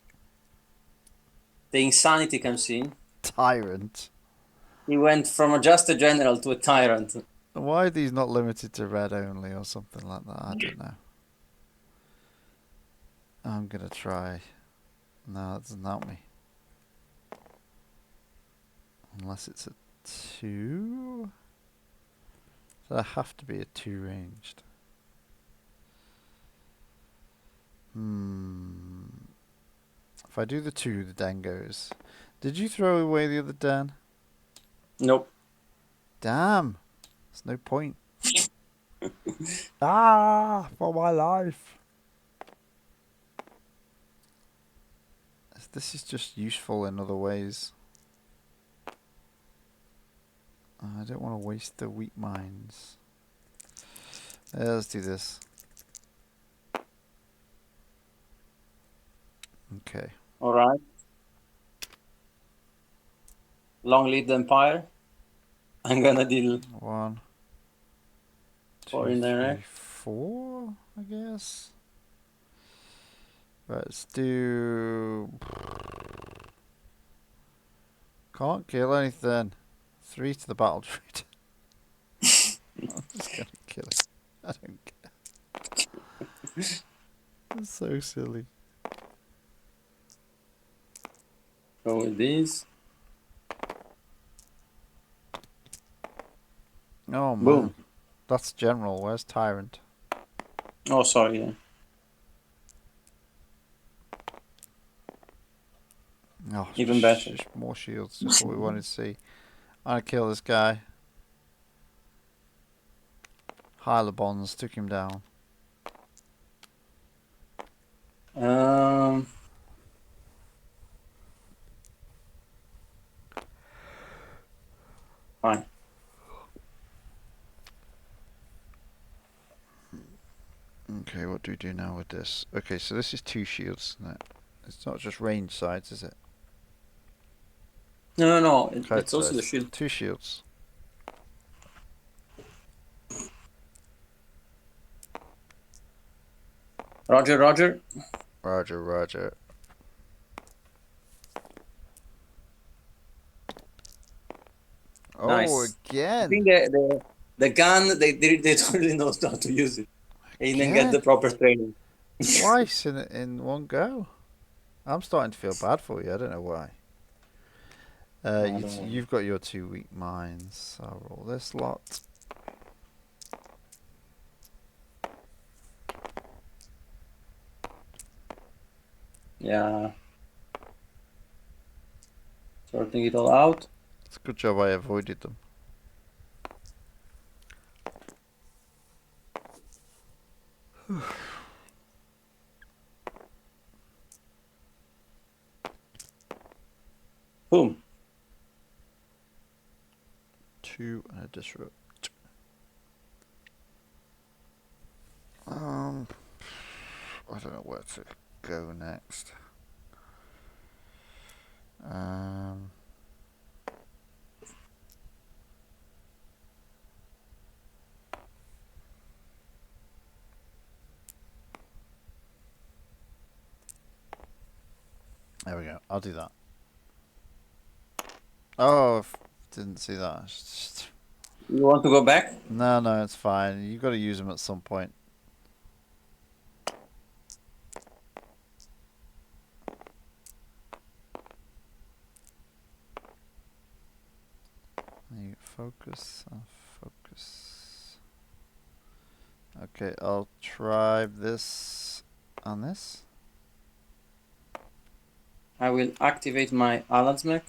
the insanity comes in. Tyrant. He went from just a general to a tyrant. Why are these not limited to red only or something like that? I don't know. I'm gonna try. No, that doesn't help me. Unless it's a 2? So I have to be a 2 ranged. If I do the 2, the den goes. Did you throw away the other den? Nope. Damn. There's no point. For my life. This is just useful in other ways. I don't want to waste the weak mines. Let's do this. Okay. All right. Long live the Empire. I'm gonna deal 1, 4 2, in there. 3, 4, I guess. Let's do... Can't kill anything. 3 to the battle droid. I'm just gonna kill it. I don't care. It's so silly. Go with these. Oh man. Boom. That's general. Where's Tyrant? Oh, sorry. Yeah. Oh, Even better. Just more shields. Just what we wanted to see. I'm gonna kill this guy. Hylabons took him down. Um, fine. Okay, what do we do now with this? Okay, so this is 2 shields, isn't it? It's not just range sides, is it? No. Okay, It's so also the it's shield. 2 shields. Roger. Roger. Oh, Nice. I again! think the gun they don't really know how to use it. They didn't get Again? the proper training. Twice in one go. I'm starting to feel bad for you. I don't know why. You've got your 2 weak minds. I'll roll this lot. Yeah. Sorting it all out. It's a good job I avoided them. Boom. 2 and a disrupt. I don't know where to go next. There we go. I'll do that. Oh, didn't see that. You want to go back? No, it's fine. You got to use them at some point. You focus. Okay, I'll try this on this. I will activate my Alzamac.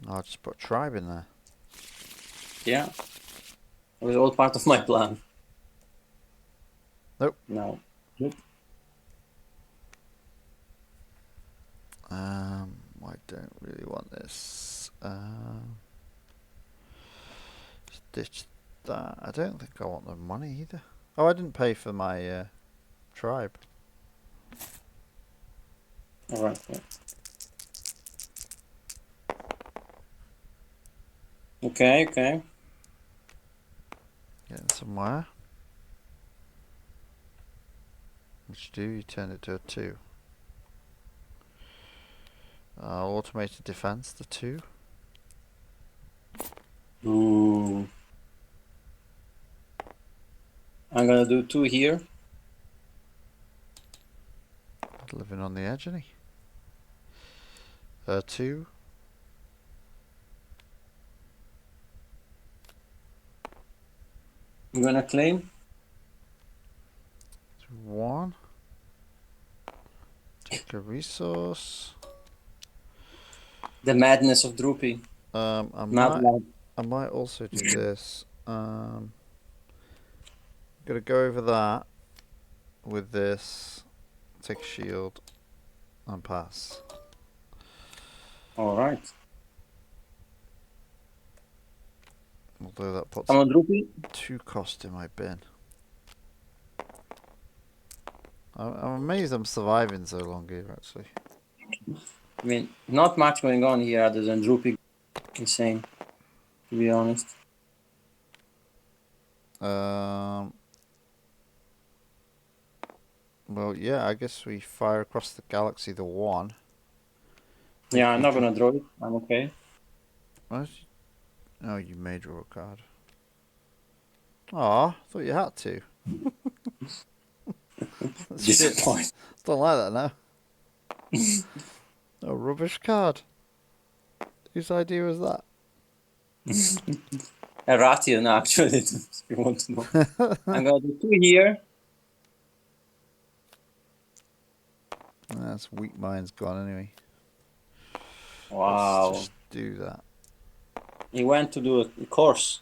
I'll just put tribe in there. Yeah. It was all part of my plan. Nope. No. I don't really want this. Just ditch that. I don't think I want the money either. Oh, I didn't pay for my tribe. Alright. Yeah. Okay. Getting somewhere. What you do, you turn it to a 2. Automated defense, the 2. Ooh. I'm gonna do 2 here. Living on the edge, isn't he? 2. I'm gonna claim. 1. Take a resource. The madness of Droopy. I might also do this. Gotta go over that with this. Take a shield and pass. Alright. Although that puts Come on, Droopy. 2 cost in my bin. I'm amazed I'm surviving so long here, actually. I mean, not much going on here other than Droopy insane, to be honest. Well, yeah, I guess we fire across the galaxy the 1. Yeah, I'm not gonna draw it. I'm okay. What? Oh, you may draw a card. Aw, thought you had to. Disappoint. Don't like that now. A rubbish card. Whose idea was that? A Ration, actually, if you want to know. I'm gonna do 2 here. That's weak mind's gone anyway. Wow. Let's just do that. He went to do a course.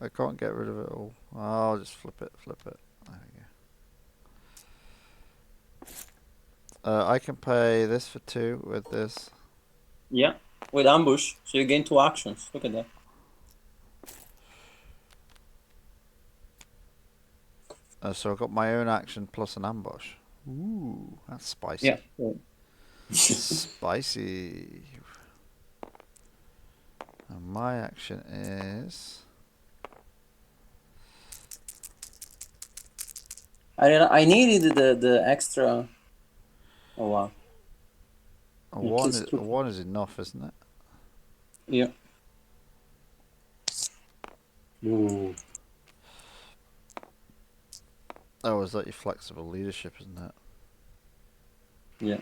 I can't get rid of it all. I'll just flip it. There we I can pay this for 2 with this. Yeah, with ambush, so you gain 2 actions. Look at that. So I've got my own action plus an ambush. Ooh, that's spicy. Yeah. Spicy. And my action is... I needed the extra. Oh wow. A Yeah, 1 kills is, two. a 1 is enough, isn't it? Yeah. Ooh. Oh, is that your flexible leadership, isn't it? Yeah.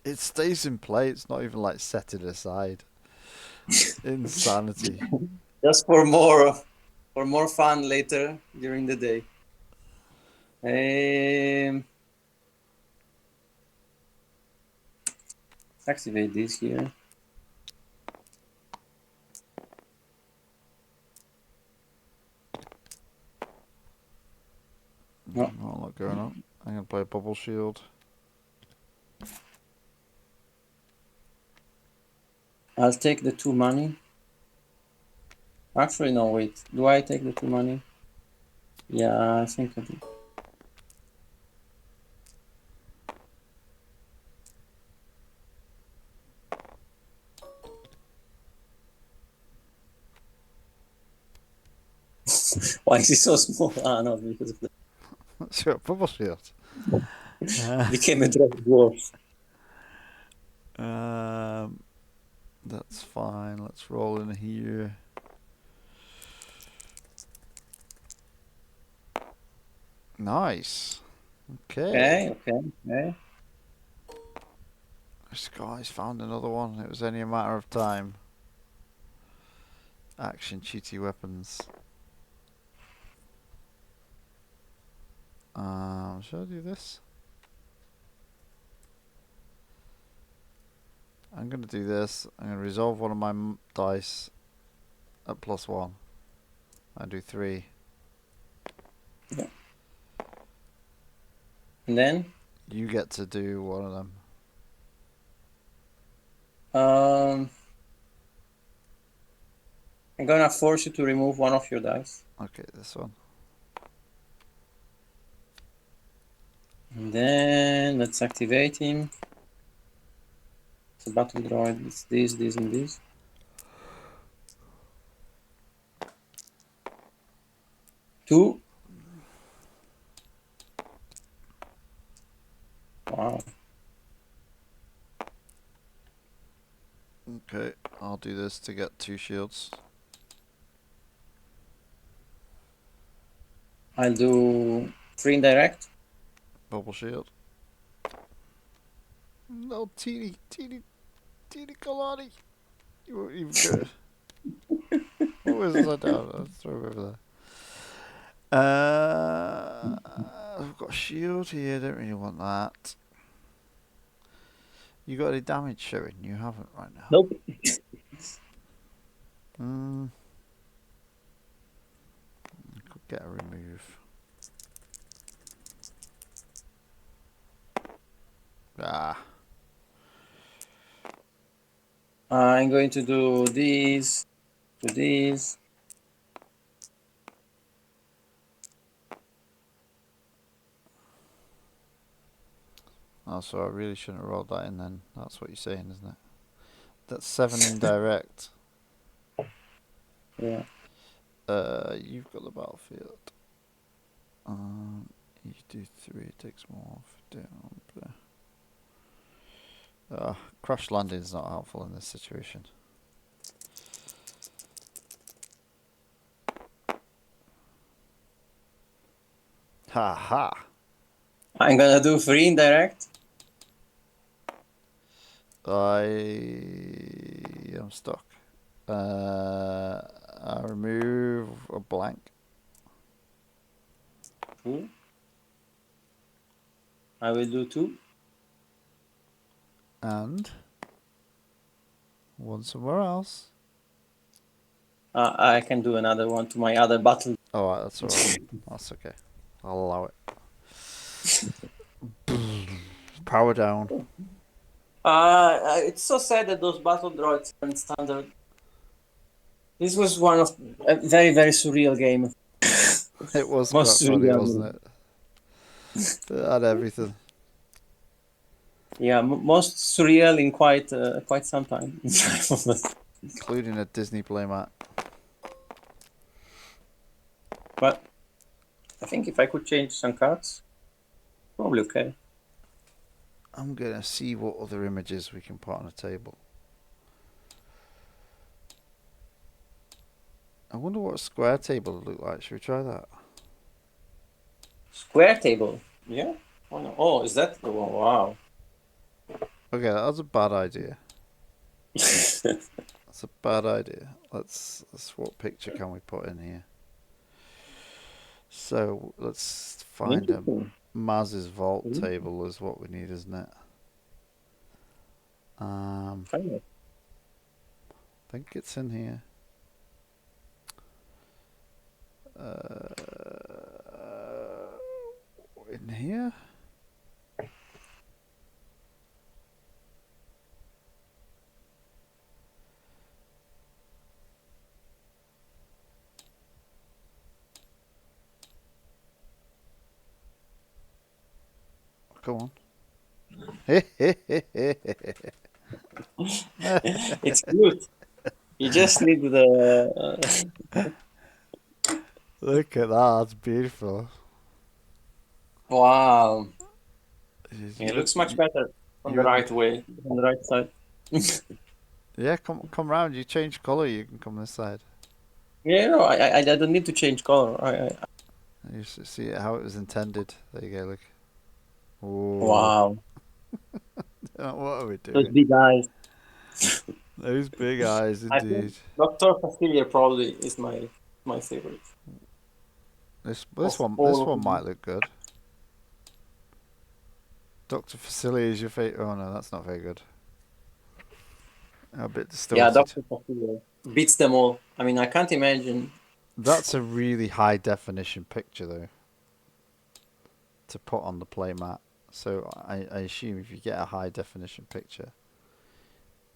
It stays in play. It's not even like set it aside. Insanity. Just for more fun later during the day. Activate this here. No. Not a lot going on. I'm going to play a bubble shield. I'll take the 2 money. Actually, no, wait. Do I take the 2 money? Yeah, I think I do. Why is it so small? Ah, no, because of the... Sure, bubble shield. became a dwarf. That's fine. Let's roll in here. Nice. Okay. Okay. This guy's found another one. It was only a matter of time. Action cheaty weapons. Should I do this? I'm going to do this. I'm going to resolve one of my dice at +1. I do 3. Yeah. And then? You get to do one of them. I'm gonna force you to remove one of your dice. Okay, this one. And then let's activate him. It's a battle droid. It's this, and this. Two. Wow. Okay, I'll do this to get 2 shields. I'll do 3 indirect. Bubble shield. No, teeny Kalani. You won't even go. What was that down? I'll throw him over there. I've got a shield here. Don't really want that. You got any damage showing? You haven't right now. Nope. I could get a remove. Ah. I'm going to do these, to these. Oh, so I really shouldn't have rolled that in then. That's what you're saying, isn't it? That's 7 indirect. Yeah. You've got the battlefield. You do 3, it takes more off. Down there. Crash landing is not helpful in this situation. Ha ha! I'm gonna do 3 indirect. I am stuck. I remove a blank. Cool. I will do 2. And one somewhere else. I can do another one to my other battle. Alright, that's alright. That's okay. I'll allow it. Power down. It's so sad that those battle droids aren't standard. This was one of a very, very surreal game. It was Most quite funny, surreal. wasn't it? It had everything. Yeah, most surreal in quite some time. Including a Disney playmat. But I think if I could change some cards, probably okay. I'm going to see what other images we can put on a table. I wonder what a square table would look like. Should we try that? Square table. Yeah. Oh, no. Oh, is that? Oh, wow. Okay, that was a bad idea. That's a bad idea. Let's what picture can we put in here? So let's find a Maz's vault table is what we need, isn't it? I think it's in here. In here? Go on. It's cute. You just need the. Look at that, that's beautiful. Wow. It looks much better on the right way, on the right side. Yeah, come round. You change colour, you can come this side. Yeah, no, I don't need to change color. You see how it was intended. There you go. Look. Ooh. Wow. What are we doing? Those big eyes. Those big eyes, indeed. Dr. Facilier probably is my favorite. This one might look good. Dr. Facilier is your favorite. Oh no, that's not very good. A bit distorted. Yeah, Dr. Facilier beats them all. I mean, I can't imagine. That's a really high definition picture though, to put on the playmat. So I assume if you get a high definition picture,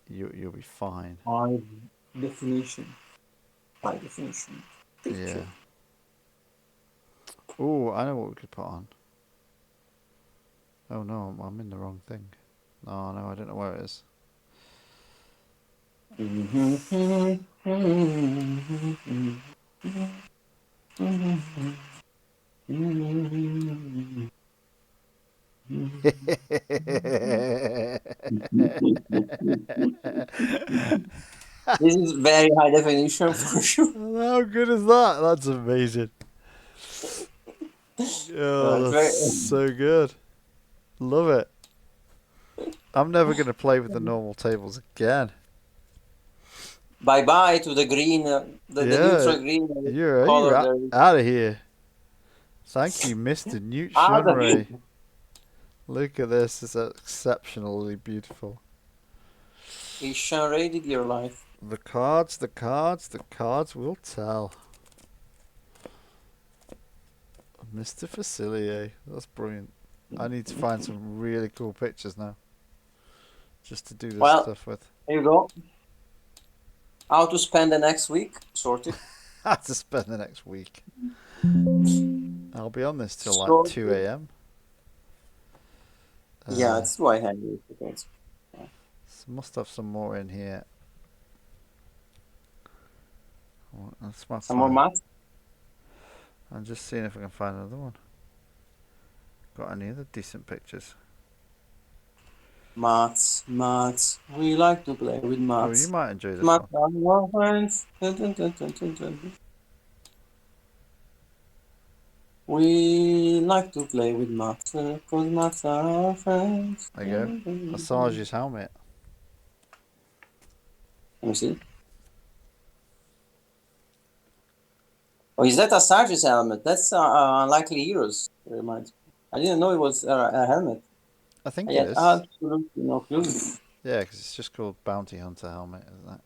you'll be fine. High definition. Picture. Yeah. Oh, I know what we could put on. Oh no, I'm in the wrong thing. Oh no, I don't know where it is. This is very high definition for sure. How good is that? That's amazing. Oh, that's so good. Love it. I'm never going to play with the normal tables again. Bye bye to the green, the neutral green You're out of here. Thank you, Mr. Newt Shunray. Look at this. It's exceptionally beautiful. He Shunrated your life. The cards will tell. Mr. Facilier. That's brilliant. I need to find some really cool pictures now. Just to do this stuff with. There you go. How to spend the next week? Sorted. How to spend the next week. I'll be on this till like 2 a.m. Yeah, that's why I had you. Must have some more in here. Some more math? I'm just seeing if I can find another one. Got any other decent pictures? Maths. We like to play with maths. Oh, you might enjoy this one. Are friends. We like to play with maths, because maths are our friends. There you go. Assage's helmet. Let me see. Oh, is that Assage's helmet? That's Unlikely Heroes. Reminds me. I didn't know it was a helmet. I think it is. Absolutely no clue. Yeah, because it's just called Bounty Hunter helmet, isn't it?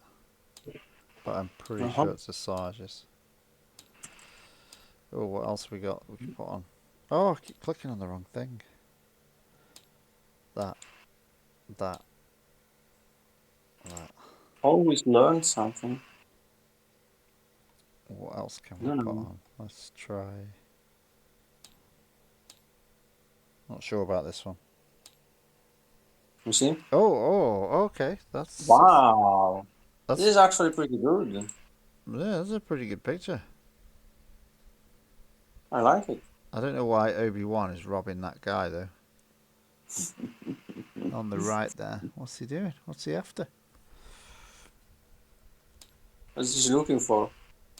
But I'm pretty sure it's Assage's. Oh, what else we got we can put on? Oh, I keep clicking on the wrong thing. That. Always learn something. What else can I we don't put know. on? Let's try. Not sure about this one. You see? Oh, okay. That's Wow. that's This is actually pretty good. yeah, that's a pretty good picture. I like it. I don't know why Obi-Wan is robbing that guy though. On the right there. What's he doing? What's he after? What's he looking for?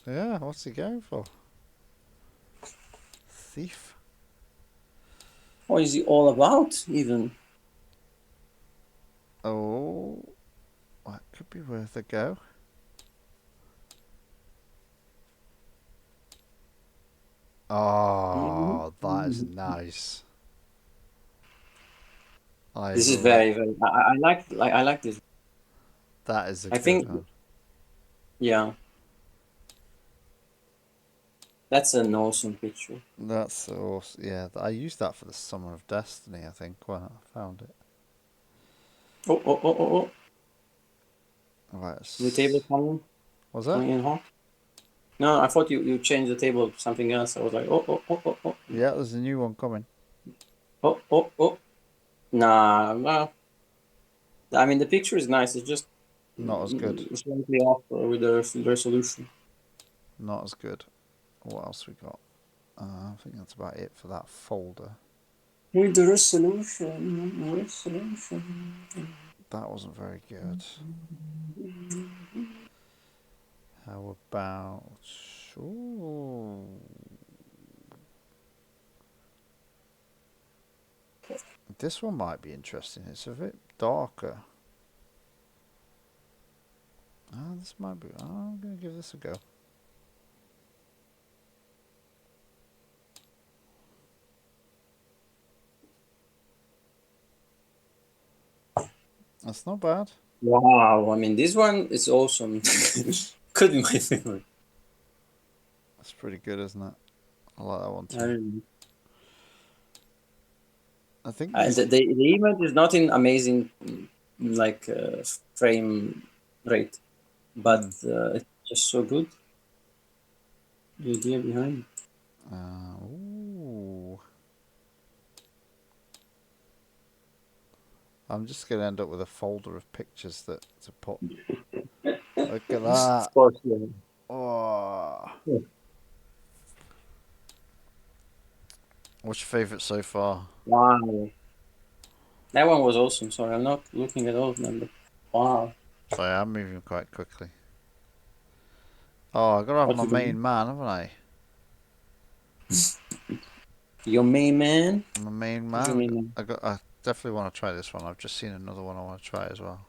Yeah, what's he going for? Thief? What is he all about, even? Oh, that could be worth a go. Oh, that is nice. This is very, very. I like this. That is a I good think, one. yeah, that's an awesome picture. That's awesome. Yeah, I used that for the Summer of Destiny, I think, when I found it. Oh. Right. The table coming Was that? coming in hot. No, I thought you changed the table to something else. I was like, oh. Yeah, there's a new one coming. Oh. Nah. I mean, the picture is nice. It's just Not as good. slightly off with the resolution. Not as good. What else we got? I think that's about it for that folder. With the resolution. That wasn't very good. How about... Ooh. This one might be interesting. It's a bit darker. This might be... I'm going to give this a go. That's not bad. Wow, I mean, this one is awesome. Could be my favorite. That's pretty good, isn't it? I like that one too. I think the image is not in amazing like frame rate, but it's just so good. The idea behind it. Ooh. I'm just going to end up with a folder of pictures to put. Look at that. Of course, yeah. Oh. Yeah. What's your favourite so far? Wow. That one was awesome. Sorry, I'm not looking at all of them, but wow. Sorry, I'm moving quite quickly. Oh, I've got to have my main man, haven't I? Your main man? My main man. I definitely want to try this one. I've just seen another one I want to try as well.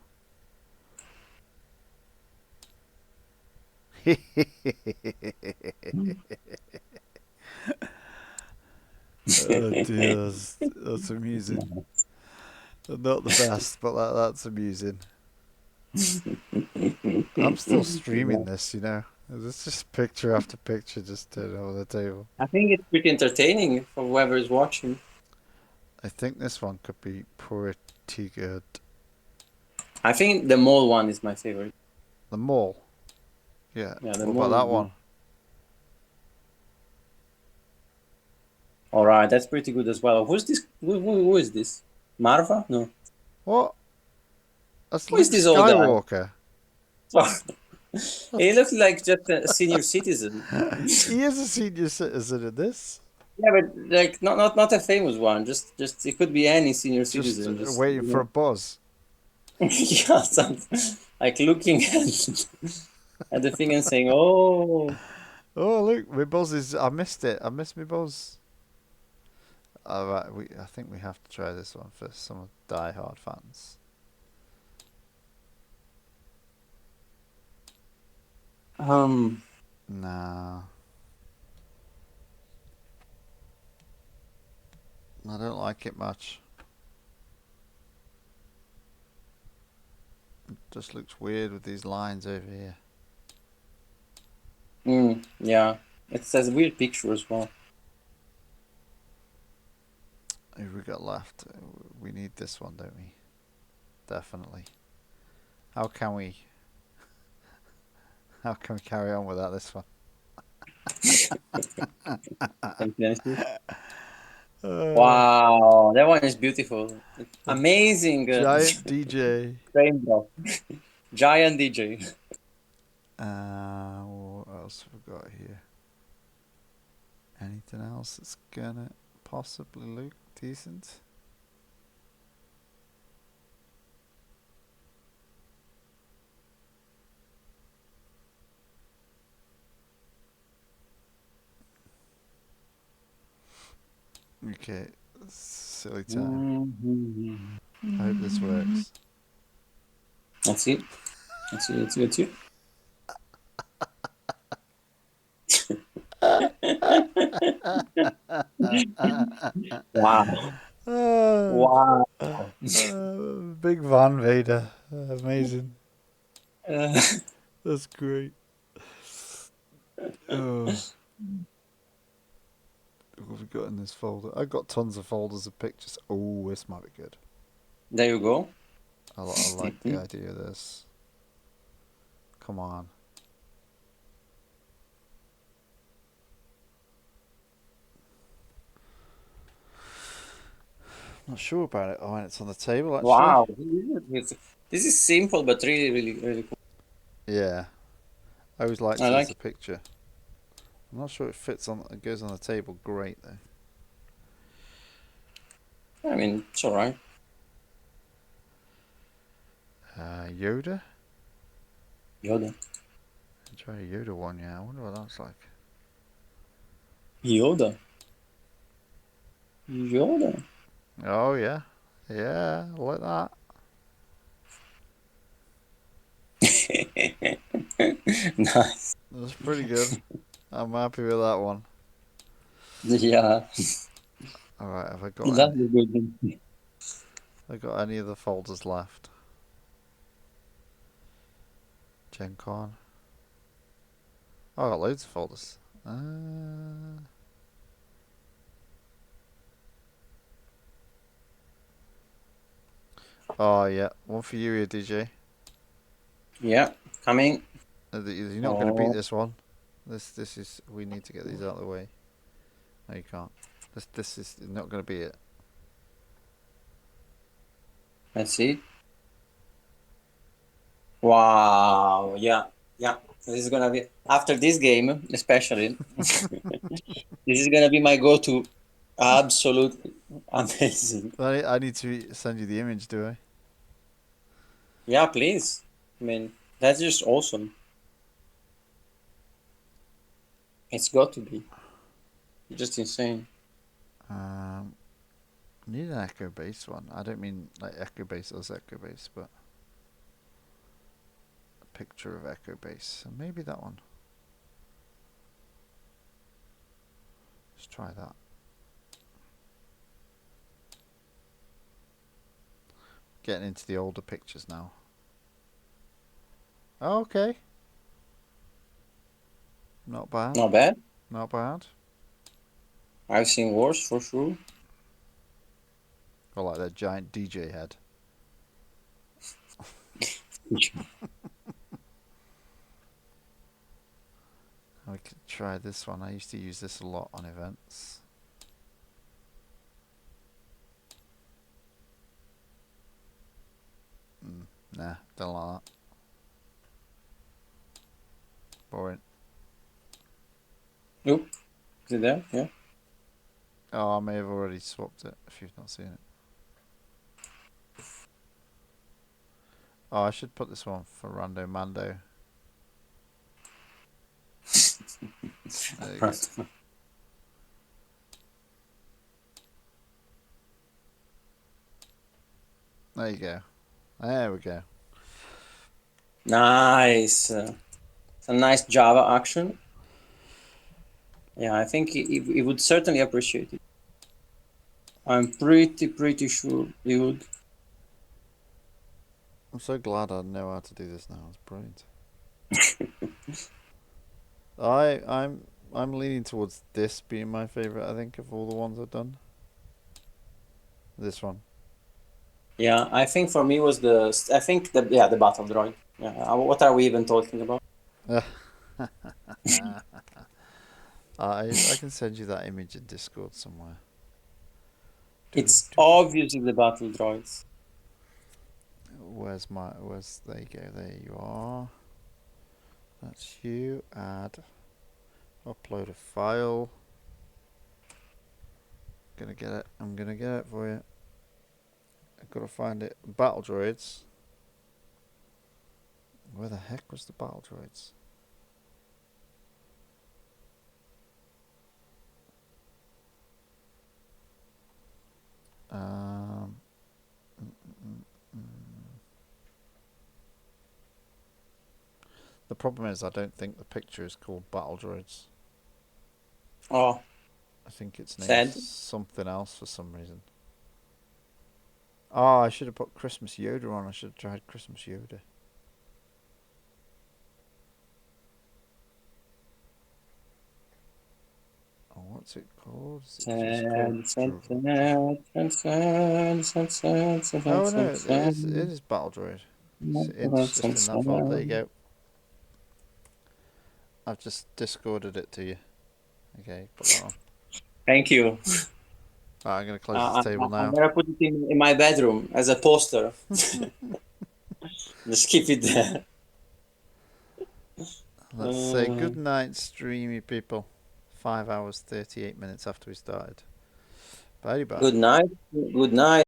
Oh dear, that's amusing. Not the best, but that's amusing. I'm still streaming this, you know. It's just picture after picture just turned over the table. I think it's pretty entertaining for whoever is watching. I think this one could be pretty good. I think the mole one is my favorite. The mole? Yeah. What about that one? Alright, that's pretty good as well. Who's this? Who is this? Marva? No. What? That's Who Luke is this old Skywalker. He looks like just a senior citizen. He is a senior citizen in this. Yeah, but like not a famous one. Just it could be any senior citizen. Just waiting for a buzz. Yeah, something like looking at the thing and saying, "Oh, look, my buzz is. I missed it. I missed my buzz." All right, I think we have to try this one for some of die-hard fans. Nah. I don't like it much. It just looks weird with these lines over here. Yeah, it says weird picture as well. Who we got left? We need this one, don't we? Definitely. How can we carry on without this one? Wow, that one is beautiful. Amazing. Giant DJ. Rainbow. Giant DJ. What else have we got here? Anything else that's gonna possibly look decent? Okay, silly time. I hope this works. Let's see. Wow. Wow. Big Van Vader. Amazing. That's great. What have we got in this folder? I got tons of folders of pictures. Oh, this might be good. There you go. I like the idea of this. Come on. Not sure about it. Oh, and it's on the table actually. Wow. This is simple but really cool. Yeah. I always liked it I as like a picture. I'm not sure it fits on. It goes on the table great though. I mean, it's alright. Yoda. Yoda. Try a Yoda one. Yeah, I wonder what that's like. Yoda. Oh yeah, yeah, like that. Nice. That's pretty good. I'm happy with that one. Yeah. All right, have I got any of the folders left? Gen Con. Oh, I got loads of folders. Oh yeah, one for you here, DJ. Yeah, coming. You're not going to beat this one. This is. We need to get these out of the way. No, you can't. This is not going to be it. Let's see. Wow. Yeah. This is gonna be after this game, especially. This is gonna be my go-to. Absolutely amazing. I need to send you the image, do I? Yeah, please. I mean, that's just awesome. It's got to be. Just insane. Need an echo base one. I don't mean like echo base as echo base, but a picture of echo base. So maybe that one. Let's try that. Getting into the older pictures now. Okay. Not bad. Not bad. Not bad. I've seen worse for sure. I like that giant DJ head. We could try this one. I used to use this a lot on events. Nah, don't like that. Boring. Nope. Is it there? Yeah. Oh, I may have already swapped it if you've not seen it. Oh, I should put this one for Rando Mando. There you go. There you go. There we go. Nice. It's a nice Java action. Yeah, I think he would certainly appreciate it. I'm pretty sure he would. I'm so glad I know how to do this now. It's brilliant. I'm leaning towards this being my favorite. I think of all the ones I've done. This one. Yeah, I think for me was the battle droid. Yeah, what are we even talking about? I can send you that image in Discord somewhere. It's obviously the battle droids. Where's there you go, there you are. That's you. Add. Upload a file. I'm gonna get it for you. I've got to find it. Battle droids. Where the heck was the battle droids? The problem is I don't think the picture is called battle droids. Oh. I think it's Sad. named something else for some reason. Oh, I should have put Christmas Yoda on. I should have tried Christmas Yoda. Oh, what's it called? Is it just called Oh no, it is Battle Droid. It's just in that file. There you go. I've just discorded it to you. Okay, put that on. Thank you. Right, I'm going to close this table now. I'm going to put it in my bedroom as a poster. Just keep it there. Let's say good night, streamy people. 5 hours, 38 minutes after we started. Bye bye. Good night. Good night.